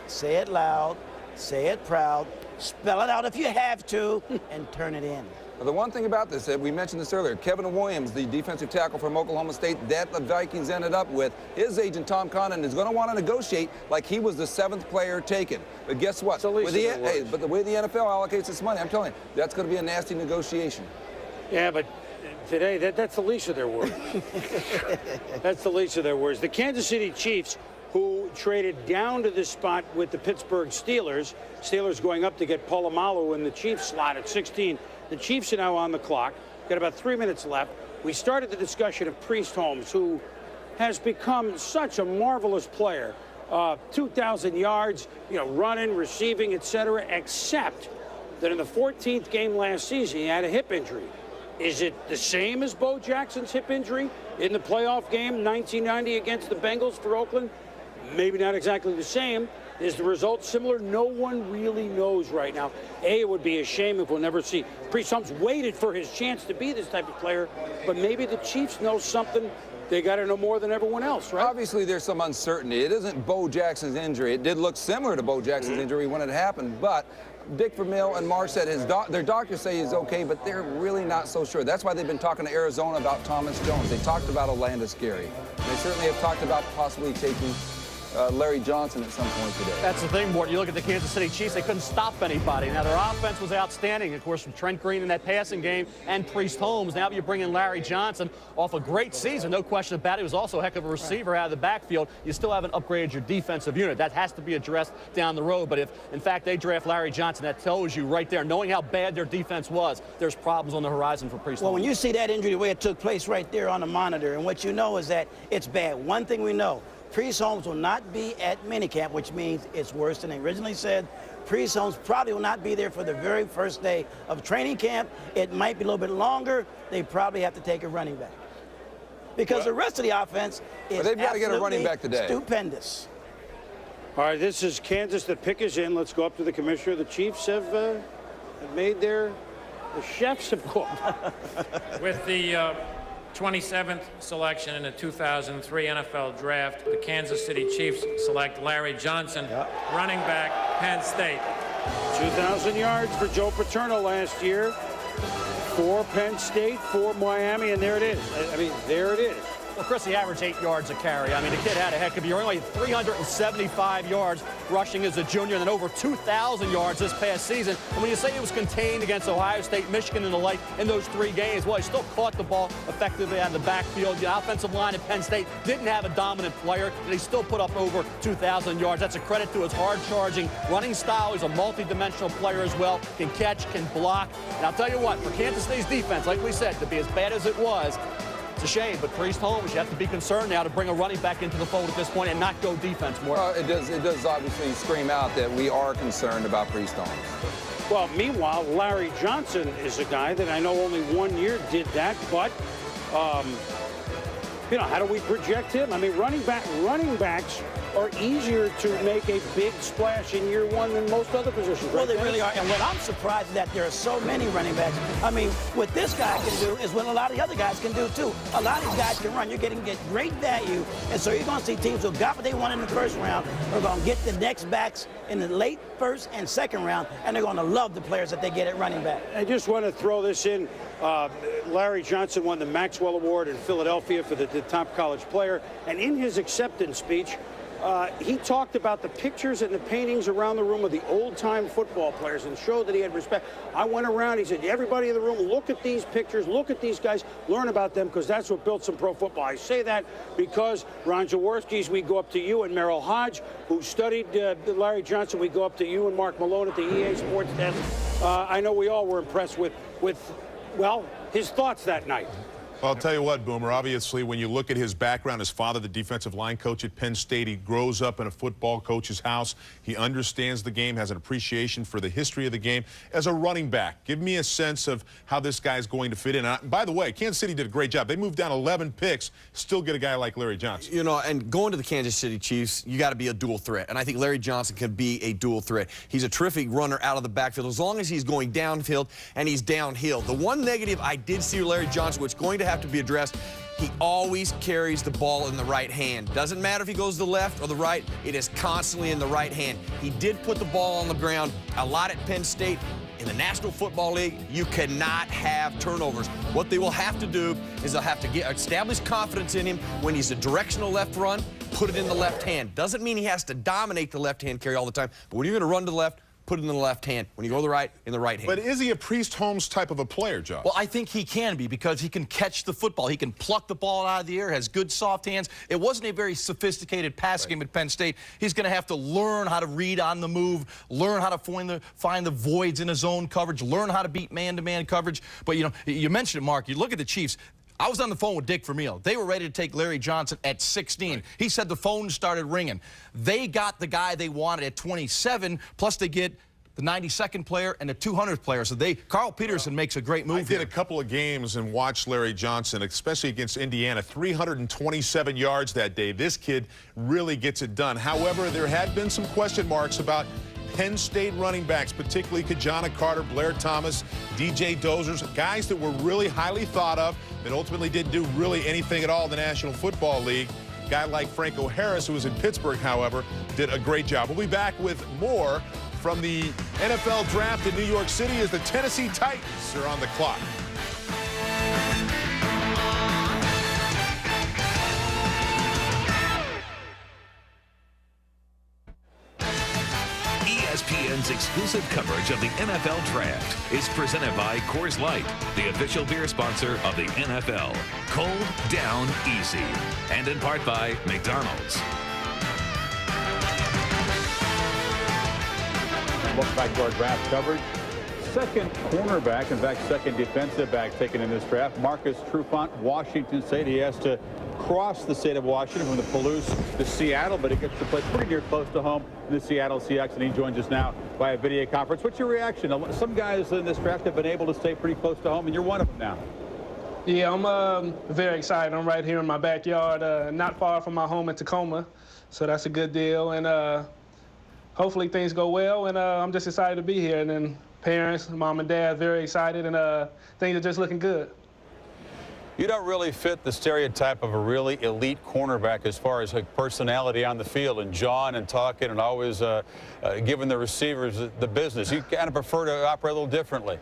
say it loud, say it proud, spell it out if you have to, and turn it in. The one thing about this, we mentioned this earlier, Kevin Williams, the defensive tackle from Oklahoma State that the Vikings ended up with, his agent Tom Condon is going to want to negotiate like he was the 7th player taken. But guess what? But the way the NFL allocates its money, I'm telling you, that's going to be a nasty negotiation. Yeah, but today, that's the least of their worries. That's the least of their worries. The Kansas City Chiefs, who traded down to this spot with the Pittsburgh Steelers, Steelers going up to get Polamalu in the Chiefs slot at 16. The Chiefs are now on the clock. Got about 3 minutes left. We started the discussion of Priest Holmes, who has become such a marvelous player. 2,000 yards, running, receiving, etc., except that in the 14th game last season, he had a hip injury. Is it the same as Bo Jackson's hip injury in the playoff game 1990 against the Bengals for Oakland? Maybe not exactly the same. Is the result similar? No one really knows right now. It would be a shame if we'll never see. Priest Holmes waited for his chance to be this type of player, but maybe the Chiefs know something they got to know more than everyone else, right? Obviously, there's some uncertainty. It isn't Bo Jackson's injury. It did look similar to Bo Jackson's injury when it happened, but Dick Vermeil and Marr said their doctors say he's okay, but they're really not so sure. That's why they've been talking to Arizona about Thomas Jones. They talked about Orlando Scary. And they certainly have talked about possibly taking Larry Johnson at some point today. That's the thing, Mort. You look at the Kansas City Chiefs, they couldn't stop anybody. Now, their offense was outstanding, of course, from Trent Green in that passing game and Priest Holmes. Now you bring in Larry Johnson off a great season, no question about it. He was also a heck of a receiver out of the backfield. You still haven't upgraded your defensive unit. That has to be addressed down the road. But if, in fact, they draft Larry Johnson, that tells you right there, knowing how bad their defense was, there's problems on the horizon for Priest Holmes. Well, when you see that injury, the way it took place right there on the monitor, and what you know is that it's bad. One thing we know, Priest Holmes will not be at minicamp, which means it's worse than they originally said. Priest Holmes probably will not be there for the very first day of training camp. It might be a little bit longer. They probably have to take a running back. Because the rest of the offense is they've got to get a running back today. Stupendous. All right, this is Kansas. The pick is in. Let's go up to the commissioner. The Chiefs have made their The chefs have cooked. With the 27th selection in the 2003 NFL Draft, the Kansas City Chiefs select Larry Johnson, running back, Penn State. 2,000 yards for Joe Paterno last year. 4 Penn State, 4 Miami, and there it is. I mean, there it is. Well, Chris, he averaged 8 yards a carry. I mean, the kid had a heck of a year. Only 375 yards rushing as a junior, and then over 2,000 yards this past season. And when you say he was contained against Ohio State, Michigan, and the like in those 3 games, well, he still caught the ball effectively out of the backfield. The offensive line at Penn State didn't have a dominant player, and he still put up over 2,000 yards. That's a credit to his hard-charging running style. He's a multi-dimensional player as well, can catch, can block. And I'll tell you what, for Kansas State's defense, like we said, to be as bad as it was, it's a shame, but Priest Holmes, you have to be concerned now to bring a running back into the fold at this point and not go defense more. Well, it does obviously scream out that we are concerned about Priest Holmes. Well, meanwhile, Larry Johnson is a guy that I know only 1 year did that, but, you know, how do we project him? I mean, running backs are easier to make a big splash in year 1 than most other positions. Well, right, they really are. And what I'm surprised is that there are so many running backs. I mean, what this guy can do is what a lot of the other guys can do, too. A lot of these guys can run. You're getting great value. And so you're going to see teams who got what they want in the first round are going to get the next backs in the late first and second round, and they're going to love the players that they get at running back. I just want to throw this in. Larry Johnson won the Maxwell Award in Philadelphia for the top college player. And in his acceptance speech, he talked about the pictures and the paintings around the room of the old-time football players and showed that he had respect. I went around, he said, everybody in the room, look at these pictures, look at these guys, learn about them, because that's what built some pro football. I say that because Ron Jaworski's, we go up to you, and Merrill Hodge, who studied Larry Johnson, we go up to you and Mark Malone at the EA Sports Desk. I know we all were impressed with, well, his thoughts that night. Well, I'll tell you what, Boomer, obviously, when you look at his background, his father, the defensive line coach at Penn State, he grows up in a football coach's house. He understands the game, has an appreciation for the history of the game. As a running back, give me a sense of how this guy's going to fit in. And by the way, Kansas City did a great job. They moved down 11 picks, still get a guy like Larry Johnson. You know, and going to the Kansas City Chiefs, you got to be a dual threat. And I think Larry Johnson can be a dual threat. He's a terrific runner out of the backfield as long as he's going downfield and he's downhill. The one negative I did see with Larry Johnson, which is going to have to be addressed, he always carries the ball in the right hand. Doesn't matter if he goes to the left or the right, it is constantly in the right hand. He did put the ball on the ground a lot at Penn State. In the National Football League, you cannot have turnovers. What they will have to do is they'll have to establish confidence in him when he's a directional left run, put it in the left hand. Doesn't mean he has to dominate the left hand carry all the time, but when you're going to run to the left, put it in the left hand. When you go to the right, in the right hand. But is he a Priest Holmes type of a player, Josh? Well, I think he can be because he can catch the football. He can pluck the ball out of the air, has good soft hands. It wasn't a very sophisticated passing game at Penn State. He's going to have to learn how to read on the move, learn how to find the voids in his own coverage, learn how to beat man-to-man coverage. But, you know, you mentioned it, Mark. You look at the Chiefs. I was on the phone with Dick Vermeil. They were ready to take Larry Johnson at 16. Right. He said the phone started ringing. They got the guy they wanted at 27, plus they get the 92nd player and the 200th player. So Carl Peterson makes a great move I did a couple of games and watched Larry Johnson, especially against Indiana. 327 yards that day. This kid really gets it done. However, there had been some question marks about Penn State running backs, particularly Kajana Carter, Blair Thomas, DJ Dozers, guys that were really highly thought of that ultimately didn't do really anything at all in the National Football League. A guy like Franco Harris, who was in Pittsburgh, however, did a great job. We'll be back with more from the NFL Draft in New York City as the Tennessee Titans are on the clock. ESPN's exclusive coverage of the NFL Draft is presented by Coors Light, the official beer sponsor of the NFL. Cold down easy. And in part by McDonald's. Welcome back to our draft coverage. Second cornerback, in fact, second defensive back taken in this draft. Marcus Trufant, Washington State. He has to cross the state of Washington from the Palouse to Seattle, but he gets to play pretty near close to home in the Seattle Seahawks, and he joins us now by a video conference. What's your reaction? Some guys in this draft have been able to stay pretty close to home, and you're one of them now. Yeah, I'm very excited. I'm right here in my backyard, not far from my home in Tacoma, so that's a good deal. And hopefully things go well, and I'm just excited to be here and then parents, mom and dad, very excited, and things are just looking good. You don't really fit the stereotype of a really elite cornerback as far as like personality on the field and jawing and talking and always giving the receivers the business. You kind of prefer to operate a little differently.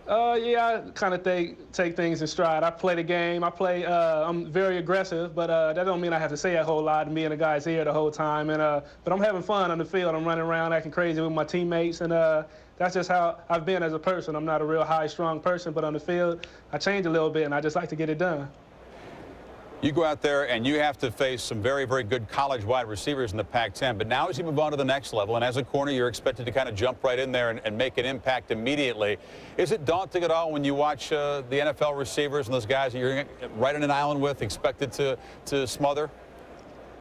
Yeah, I kind of take things in stride. I play the game. I'm very aggressive, but that don't mean I have to say a whole lot and be in the guy's ear the whole time. But I'm having fun on the field. I'm running around acting crazy with my teammates, and that's just how I've been as a person. I'm not a real high, strong person, but on the field, I change a little bit, and I just like to get it done. You go out there and you have to face some very, very good college wide receivers in the Pac-10. But now as you move on to the next level, and as a corner, you're expected to kind of jump right in there and make an impact immediately. Is it daunting at all when you watch the NFL receivers and those guys that you're right on an island with, expected to smother?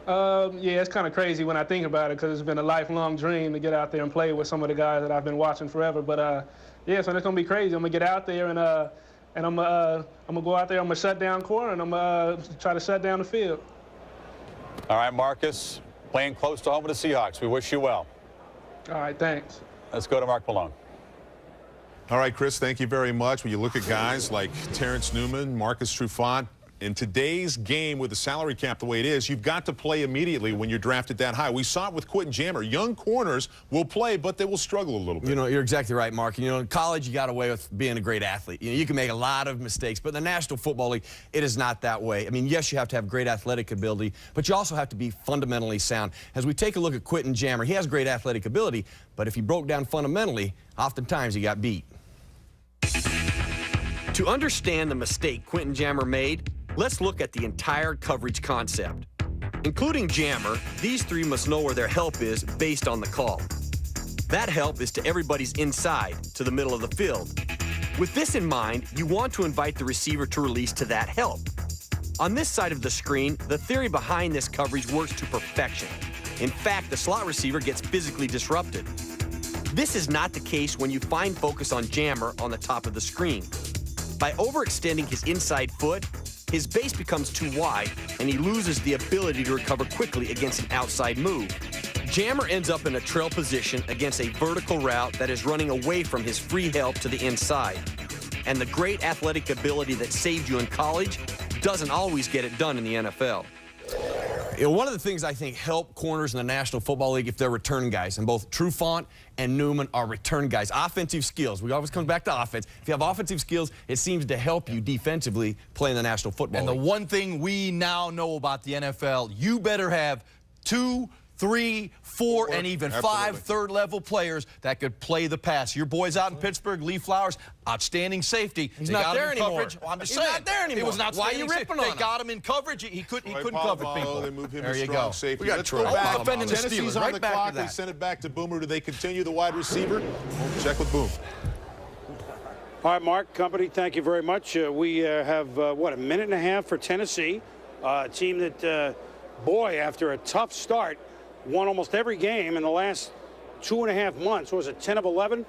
Yeah, it's kind of crazy when I think about it because it's been a lifelong dream to get out there and play with some of the guys that I've been watching forever. But, yeah, so it's going to be crazy. I'm going to get out there and I'm gonna go out there. I'm gonna shut down corner, and I'm gonna try to shut down the field. All right, Marcus, playing close to home with the Seahawks. We wish you well. All right, thanks. Let's go to Mark Malone. All right, Chris, thank you very much. When you look at guys like Terrence Newman, Marcus Trufant, in today's game with the salary cap the way it is, you've got to play immediately when you're drafted that high. We saw it with Quentin Jammer. Young corners will play, but they will struggle a little bit. You know, you're exactly right, Mark. You know, in college, you got away with being a great athlete. You know, you can make a lot of mistakes, but in the National Football League, it is not that way. I mean, yes, you have to have great athletic ability, but you also have to be fundamentally sound. As we take a look at Quentin Jammer, he has great athletic ability, but if he broke down fundamentally, oftentimes he got beat. To understand the mistake Quentin Jammer made, let's look at the entire coverage concept. Including Jammer, these three must know where their help is based on the call. That help is to everybody's inside, to the middle of the field. With this in mind, you want to invite the receiver to release to that help. On this side of the screen, the theory behind this coverage works to perfection. In fact, the slot receiver gets physically disrupted. This is not the case when you find focus on Jammer on the top of the screen. By overextending his inside foot, his base becomes too wide, and he loses the ability to recover quickly against an outside move. Jammer ends up in a trail position against a vertical route that is running away from his free help to the inside. And the great athletic ability that saved you in college doesn't always get it done in the NFL. You know, one of the things I think help corners in the National Football League if they're return guys, and both Trufant and Newman are return guys. Offensive skills. We always come back to offense. If you have offensive skills, it seems to help you defensively play in the National Football League. And the one thing we now know about the NFL, you better have 2, 3, 4, and even 5 third-level players that could play the pass. Your boys out in Pittsburgh, Lee Flowers, outstanding safety. He's not there anymore. Coverage. Well, I'm just saying. He's not there anymore. He was not. Why are you ripping on him? They got him in coverage. He couldn't cover people. They moved him there to you strong go. safety. We got Let's go back. defending the Tennessee's Steelers. on Right the back clock. to that. We send it back to Boomer. Do they continue the wide receiver? We'll check with Boom. All right, Mark, company, thank you very much. We have, what, a minute and a half for Tennessee, a team that, boy, after a tough start, won almost every game in the last 2.5 months. What was it, 10 of 11?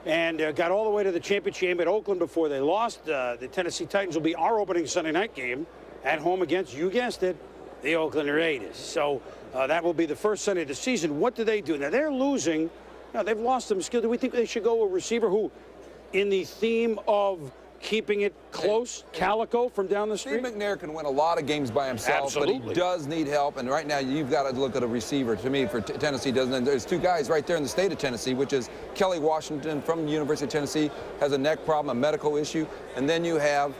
And got all the way to the championship game at Oakland before they lost. The Tennessee Titans will be our opening Sunday night game at home against, you guessed it, the Oakland Raiders. So that will be the first Sunday of the season. What do they do? Now, they're losing. Now, they've lost some skill. Do we think they should go a receiver who, in the theme of keeping it close, Calico from down the street? Steve McNair can win a lot of games by himself, but he does need help. And right now, you've got to look at a receiver. To me, for Tennessee, there's 2 guys right there in the state of Tennessee, which is Kelly Washington from the University of Tennessee, has a neck problem, a medical issue. And then you have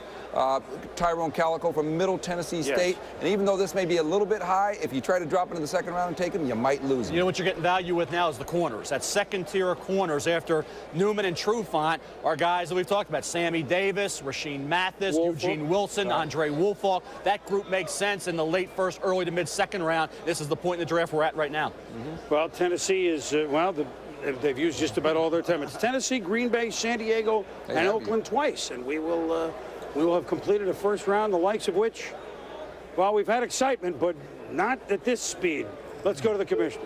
Tyrone Calico from Middle Tennessee State. And even though this may be a little bit high, if you try to drop into the second round and take him, you might lose him. You know what you're getting value with now is the corners. That second-tier corners after Newman and Trufant are guys that we've talked about. Sammy Davis, Rasheem Mathis, Eugene Wilson, Andre Woolfolk. That group makes sense in the late first, early to mid-second round. This is the point in the draft we're at right now. Well, Tennessee is, they've used just about all their time. It's Tennessee, Green Bay, San Diego, and Oakland twice. And we will have completed a first round, the likes of which, well, we've had excitement, but not at this speed. Let's go to the commissioner.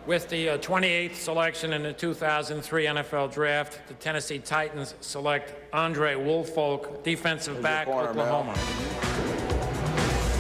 With the 28th selection in the 2003 NFL Draft, the Tennessee Titans select Andre Woolfolk, defensive back, Oklahoma.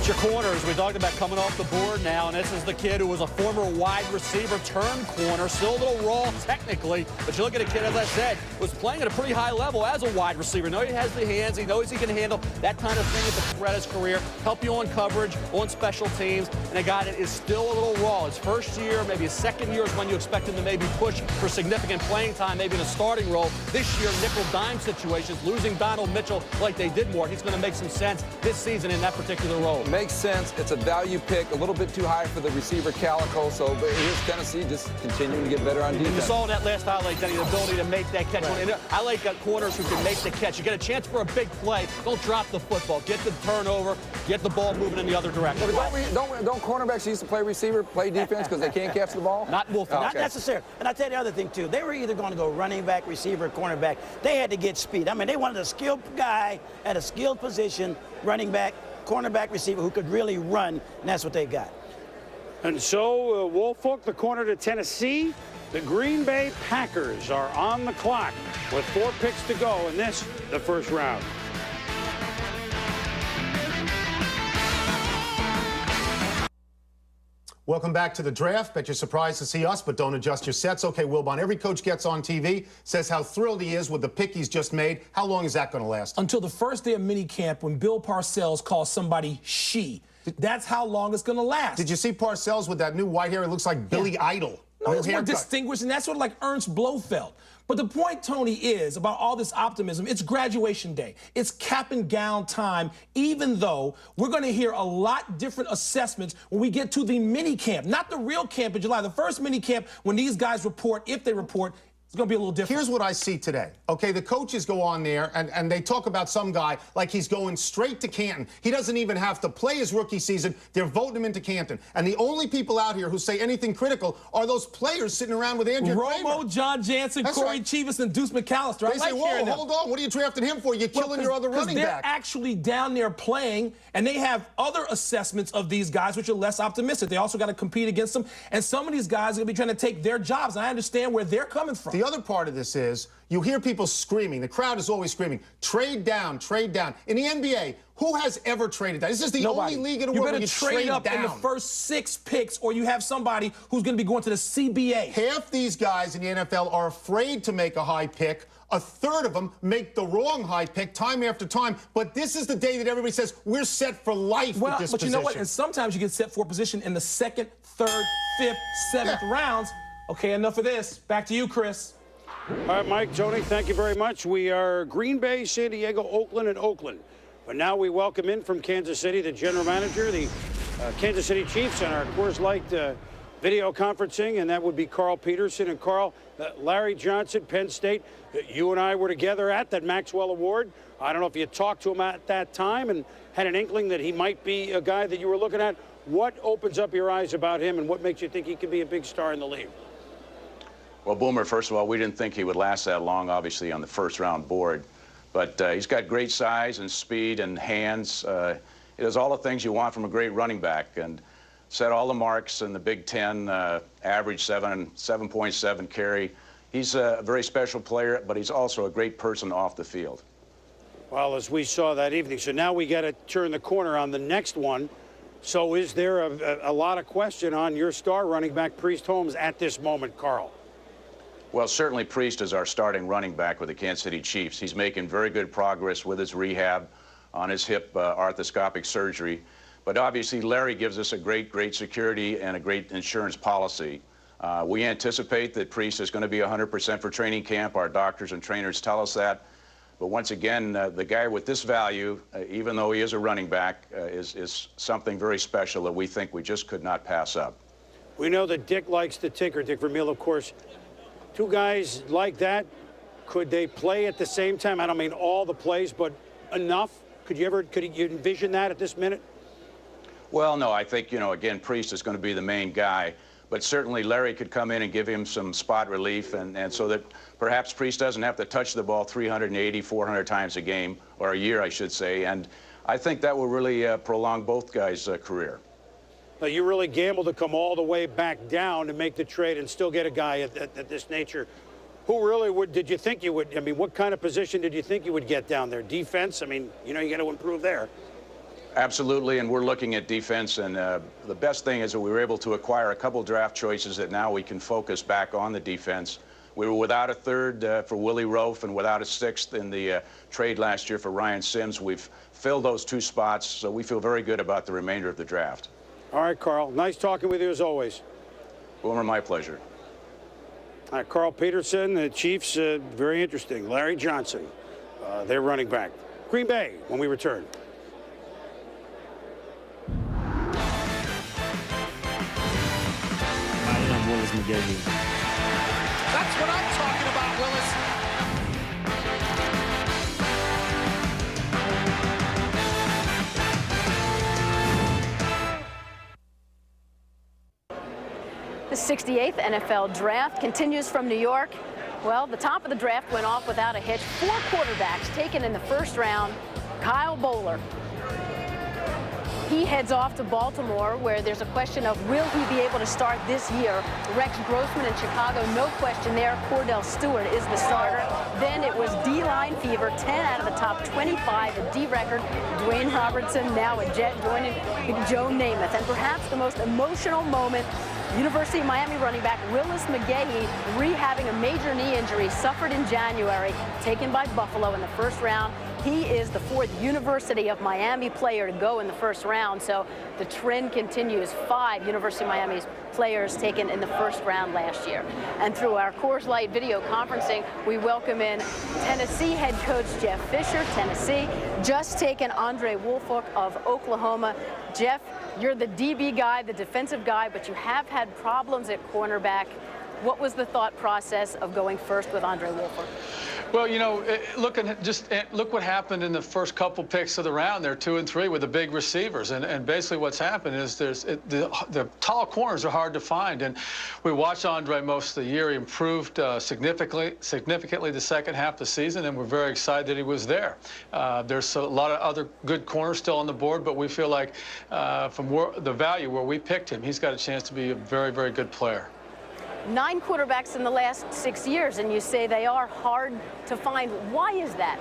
Your corners, we talked about coming off the board now, and this is the kid who was a former wide receiver turned corner, still a little raw technically, but you look at a kid, as I said, was playing at a pretty high level as a wide receiver. He has the hands, he knows he can handle that kind of thing at the threat of his career, help you on coverage, on special teams, and a guy that is still a little raw. His first year, maybe his second year is when you expect him to maybe push for significant playing time, maybe in a starting role. This year, nickel-dime situations, losing Donald Mitchell like they did more. He's going to make some sense this season in that particular role. Makes sense. It's a value pick, a little bit too high for the receiver Calico. So here's Tennessee just continuing to get better on defense. And you saw in that last highlight, Denny, the ability to make that catch. Right. I like corners who can make the catch. You get a chance for a big play. Don't drop the football. Get the turnover. Get the ball moving in the other direction. Don't cornerbacks used to play receiver, play defense because they can't catch the ball? Not Wolf. Oh, okay. Not necessarily. And I tell you the other thing too. They were either going to go running back, receiver, cornerback. They had to get speed. I mean, they wanted a skilled guy at a skilled position, running back, cornerback, receiver, who could really run, and that's what they got. And so, Woolfolk, the corner to Tennessee. The Green Bay Packers are on the clock with 4 picks to go in this, the first round. Welcome back to the draft. Bet you're surprised to see us, but don't adjust your sets. Okay, Wilbon, every coach gets on TV, says how thrilled he is with the pick he's just made. How long is that going to last? Until the first day of minicamp when Bill Parcells calls somebody she. That's how long it's going to last. Did you see Parcells with that new white hair? It looks like Billy Idol. No, it's more distinguished, and that's sort of like Ernst Blofeld. But the point, Tony, is about all this optimism, it's graduation day. It's cap and gown time, even though we're going to hear a lot different assessments when we get to the mini camp, not the real camp in July. The first mini camp, when these guys report, if they report, it's going to be a little different. Here's what I see today. Okay, the coaches go on there and they talk about some guy like he's going straight to Canton. He doesn't even have to play his rookie season. They're voting him into Canton. And the only people out here who say anything critical are those players sitting around with Andrew Romo, John Jansen, Corey Chivas, and Deuce McAllister. They say, whoa, hold on. What are you drafting him for? You're killing your other running back. They're actually down there playing, and they have other assessments of these guys which are less optimistic. They also got to compete against them. And some of these guys are going to be trying to take their jobs. And I understand where they're coming from. The other part of this is you hear people screaming. The crowd is always screaming, trade down, trade down. In the NBA, who has ever traded down? This is the only league in the world where you trade up down. In the first 6 picks, or you have somebody who's going to be going to the CBA. Half these guys in the NFL are afraid to make a high pick. A third of them make the wrong high pick time after time. But this is the day that everybody says we're set for life with this position. You know what? And sometimes you get set for a position in the 2nd, 3rd, 5th, 7th rounds. Okay, enough of this. Back to you, Chris. All right, Mike, Tony, thank you very much. We are Green Bay, San Diego, Oakland, and Oakland. But now we welcome in from Kansas City the general manager, the Kansas City Chiefs, and our Coors Light video conferencing, and that would be Carl Peterson. And Carl, Larry Johnson, Penn State, you and I were together at that Maxwell Award. I don't know if you talked to him at that time and had an inkling that he might be a guy that you were looking at. What opens up your eyes about him, and what makes you think he could be a big star in the league? Well, Boomer, first of all, we didn't think he would last that long, obviously, on the first-round board. But he's got great size and speed and hands. He does all the things you want from a great running back, and set all the marks in the Big Ten, average 7.7 carry. He's a very special player, but he's also a great person off the field. Well, as we saw that evening, so now we got to turn the corner on the next one. So is there a lot of question on your star running back, Priest Holmes, at this moment, Carl? Well, certainly Priest is our starting running back with the Kansas City Chiefs. He's making very good progress with his rehab on his hip arthroscopic surgery. But obviously, Larry gives us a great security and a great insurance policy. We anticipate that Priest is going to be 100% for training camp. Our doctors and trainers tell us that. But once again, the guy with this value, even though he is a running back, is something very special that we think we just could not pass up. We know that Dick likes to tinker. Dick Vermeil, of course. Two guys like that, could they play at the same time? I don't mean all the plays, but enough? Could you envision that at this minute? Well, no, I think, again, Priest is going to be the main guy. But certainly Larry could come in and give him some spot relief, and so that perhaps Priest doesn't have to touch the ball 380, 400 times a game, or a year, I should say. And I think that will really prolong both guys' career. Now, you really gambled to come all the way back down to make the trade and still get a guy at this nature. Who really did you think you would, I mean, what kind of position did you think you would get down there? Defense? I mean, you got to improve there. Absolutely, and we're looking at defense, and the best thing is that we were able to acquire a couple draft choices that now we can focus back on the defense. We were without a third for Willie Rofe and without a sixth in the trade last year for Ryan Sims. We've filled those 2 spots, so we feel very good about the remainder of the draft. All right, Carl. Nice talking with you as always. Boomer, my pleasure. All right, Carl Peterson, the Chiefs, very interesting. Larry Johnson, their running back. Green Bay, when we return. Willis McGahee. That's what I'm talking about, Willis. The 68th NFL Draft continues from New York. Well, the top of the draft went off without a hitch. 4 quarterbacks taken in the first round. Kyle Bowler. He heads off to Baltimore, where there's a question of will he be able to start this year. Rex Grossman in Chicago, no question there. Cordell Stewart is the starter. Then it was D-line fever, 10 out of the top 25, a D record. Dwayne Robertson, now a Jet, joining Big Joe Namath. And perhaps the most emotional moment, University of Miami running back Willis McGahee rehabbing a major knee injury suffered in January, taken by Buffalo in the first round. He is the 4th University of Miami player to go in the first round, so the trend continues. 5 University of Miami's players taken in the first round last year. And through our Coors Light video conferencing, we welcome in Tennessee head coach Jeff Fisher. Tennessee just taken Andre Woolfolk of Oklahoma. Jeff, you're the DB guy, the defensive guy, but you have had problems at cornerback. What was the thought process of going first with Andre Woolfolk? Well, you know, look what happened in the first couple picks of the round there, 2 and 3, with the big receivers. And basically what's happened is the tall corners are hard to find. And we watched Andre most of the year. He improved significantly the second half of the season, and we're very excited that he was there. There's a lot of other good corners still on the board, but we feel like from the value where we picked him, he's got a chance to be a very, very good player. 9 quarterbacks in the last 6 years, and you say they are hard to find. Why is that?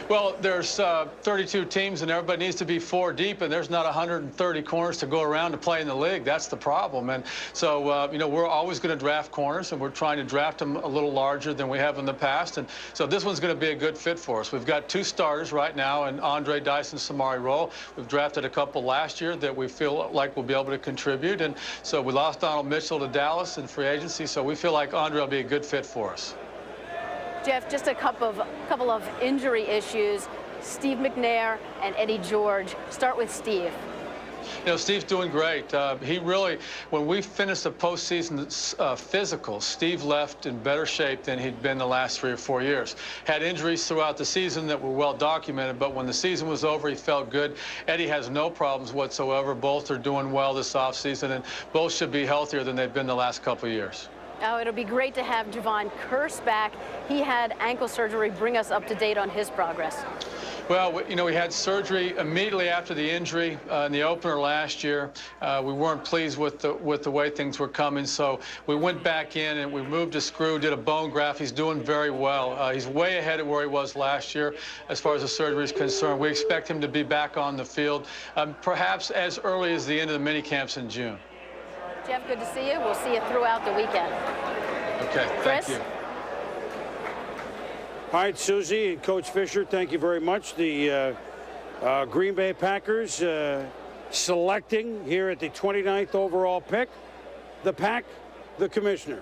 Well, there's 32 teams, and everybody needs to be 4 deep, and there's not 130 corners to go around to play in the league. That's the problem. And so, you know, we're always going to draft corners, and we're trying to draft them a little larger than we have in the past. And so this one's going to be a good fit for us. We've got 2 starters right now, and Andre Dyson, Samari Rolle. We've drafted a couple last year that we feel like will be able to contribute. And so we lost Donald Mitchell to Dallas in free agency, so we feel like Andre will be a good fit for us. Jeff, just a couple of injury issues. Steve McNair and Eddie George. Start with Steve. You know, Steve's doing great. He really, when we finished the postseason physical, Steve left in better shape than he'd been the last 3 or 4 years. Had injuries throughout the season that were well documented, but when the season was over, he felt good. Eddie has no problems whatsoever. Both are doing well this offseason, and both should be healthier than they've been the last couple of years. Oh, it'll be great to have Javon Curse back. He had ankle surgery. Bring us up to date on his progress. Well, you know, we had surgery immediately after the injury in the opener last year. We weren't pleased with the way things were coming, so we went back in and we moved a screw, did a bone graft. He's doing very well. He's way ahead of where he was last year as far as the surgery is concerned. We expect him to be back on the field, perhaps as early as the end of the mini camps in June. Jeff, good to see you. We'll see you throughout the weekend. Okay, Chris? thank you. All right, Susie and Coach Fisher, thank you very much. The Green Bay Packers selecting here at the 29th overall pick, the Pack, the commissioner.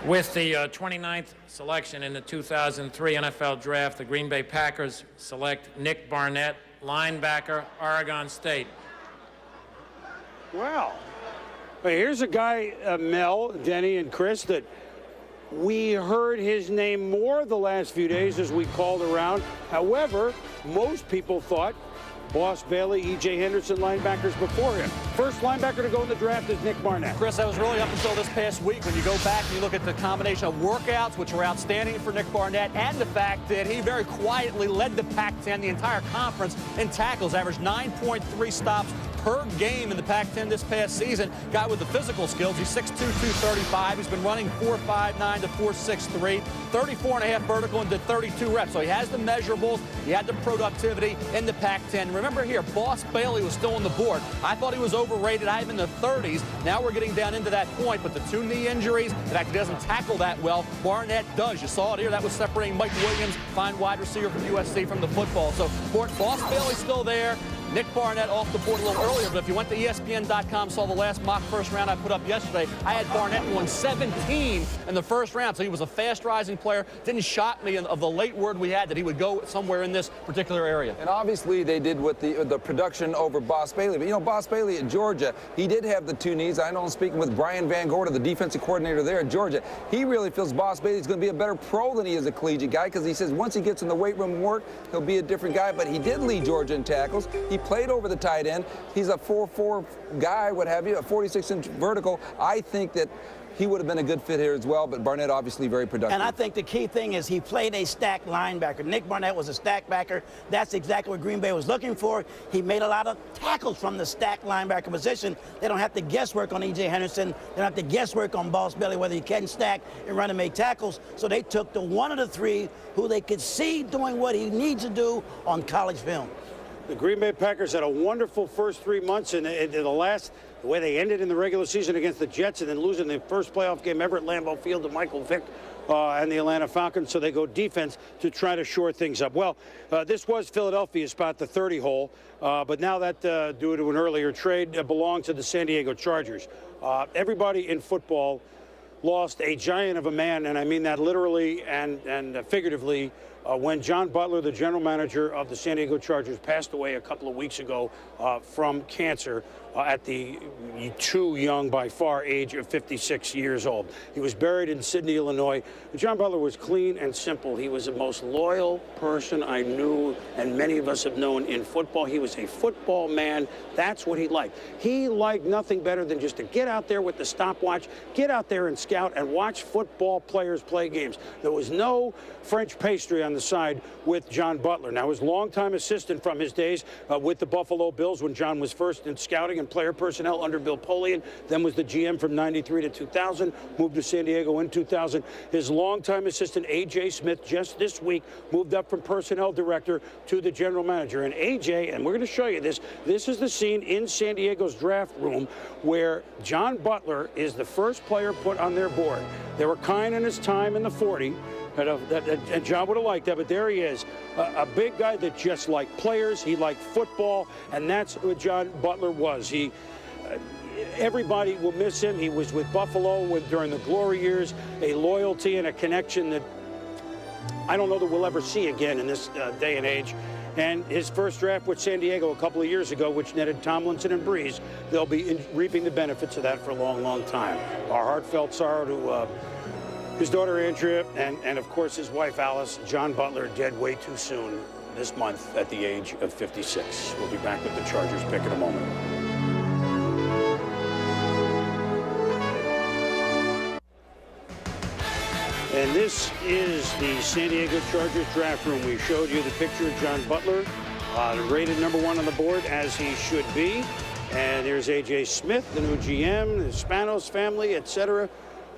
With the 29th selection in the 2003 NFL Draft, the Green Bay Packers select Nick Barnett, linebacker, Oregon State. Wow. Well, here's a guy, Mel, Denny, and Chris, that we heard his name more the last few days as we called around. However, most people thought Boss Bailey, E.J. Henderson linebackers before him. First linebacker to go in the draft is Nick Barnett. Chris, that was really up until this past week. When you go back and you look at the combination of workouts, which were outstanding for Nick Barnett, and the fact that he very quietly led the Pac-10, the entire conference, in tackles, averaged 9.3 stops per game in the Pac-10 this past season. Guy with the physical skills. He's 6'2", 235. He's been running 4.59 to 4.63, 34.5 vertical, and did 32 reps. So he has the measurables. He had the productivity in the Pac-10. Remember here, Boss Bailey was still on the board. I thought he was overrated. I have him in the 30s. Now we're getting down into that point, but the 2 knee injuries, in fact, he doesn't tackle that well. Barnett does. You saw it here. That was separating Mike Williams, fine wide receiver from USC, from the football. So Boss Bailey's still there. Nick Barnett off the board a little earlier, but if you went to ESPN.com, saw the last mock first round I put up yesterday, I had Barnett going 17 in the first round, so he was a fast-rising player. Didn't shock me of the late word we had that he would go somewhere in this particular area. And obviously they did with the production over Boss Bailey. But, you know, Boss Bailey at Georgia, he did have the 2 knees. I know I'm speaking with Brian Van Gorder, the defensive coordinator there at Georgia. He really feels Boss Bailey's going to be a better pro than he is a collegiate guy, because he says once he gets in the weight room and work, he'll be a different guy. But he did lead Georgia in tackles. He played over the tight end. He's a 4'4" guy, what have you, a 46-inch vertical. I think that he would have been a good fit here as well, but Barnett obviously very productive. And I think the key thing is he played a stacked linebacker. Nick Barnett was a stacked backer. That's exactly what Green Bay was looking for. He made a lot of tackles from the stacked linebacker position. They don't have to guesswork on E.J. Henderson. They don't have to guesswork on Boss Bailey, whether he can stack and run and make tackles. So they took the one of the 3 who they could see doing what he needs to do on college film. The Green Bay Packers had a wonderful first 3 months, and the way they ended in the regular season against the Jets and then losing the first playoff game ever at Lambeau Field to Michael Vick and the Atlanta Falcons, so they go defense to try to shore things up. Well, this was Philadelphia's spot, the 30 hole, but now that, due to an earlier trade, belonged to the San Diego Chargers. Everybody in football lost a giant of a man, and I mean that literally and figuratively, when John Butler, the general manager of the San Diego Chargers, passed away a couple of weeks ago from cancer at the too young, by far, age of 56 years old. He was buried in Sydney, Illinois. John Butler was clean and simple. He was the most loyal person I knew, and many of us have known in football. He was a football man. That's what he liked. He liked nothing better than just to get out there with the stopwatch, get out there and scout and watch football players play games. There was no French pastry on the side with John Butler. Now, his longtime assistant from his days with the Buffalo Bills when John was first in scouting and player personnel under Bill Polian, then was the GM from 93 to 2000, moved to San Diego in 2000. His longtime assistant, A.J. Smith, just this week moved up from personnel director to the general manager. And A.J., and we're going to show you this is the scene in San Diego's draft room where John Butler is the first player put on their board. They were kind in his time in the 40. And John would have liked that, but there he is, a big guy that just liked players. He liked football, and that's what John Butler was. Everybody will miss him. He was with Buffalo during the glory years, a loyalty and a connection that I don't know that we'll ever see again in this day and age. And his first draft with San Diego a couple of years ago, which netted Tomlinson and Breeze, they'll be reaping the benefits of that for a long, long time. Our heartfelt sorrow to his daughter Andrea, and of course his wife Alice. John Butler dead way too soon this month at the age of 56. We'll be back with the Chargers pick in a moment. And this is the San Diego Chargers draft room. We showed you the picture of John Butler, rated #1 on the board, as he should be. And there's A.J. Smith, the new GM, the Spanos family, etc.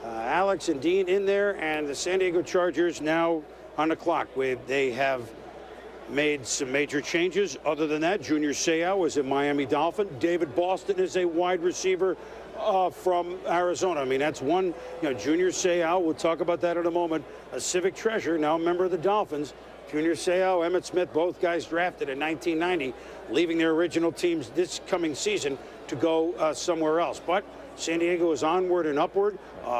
Alex and Dean in there, and the San Diego Chargers now on the clock. They have made some major changes. Other than that, Junior Seau is a Miami Dolphin. David Boston is a wide receiver from Arizona. I mean, that's one, Junior Seau, we'll talk about that in a moment, a Civic treasure, now a member of the Dolphins. Junior Seau, Emmitt Smith, both guys drafted in 1990, leaving their original teams this coming season to go somewhere else. But San Diego is onward and upward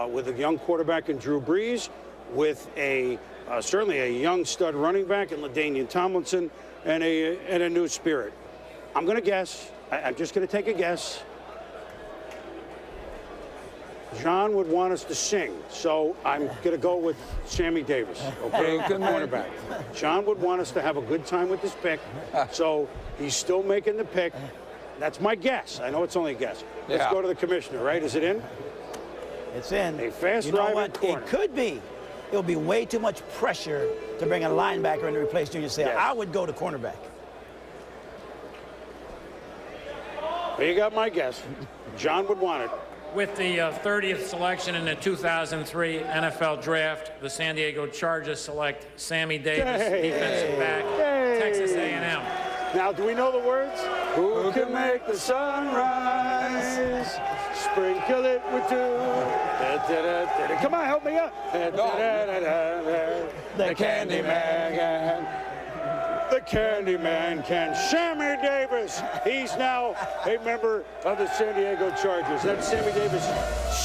with a young quarterback in Drew Brees, with certainly a young stud running back in LaDainian Tomlinson, and a new spirit. I'm going to guess. I'm just going to take a guess. John would want us to sing, so I'm going to go with Sammy Davis, okay, cornerback. John would want us to have a good time with this pick, so he's still making the pick. That's my guess. I know it's only a guess. Let's go to the commissioner, right? Is it in? It's in. A fast you know driving what? corner. It could be. It would be way too much pressure to bring a linebacker in to replace Junior Seau. Yes. I would go to cornerback. Well, you got my guess. John would want it. With the 30th selection in the 2003 NFL Draft, the San Diego Chargers select Sammy Davis, defensive back, Texas A&M. Now, do we know the words? Who can make the sun rise? Sprinkle it with dew. Come on, help me out. The Candyman. The Candyman can. Sammy Davis. He's now a member of the San Diego Chargers. That's Sammy Davis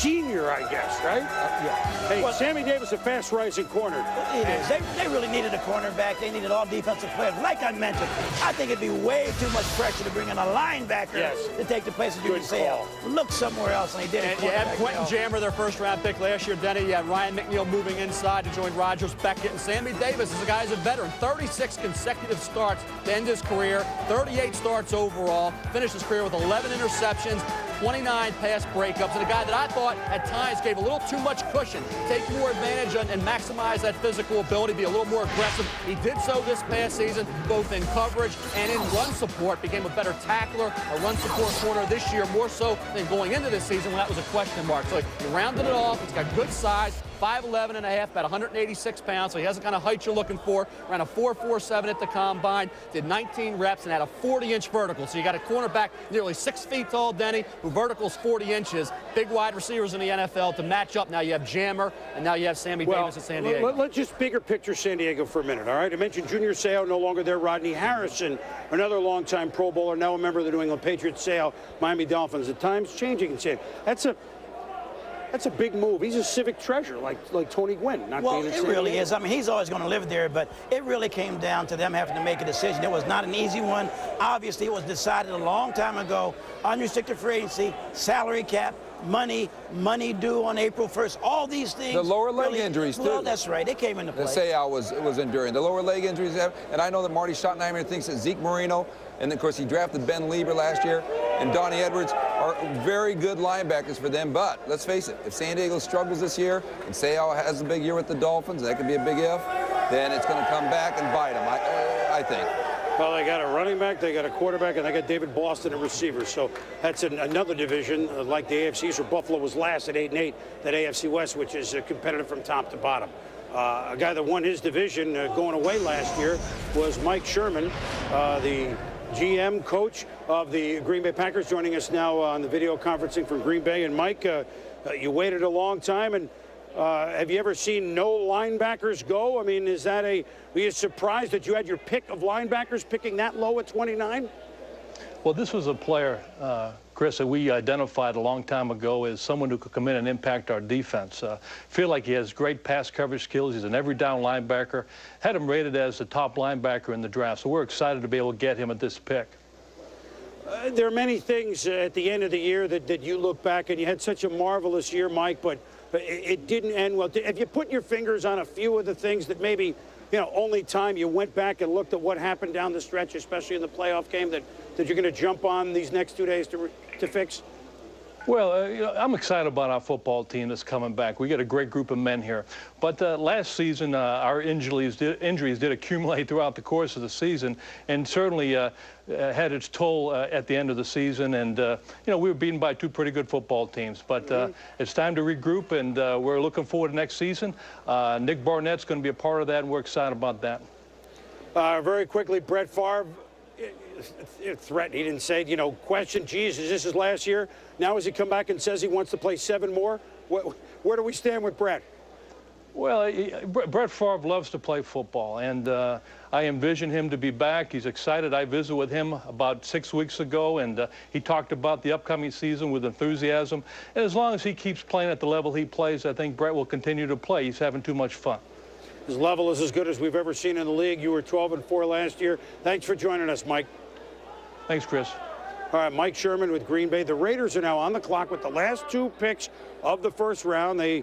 Sr., I guess, right? Yeah. Hey, well, Sammy Davis, a fast-rising corner. It is. They really needed a cornerback. They needed all defensive players. Like I mentioned, I think it'd be way too much pressure to bring in a linebacker to take the place of Junior Seau. Look somewhere else, and he did it. You had Quentin Jammer, their first-round pick last year. Denny, you had Ryan McNeil moving inside to join Rogers Beckett. And Sammy Davis is a guy who's a veteran. 36 consecutive starts to end his career. 38 starts overall. Finished his career with 11 interceptions, 29 pass breakups, and a guy that I thought at times gave a little too much cushion, take more advantage and maximize that physical ability, be a little more aggressive. He did so this past season, both in coverage and in run support, became a better tackler, a run support corner this year, more so than going into this season when that was a question mark. So he rounded it off. He's got good size, 5'11 and a half, about 186 pounds, so he has the kind of height you're looking for. Ran a 4.47 at the combine, did 19 reps, and had a 40-inch vertical. So you got a cornerback nearly 6 feet tall, Denny, who vertical's 40 inches. Big wide receivers in the NFL to match up. Now you have Jammer, and now you have Sammy Davis at San Diego. Let's just bigger picture San Diego for a minute, all right? I mentioned Junior Seau, no longer there. Rodney Harrison, another longtime Pro Bowler, now a member of the New England Patriots. Seau, Miami Dolphins. The time's changing in San Diego. That's a big move. He's a civic treasure, like Tony Gwynn. Well, it really is. I mean, he's always going to live there, but it really came down to them having to make a decision. It was not an easy one. Obviously, it was decided a long time ago. Unrestricted free agency, salary cap, money due on April 1st, all these things. The lower leg injuries, too. Well, that's right. They came into play. The Seau was enduring. The lower leg injuries, and I know that Marty Schottenheimer thinks that Zeke Marino, and of course he drafted Ben Lieber last year, and Donnie Edwards are very good linebackers for them. But let's face it, if San Diego struggles this year and Seau has a big year with the Dolphins, that could be a big if, then it's going to come back and bite them, I think. Well, they got a running back, they got a quarterback, and they got David Boston, a receiver. So that's another division like the AFC's, where Buffalo was last at 8-8, that AFC West, which is competitive from top to bottom. A guy that won his division going away last year was Mike Sherman, the GM coach of the Green Bay Packers, joining us now on the video conferencing from Green Bay. And Mike, you waited a long time, and have you ever seen no linebackers go? I mean, were you surprised that you had your pick of linebackers picking that low at 29? Well, this was a player, Chris, that we identified a long time ago as someone who could come in and impact our defense. Feel like he has great pass coverage skills. He's an every down linebacker. Had him rated as the top linebacker in the draft, so we're excited to be able to get him at this pick. There are many things at the end of the year that you look back, and you had such a marvelous year, Mike, but it didn't end well. Have you put your fingers on a few of the things that maybe, only time you went back and looked at what happened down the stretch, especially in the playoff game, that you're going to jump on these next 2 days to fix? Well, I'm excited about our football team that's coming back. We got a great group of men here. But last season, our injuries did accumulate throughout the course of the season, and certainly had its toll at the end of the season. And, we were beaten by two pretty good football teams. But it's time to regroup, and we're looking forward to next season. Nick Barnett's going to be a part of that, and we're excited about that. Very quickly, Brett Favre. Threat, he didn't say, question, geez, is this his last year? Now has he come back and says he wants to play 7 more? Where do we stand with Brett? Well, Brett Favre loves to play football, and I envision him to be back. He's excited. I visited with him about 6 weeks ago, and he talked about the upcoming season with enthusiasm. And as long as he keeps playing at the level he plays, I think Brett will continue to play. He's having too much fun. His level is as good as we've ever seen in the league. You were 12-4 last year. Thanks for joining us, Mike. Thanks, Chris. All right, Mike Sherman with Green Bay. The Raiders are now on the clock with the last 2 picks of the first round. They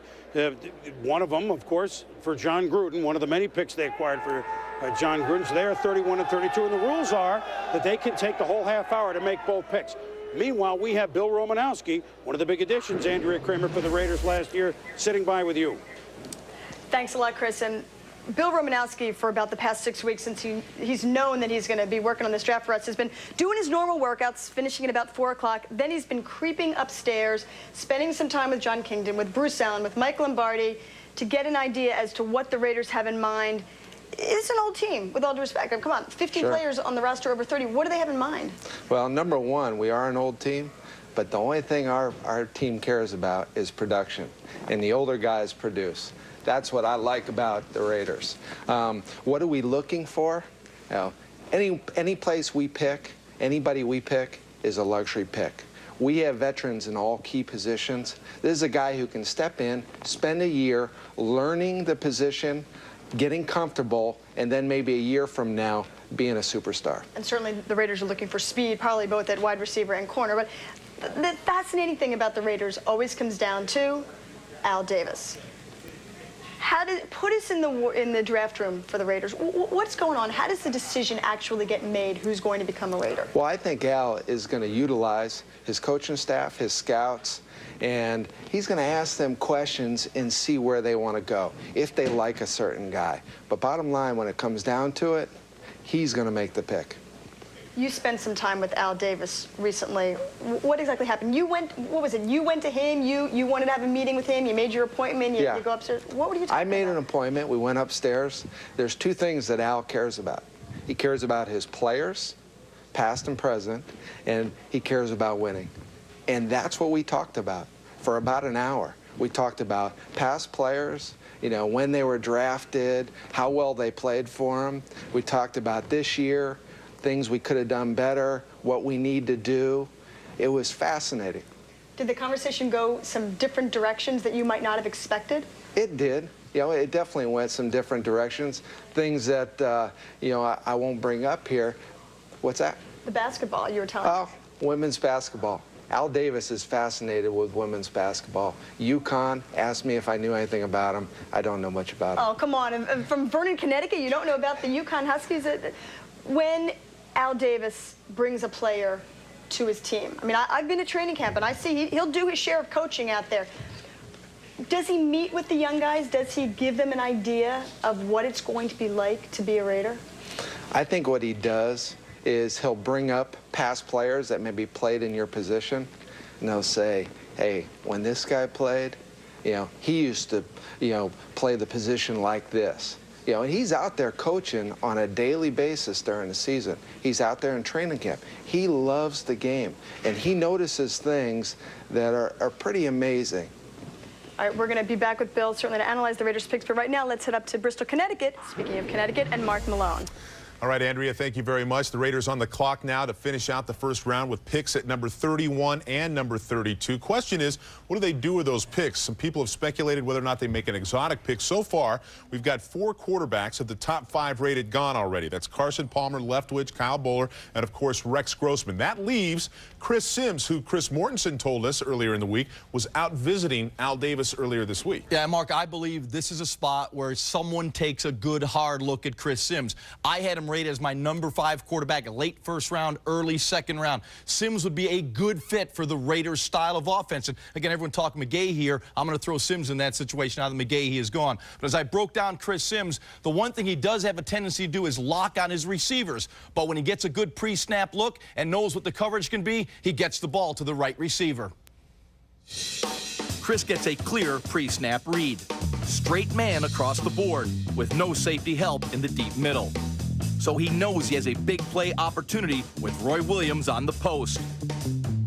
one of them, of course, for John Gruden, one of the many picks they acquired for John Gruden. So they are 31 and 32, and the rules are that they can take the whole half hour to make both picks. Meanwhile, we have Bill Romanowski, one of the big additions, Andrea Kramer for the Raiders last year, sitting by with you. Thanks a lot, Chris. And Bill Romanowski, for about the past 6 weeks, since he's known that he's going to be working on this draft for us, has been doing his normal workouts, finishing at about 4 o'clock. Then he's been creeping upstairs, spending some time with John Kingdon, with Bruce Allen, with Mike Lombardi, to get an idea as to what the Raiders have in mind. It's an old team, with all due respect. Come on, 15 players on the roster, over 30. What do they have in mind? Well, number one, we are an old team, but the only thing our team cares about is production, and the older guys produce. That's what I like about the Raiders. What are we looking for? You know, any place we pick, anybody we pick, is a luxury pick. We have veterans in all key positions. This is a guy who can step in, spend a year learning the position, getting comfortable, and then maybe a year from now being a superstar. And certainly the Raiders are looking for speed, probably both at wide receiver and corner. But the fascinating thing about the Raiders always comes down to Al Davis. Put us in the draft room for the Raiders. What's going on? How does the decision actually get made who's going to become a Raider? Well, I think Al is going to utilize his coaching staff, his scouts, and he's going to ask them questions and see where they want to go, if they like a certain guy. But bottom line, when it comes down to it, he's going to make the pick. You spent some time with Al Davis recently. What exactly happened? You went, what was it? You went to him, you wanted to have a meeting with him, you made your appointment, you go upstairs. What were you talking about? I made an appointment, we went upstairs. There's two things that Al cares about. He cares about his players, past and present, and he cares about winning. And that's what we talked about for about an hour. We talked about past players, you know, when they were drafted, how well they played for him. We talked about this year, things we could have done better, what we need to do. It was fascinating. Did the conversation go some different directions that you might not have expected? It did. You know, it definitely went some different directions. Things that, you know, I won't bring up here. What's that? The basketball you were telling me. Oh, women's basketball. Al Davis is fascinated with women's basketball. UConn asked me if I knew anything about them. I don't know much about them. Oh, come on. And from Vernon, Connecticut, you don't know about the UConn Huskies? When Al Davis brings a player to his team, I mean, I've been to training camp, and I see he'll do his share of coaching out there. Does he meet with the young guys? Does he give them an idea of what it's going to be like to be a Raider? I think what he does is he'll bring up past players that maybe played in your position, and they'll say, hey, when this guy played, you know, he used to, you know, play the position like this. You know, and he's out there coaching on a daily basis during the season. He's out there in training camp. He loves the game, and he notices things that are pretty amazing. All right, we're going to be back with Bill, certainly to analyze the Raiders' picks, but right now let's head up to Bristol, Connecticut. Speaking of Connecticut, and Mark Malone. All right, Andrea, thank you very much. The Raiders on the clock now to finish out the first round with picks at number 31 and number 32. Question is, what do they do with those picks? Some people have speculated whether or not they make an exotic pick. So far, we've got 4 quarterbacks of the top 5 rated gone already. That's Carson Palmer, Leftwich, Kyle Bowler, and, of course, Rex Grossman. That leaves Chris Sims, who Chris Mortensen told us earlier in the week was out visiting Al Davis earlier this week. Yeah, Mark, I believe this is a spot where someone takes a good, hard look at Chris Sims. I had him rated as my number 5 quarterback, late first round, early second round. Sims would be a good fit for the Raiders' style of offense. And again, everyone talking McGahee here. I'm going to throw Sims in that situation now that McGahee is gone. But as I broke down Chris Sims, the one thing he does have a tendency to do is lock on his receivers. But when he gets a good pre-snap look and knows what the coverage can be, he gets the ball to the right receiver. Chris gets a clear pre-snap read. Straight man across the board with no safety help in the deep middle. So he knows he has a big play opportunity with Roy Williams on the post.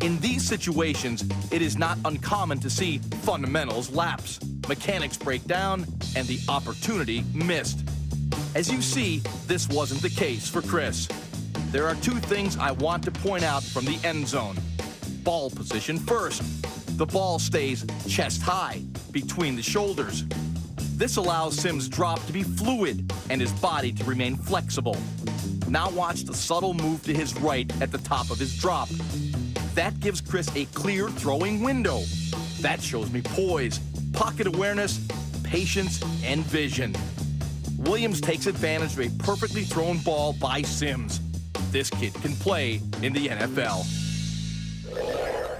In these situations, it is not uncommon to see fundamentals lapse, mechanics break down, and the opportunity missed. As you see, this wasn't the case for Chris. There are 2 things I want to point out from the end zone. Ball position first. The ball stays chest high, between the shoulders. This allows Sims' drop to be fluid and his body to remain flexible. Now watch the subtle move to his right at the top of his drop. That gives Chris a clear throwing window. That shows me poise, pocket awareness, patience, and vision. Williams takes advantage of a perfectly thrown ball by Sims. This kid can play in the NFL.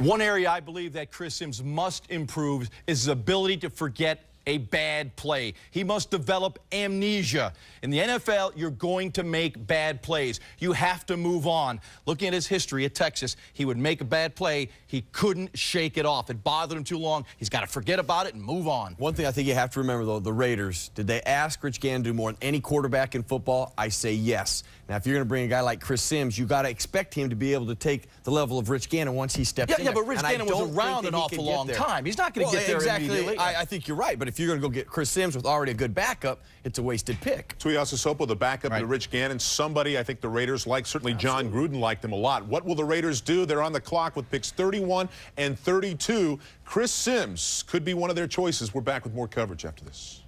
One area I believe that Chris Sims must improve is his ability to forget a bad play. He must develop amnesia. In the NFL, you're going to make bad plays. You have to move on. Looking at his history at Texas, he would make a bad play. He couldn't shake it off. It bothered him too long. He's got to forget about it and move on. One thing I think you have to remember, though, the Raiders, did they ask Rich Gannon to do more than any quarterback in football? I say yes. Now, if you're going to bring a guy like Chris Sims, you got to expect him to be able to take the level of Rich Gannon once he steps in. Yeah, but Rich Gannon was around an awful long time. He's not going to get there immediately. I think you're right, but if you're going to go get Chris Sims with already a good backup, it's a wasted pick. Tuiasosopo, the backup to Rich Gannon, somebody I think the Raiders like. Certainly John Gruden liked him a lot. What will the Raiders do? They're on the clock with picks 31 and 32. Chris Sims could be one of their choices. We're back with more coverage after this.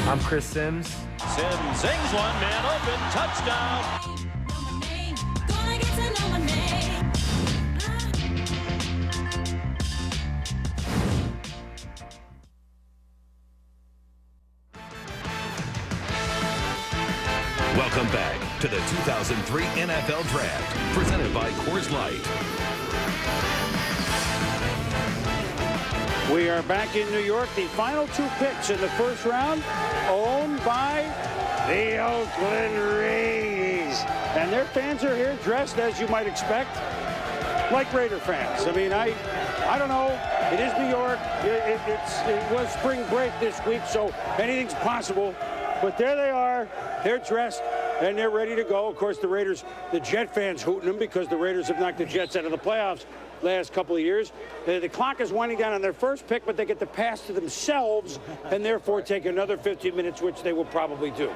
I'm Chris Sims. Sims zings one, man open, touchdown. Welcome back to the 2003 NFL Draft, presented by Coors Light. We are back in New York. The final two picks in the first round owned by the Oakland Rays. And their fans are here dressed, as you might expect, like Raider fans. I mean, I don't know. It is New York. It was spring break this week, so anything's possible. But there they are. They're dressed, and they're ready to go. Of course, the Raiders, the Jet fans hooting them because the Raiders have knocked the Jets out of the playoffs last couple of years. The clock is winding down on their first pick, but they get the pass to themselves and therefore take another 15 minutes, which they will probably do.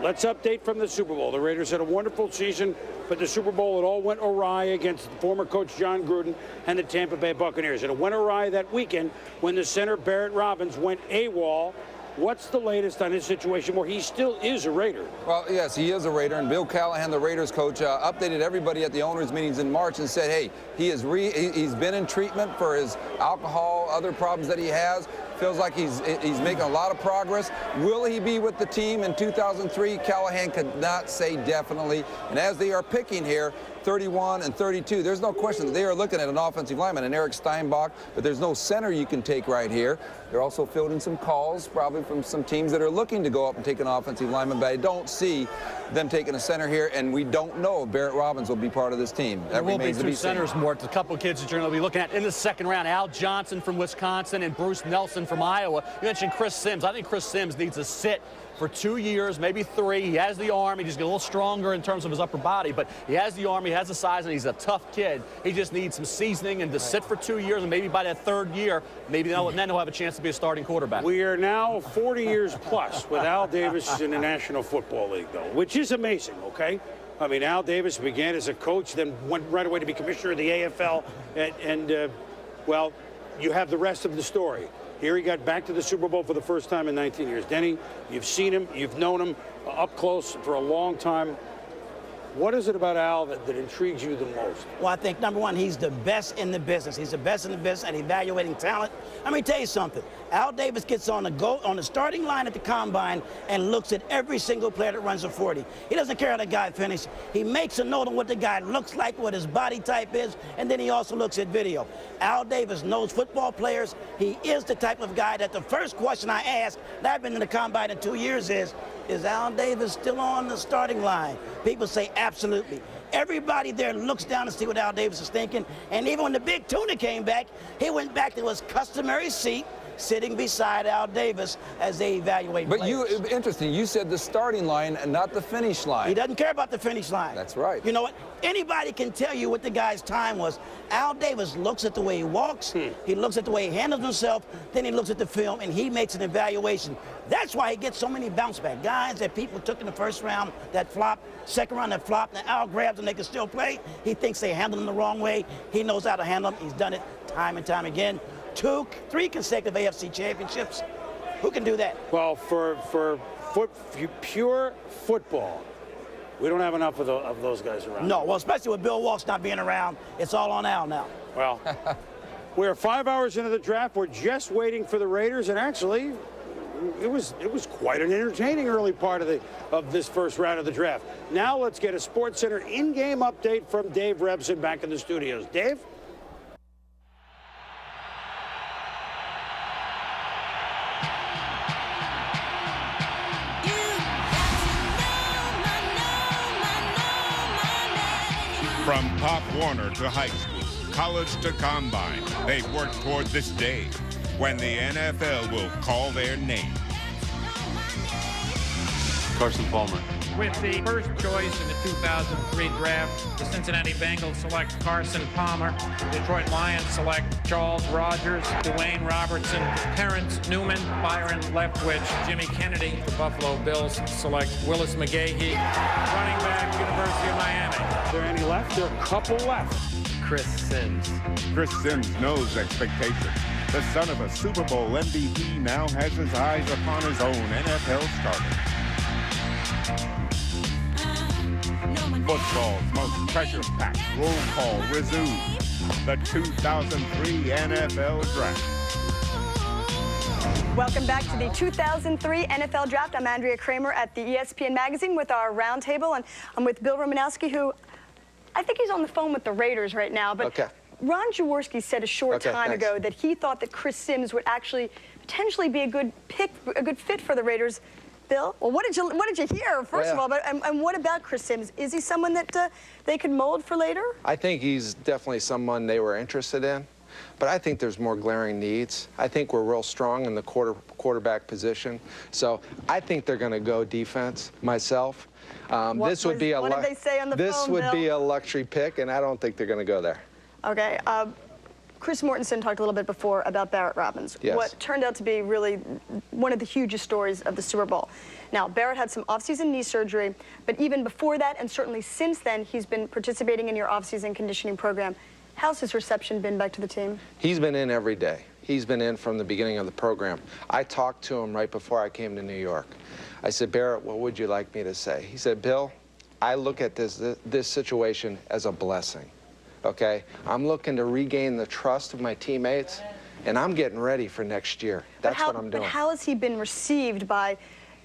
Let's update from the Super Bowl. The Raiders had a wonderful season, but the Super Bowl, it all went awry against former coach John Gruden and the Tampa Bay Buccaneers. And it went awry that weekend when the center, Barrett Robbins, went AWOL. What's the latest on his situation where he still is a Raider? Well, yes, he is a Raider, and Bill Callahan, the Raiders coach, updated everybody at the owners' meetings in March and said, hey, he's been in treatment for his alcohol, other problems that he has. Feels like he's making a lot of progress. Will he be with the team in 2003? Callahan could not say definitely. And as they are picking here, 31 and 32, there's no question that they are looking at an offensive lineman, and Eric Steinbach, but there's no center you can take right here. They're also fielding some calls, probably from some teams that are looking to go up and take an offensive lineman, but I don't see them taking a center here, and we don't know if Barrett Robbins will be part of this team. There will be two centers, Mort. A couple of kids that you're going to be looking at in the second round. Al Johnson from Wisconsin and Bruce Nelson from Iowa. You mentioned Chris Sims. I think Chris Sims needs to sit for 2 years, maybe 3. He has the arm. He just gets a little stronger in terms of his upper body, but he has the arm, he has the size, and he's a tough kid. He just needs some seasoning and to sit for 2 years, and maybe by that 3rd year, maybe then he'll have a chance to be a starting quarterback. We are now 40 years plus with Al Davis in the National Football League, though, which is amazing, okay? I mean, Al Davis began as a coach, then went right away to be commissioner of the AFL, and well, you have the rest of the story. Here he got back to the Super Bowl for the first time in 19 years. Denny, you've seen him, you've known him up close for a long time. What is it about Al that intrigues you the most? Well, I think, number one, he's the best in the business. He's the best in the business at evaluating talent. Let me tell you something. Al Davis gets on the starting line at the Combine and looks at every single player that runs a 40. He doesn't care how the guy finishes. He makes a note on what the guy looks like, what his body type is, and then he also looks at video. Al Davis knows football players. He is the type of guy that the first question I ask, that I've been in the Combine in 2 years, is Al Davis still on the starting line? People say absolutely. Everybody there looks down to see what Al Davis is thinking. And even when the big tuna came back, he went back to his customary seat, sitting beside Al Davis as they evaluate players. But interesting, you said the starting line and not the finish line. He doesn't care about the finish line. That's right. You know what? Anybody can tell you what the guy's time was. Al Davis looks at the way he walks, he looks at the way he handles himself, then he looks at the film and he makes an evaluation. That's why he gets so many bounce back guys that people took in the first round that flopped, second round that flopped, and Al grabs them, they can still play. He thinks they handle them the wrong way. He knows how to handle them. He's done it time and time again. 3 consecutive AFC championships. Who can do that? Well, for pure football, we don't have enough of those guys around. No, well, especially with Bill Walsh not being around, it's all on Al now. Well, we're 5 hours into the draft. We're just waiting for the Raiders, and actually, it was quite an entertaining early part of this first round of the draft. Now let's get a SportsCenter in-game update from Dave Rebson back in the studios. Dave? From Pop Warner to high school, college to combine, they work toward this day when the NFL will call their name. Carson Palmer. With the first choice in the 2003 draft, the Cincinnati Bengals select Carson Palmer. Detroit Lions select Charles Rogers, Dwayne Robertson, Terrence Newman, Byron Leftwich, Jimmy Kennedy. The Buffalo Bills select Willis McGahee, running back, University of Miami. Is there any left? There are a couple left. Chris Sims. Chris Sims knows expectations. The son of a Super Bowl MVP now has his eyes upon his own NFL starter. Football's most pressure-packed roll call resumes. The 2003 NFL Draft. Welcome back to the 2003 NFL Draft. I'm Andrea Kramer at the ESPN Magazine with our roundtable, and I'm with Bill Romanowski, who I think he's on the phone with the Raiders right now. But okay. Ron Jaworski said a short time ago that he thought that Chris Sims would actually potentially be a good pick, a good fit for the Raiders. Bill, well, what did you hear, first of all? But, and what about Chris Sims? Is he someone that they could mold for later? I think he's definitely someone they were interested in, but I think there's more glaring needs. I think we're real strong in the quarterback position, so I think they're going to go defense. Myself, this would be what did they say on the phone, this would Bill? be a luxury pick, and I don't think they're going to go there. Okay. Chris Mortensen talked a little bit before about Barrett Robbins, yes. What turned out to be really one of the hugest stories of the Super Bowl. Now, Barrett had some offseason knee surgery, but even before that, and certainly since then, he's been participating in your offseason conditioning program. How's his reception been back to the team? He's been in every day. He's been in from the beginning of the program. I talked to him right before I came to New York. I said, Barrett, what would you like me to say? He said, Bill, I look at this situation as a blessing. Okay, I'm looking to regain the trust of my teammates, and I'm getting ready for next year. That's what I'm doing. But how has he been received by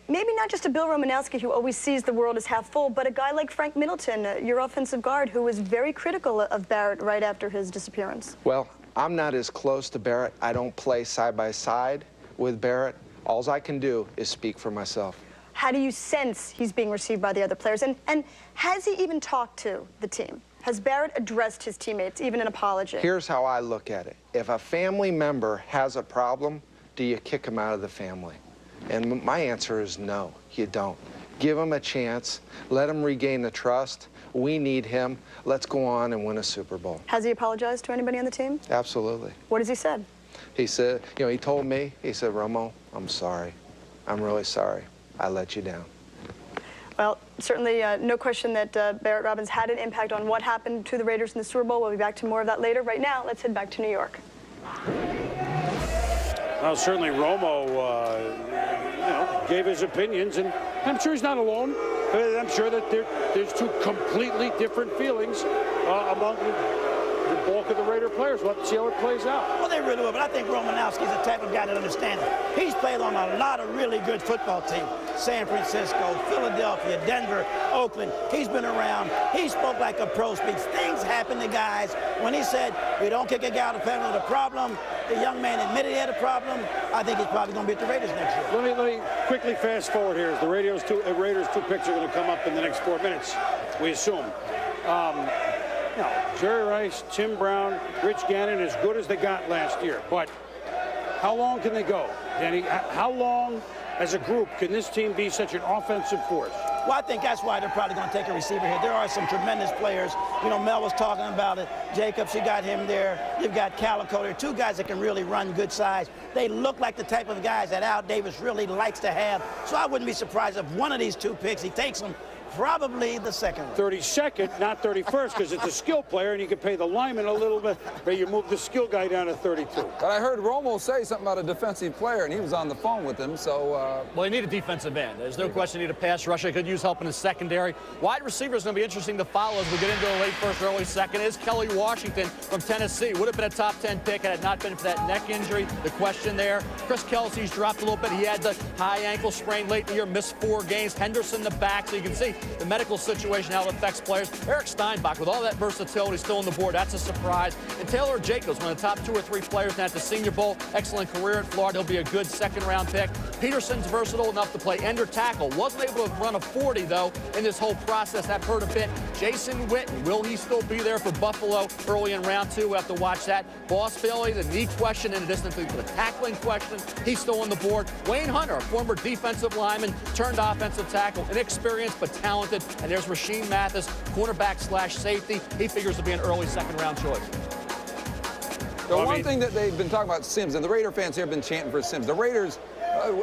maybe not just a Bill Romanowski who always sees the world as half full, but a guy like Frank Middleton, your offensive guard, who was very critical of Barrett right after his disappearance? Well, I'm not as close to Barrett. I don't play side by side with Barrett. All I can do is speak for myself. How do you sense he's being received by the other players? And has he even talked to the team? Has Barrett addressed his teammates, even an apology? Here's how I look at it. If a family member has a problem, do you kick him out of the family? And my answer is no, you don't. Give him a chance. Let him regain the trust. We need him. Let's go on and win a Super Bowl. Has he apologized to anybody on the team? Absolutely. What has he said? He said, you know, he told me, he said, Romo, I'm sorry. I'm really sorry. I let you down. Well, certainly no question that Barrett Robbins had an impact on what happened to the Raiders in the Super Bowl. We'll be back to more of that later. Right now, let's head back to New York. Well, certainly Romo, gave his opinions, and I'm sure he's not alone. I'm sure that there's two completely different feelings among the bulk of the Raider players. We'll have to see how it plays out. Well, they really will, but I think Romanowski's the type of guy that understands it. He's played on a lot of really good football teams. San Francisco, Philadelphia, Denver, Oakland. He's been around. He spoke like a pro speaks. Things happen to guys. When he said, we don't kick a guy out of the family with a problem, the young man admitted he had a problem. I think he's probably going to be at the Raiders next year. Let me quickly fast forward here. As the Raiders two picks are going to come up in the next 4 minutes, we assume. Jerry Rice, Tim Brown, Rich Gannon, as good as they got last year. But how long can they go, Danny? How long, as a group, can this team be such an offensive force? Well, I think that's why they're probably going to take a receiver here. There are some tremendous players. You know, Mel was talking about it. Jacobs, you got him there. You've got Calico there. Two guys that can really run good size. They look like the type of guys that Al Davis really likes to have. So I wouldn't be surprised if one of these two picks, he takes them. Probably the second one. 32nd, not 31st, because it's a skill player, and you can pay the lineman a little bit, but you move the skill guy down to 32. But I heard Romo say something about a defensive player, and he was on the phone with him, so... Well, they need a defensive end. There's no question they need a pass rusher. Could use help in the secondary. Wide receiver is going to be interesting to follow as we get into the late first, early second. Is Kelly Washington from Tennessee. Would have been a top 10 pick had it not been for that neck injury. The question there. Chris Kelsey's dropped a little bit. He had the high ankle sprain late in the year, missed 4 games. Henderson in the back, so you can see the medical situation, how it affects players. Eric Steinbach, with all that versatility still on the board, that's a surprise. And Taylor Jacobs, one of the top 2 or 3 players now at the Senior Bowl. Excellent career at Florida. He'll be a good second-round pick. Peterson's versatile enough to play end or tackle. Wasn't able to run a 40, though, in this whole process. That hurt a bit. Jason Witten, will he still be there for Buffalo early in round 2? We'll have to watch that. Boss Bailey, the knee question, in addition to the tackling question, he's still on the board. Wayne Hunter, former defensive lineman, turned offensive tackle, inexperienced but talented. And there's Rasheem Mathis, cornerback/safety. He figures to be an early second-round choice. The one thing that they've been talking about Sims, and the Raider fans here have been chanting for Sims. The Raiders,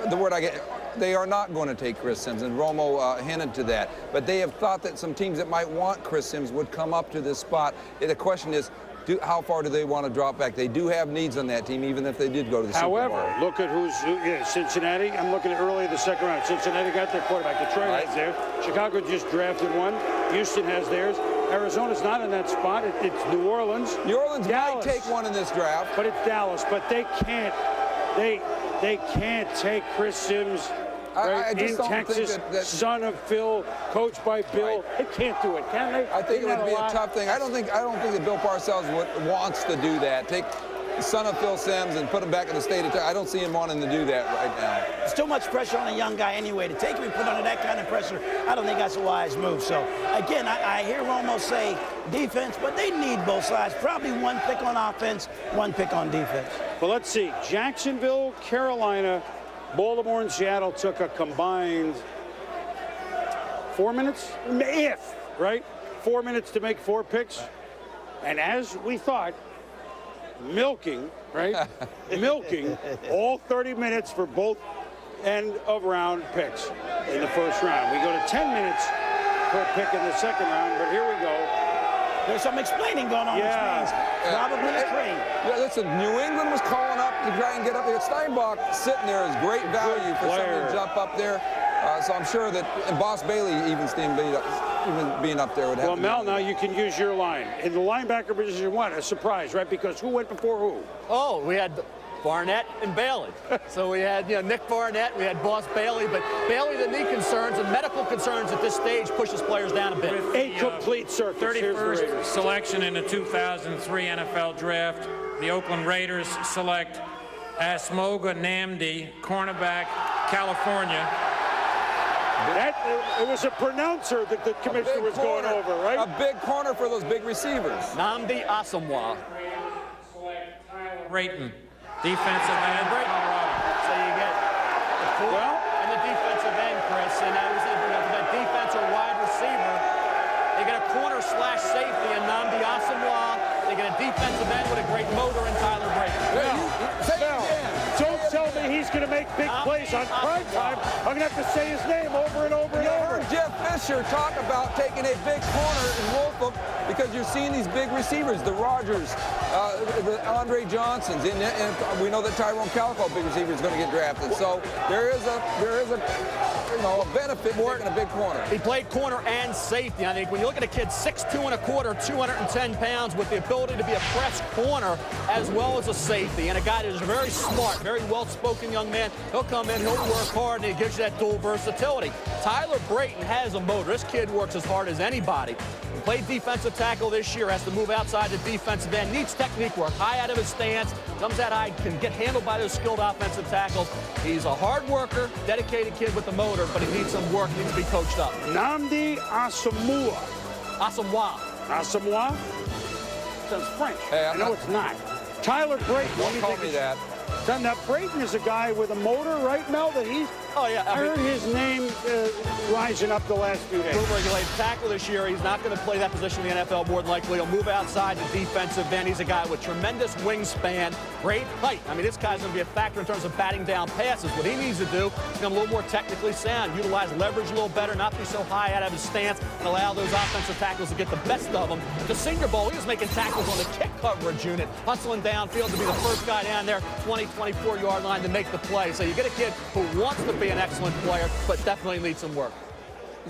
the word I get, they are not going to take Chris Sims, and Romo hinted to that. But they have thought that some teams that might want Chris Sims would come up to this spot. The question is, how far do they want to drop back? They do have needs on that team, even if they did go to the Super Bowl. However, look at Cincinnati. I'm looking at early in the second round. Cincinnati got their quarterback. Detroit has theirs. Chicago just drafted one. Houston has theirs. Arizona's not in that spot. It's New Orleans. New Orleans might take one in this draft. But it's Dallas. But they can't. They can't take Chris Sims. Right, in Texas, son of Phil, coached by Bill. They can't do it, can they? I think it would be a tough thing. I don't think that Bill Parcells wants to do that. Take the son of Phil Sims and put him back in the state of Texas. I don't see him wanting to do that right now. It's too much pressure on a young guy anyway. To take him and put under that kind of pressure, I don't think that's a wise move. So, again, I hear Romo say defense, but they need both sides. Probably one pick on offense, one pick on defense. Well, let's see. Jacksonville, Carolina, Baltimore and Seattle took a combined 4 minutes, right? 4 minutes to make 4 picks. And as we thought, milking, right? Milking all 30 minutes for both end of round picks in the first round. We go to 10 minutes per pick in the second round, but here we go. There's some explaining going on, which means probably a trade. Yeah, listen, New England was calling up to try and get up there. Steinbach sitting there is great value for someone to jump up there. So I'm sure that, and Boss Bailey even being up there would have Well, Mel, now you can use your line. In the linebacker position, what? A surprise, right? Because who went before who? Oh, we had Barnett and Bailey. So we had, Nick Barnett, we had Boss Bailey, but Bailey, the knee concerns and medical concerns at this stage pushes players down a bit. With a complete circus. 31st selection in the 2003 NFL Draft, the Oakland Raiders select Asmoga Namdi, cornerback, California. It was a pronouncer that the commissioner was going over, right? A big corner for those big receivers. Namdi Asamoah. Brayton, defensive end, Colorado. So you get the corner and the defensive end, Chris, and that was that defense or wide receiver. They get a corner/safety in Namdi Asamoah. They get a defensive end with a great motor in Tyler Brayton. Don't tell me he's going to make big plays on prime time. I'm going to have to say his name over and over and over. Heard Jeff Fisher talk about taking a big corner in Wolfham because you're seeing these big receivers, the Rodgers, the Andre Johnsons, and we know that Tyrone Calico, big receiver, is going to get drafted. So there is a benefit to taking a big corner. He played corner and safety. I think when you look at a kid 6'2 1/4", 210 pounds, with the ability to be a press corner as well as a safety, and a guy that is very smart, very well-spoken young man. He'll come in, he'll work hard, and he gives you that dual versatility. Tyler Brayton has a motor. This kid works as hard as anybody. He played defensive tackle this year, has to move outside the defensive end, needs technique work, high out of his stance, comes out high, can get handled by those skilled offensive tackles. He's a hard worker, dedicated kid with the motor, but he needs some work, needs to be coached up. Namdi Asamoah. Asamoah? Sounds French. Hey, I know it's not. Tyler Brayton. Don't call me that. Now, Brayton is a guy with a motor, right, Mel? That he's. Oh, yeah. I heard his name rising up the last few days. Regulated tackle this year. He's not going to play that position in the NFL more than likely. He'll move outside the defensive end. He's a guy with tremendous wingspan, great height. I mean, this guy's going to be a factor in terms of batting down passes. What he needs to do is become a little more technically sound, utilize leverage a little better, not be so high out of his stance, and allow those offensive tackles to get the best of them. At the Senior Bowl, he was making tackles on the kick coverage unit, hustling downfield to be the first guy down there, 20, 24-yard line to make the play. So you get a kid who wants to be an excellent player, but definitely needs some work.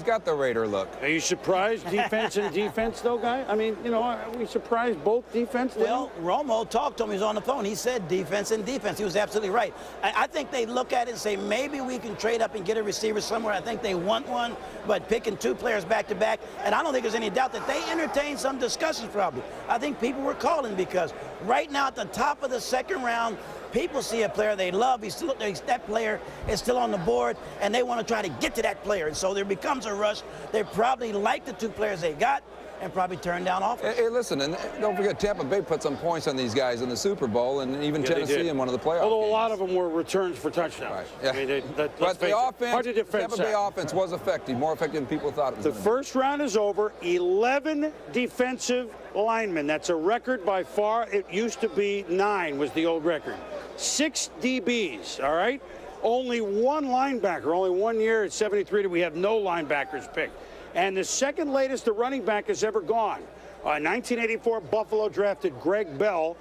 He's got the Raider look. Are you surprised defense and defense, though, guy? I mean, you know, are we surprised both defense? Well, Romo talked to him. He was on the phone. He said defense and defense. He was absolutely right. I think they look at it and say, maybe we can trade up and get a receiver somewhere. I think they want one, but picking 2 players back-to-back, and I don't think there's any doubt that they entertained some discussions probably. I think people were calling because right now at the top of the second round, people see a player they love. That player is still on the board, and they want to try to get to that player. And so there becomes a rush. They probably like the 2 players they got and probably turn down offers. Hey, listen, and don't forget, Tampa Bay put some points on these guys in the Super Bowl, and even Tennessee in one of the playoffs. Although games. a lot of them were returns for touchdowns. Right. Yeah. I mean, but the offense, hard to defend Tampa Bay offense was effective, more effective than people thought it was. The first round is over. 11 defensive linemen. That's a record by far. It used to be 9 was the old record. 6 DBs, all right? Only 1 linebacker. Only 1 year at 73 did we have no linebackers picked. And the second latest the running back has ever gone. 1984, Buffalo drafted Greg Bell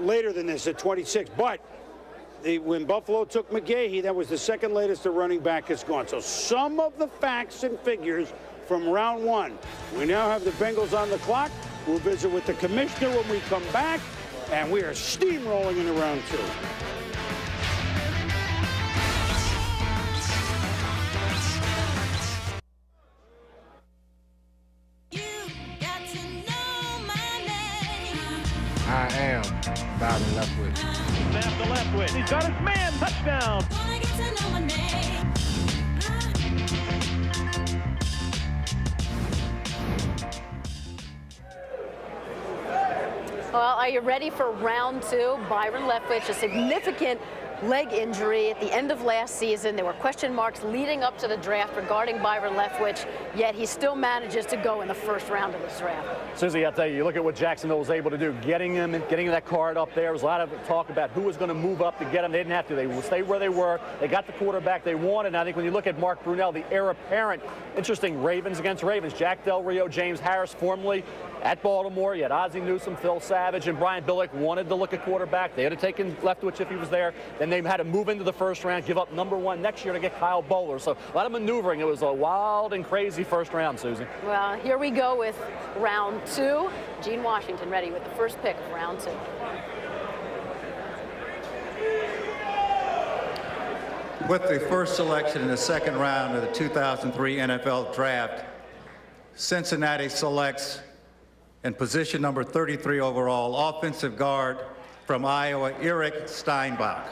later than this at 26. But when Buffalo took McGahee, that was the second latest the running back has gone. So some of the facts and figures from round 1. We now have the Bengals on the clock. We'll visit with the commissioner when we come back. And we are steamrolling into round 2. I am Bobby Leftwich. Snap to Leftwich. He's got his man. Touchdown. Well, are you ready for round 2? Byron Leftwich, a significant leg injury at the end of last season. There were question marks leading up to the draft regarding Byron Leftwich, yet he still manages to go in the first round of this draft. Susie, I'll tell you, you look at what Jacksonville was able to do, getting that card up there. There was a lot of talk about who was going to move up to get him. They didn't have to. They stayed where they were. They got the quarterback they wanted. And I think when you look at Mark Brunell, the heir apparent, interesting, Ravens against Ravens. Jack Del Rio, James Harris, formerly at Baltimore. You had Ozzie Newsome, Phil Savage, and Brian Billick wanted to look at quarterback. They had taken Leftwich if he was there. Then they had to move into the first round, give up number 1 next year to get Kyle Bowler. So a lot of maneuvering. It was a wild and crazy first round, Susie. Well, here we go with round 2. Gene Washington ready with the first pick of round 2. With the first selection in the second round of the 2003 NFL Draft, Cincinnati selects in position number 33 overall, offensive guard from Iowa, Eric Steinbach.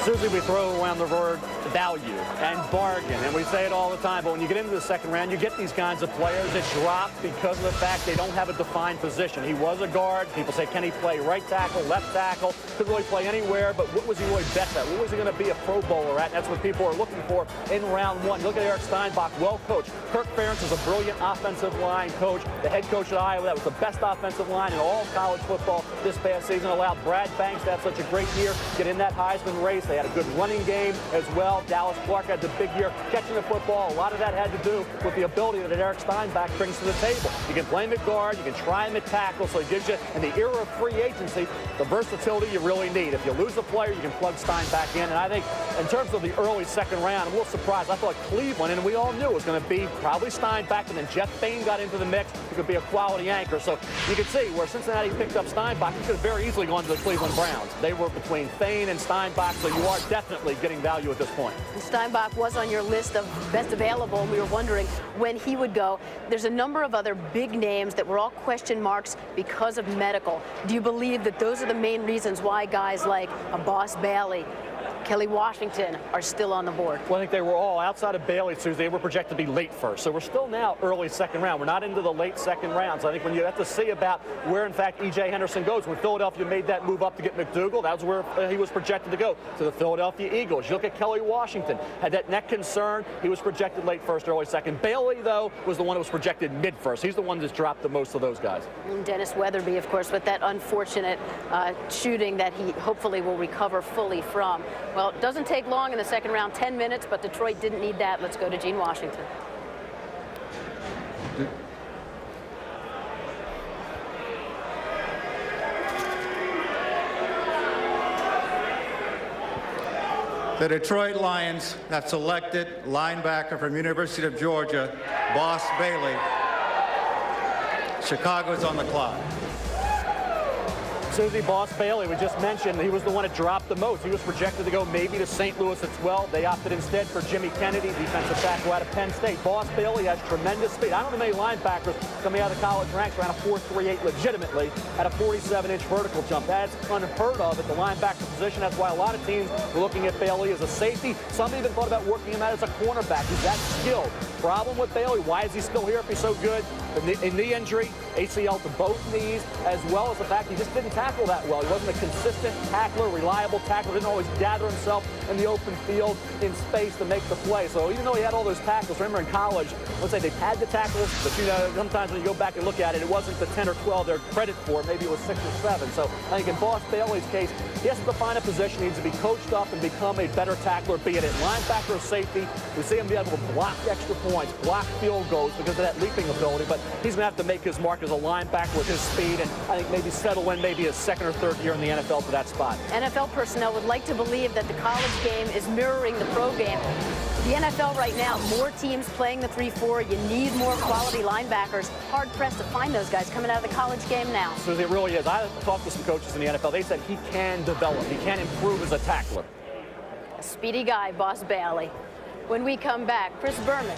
Susie, we throw around the word value and bargain, and we say it all the time, but when you get into the second round, you get these kinds of players that drop because of the fact they don't have a defined position. He was a guard. People say, can he play right tackle, left tackle? Could really play anywhere, but what was he really best at? What was he going to be a Pro Bowler at? And that's what people are looking for in round 1. Look at Eric Steinbach, well coached. Kirk Ferentz is a brilliant offensive line coach. The head coach at Iowa, that was the best offensive line in all of college football this past season, allowed Brad Banks to have such a great year, get in that Heisman race. They had a good running game as well. Dallas Clark had the big year catching the football. A lot of that had to do with the ability that Eric Steinbach brings to the table. You can play him at guard, you can try him at tackle, so he gives you, in the era of free agency, the versatility you really need. If you lose a player, you can plug Steinbach in. And I think in terms of the early second round, I'm a little surprised. I thought Cleveland, and we all knew it was going to be probably Steinbach, and then Jeff Bain got into the mix. He could be a quality anchor. So you can see where Cincinnati picked up Steinbach, he could have very easily gone to the Cleveland Browns. They were between Bain and Steinbach, so you are definitely getting value at this point. Steinbach was on your list of best available, and we were wondering when he would go. There's a number of other big names that were all question marks because of medical. Do you believe that those are the main reasons why guys like a Boss Bailey, Kelly Washington are still on the board? Well, I think they were all outside of Bailey, Susie. They were projected to be late first. So we're still now early second round. We're not into the late second round. So I think when you have to see about where, in fact, E.J. Henderson goes, when Philadelphia made that move up to get McDougal, that was where he was projected to go, to the Philadelphia Eagles. You look at Kelly Washington, had that neck concern. He was projected late first, early second. Bailey, though, was the one that was projected mid first. He's the one that's dropped the most of those guys. And Dennis Weatherby, of course, with that unfortunate shooting that he hopefully will recover fully from. Well, it doesn't take long in the second round, 10 minutes, but Detroit didn't need that. Let's go to Gene Washington. The Detroit Lions have selected linebacker from University of Georgia, Boss Bailey. Chicago's on the clock. Susie, Boss Bailey, we just mentioned, he was the one that dropped the most. He was projected to go maybe to St. Louis at 12. They opted instead for Jimmy Kennedy, defensive tackle out of Penn State. Boss Bailey has tremendous speed. I don't know many linebackers coming out of the college ranks ran a 4.38 legitimately at a 47-inch vertical jump. That's unheard of at the linebacker position. That's why a lot of teams were looking at Bailey as a safety. Some even thought about working him out as a cornerback. He's that skilled. Problem with Bailey, why is he still here if he's so good? A knee injury, ACL to both knees, as well as the fact he just didn't tackle that well. He wasn't a consistent tackler, reliable tackler, didn't always gather himself in the open field in space to make the play. So even though he had all those tackles, remember in college, let's say they had the tackles, but you know, sometimes when you go back and look at it, it wasn't the 10 or 12 they're credit for. Maybe it was 6 or 7. So I think in Boss Bailey's case, he has to find a position. He needs to be coached up and become a better tackler, be it at linebacker or safety. We see him be able to block extra points, block field goals because of that leaping ability, but he's going to have to make his mark as a linebacker with his speed and I think maybe settle in maybe his second or third year in the NFL for that spot. NFL personnel would like to believe that the college game is mirroring the pro game. The NFL right now, more teams playing the 3-4. You need more quality linebackers. Hard-pressed to find those guys coming out of the college game now. So it really is. I talked to some coaches in the NFL. They said he can develop. He can improve as a tackler. A speedy guy, Boss Bailey. When we come back, Chris Berman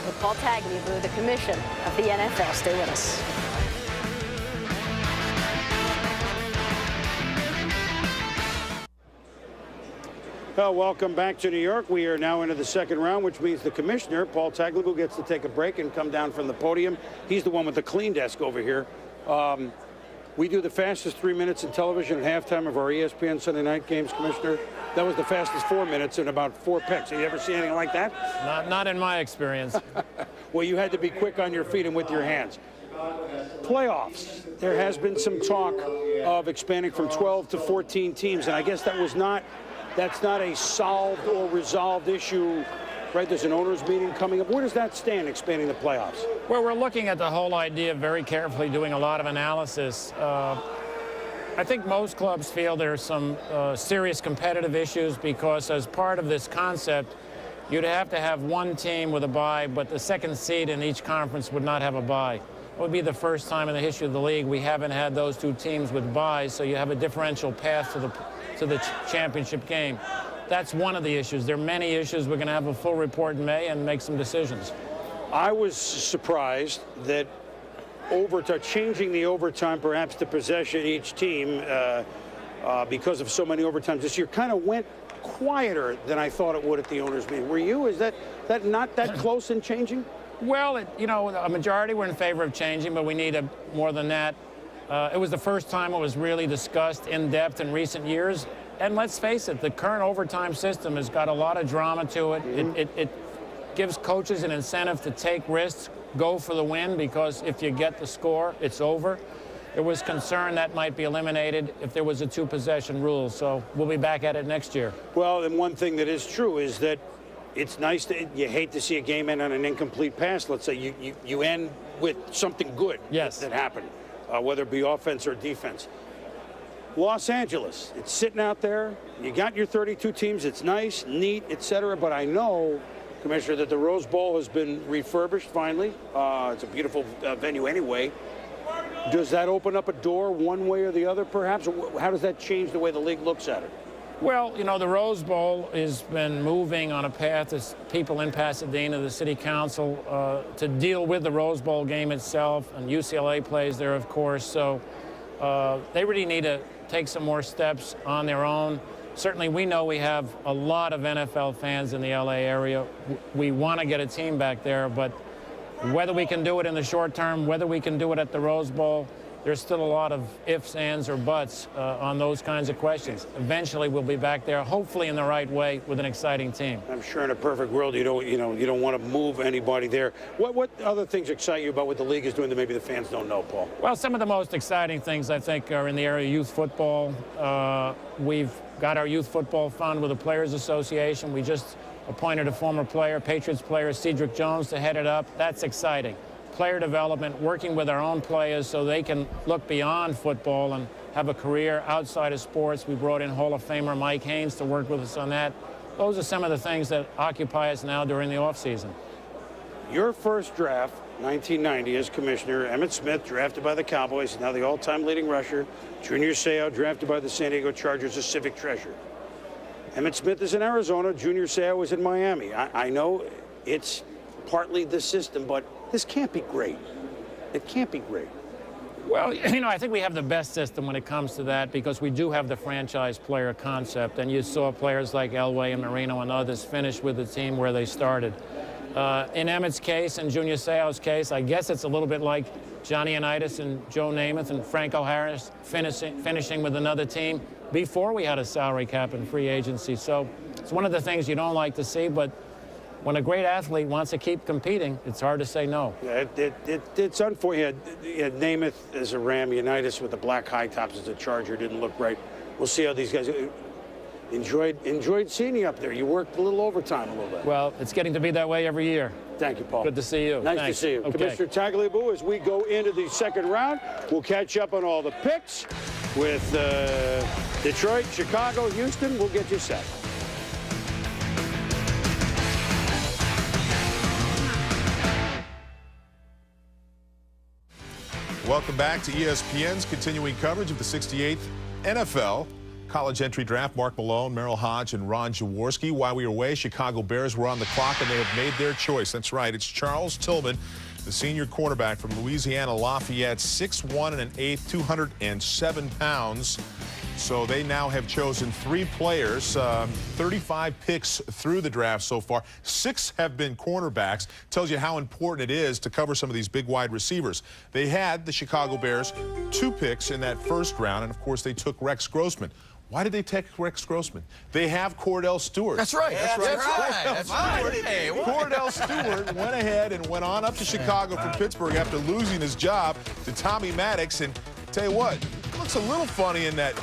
with Paul Tagliabue, the commission of the NFL. Stay with us. Well, welcome back to New York. We are now into the second round, which means the commissioner, Paul Tagliabue, gets to take a break and come down from the podium. He's the one with the clean desk over here. We do the fastest 3 minutes in television at halftime of our ESPN Sunday night games, Commissioner. That was the fastest 4 minutes in about 4 picks. Have you ever seen anything like that? Not in my experience. Well, you had to be quick on your feet and with your hands. Playoffs. There has been some talk of expanding from 12 to 14 teams, and I guess that's not a solved or resolved issue, right? There's an owners meeting coming up. Where does that stand, expanding the playoffs? Well, we're looking at the whole idea very carefully, doing a lot of analysis. I think most clubs feel there's some serious competitive issues because as part of this concept, you'd have to have one team with a bye, but the second seed in each conference would not have a bye. It would be the first time in the history of the league we haven't had those two teams with byes, so you have a differential path to the championship game. That's one of the issues. There are many issues. We're going to have a full report in May and make some decisions. I was surprised that changing the overtime, perhaps the possession each team, because of so many overtimes this year, kind of went quieter than I thought it would at the owners' meeting. Were you? Is that not that close in changing? Well, a majority were in favor of changing, but we need more than that. It was the first time it was really discussed in depth in recent years. And let's face it, the current overtime system has got a lot of drama to it. It gives coaches an incentive to take risks, go for the win, because if you get the score, it's over. There was concern that might be eliminated if there was a two-possession rule. So we'll be back at it next year. Well, and one thing that is true is that it's nice you hate to see a game end on an incomplete pass. Let's say you end with something good that happened, whether it be offense or defense. Los Angeles, it's sitting out there. You got your 32 teams. It's nice, neat, etc. But I know, Commissioner, that the Rose Bowl has been refurbished finally. It's a beautiful venue anyway. Does that open up a door one way or the other, perhaps? How does that change the way the league looks at it? Well, the Rose Bowl has been moving on a path as people in Pasadena, the city council, to deal with the Rose Bowl game itself, and UCLA plays there, of course. So they really need to take some more steps on their own. Certainly, we know we have a lot of NFL fans in the LA area. We want to get a team back there, but whether we can do it in the short term, whether we can do it at the Rose Bowl, there's still a lot of ifs, ands, or buts on those kinds of questions. Eventually, we'll be back there, hopefully in the right way, with an exciting team. I'm sure in a perfect world, you don't want to move anybody there. What other things excite you about what the league is doing that maybe the fans don't know, Paul? Well, some of the most exciting things, I think, are in the area of youth football. We've got our youth football fund with the Players Association. We just appointed a former player, Patriots player, Cedric Jones, to head it up. That's exciting. Player development, working with our own players so they can look beyond football and have a career outside of sports. We brought in Hall of Famer Mike Haynes to work with us on that. those are some of the things that occupy us now during the offseason. Your first draft, 1990, as commissioner, Emmitt Smith, drafted by the Cowboys, now the all-time leading rusher. Junior Seau, drafted by the San Diego Chargers, a civic treasure. Emmitt Smith is in Arizona. Junior Seau is in Miami. I know it's partly the system, but this can't be great. It can't be great. Well, I think we have the best system when it comes to that because we do have the franchise player concept, and you saw players like Elway and Marino and others finish with the team where they started. In Emmitt's case and Junior Seau's case, I guess it's a little bit like Johnny Unitas and Joe Namath and Franco Harris finishing with another team before we had a salary cap and free agency. So it's one of the things you don't like to see, but when a great athlete wants to keep competing, it's hard to say no. Yeah, it's unfortunate. Namath as a Ram, Unitas with the black high tops as a Charger didn't look right. We'll see how these guys enjoyed seeing you up there. You worked a little overtime a little bit. Well, it's getting to be that way every year. Thank you, Paul. Good to see you. Nice Thanks. to see you. Okay. Commissioner Tagliabue, as we go into the second round, we'll catch up on all the picks with Detroit, Chicago, Houston. We'll get you set. Welcome back to ESPN's continuing coverage of the 68th NFL College Entry Draft. Mark Malone, Merrill Hodge, and Ron Jaworski. While we were away, Chicago Bears were on the clock, and they have made their choice. That's right. It's Charles Tillman, the senior quarterback from Louisiana Lafayette, 6'1" and 1/8", 207 pounds. So they now have chosen 3 players, 35 picks through the draft so far. 6 have been cornerbacks. Tells you how important it is to cover some of these big wide receivers. They had, the Chicago Bears, 2 picks in that first round, and of course they took Rex Grossman. Why did they take Rex Grossman? They have Cordell Stewart. That's right. That's right. Cordell Stewart went ahead and went on up to Chicago from Pittsburgh after losing his job to Tommy Maddox. And tell you what, looks a little funny in that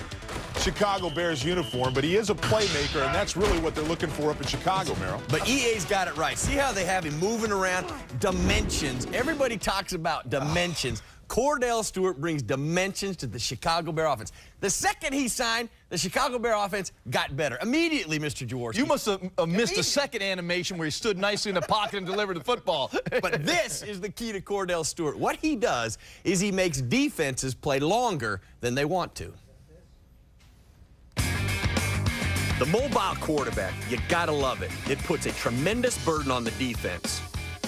Chicago Bears uniform, but he is a playmaker, and that's really what they're looking for up in Chicago, Merrill. But EA's got it right. See how they have him moving around? Dimensions. Everybody talks about dimensions. Cordell Stewart brings dimensions to the Chicago Bear offense. The second he signed, the Chicago Bear offense got better. Immediately, Mr. Jaworski. You must have missed the second animation where he stood nicely in the pocket and delivered the football. But this is the key to Cordell Stewart. What he does is he makes defenses play longer than they want to. The mobile quarterback, you gotta love it. It puts a tremendous burden on the defense.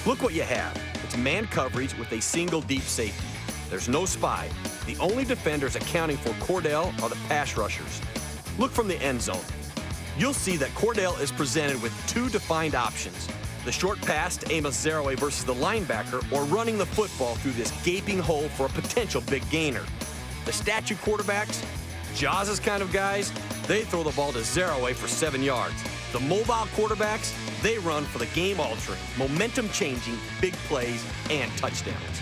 Look what you have. It's man coverage with a single deep safety. There's no spy. The only defenders accounting for Cordell are the pass rushers. Look from the end zone. You'll see that Cordell is presented with 2 defined options. The short pass to Amos Zaraway versus the linebacker, or running the football through this gaping hole for a potential big gainer. The statue quarterbacks, Jaws' kind of guys, they throw the ball to Zaraway for 7 yards. The mobile quarterbacks, they run for the game-altering, momentum-changing, big plays, and touchdowns.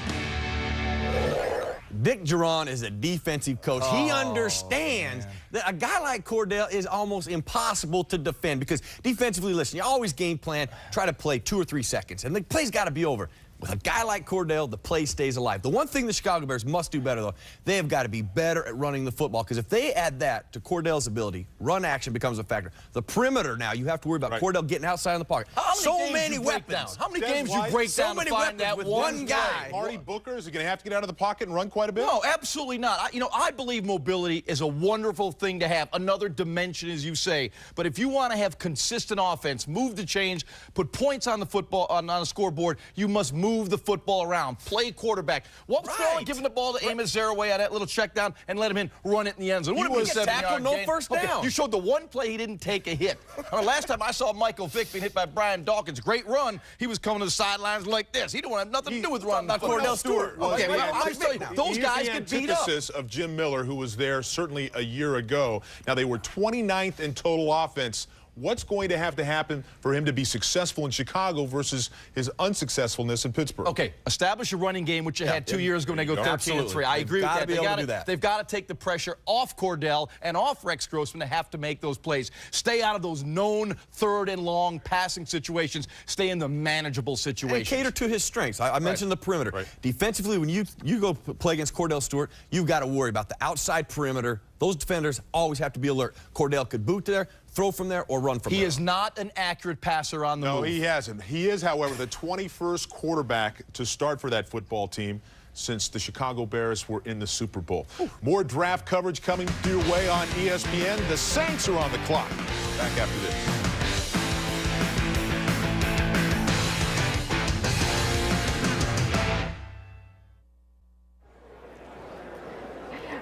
Dick Duran is a defensive coach. He understands that a guy like Cordell is almost impossible to defend because defensively, listen, you always game plan, try to play 2 or 3 seconds, and the play's got to be over. With a guy like Cordell, the play stays alive. The one thing the Chicago Bears must do better, though, they have got to be better at running the football, because if they add that to Cordell's ability, run action becomes a factor. The perimeter now, you have to worry about Cordell getting outside in the pocket. So many weapons. How many games you break down to find that one guy? Marty Booker, is he going to have to get out of the pocket and run quite a bit? No, absolutely not. I believe mobility is a wonderful thing to have, another dimension, as you say. But if you want to have consistent offense, move the chains, put points on the football on the scoreboard, you must move the football around, play quarterback. What was wrong with giving the ball to Amos Zaraway on that little check down and let him in, run it in the end zone? He was tackled, no first down. You showed the one play he didn't take a hit. Last time I saw Michael Vick being hit by Brian Dawkins, great run, he was coming to the sidelines like this. He didn't have nothing to do with running. Cordell Stewart. Okay, I'm just telling you, those guys get beat up. Antithesis of Jim Miller, who was there certainly a year ago. Now, they were 29th in total offense. What's going to happen for him to be successful in Chicago versus his unsuccessfulness in Pittsburgh? Okay, establish a running game, which you had 2 years ago when they go 13-3. I agree with that. They've got to take the pressure off Cordell and off Rex Grossman to have to make those plays. Stay out of those known third and long passing situations. Stay in the manageable situations. And cater to his strengths. I mentioned the perimeter. Defensively, when you go play against Cordell Stewart, you've got to worry about the outside perimeter Those defenders always have to be alert. Cordell could boot there, throw from there, or run from there. He is not an accurate passer on the move. No, he hasn't. He is, however, the 21st quarterback to start for that football team since the Chicago Bears were in the Super Bowl. More draft coverage coming your way on ESPN. The Saints are on the clock. Back after this.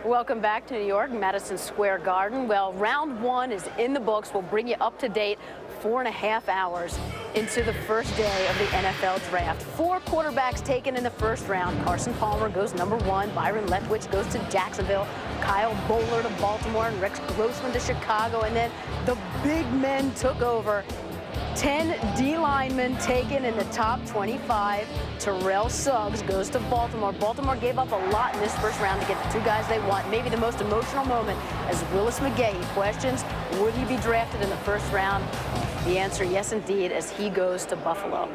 Welcome back to New York, Madison Square Garden. Well, round one is in the books. We'll bring you up to date 4.5 hours into the first day of the NFL draft. 4 quarterbacks taken in the first round. Carson Palmer goes number 1. Byron Leftwich goes to Jacksonville. Kyle Bowler to Baltimore and Rex Grossman to Chicago. And then the big men took over. 10 D linemen taken in the top 25. Terrell Suggs goes to Baltimore. Baltimore gave up a lot in this first round to get the 2 guys they want. Maybe the most emotional moment as Willis McGahee questions, would he be drafted in the first round? The answer, yes, indeed, as he goes to Buffalo.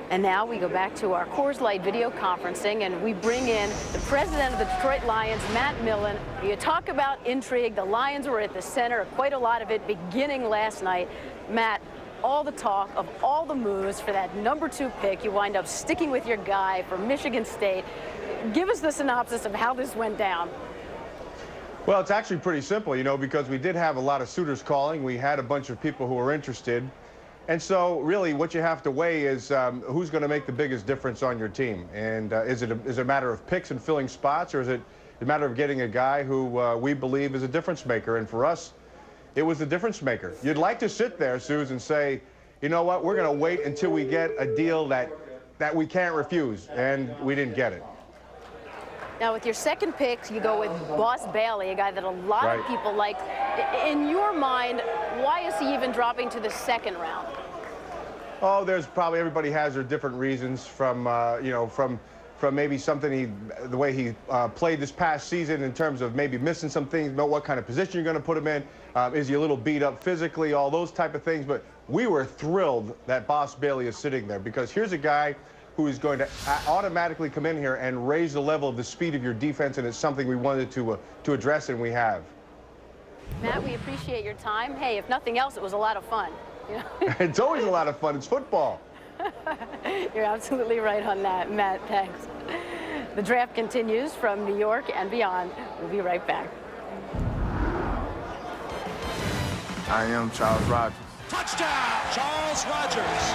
And now we go back to our Coors Light video conferencing, and we bring in the president of the Detroit Lions, Matt Millen. You talk about intrigue. The Lions were at the center of quite a lot of it beginning last night. Matt, all the talk of all the moves for that number 2 pick, you wind up sticking with your guy from Michigan State. Give us the synopsis of how this went down. Well, it's actually pretty simple, you know, because we did have a lot of suitors calling. We had a bunch of people who were interested. And so really what you have to weigh is who's going to make the biggest difference on your team. And is it a matter of picks and filling spots, or is it a matter of getting a guy who we believe is a difference maker? And for us, it was the difference maker. You'd like to sit there, Suze, and say, you know what, we're going to wait until we get a deal that we can't refuse, and we didn't get it. Now, with your second pick, you go with Boss Bailey, a guy that a lot of people liked. In your mind, why is he even dropping to the second round? Oh, there's probably, everybody has their different reasons from, you know, from maybe something the way he played this past season in terms of maybe missing some things, know what kind of position you're going to put him in. Is he a little beat up physically, all those type of things. But we were thrilled that Boss Bailey is sitting there, because here's a guy who is going to automatically come in here and raise the level of the speed of your defense, and it's something we wanted to address, and we have. Matt, we appreciate your time. Hey, if nothing else, it was a lot of fun. You know? It's always a lot of fun. It's football. You're absolutely right on that, Matt. Thanks. The draft continues from New York and beyond. We'll be right back. I am Charles Rogers. Touchdown, Charles Rogers.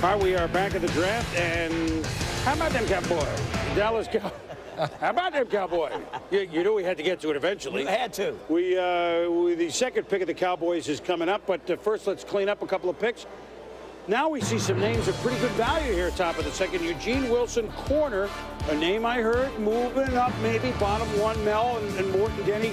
All right, we are back at the draft, and how about them Cowboys? Dallas Cowboys. How about them Cowboys? You knew we had to get to it eventually. We had to. The second pick of the Cowboys is coming up, but first let's clean up a couple of picks. Now we see some names of pretty good value here, top of the second. Eugene Wilson, corner, a name I heard moving up, maybe bottom 1. Mel and Morton Denny,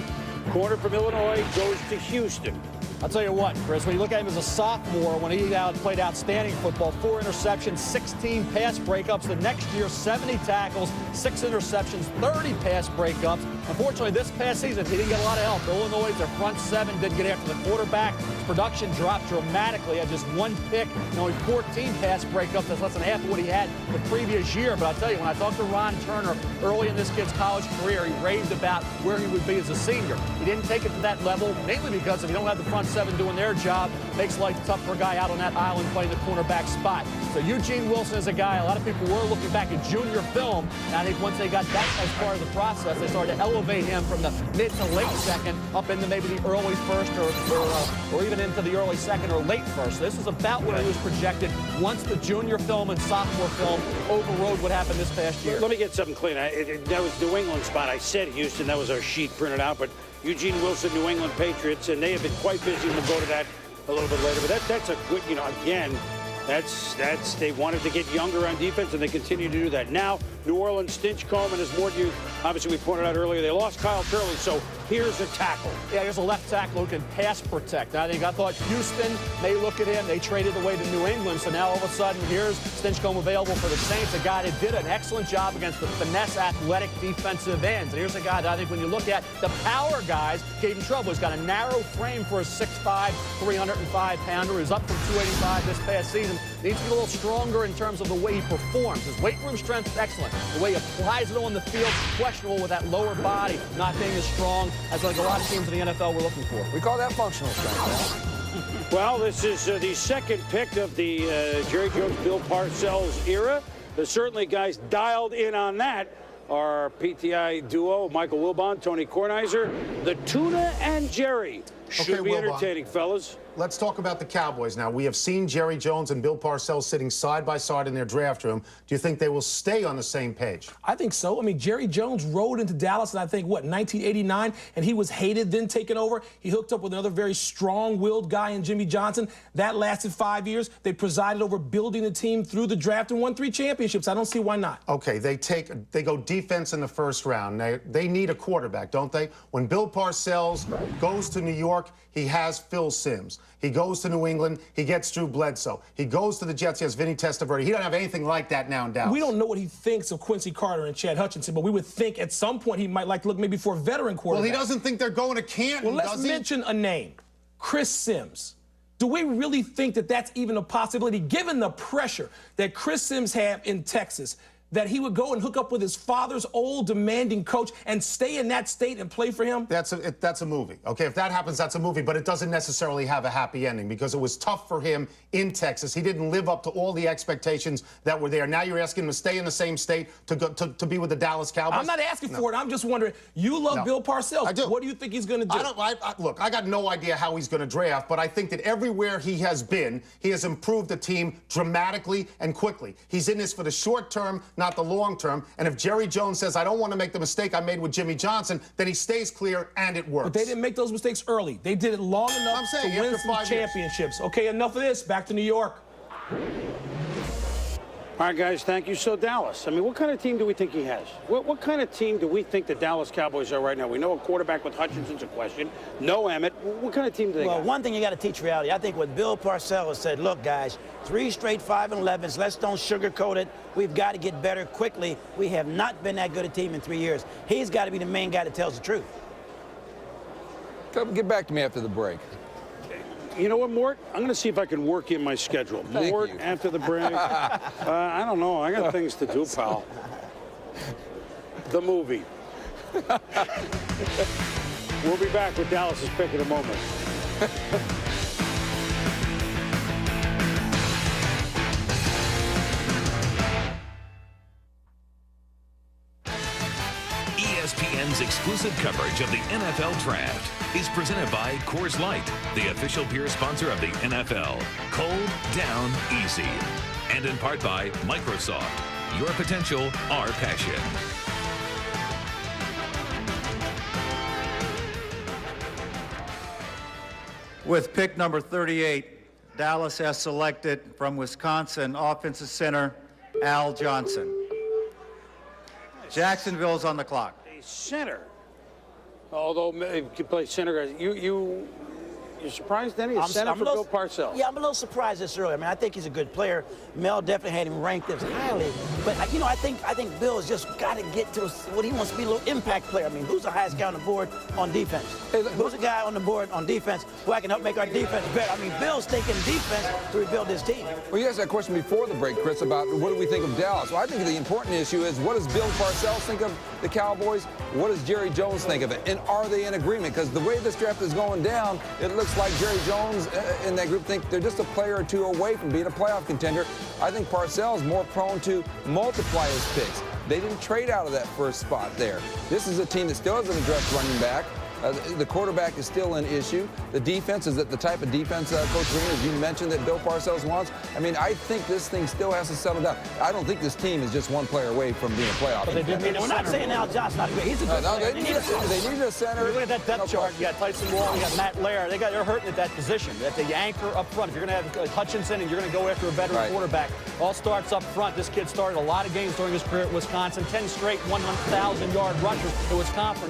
corner from Illinois, goes to Houston. I'll tell you what, Chris, when you look at him as a sophomore, when he played outstanding football, 4 interceptions, 16 pass breakups. The next year, 70 tackles, 6 interceptions, 30 pass breakups. Unfortunately, this past season, he didn't get a lot of help. Illinois, their front 7 didn't get after the quarterback. His production dropped dramatically. Had just 1 pick and only 14 pass breakups. That's less than half of what he had the previous year. But I'll tell you, when I talked to Ron Turner early in this kid's college career, he raved about where he would be as a senior. He didn't take it to that level, mainly because if you don't have the front 7 doing their job, makes life tough for a guy out on that island playing the cornerback spot. So Eugene Wilson is a guy, a lot of people were looking back at junior film, and I think once they got that as part of the process, they started to elevate him from the mid to late second up into maybe the early first or even into the early second or late first. This is about where he was projected once the junior film and sophomore film overrode what happened this past year. Let me get something clean. That was New England spot. I said Houston. That was our sheet printed out, but Eugene Wilson, New England Patriots, and they have been quite busy. We'll go to that a little bit later. But that's a good, you know, again, that's they wanted to get younger on defense, and they continue to do that. Now, New Orleans, Stinchcomb, and as more you obviously we pointed out earlier, they lost Kyle Turley. So Here's a tackle. Yeah, here's a left tackle who can pass protect. I thought Houston, they look at him. They traded away to New England. So now all of a sudden, here's Stinchcomb available for the Saints, a guy that did an excellent job against the finesse athletic defensive ends. And here's a guy that I think when you look at the power guys, gave him trouble. He's got a narrow frame for a 6'5", 305-pounder. He's up from 285 this past season. Needs to be a little stronger in terms of the way he performs. His weight room strength is excellent. The way he applies it on the field, questionable with that lower body not being as strong as like a lot of teams in the NFL were looking for. We call that functional strength. Well, this is the second pick of the Jerry Jones, Bill Parcells era. There's certainly guys dialed in on that. Our PTI duo, Michael Wilbon, Tony Kornheiser, the Tuna and Jerry. Should be entertaining, fellas. Let's talk about the Cowboys now. We have seen Jerry Jones and Bill Parcells sitting side by side in their draft room. Do you think they will stay on the same page? I think so. I mean, Jerry Jones rode into Dallas in, I think, what, 1989, and he was hated, then taken over. He hooked up with another very strong-willed guy in Jimmy Johnson. That lasted 5 years. They presided over building the team through the draft and won 3 championships. I don't see why not. Okay, they go defense in the first round. They need a quarterback, don't they? When Bill Parcells goes to New York, he has Phil Simms. He goes to New England, he gets Drew Bledsoe. He goes to the Jets, he has Vinny Testaverde. He doesn't have anything like that now in Dallas. We don't know what he thinks of Quincy Carter and Chad Hutchinson, but we would think at some point he might like to look maybe for a veteran quarterback. Well, he doesn't think they're going to Canton, Well, let's mention a name, Chris Simms. Do we really think that that's even a possibility, given the pressure that Chris Simms had in Texas, that he would go and hook up with his father's old demanding coach and stay in that state and play for him? That's a movie. Okay, if that happens, that's a movie, but it doesn't necessarily have a happy ending because it was tough for him in Texas. He didn't live up to all the expectations that were there. Now you're asking him to stay in the same state to go to be with the Dallas Cowboys? I'm not asking for it. I'm just wondering, you love Bill Parcells. I do. What do you think he's going to do? Look, I got no idea how he's going to draft, but I think that everywhere he has been, he has improved the team dramatically and quickly. He's in this for the short term, not the long term. And if Jerry Jones says, I don't want to make the mistake I made with Jimmy Johnson, then he stays clear and it works. But they didn't make those mistakes early. They did it long enough to win some championships. Okay, enough of this. Back to New York. All right, guys, thank you. So, Dallas, I mean, what kind of team do we think he has? What kind of team do we think the Dallas Cowboys are right now? We know a quarterback with Hutchinson's a question. No Emmett. What kind of team do they got? Well, one thing you got to teach reality. I think what Bill Parcells said, look, guys, 3 straight 5-11s. Let's don't sugarcoat it. We've got to get better quickly. We have not been that good a team in 3 years. He's got to be the main guy that tells the truth. Come get back to me after the break. You know what, Mort? I'm going to see if I can work in my schedule. Thank Mort, you. after the break. I don't know. I got things to do, pal. The movie. We'll be back with Dallas's pick in a moment. ESPN's exclusive coverage of the NFL Draft is presented by Coors Light, the official beer sponsor of the NFL. Cold, down, easy. And in part by Microsoft. Your potential, our passion. With pick number 38, Dallas has selected from Wisconsin offensive center Al Johnson. Jacksonville's on the clock. A center. Although he could play center. You're surprised, Denny? A center for Bill Parcells. Yeah, I'm a little surprised this early. I mean, I think he's a good player. Mel definitely had him ranked as highly. But, you know, I think Bill has just got to get to what he wants to be a little impact player. I mean, who's the highest guy on the board on defense? Who's a guy on the board on defense who I can help make our defense better? I mean, Bill's thinking defense to rebuild this team. Well, you asked that question before the break, Chris, about what do we think of Dallas. Well, I think the important issue is what does Bill Parcells think of the Cowboys? What does Jerry Jones think of it? And are they in agreement? Because the way this draft is going down, it looks like Jerry Jones and that group think they're just a player or two away from being a playoff contender. I think Parcells is more prone to multiply his picks. They didn't trade out of that first spot there. This is a team that still has an addressed running back. The quarterback is still an issue. The defense is the type of defense, Coach Green, as you mentioned, that Bill Parcells wants. I mean, I think this thing still has to settle down. I don't think this team is just one player away from being a playoff. But we're not saying Al Johnson's not good. He's a good player. They need a center. Look at that depth chart. You got Tyson Wall, you got Matt Lair. They're hurting at that position, at the anchor up front. If you're going to have Hutchinson and you're going to go after a veteran quarterback, all starts up front. This kid started a lot of games during his career at Wisconsin, 10 straight 100,000-yard rushers in Wisconsin.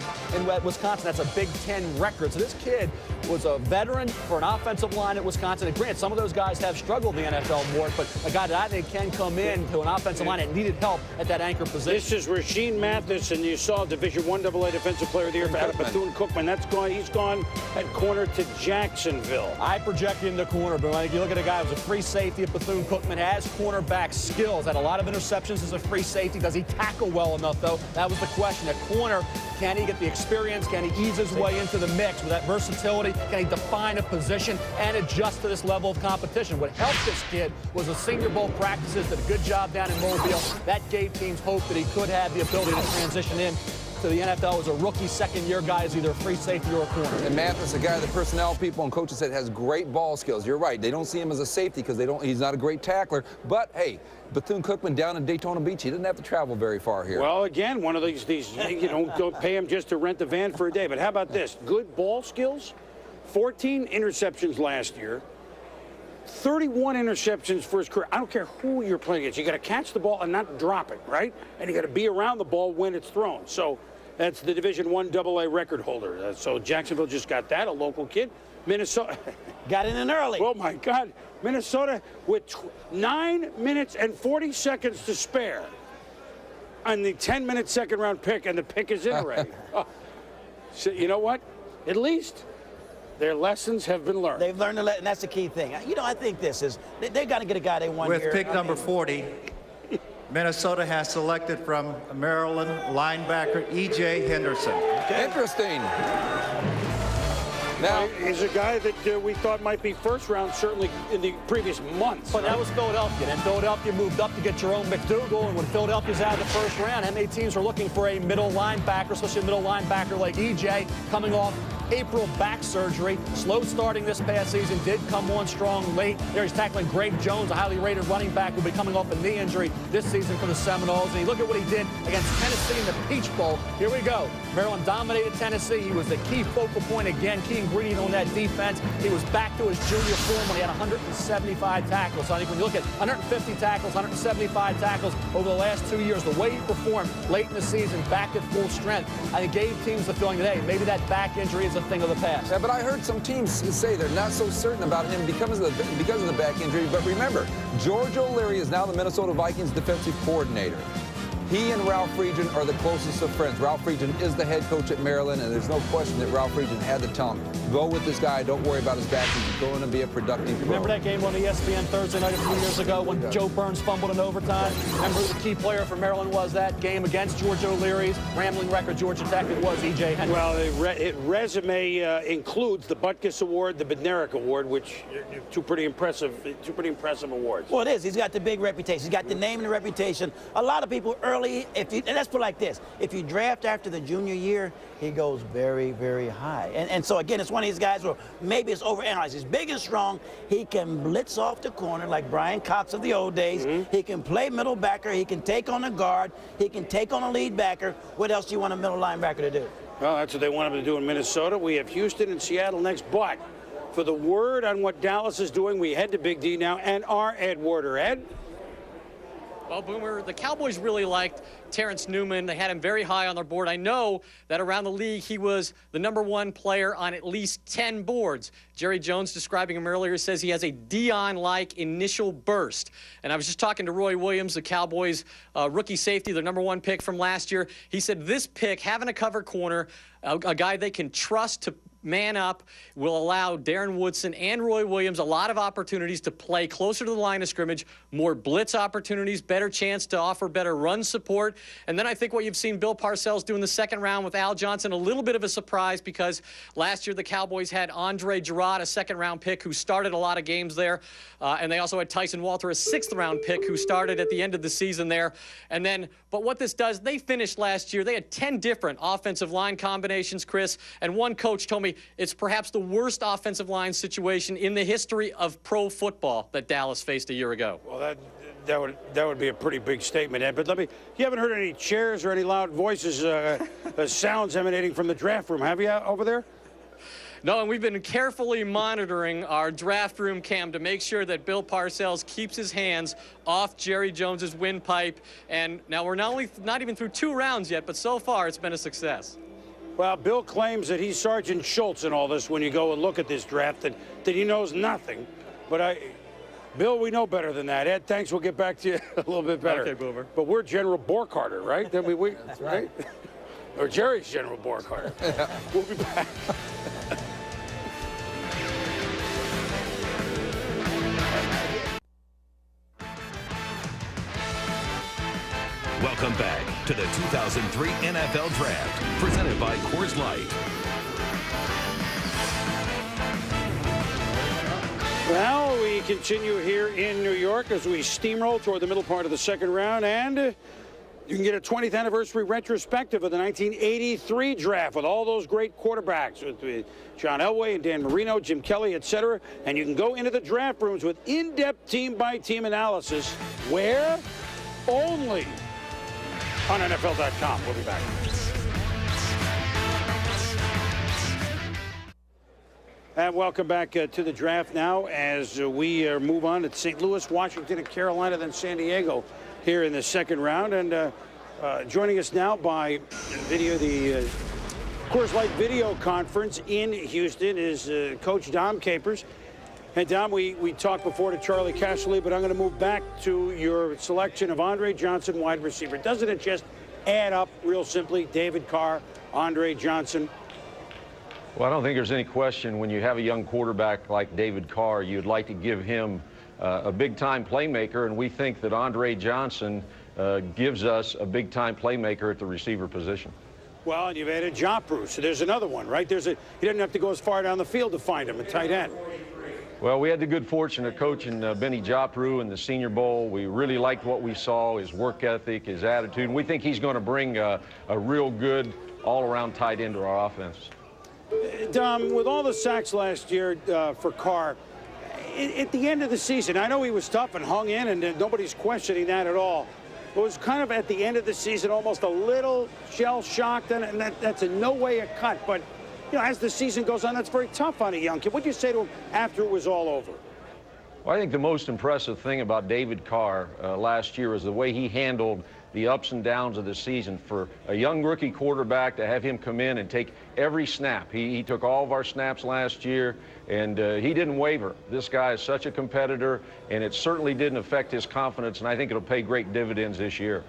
That's a Big Ten record. So this kid was a veteran for an offensive line at Wisconsin. And granted, some of those guys have struggled in the NFL more, but a guy that I think can come in to an offensive line that needed help at that anchor position. This is Rasheed Mathis, and you saw Division I AA Defensive Player of the Year out of Bethune-Cookman. That's gone. He's gone at corner to Jacksonville. I project him to corner, but when you look at a guy who's a free safety at Bethune-Cookman, has cornerback skills, had a lot of interceptions as a free safety. Does he tackle well enough, though? That was the question. At corner, can he get the experience? Can he ease his way into the mix with that versatility? Can he define a position and adjust to this level of competition? What helped this kid was the Senior Bowl practices, did a good job down in Mobile. That gave teams hope that he could have the ability to transition in to the NFL as a rookie second-year guy as either a free safety or a corner. And Mathis, a guy that personnel people and coaches said has great ball skills. You're right. They don't see him as a safety because he's not a great tackler. But, hey, Bethune-Cookman down in Daytona Beach, he didn't have to travel very far here. Well, again, one of these you don't pay him just to rent the van for a day. But how about this? Good ball skills, 14 interceptions last year. 31 interceptions for his career. I don't care who you're playing against. You got to catch the ball and not drop it, right? And you got to be around the ball when it's thrown. So that's the Division I AA record holder. So Jacksonville just got that, a local kid. Minnesota got in early. Oh my God, Minnesota with 9 minutes and 40 seconds to spare on the 10-minute second-round pick, and the pick is in already. So you know what? At least their lessons have been learned. They've learned a lesson, and that's the key thing. You know, I think this is, they got to get a guy they want with here. pick number 40, Minnesota has selected from Maryland linebacker E.J. Henderson. Okay. Interesting. Now, he's a guy that we thought might be first round, certainly in the previous months. But that was Philadelphia. Then Philadelphia moved up to get Jerome McDougal, and when Philadelphia's out of the first round, how many teams are looking for a middle linebacker, especially a middle linebacker like E.J. coming off April back surgery, slow starting this past season, did come on strong late. There he's tackling Greg Jones, a highly rated running back who'll be coming off a knee injury this season for the Seminoles. And you look at what he did against Tennessee in the Peach Bowl. Here we go. Maryland dominated Tennessee. He was the key focal point again, key ingredient on that defense. He was back to his junior form when he had 175 tackles. So I think when you look at 150 tackles, 175 tackles over the last 2 years, the way he performed late in the season, back at full strength, I think gave teams the feeling that, hey, maybe that back injury is a thing of the past. Yeah, but I heard some teams say they're not so certain about him because of the back injury. But remember, George O'Leary is now the Minnesota Vikings defensive coordinator. He and Ralph Friedgen are the closest of friends. Ralph Friedgen is the head coach at Maryland, and there's no question that Ralph Friedgen had to tell him, go with this guy, don't worry about his back, he's going to be a productive pro. Remember that game on ESPN Thursday night a few years ago when Joe Burns fumbled in overtime? Remember who the key player for Maryland was that game against George O'Leary's rambling record Georgia Tech? It was E.J. Henderson. Well, his resume includes the Butkus Award, the Bednarik Award, which are two pretty impressive awards. Well, it is. He's got the big reputation. He's got the name and the reputation. A lot of people early, and let's put it like this, if you draft after the junior year, he goes very, very high. And so, again, it's one of these guys where maybe it's overanalyzed. He's big and strong. He can blitz off the corner like Brian Cox of the old days. He can play middle backer. He can take on a guard. He can take on a lead backer. What else do you want a middle linebacker to do? Well, that's what they want him to do in Minnesota. We have Houston and Seattle next, but for the word on what Dallas is doing, we head to Big D now and our Ed Werder. Ed? Well, Boomer, the Cowboys really liked Terrence Newman. They had him very high on their board. I know that around the league, he was the #1 player on at least 10 boards. Jerry Jones, describing him earlier, says he has a Deion-like initial burst. And I was just talking to Roy Williams, the Cowboys rookie safety, their #1 pick from last year. He said this pick, having a cover corner, a guy they can trust to man up, will allow Darren Woodson and Roy Williams a lot of opportunities to play closer to the line of scrimmage, more blitz opportunities, better chance to offer better run support. And then I think what you've seen Bill Parcells do in the second round with Al Johnson, a little bit of a surprise because last year the Cowboys had Andre Gerard, a second-round pick who started a lot of games there. And they also had Tyson Walter, a sixth-round pick who started at the end of the season there. And then, but what this does, they finished last year, they had 10 different offensive line combinations, Chris, and one coach told me it's perhaps the worst offensive line situation in the history of pro football that Dallas faced a year ago. Well, that would be a pretty big statement, Ed. But you haven't heard any chairs or any loud voices, sounds emanating from the draft room, have you, over there? No, and we've been carefully monitoring our draft room cam to make sure that Bill Parcells keeps his hands off Jerry Jones's windpipe. And now we're not even through 2 rounds yet, but so far it's been a success. Well, Bill claims that he's Sergeant Schultz in all this when you go and look at this draft, that he knows nothing. But Bill, we know better than that. Ed, thanks. We'll get back to you a little bit better. Okay, Boomer. But we're General Borkhardt, right? Then That's right. Or Jerry's General Borkhardt. We'll be back. Welcome back to the 2003 NFL Draft, presented by Coors Light. Well, we continue here in New York as we steamroll toward the middle part of the second round, and you can get a 20th anniversary retrospective of the 1983 draft with all those great quarterbacks, with John Elway and Dan Marino, Jim Kelly, etc. And you can go into the draft rooms with in-depth team-by-team analysis. Where? Only on NFL.com. We'll be back. And welcome back to the draft now as we move on to St. Louis, Washington, and Carolina, then San Diego here in the second round. And joining us now by video, the Coors Light video conference in Houston is Coach Dom Capers. And Dom, we talked before to Charlie Casserly, but I'm going to move back to your selection of Andre Johnson, wide receiver. Doesn't it just add up real simply? David Carr, Andre Johnson. Well, I don't think there's any question when you have a young quarterback like David Carr, you'd like to give him a big-time playmaker, and we think that Andre Johnson gives us a big-time playmaker at the receiver position. Well, and you've added Joppru, so there's another one, right? He doesn't have to go as far down the field to find him, a tight end. Well, we had the good fortune of coaching Benny Joppru in the Senior Bowl. We really liked what we saw, his work ethic, his attitude, and we think he's going to bring a real good all-around tight end to our offense. Dom, with all the sacks last year for Carr, at the end of the season, I know he was tough and hung in, and nobody's questioning that at all. It was kind of at the end of the season almost a little shell-shocked, and that's in no way a cut. But, you know, as the season goes on, that's very tough on a young kid. What did you say to him after it was all over? Well, I think the most impressive thing about David Carr last year is the way he handled the ups and downs of the season. For a young rookie quarterback to have him come in and take every snap. He took all of our snaps last year, and he didn't waver. This guy is such a competitor, and it certainly didn't affect his confidence, and I think it'll pay great dividends this year.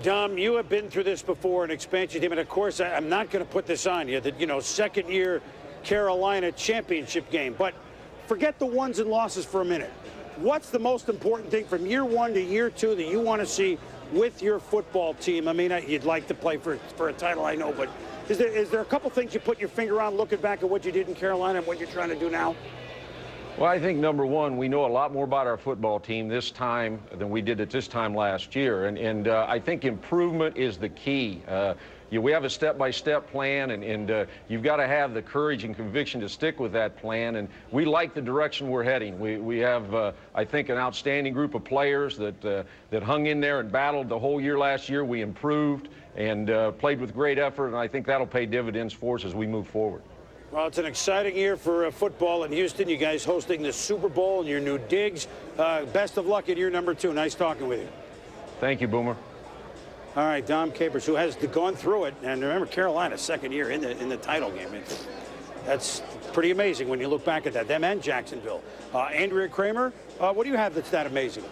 Dom, you have been through this before, an expansion team, and of course, I'm not going to put this on you, that, you know, second-year Carolina championship game, but forget the wins and losses for a minute. What's the most important thing from year one to year two that you want to see with your football team? I mean, you'd like to play for a title, I know, but is there a couple things you put your finger on looking back at what you did in Carolina and what you're trying to do now? Well, I think, number one, we know a lot more about our football team this time than we did at this time last year, and I think improvement is the key. We have a step-by-step plan, and you've got to have the courage and conviction to stick with that plan, and we like the direction we're heading. We have, I think, an outstanding group of players that hung in there and battled the whole year last year. We improved and played with great effort, and I think that'll pay dividends for us as we move forward. Well, it's an exciting year for football in Houston. You guys hosting the Super Bowl and your new digs. Best of luck in year number 2. Nice talking with you. Thank you, Boomer. All right, Dom Capers, who has gone through it, and remember Carolina's second year in the title game. That's pretty amazing when you look back at that. Them and Jacksonville. Andrea Kramer, what do you have that's that amazing?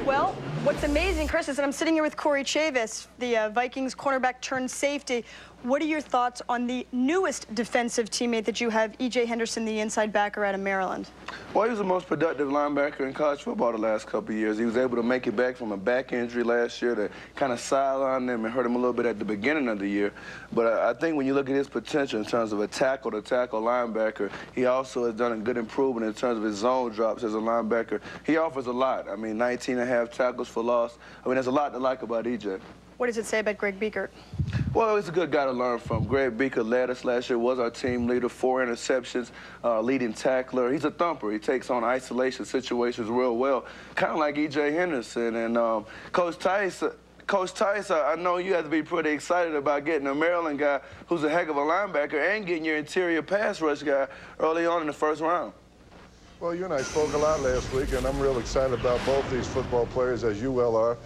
Well, what's amazing, Chris, is that I'm sitting here with Corey Chavis, the Vikings cornerback turned safety. What are your thoughts on the newest defensive teammate that you have, E.J. Henderson, the inside backer out of Maryland? Well, he was the most productive linebacker in college football the last couple of years. He was able to make it back from a back injury last year that kind of sidelined him and hurt him a little bit at the beginning of the year. But I think when you look at his potential in terms of a tackle-to-tackle linebacker, he also has done a good improvement in terms of his zone drops as a linebacker. He offers a lot. I mean, 19.5 tackles for loss. I mean, there's a lot to like about E.J. What does it say about Greg Biekert? Well, he's a good guy to learn from. Greg Biekert led us last year, was our team leader, 4 interceptions, leading tackler. He's a thumper. He takes on isolation situations real well, kind of like E.J. Henderson. And Coach Tice, I know you have to be pretty excited about getting a Maryland guy who's a heck of a linebacker and getting your interior pass rush guy early on in the first round. Well, you and I spoke a lot last week, and I'm real excited about both these football players, as you well are.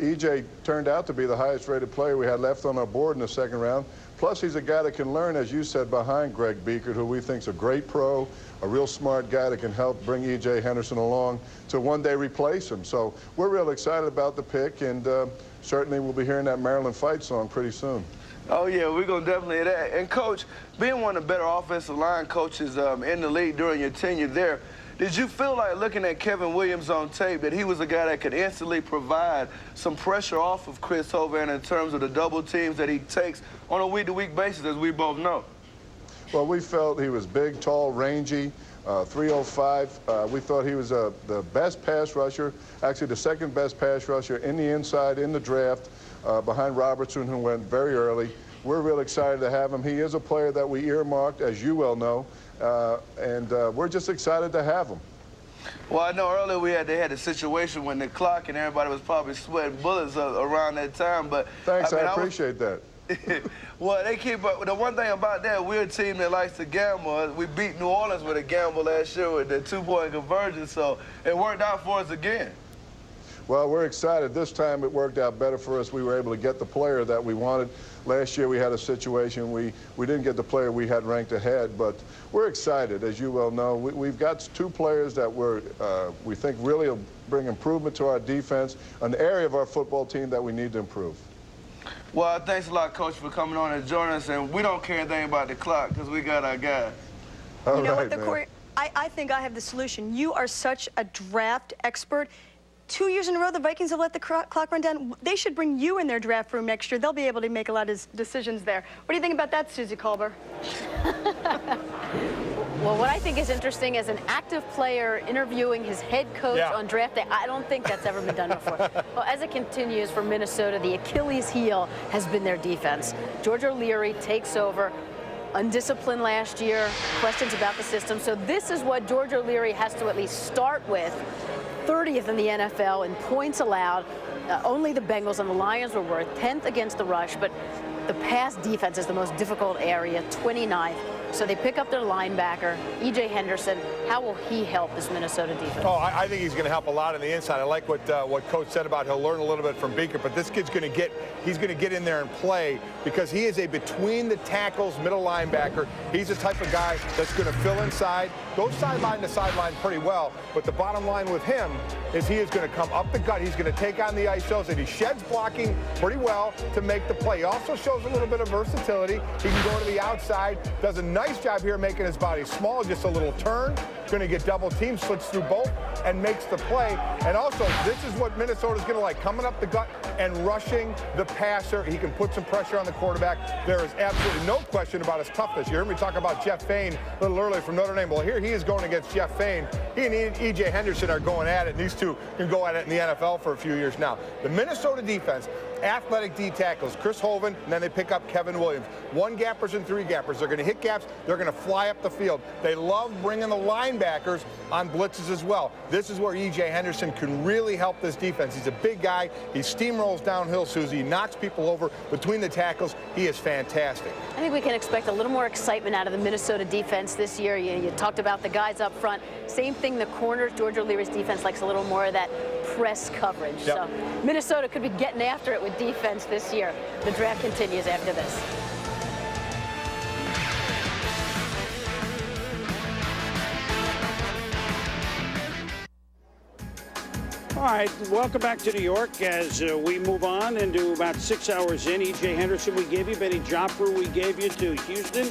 E.J. turned out to be the highest-rated player we had left on our board in the second round. Plus, he's a guy that can learn, as you said, behind Greg Beekert, who we think is a great pro, a real smart guy that can help bring E.J. Henderson along to one day replace him. So we're real excited about the pick, and certainly we'll be hearing that Maryland Fight song pretty soon. Oh, yeah, we're going to definitely hear that. And, Coach, being one of the better offensive line coaches in the league during your tenure there, did you feel like looking at Kevin Williams on tape that he was a guy that could instantly provide some pressure off of Chris Hovan in terms of the double teams that he takes on a week-to-week basis, as we both know? Well, we felt he was big, tall, rangy, 305. We thought he was the best pass rusher, actually the second best pass rusher in the inside in the draft, behind Robertson, who went very early. We're real excited to have him. He is a player that we earmarked, as you well know, and we're just excited to have him. Well, I know earlier they had a situation when the clock and everybody was probably sweating bullets around that time, but thanks, I appreciate that. Well, they keep up. The one thing about that, we're a team that likes to gamble. We beat New Orleans with a gamble last year with the 2-point conversion, so it worked out for us again. Well, we're excited. This time it worked out better for us. We were able to get the player that we wanted. Last year we had a situation we didn't get the player we had ranked ahead, but we're excited. As you well know, we've got two players that we think really will bring improvement to our defense, an area of our football team that we need to improve. Well, thanks a lot, Coach, for coming on and joining us, and we don't care anything about the clock because we got our guy. You know what, Corey? I think I have the solution. You are such a draft expert. 2 years in a row, the Vikings have let the clock run down. They should bring you in their draft room next year. They'll be able to make a lot of decisions there. What do you think about that, Susie Colbert? Well, what I think is interesting is an active player interviewing his head coach on draft day. I don't think that's ever been done before. Well, as it continues for Minnesota, the Achilles heel has been their defense. George O'Leary takes over. Undisciplined last year, questions about the system. So this is what George O'Leary has to at least start with. 30th in the NFL in points allowed. Only the Bengals and the Lions were worth 10th against the rush, but the pass defense is the most difficult area, 29th. So they pick up their linebacker, E.J. Henderson. How will he help this Minnesota defense? Oh, I think he's going to help a lot on the inside. I like what Coach said about he'll learn a little bit from Beekert, but this kid's going to get in there and play because he is a between the tackles middle linebacker. He's the type of guy that's going to fill inside, go sideline to sideline pretty well, but the bottom line with him is he is going to come up the gut. He's going to take on the ISOs, and he sheds blocking pretty well to make the play. He also shows a little bit of versatility. He can go to the outside, does a nice job here making his body small, just a little turn, going to get double team, slits through both, and makes the play. And also, this is what Minnesota's going to like, coming up the gut and rushing the passer. He can put some pressure on the quarterback. There is absolutely no question about his toughness. You heard me talk about Jeff Fain a little earlier from Notre Dame. Well, here he is going against Jeff Fain. He and E.J. Henderson are going at it, and these two can go at it in the NFL for a few years now. The Minnesota defense, athletic D tackles, Chris Hovan, and then they pick up Kevin Williams. 1-gappers and 3-gappers. They're going to hit gaps. They're going to fly up the field. They love bringing the linebackers on blitzes as well. This is where E.J. Henderson can really help this defense. He's a big guy. He steamrolls downhill, Susie. He knocks people over between the tackles. He is fantastic. I think we can expect a little more excitement out of the Minnesota defense this year. You talked about the guys up front. Same thing, the corners. George O'Leary's defense likes a little more of that press coverage. Yep. So Minnesota could be getting after it with defense this year. The draft continues after this. All right, welcome back to New York as we move on into about 6 hours in. E.J. Henderson we gave you, Benny Joffre we gave you to Houston.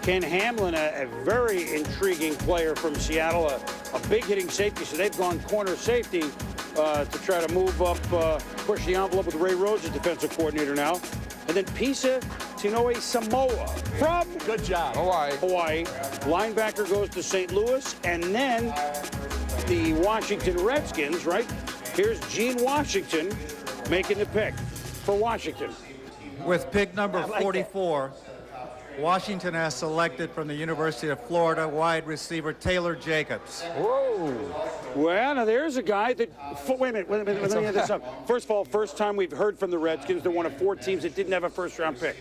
Ken Hamlin, a very intriguing player from Seattle, a big hitting safety, so they've gone corner safety to try to move up, push the envelope with Ray Rhodes as defensive coordinator now. And then Pisa Tinoe Samoa from good job Hawaii. Linebacker goes to St. Louis, and then the Washington Redskins, right? Here's Gene Washington making the pick for Washington. With pick number 44, Washington has selected from the University of Florida wide receiver Taylor Jacobs. Whoa. Well, now there's a guy that, wait a minute, let me get this up. First of all, first time we've heard from the Redskins. They're one of 4 teams that didn't have a first-round pick.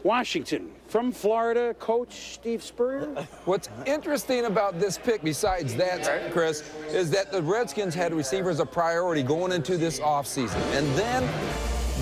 Washington, from Florida, Coach Steve Spurrier. What's interesting about this pick, besides that, Chris, is that the Redskins had receivers a priority going into this offseason. And then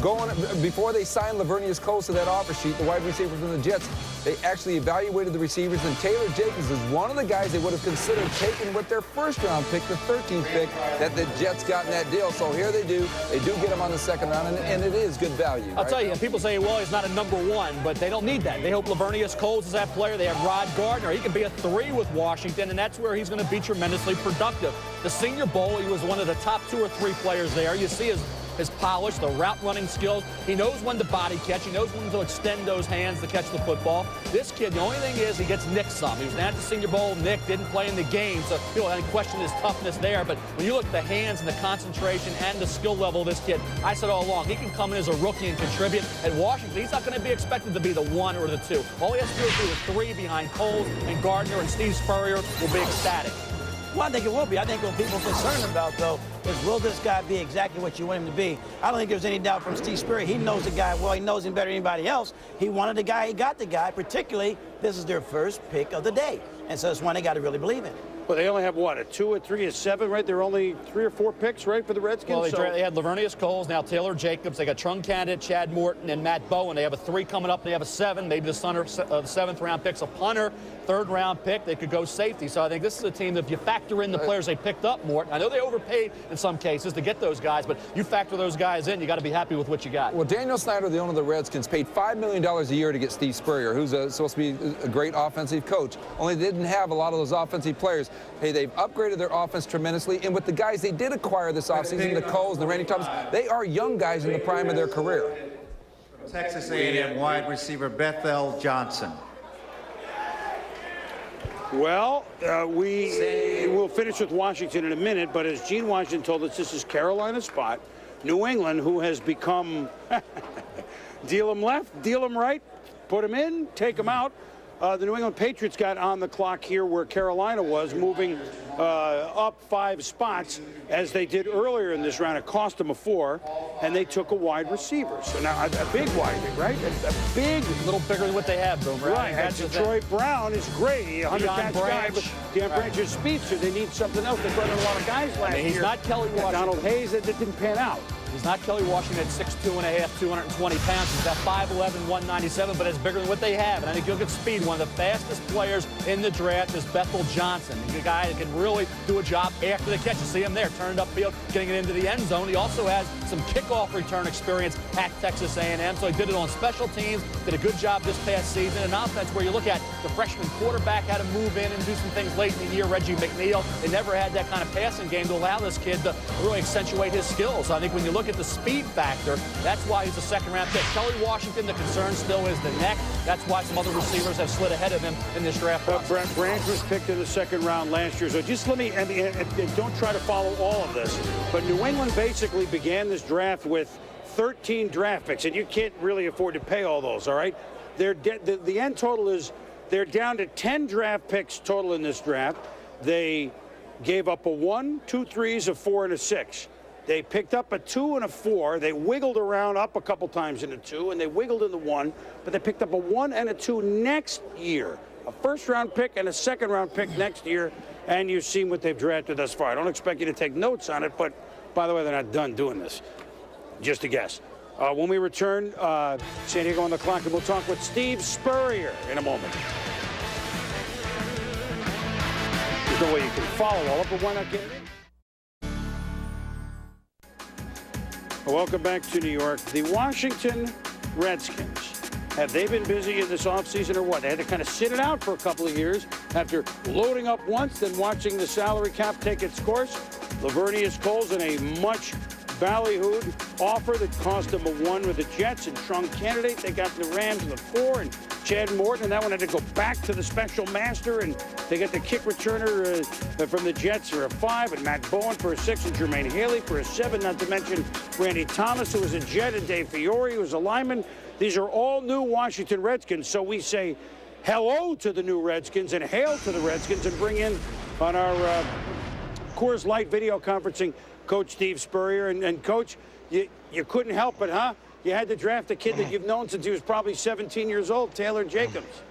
before they signed Lavernius Coles to that offer sheet, the wide receiver from the Jets, they actually evaluated the receivers, and Taylor Jacobs is one of the guys they would have considered taking with their first-round pick, the 13th pick, that the Jets got in that deal. So here they do. They do get him on the second round, and it is good value. I'll tell you, people say, well, he's not a number one, but they don't need that. They hope Lavernius Coles is that player. They have Rod Gardner. He can be a 3 with Washington, and that's where he's going to be tremendously productive. The Senior Bowl, he was one of the top 2 or 3 players there. You see his polish, the route running skills. He knows when to body catch. He knows when to extend those hands to catch the football. This kid, the only thing is he gets nicked some. He was down at the Senior Bowl, nicked, didn't play in the game, so people had questioned his toughness there. But when you look at the hands and the concentration and the skill level of this kid, I said all along, he can come in as a rookie and contribute. At Washington, he's not going to be expected to be the 1 or the 2. All he has to do is be the 3 behind Coles and Gardner, and Steve Spurrier will be ecstatic. Well, I think it will be. I think what people are concerned about, though, is will this guy be exactly what you want him to be? I don't think there's any doubt from Steve Spurrier. He knows the guy well. He knows him better than anybody else. He wanted the guy. He got the guy. Particularly, this is their first pick of the day. And so it's one they got to really believe in. Well, they only have, what, a 2, a 3, a 7, right? There are only 3 or 4 picks, right, for the Redskins? Well, they had Lavernius Coles, now Taylor Jacobs. They got Trung Candidate, Chad Morton, and Matt Bowen. They have a 3 coming up. They have a 7. Maybe the 7th-round pick's a punter, 3rd-round pick. They could go safety. So I think this is a team that if you factor in the players they picked up, Morton, I know they overpaid in some cases to get those guys, but you factor those guys in, you got to be happy with what you got. Well, Daniel Snyder, the owner of the Redskins, paid $5 million a year to get Steve Spurrier, who's supposed to be a great offensive coach. Only they didn't have a lot of those offensive players. Hey, they've upgraded their offense tremendously, and with the guys they did acquire this offseason, the Coles, the Randy Thomas, they are young guys in the prime of their career. Texas A&M wide receiver Bethel Johnson. Well, we will finish with Washington in a minute, but as Gene Washington told us, this is Carolina's spot. New England, who has become deal them left, deal them right, put them in, take them out. The New England Patriots got on the clock here where Carolina was, moving up 5 spots as they did earlier in this round. It cost them a 4, and they took a wide receiver. So now a big wide, right? A big, a little bigger than what they have, Boomer. Right. And Detroit Brown is great, 100-catch guy, but Deion Branch is speedster. They need something else. They brought in a lot of guys last year. He's not Kelly Washington. Donald Hayes, that didn't pan out. He's not Kelly Washington at 6'2½", 220 pounds. He's got 5'11", 197, but it's bigger than what they have. And I think you'll get speed. One of the fastest players in the draft is Bethel Johnson. He's a guy that can really do a job after the catch. You see him there, turning upfield, getting it into the end zone. He also has some kickoff return experience at Texas A&M, so he did it on special teams, did a good job this past season. An offense where you look at the freshman quarterback had to move in and do some things late in the year, Reggie McNeil. They never had that kind of passing game to allow this kid to really accentuate his skills. So I think when you look at the speed factor, that's why he's a 2nd-round pick. Kelly Washington, the concern still is the neck. That's why some other receivers have slid ahead of him in this draft process. Branch was picked in the 2nd round last year. So just let me, and don't try to follow all of this, but New England basically began this draft with 13 draft picks, and you can't really afford to pay all those, all right? The end total is they're down to 10 draft picks total in this draft. They gave up a 1, 2 3s, a 4, and a 6. They picked up a 2 and a 4. They wiggled around up a couple times in a 2, and they wiggled in the 1, but they picked up a 1 and a 2 next year. A 1st-round pick and a 2nd-round pick next year, and you've seen what they've drafted thus far. I don't expect you to take notes on it, but by the way, they're not done doing this. Just a guess. When we return, San Diego on the clock, and we'll talk with Steve Spurrier in a moment. There's no way you can follow all of it, but why not get it in? Welcome back to New York. The Washington Redskins. Have they been busy in this offseason or what? They had to kind of sit it out for a couple of years after loading up once, then watching the salary cap take its course. Lavernius Coles in a much ballyhooed offer that cost them a 1 with the Jets, and Trung Candidate. They got the Rams with a 4, and Chad Morton, and that one had to go back to the special master, and they got the kick returner from the Jets for a 5, and Matt Bowen for a 6, and Jermaine Haley for a 7, not to mention Randy Thomas, who was a Jet, and Dave Fiore, who was a lineman. These are all new Washington Redskins, so we say hello to the new Redskins and hail to the Redskins, and bring in on our Coors Light video conferencing Coach Steve Spurrier. And Coach, you couldn't help it, huh? You had to draft a kid that you've known since he was probably 17 years old, Taylor Jacobs.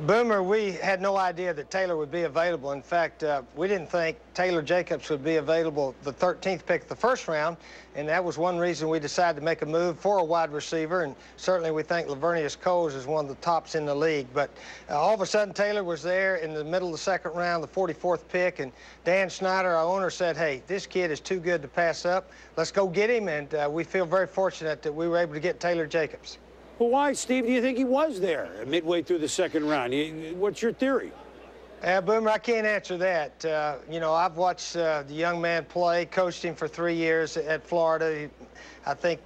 Boomer, we had no idea that Taylor would be available. In fact, we didn't think Taylor Jacobs would be available the 13th pick of the first round, and that was one reason we decided to make a move for a wide receiver, and certainly we think Lavernius Coles is one of the tops in the league. But all of a sudden, Taylor was there in the middle of the second round, the 44th pick, and Dan Snyder, our owner, said, hey, this kid is too good to pass up. Let's go get him, and we feel very fortunate that we were able to get Taylor Jacobs. Well, why, Steve, do you think he was there midway through the second round? What's your theory? Boomer, I can't answer that. You know, I've watched the young man play, coached him for 3 years at Florida. I think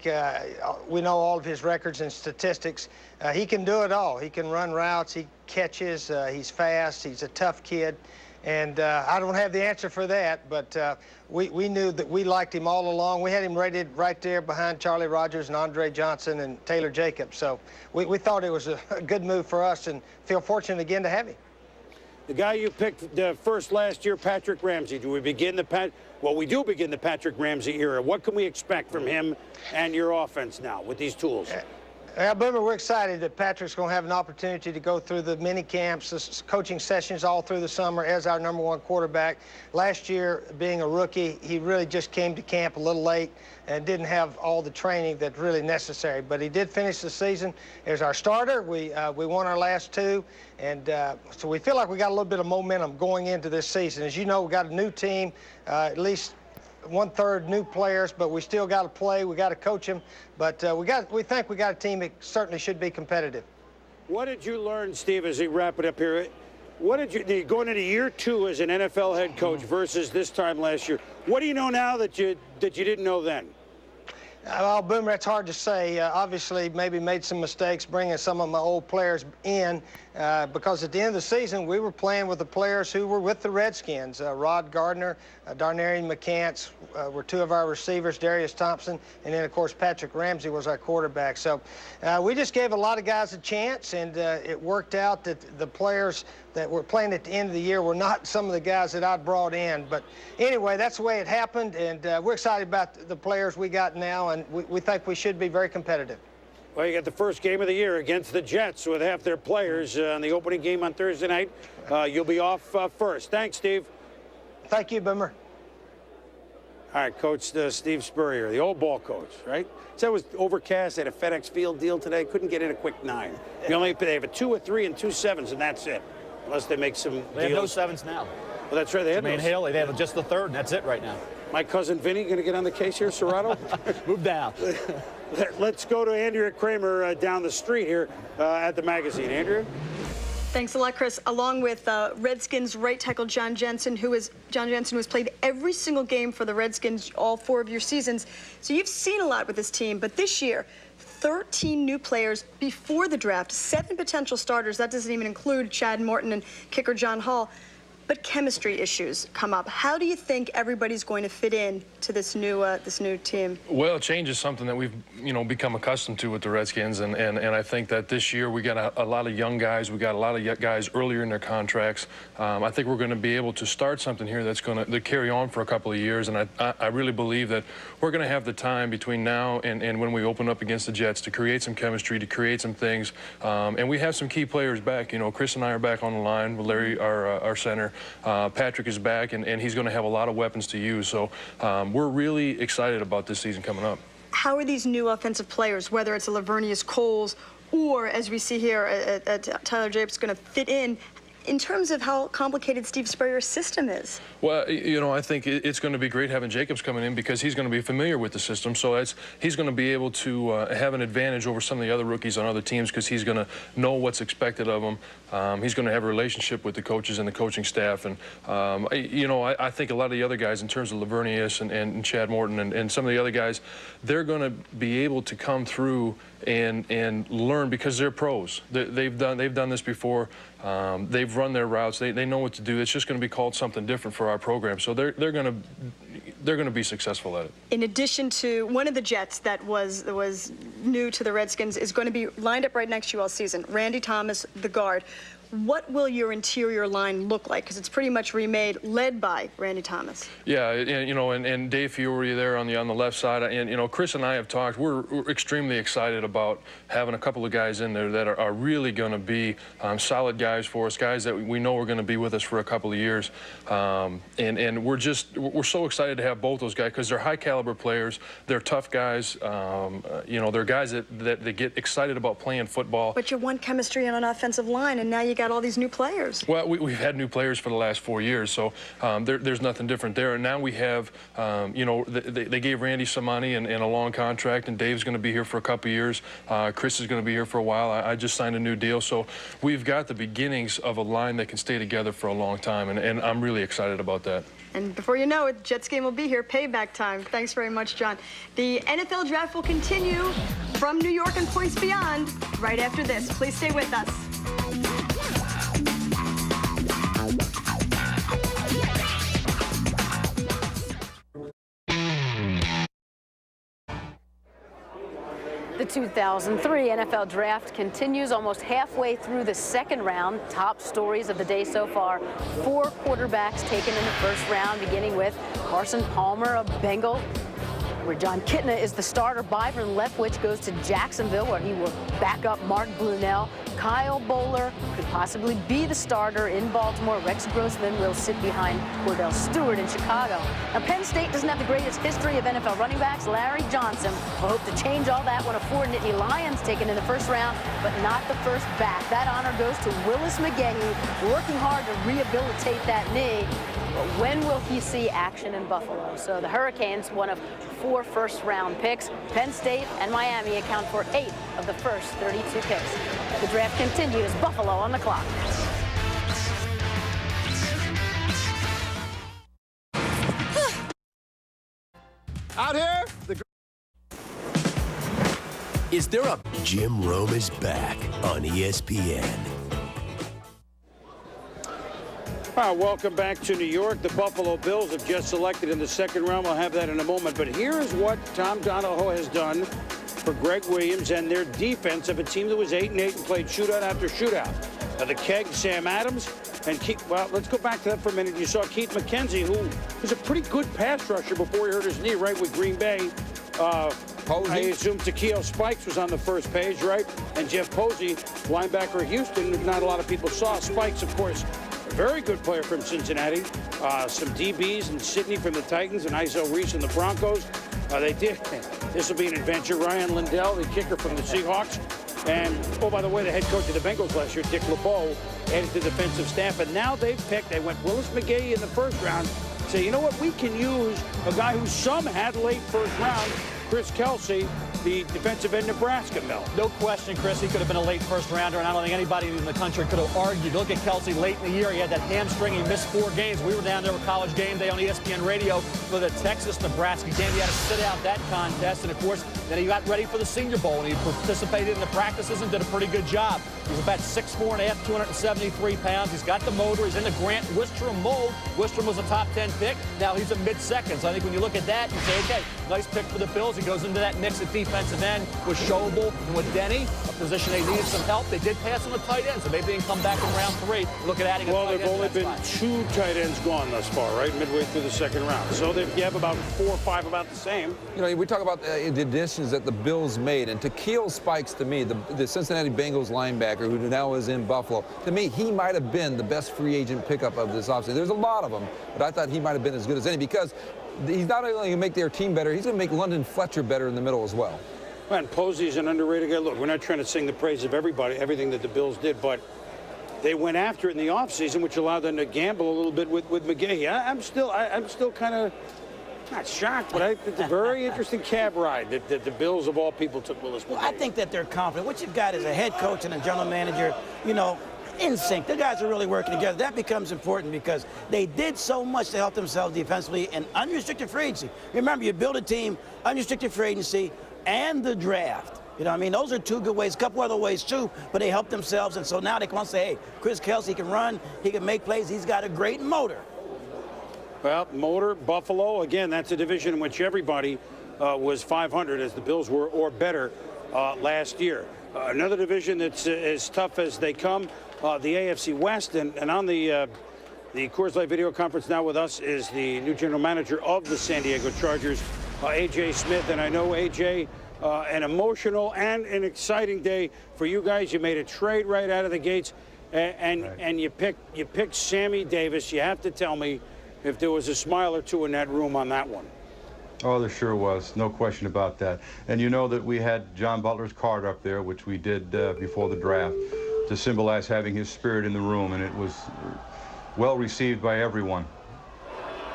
we know all of his records and statistics. He can do it all. He can run routes, he catches, he's fast, he's a tough kid. And I don't have the answer for that, but we knew that we liked him all along. We had him rated right there behind Charlie Rogers and Andre Johnson and Taylor Jacobs. So we thought it was a good move for us and feel fortunate again to have him. The guy you picked first last year, Patrick Ramsey. Do we begin we do begin the Patrick Ramsey era. What can we expect from him and your offense now with these tools? Boomer, we're excited that Patrick's going to have an opportunity to go through the mini camps, the coaching sessions all through the summer as our #1 quarterback. Last year, being a rookie, he really just came to camp a little late and didn't have all the training that's really necessary. But he did finish the season as our starter. We won our last 2, and so we feel like we got a little bit of momentum going into this season. As you know, we got a new team, at least 1/3 new players, but we still got to play. We got to coach them, but we think we got a team that certainly should be competitive. What did you learn, Steve, as we wrap it up here? What did you going into year 2 as an NFL head coach versus this time last year? What do you know now that you didn't know then? Well, Boomer, it's hard to say. Obviously, maybe made some mistakes bringing some of my old players in because at the end of the season, we were playing with the players who were with the Redskins. Rod Gardner, Darnarian McCants were 2 of our receivers, Darius Thompson, and then, of course, Patrick Ramsey was our quarterback. So we just gave a lot of guys a chance, and it worked out that the players that were playing at the end of the year were not some of the guys that I brought in. But anyway, that's the way it happened, and we're excited about the players we got now, and we think we should be very competitive. Well, you got the first game of the year against the Jets with half their players on the opening game on Thursday night. You'll be off first. Thanks, Steve. Thank you, Boomer. All right, Coach Steve Spurrier, the old ball coach, right? Said it was overcast. They had a FedEx Field deal today. Couldn't get in a quick 9. They have a 2, a 3, and 2 7s, and that's it. Unless they make some They deals. have no 7s now. Well, that's right. They had Jermaine no. Haley, they have just the 3rd, and that's it right now. My cousin Vinny going to get on the case here, Serrato? Move down. Let's go to Andrea Kramer down the street here at the magazine. Andrea? Thanks a lot, Chris. Along with Redskins right tackle John Jensen, who has played every single game for the Redskins all 4 of your seasons. So you've seen a lot with this team, but this year, 13 new players before the draft, 7 potential starters. That doesn't even include Chad Morton and kicker John Hall. But chemistry issues come up. How do you think everybody's going to fit in to this new team? Well, change is something that we've become accustomed to with the Redskins, and I think that this year we got a lot of young guys. We got a lot of guys earlier in their contracts. I think we're going to be able to start something here that's going to carry on for a couple of years, and I really believe that we're going to have the time between now and when we open up against the Jets to create some chemistry, to create some things, and we have some key players back. Chris and I are back on the line with Larry, our center. Patrick is back, and he's going to have a lot of weapons to use. So we're really excited about this season coming up. How are these new offensive players, whether it's a Lavernius Coles or, as we see here, Tyler Jacobs, going to fit in terms of how complicated Steve Spurrier's system is? Well, I think it's going to be great having Jacobs coming in because he's going to be familiar with the system. So he's going to be able to have an advantage over some of the other rookies on other teams because he's going to know what's expected of him. He's going to have a relationship with the coaches and the coaching staff. And, I think a lot of the other guys, in terms of Lavernius and Chad Morton and some of the other guys, they're going to be able to come through and learn because they're pros. They've done this before. They've run their routes. They know what to do. It's just going to be called something different for our program. So they're going to be successful at it. In addition to one of the Jets that was new to the Redskins is going to be lined up right next to you all season, Randy Thomas, the guard. what will your interior line look like? Because it's pretty much remade, led by Randy Thomas. Yeah, and Dave Fiore there on the left side, and Chris and I have talked. We're extremely excited about having a couple of guys in there that are really going to be solid guys for us, guys that we know are going to be with us for a couple of years, and we're so excited to have both those guys because they're high caliber players. They're tough guys. They're guys that get excited about playing football. But you want chemistry on an offensive line, and now you got all these new players. Well, we've had new players for the last 4 years, so there's nothing different there. And now we have, they gave Randy some money and a long contract, and Dave's going to be here for a couple of years. Chris is going to be here for a while. I just signed a new deal, so we've got the beginnings of a line that can stay together for a long time, and I'm really excited about that. And before you know it, Jets game will be here, payback time. Thanks very much, John. The NFL Draft will continue from New York and points beyond right after this. Please stay with us. The 2003 NFL Draft continues almost halfway through the second round. Top stories of the day so far: 4 quarterbacks taken in the first round, beginning with Carson Palmer, a Bengal, where John Kitna is the starter. Byron Leftwich goes to Jacksonville, where he will back up Mark Brunell. Kyle Bowler could possibly be the starter in Baltimore. Rex Grossman will sit behind Cordell Stewart in Chicago. Now, Penn State doesn't have the greatest history of NFL running backs. Larry Johnson will hope to change all that when a 4 Nittany Lions taken in the first round, but not the first back. That honor goes to Willis McGahee, working hard to rehabilitate that knee. But when will he see action in Buffalo? So the Hurricanes, one of 4 first-round picks. Penn State and Miami account for 8 of the first 32 picks. The draft continues. Buffalo on the clock. Out here, Is there a Jim Rome is back on ESPN? Welcome back to New York. The Buffalo Bills have just selected in the second round. We'll have that in a moment. But here is what Tom Donahoe has done for Greg Williams and their defense of a team that was 8-8 and played shootout after shootout. The Keg, Sam Adams, and let's go back to that for a minute. You saw Keith McKenzie, who was a pretty good pass rusher before he hurt his knee, right, with Green Bay. I assume Takeo Spikes was on the first page, right? And Jeff Posey, linebacker of Houston, not a lot of people saw. Spikes, of course, a very good player from Cincinnati. Some DBs and Sidney from the Titans and Iso Reese and the Broncos. This will be an adventure. Ryan Lindell, the kicker from the Seahawks. And, oh, by the way, the head coach of the Bengals last year, Dick LeBeau, added to the defensive staff. And now they've picked, they went Willis McGahee in the first round. Say, you know what, we can use a guy who some had late first round, Chris Kelsey, the defensive end Nebraska, Mel. No question, Chris, he could have been a late first rounder, and I don't think anybody in the country could have argued. Look at Kelsey late in the year. He had that hamstring. He missed 4 games. We were down there with College Game Day on ESPN Radio for the Texas-Nebraska game. He had to sit out that contest, and, of course, then he got ready for the Senior Bowl, and he participated in the practices and did a pretty good job. He's about 6'4½", 273 pounds. He's got the motor. He's in the Grant Wistrom mold. Wistrom was a top 10 pick. Now he's a mid-second. So I think when you look at that, you say, okay, nice pick for the Bills. He goes into that mix at defensive end with Schobel and with Denny, a position they needed some help. They did pass on the tight end, so maybe they can come back in round 3. Look at adding a tight end. Well, there've only been 2 tight ends gone thus far, right, midway through the second round. So you have about 4 or 5 about the same. You know, we talk about the additions that the Bills made, and Takeo Spikes, to me, the Cincinnati Bengals linebacker who now is in Buffalo, to me, he might have been the best free agent pickup of this offseason. There's a lot of them, but I thought he might have been as good as any because he's not only going to make their team better, he's going to make London Fletcher better in the middle as well. And Posey's an underrated guy. Look, we're not trying to sing the praise of everything that the Bills did, but they went after it in the offseason, which allowed them to gamble a little bit with McGahee. I'm still kind of not shocked, but it's a very interesting cab ride that the Bills, of all people, took Willis McGahee. Well, I think that they're confident. What you've got is a head coach and a general manager, you know, in sync. The guys are really working together. That becomes important because they did so much to help themselves defensively and unrestricted free agency. Remember, you build a team, unrestricted free agency, and the draft. You know what I mean? Those are 2 good ways, a couple other ways too, but they help themselves, and so now they can say, hey, Chris Kelsey can run, he can make plays, he's got a great motor. Well, motor, Buffalo, again, that's a division in which everybody was 500, as the Bills were, or better last year. Another division that's as tough as they come, the AFC West. And on the Coors Light video conference now with us is the new general manager of the San Diego Chargers, A.J. Smith. And I know, A.J., an emotional and an exciting day for you guys. You made a trade right out of the gates, and you picked Sammy Davis. You have to tell me if there was a smile or two in that room on that one. Oh, there sure was. No question about that. And you know that we had John Butler's card up there, which we did before the draft, to symbolize having his spirit in the room, and it was well received by everyone.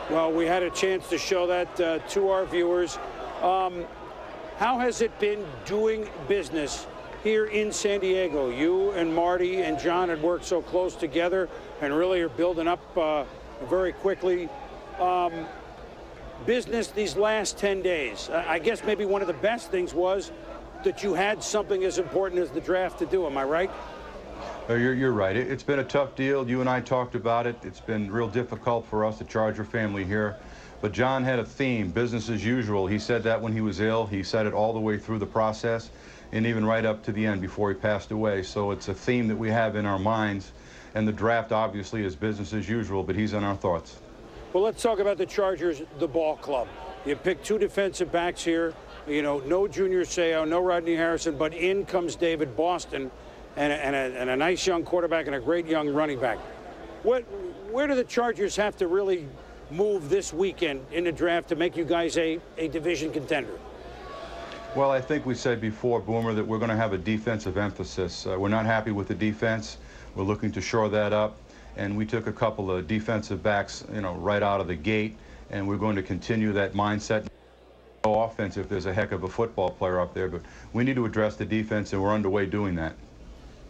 Well, we had a chance to show that to our viewers. How has it been doing business here in San Diego? You and Marty and John had worked so close together and really are building up very quickly. Business these last 10 days. I guess maybe one of the best things was that you had something as important as the draft to do. Am I right? You're right. It's been a tough deal. You and I talked about it. It's been real difficult for us, the Charger family here. But John had a theme, business as usual. He said that when he was ill. He said it all the way through the process and even right up to the end before he passed away. So it's a theme that we have in our minds. And the draft obviously is business as usual, but he's in our thoughts. Well, let's talk about the Chargers, the ball club. You picked two defensive backs here. You know, no Junior Seau, no Rodney Harrison, but in comes David Boston and a nice young quarterback and a great young running back. Where do the Chargers have to really move this weekend in the draft to make you guys a division contender? Well, I think we said before, Boomer, that we're going to have a defensive emphasis. We're not happy with the defense. We're looking to shore that up. And we took a couple of defensive backs, you know, right out of the gate, and we're going to continue that mindset. No offense if there's a heck of a football player up there, but we need to address the defense, and we're underway doing that.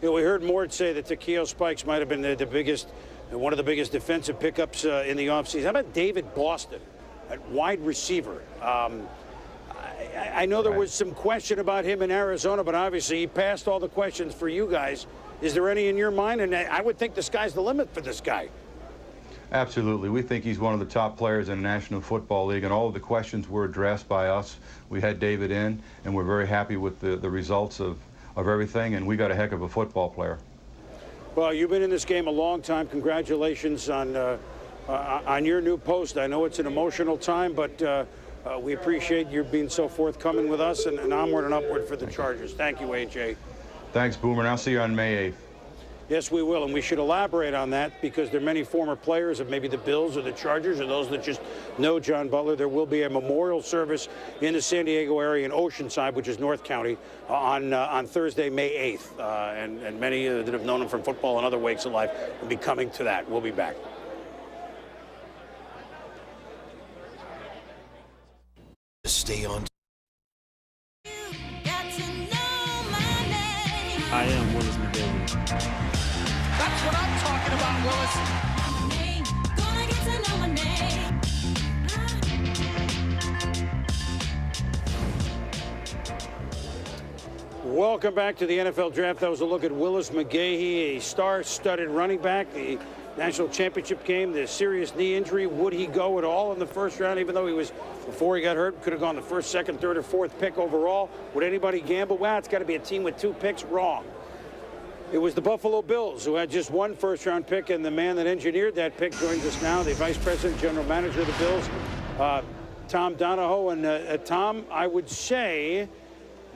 You know, we heard Mort say that Takeo Spikes might have been the biggest, one of the biggest defensive pickups in the offseason. How about David Boston at wide receiver? I know there was some question about him in Arizona, but obviously he passed all the questions for you guys. Is there any in your mind? And I would think the sky's the limit for this guy. Absolutely. We think he's one of the top players in the National Football League, and all of the questions were addressed by us. We had David in, and we're very happy with the results of everything, and we got a heck of a football player. Well, you've been in this game a long time. Congratulations on your new post. I know it's an emotional time, but we appreciate you being so forthcoming with us, and onward and upward for the Chargers. Thank you, A.J. Thanks, Boomer, and I'll see you on May 8th. Yes, we will, and we should elaborate on that because there are many former players of maybe the Bills or the Chargers or those that just know John Butler. There will be a memorial service in the San Diego area in Oceanside, which is North County, on Thursday, May 8th, and many that have known him from football and other wakes of life will be coming to that. We'll be back. Stay on. I am Willis McGahee. That's what I'm talking about, Willis. Welcome back to the NFL Draft. That was a look at Willis McGahee, a star-studded running back. The national championship game, the serious knee injury. Would he go at all in the first round, even though he was, before he got hurt, could have gone the first, second, third, or fourth pick overall? Would anybody gamble? Well, it's got to be a team with 2 picks. Wrong. It was the Buffalo Bills who had just 1 first-round pick, and the man that engineered that pick joins us now, the Vice President, General Manager of the Bills, Tom Donahoe. And Tom, I would say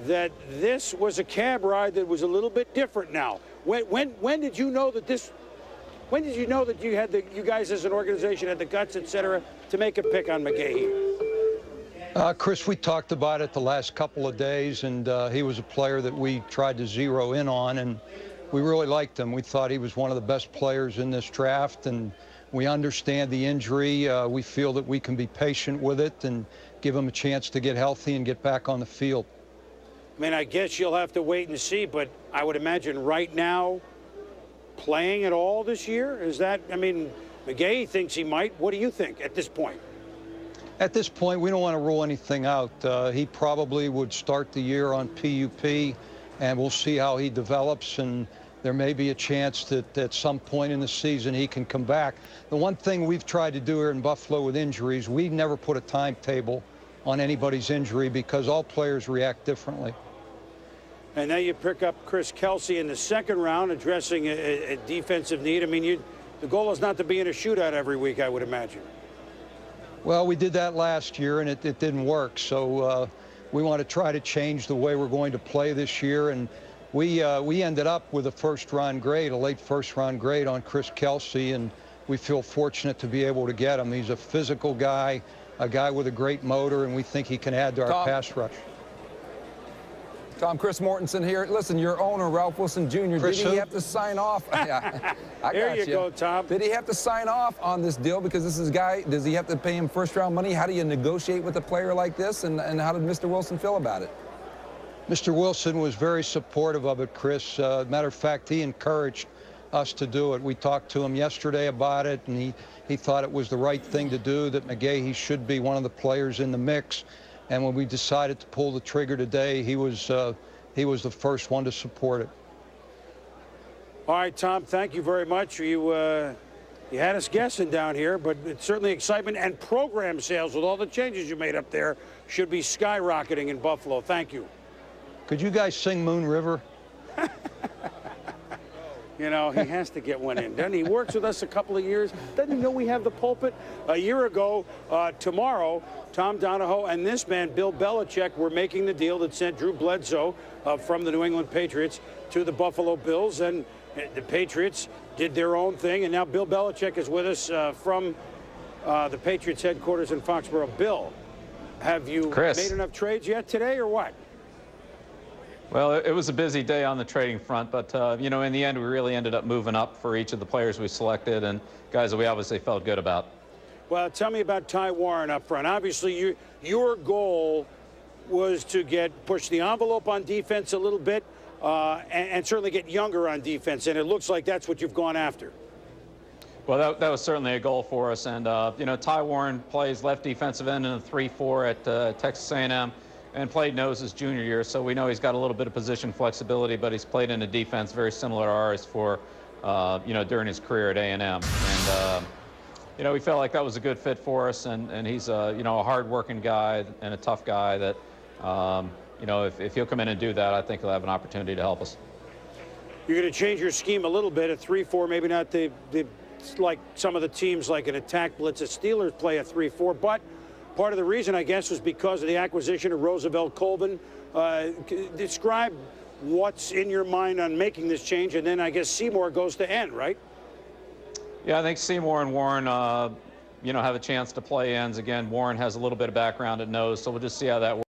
that this was a cab ride that was a little bit different now. When did you know that this? When did you know that you guys as an organization had the guts, et cetera, to make a pick on McGahee? Chris, we talked about it the last couple of days, and he was a player that we tried to zero in on, and we really liked him. We thought he was one of the best players in this draft, and we understand the injury. We feel that we can be patient with it and give him a chance to get healthy and get back on the field. I mean, I guess you'll have to wait and see, but I would imagine right now, playing at all this year? Is that, I mean, McGahee thinks he might. What do you think at this point? At this point, we don't want to rule anything out. He probably would start the year on PUP, and we'll see how he develops, and there may be a chance that at some point in the season he can come back. The one thing we've tried to do here in Buffalo with injuries, we never put a timetable on anybody's injury because all players react differently. and now you pick up Chris Kelsey in the second round, addressing a defensive need. I mean, the goal is not to be in a shootout every week, I would imagine. Well, we did that last year, and it didn't work. So we want to try to change the way we're going to play this year. And we ended up with a first-round grade, a late first-round grade on Chris Kelsey, and we feel fortunate to be able to get him. He's a physical guy, a guy with a great motor, and we think he can add to our pass rush. Tom, Chris Mortensen here. Listen, your owner, Ralph Wilson Jr., Chris did he who? have to sign off? Yeah, I There got you go, Tom. Did he have to sign off on this deal because this is a guy, does he have to pay him first-round money? How do you negotiate with a player like this, and how did Mr. Wilson feel about it? Mr. Wilson was very supportive of it, Chris. Matter of fact, he encouraged us to do it. We talked to him yesterday about it, and he thought it was the right thing to do, that McGahee should be one of the players in the mix. And when we decided to pull the trigger today, he was the first one to support it. All right, Tom, thank you very much. You had us guessing down here, but it's certainly excitement, and program sales with all the changes you made up there should be skyrocketing in Buffalo. Thank you. Could you guys sing Moon River? You know, he has to get one in, doesn't he? He works with us a couple of years. Doesn't he know we have the pulpit? A year ago, tomorrow, Tom Donahoe and this man, Bill Belichick, were making the deal that sent Drew Bledsoe from the New England Patriots to the Buffalo Bills, and the Patriots did their own thing, and now Bill Belichick is with us from the Patriots headquarters in Foxborough. Bill, have you made enough trades yet today, or what? Well, it was a busy day on the trading front, but, you know, in the end, we really ended up moving up for each of the players we selected and guys that we obviously felt good about. Well, tell me about Ty Warren up front. Obviously, your goal was to push the envelope on defense a little bit and certainly get younger on defense, and it looks like that's what you've gone after. Well, that was certainly a goal for us, and, you know, Ty Warren plays left defensive end in a 3-4 at Texas A&M. And played nose his junior year, so we know he's got a little bit of position flexibility, but he's played in a defense very similar to ours for, you know, during his career at A&M. And, you know, we felt like that was a good fit for us, and he's, you know, a hard-working guy and a tough guy that, you know, if he'll come in and do that, I think he'll have an opportunity to help us. You're going to change your scheme a little bit, a 3-4, maybe not like some of the teams like an attack blitz. The Steelers play a 3-4, but part of the reason, I guess, was because of the acquisition of Roosevelt Colvin. Describe what's in your mind on making this change, and then I guess Seymour goes to end, right? Yeah, I think Seymour and Warren, you know, have a chance to play ends. Again, Warren has a little bit of background at nose, so we'll just see how that works.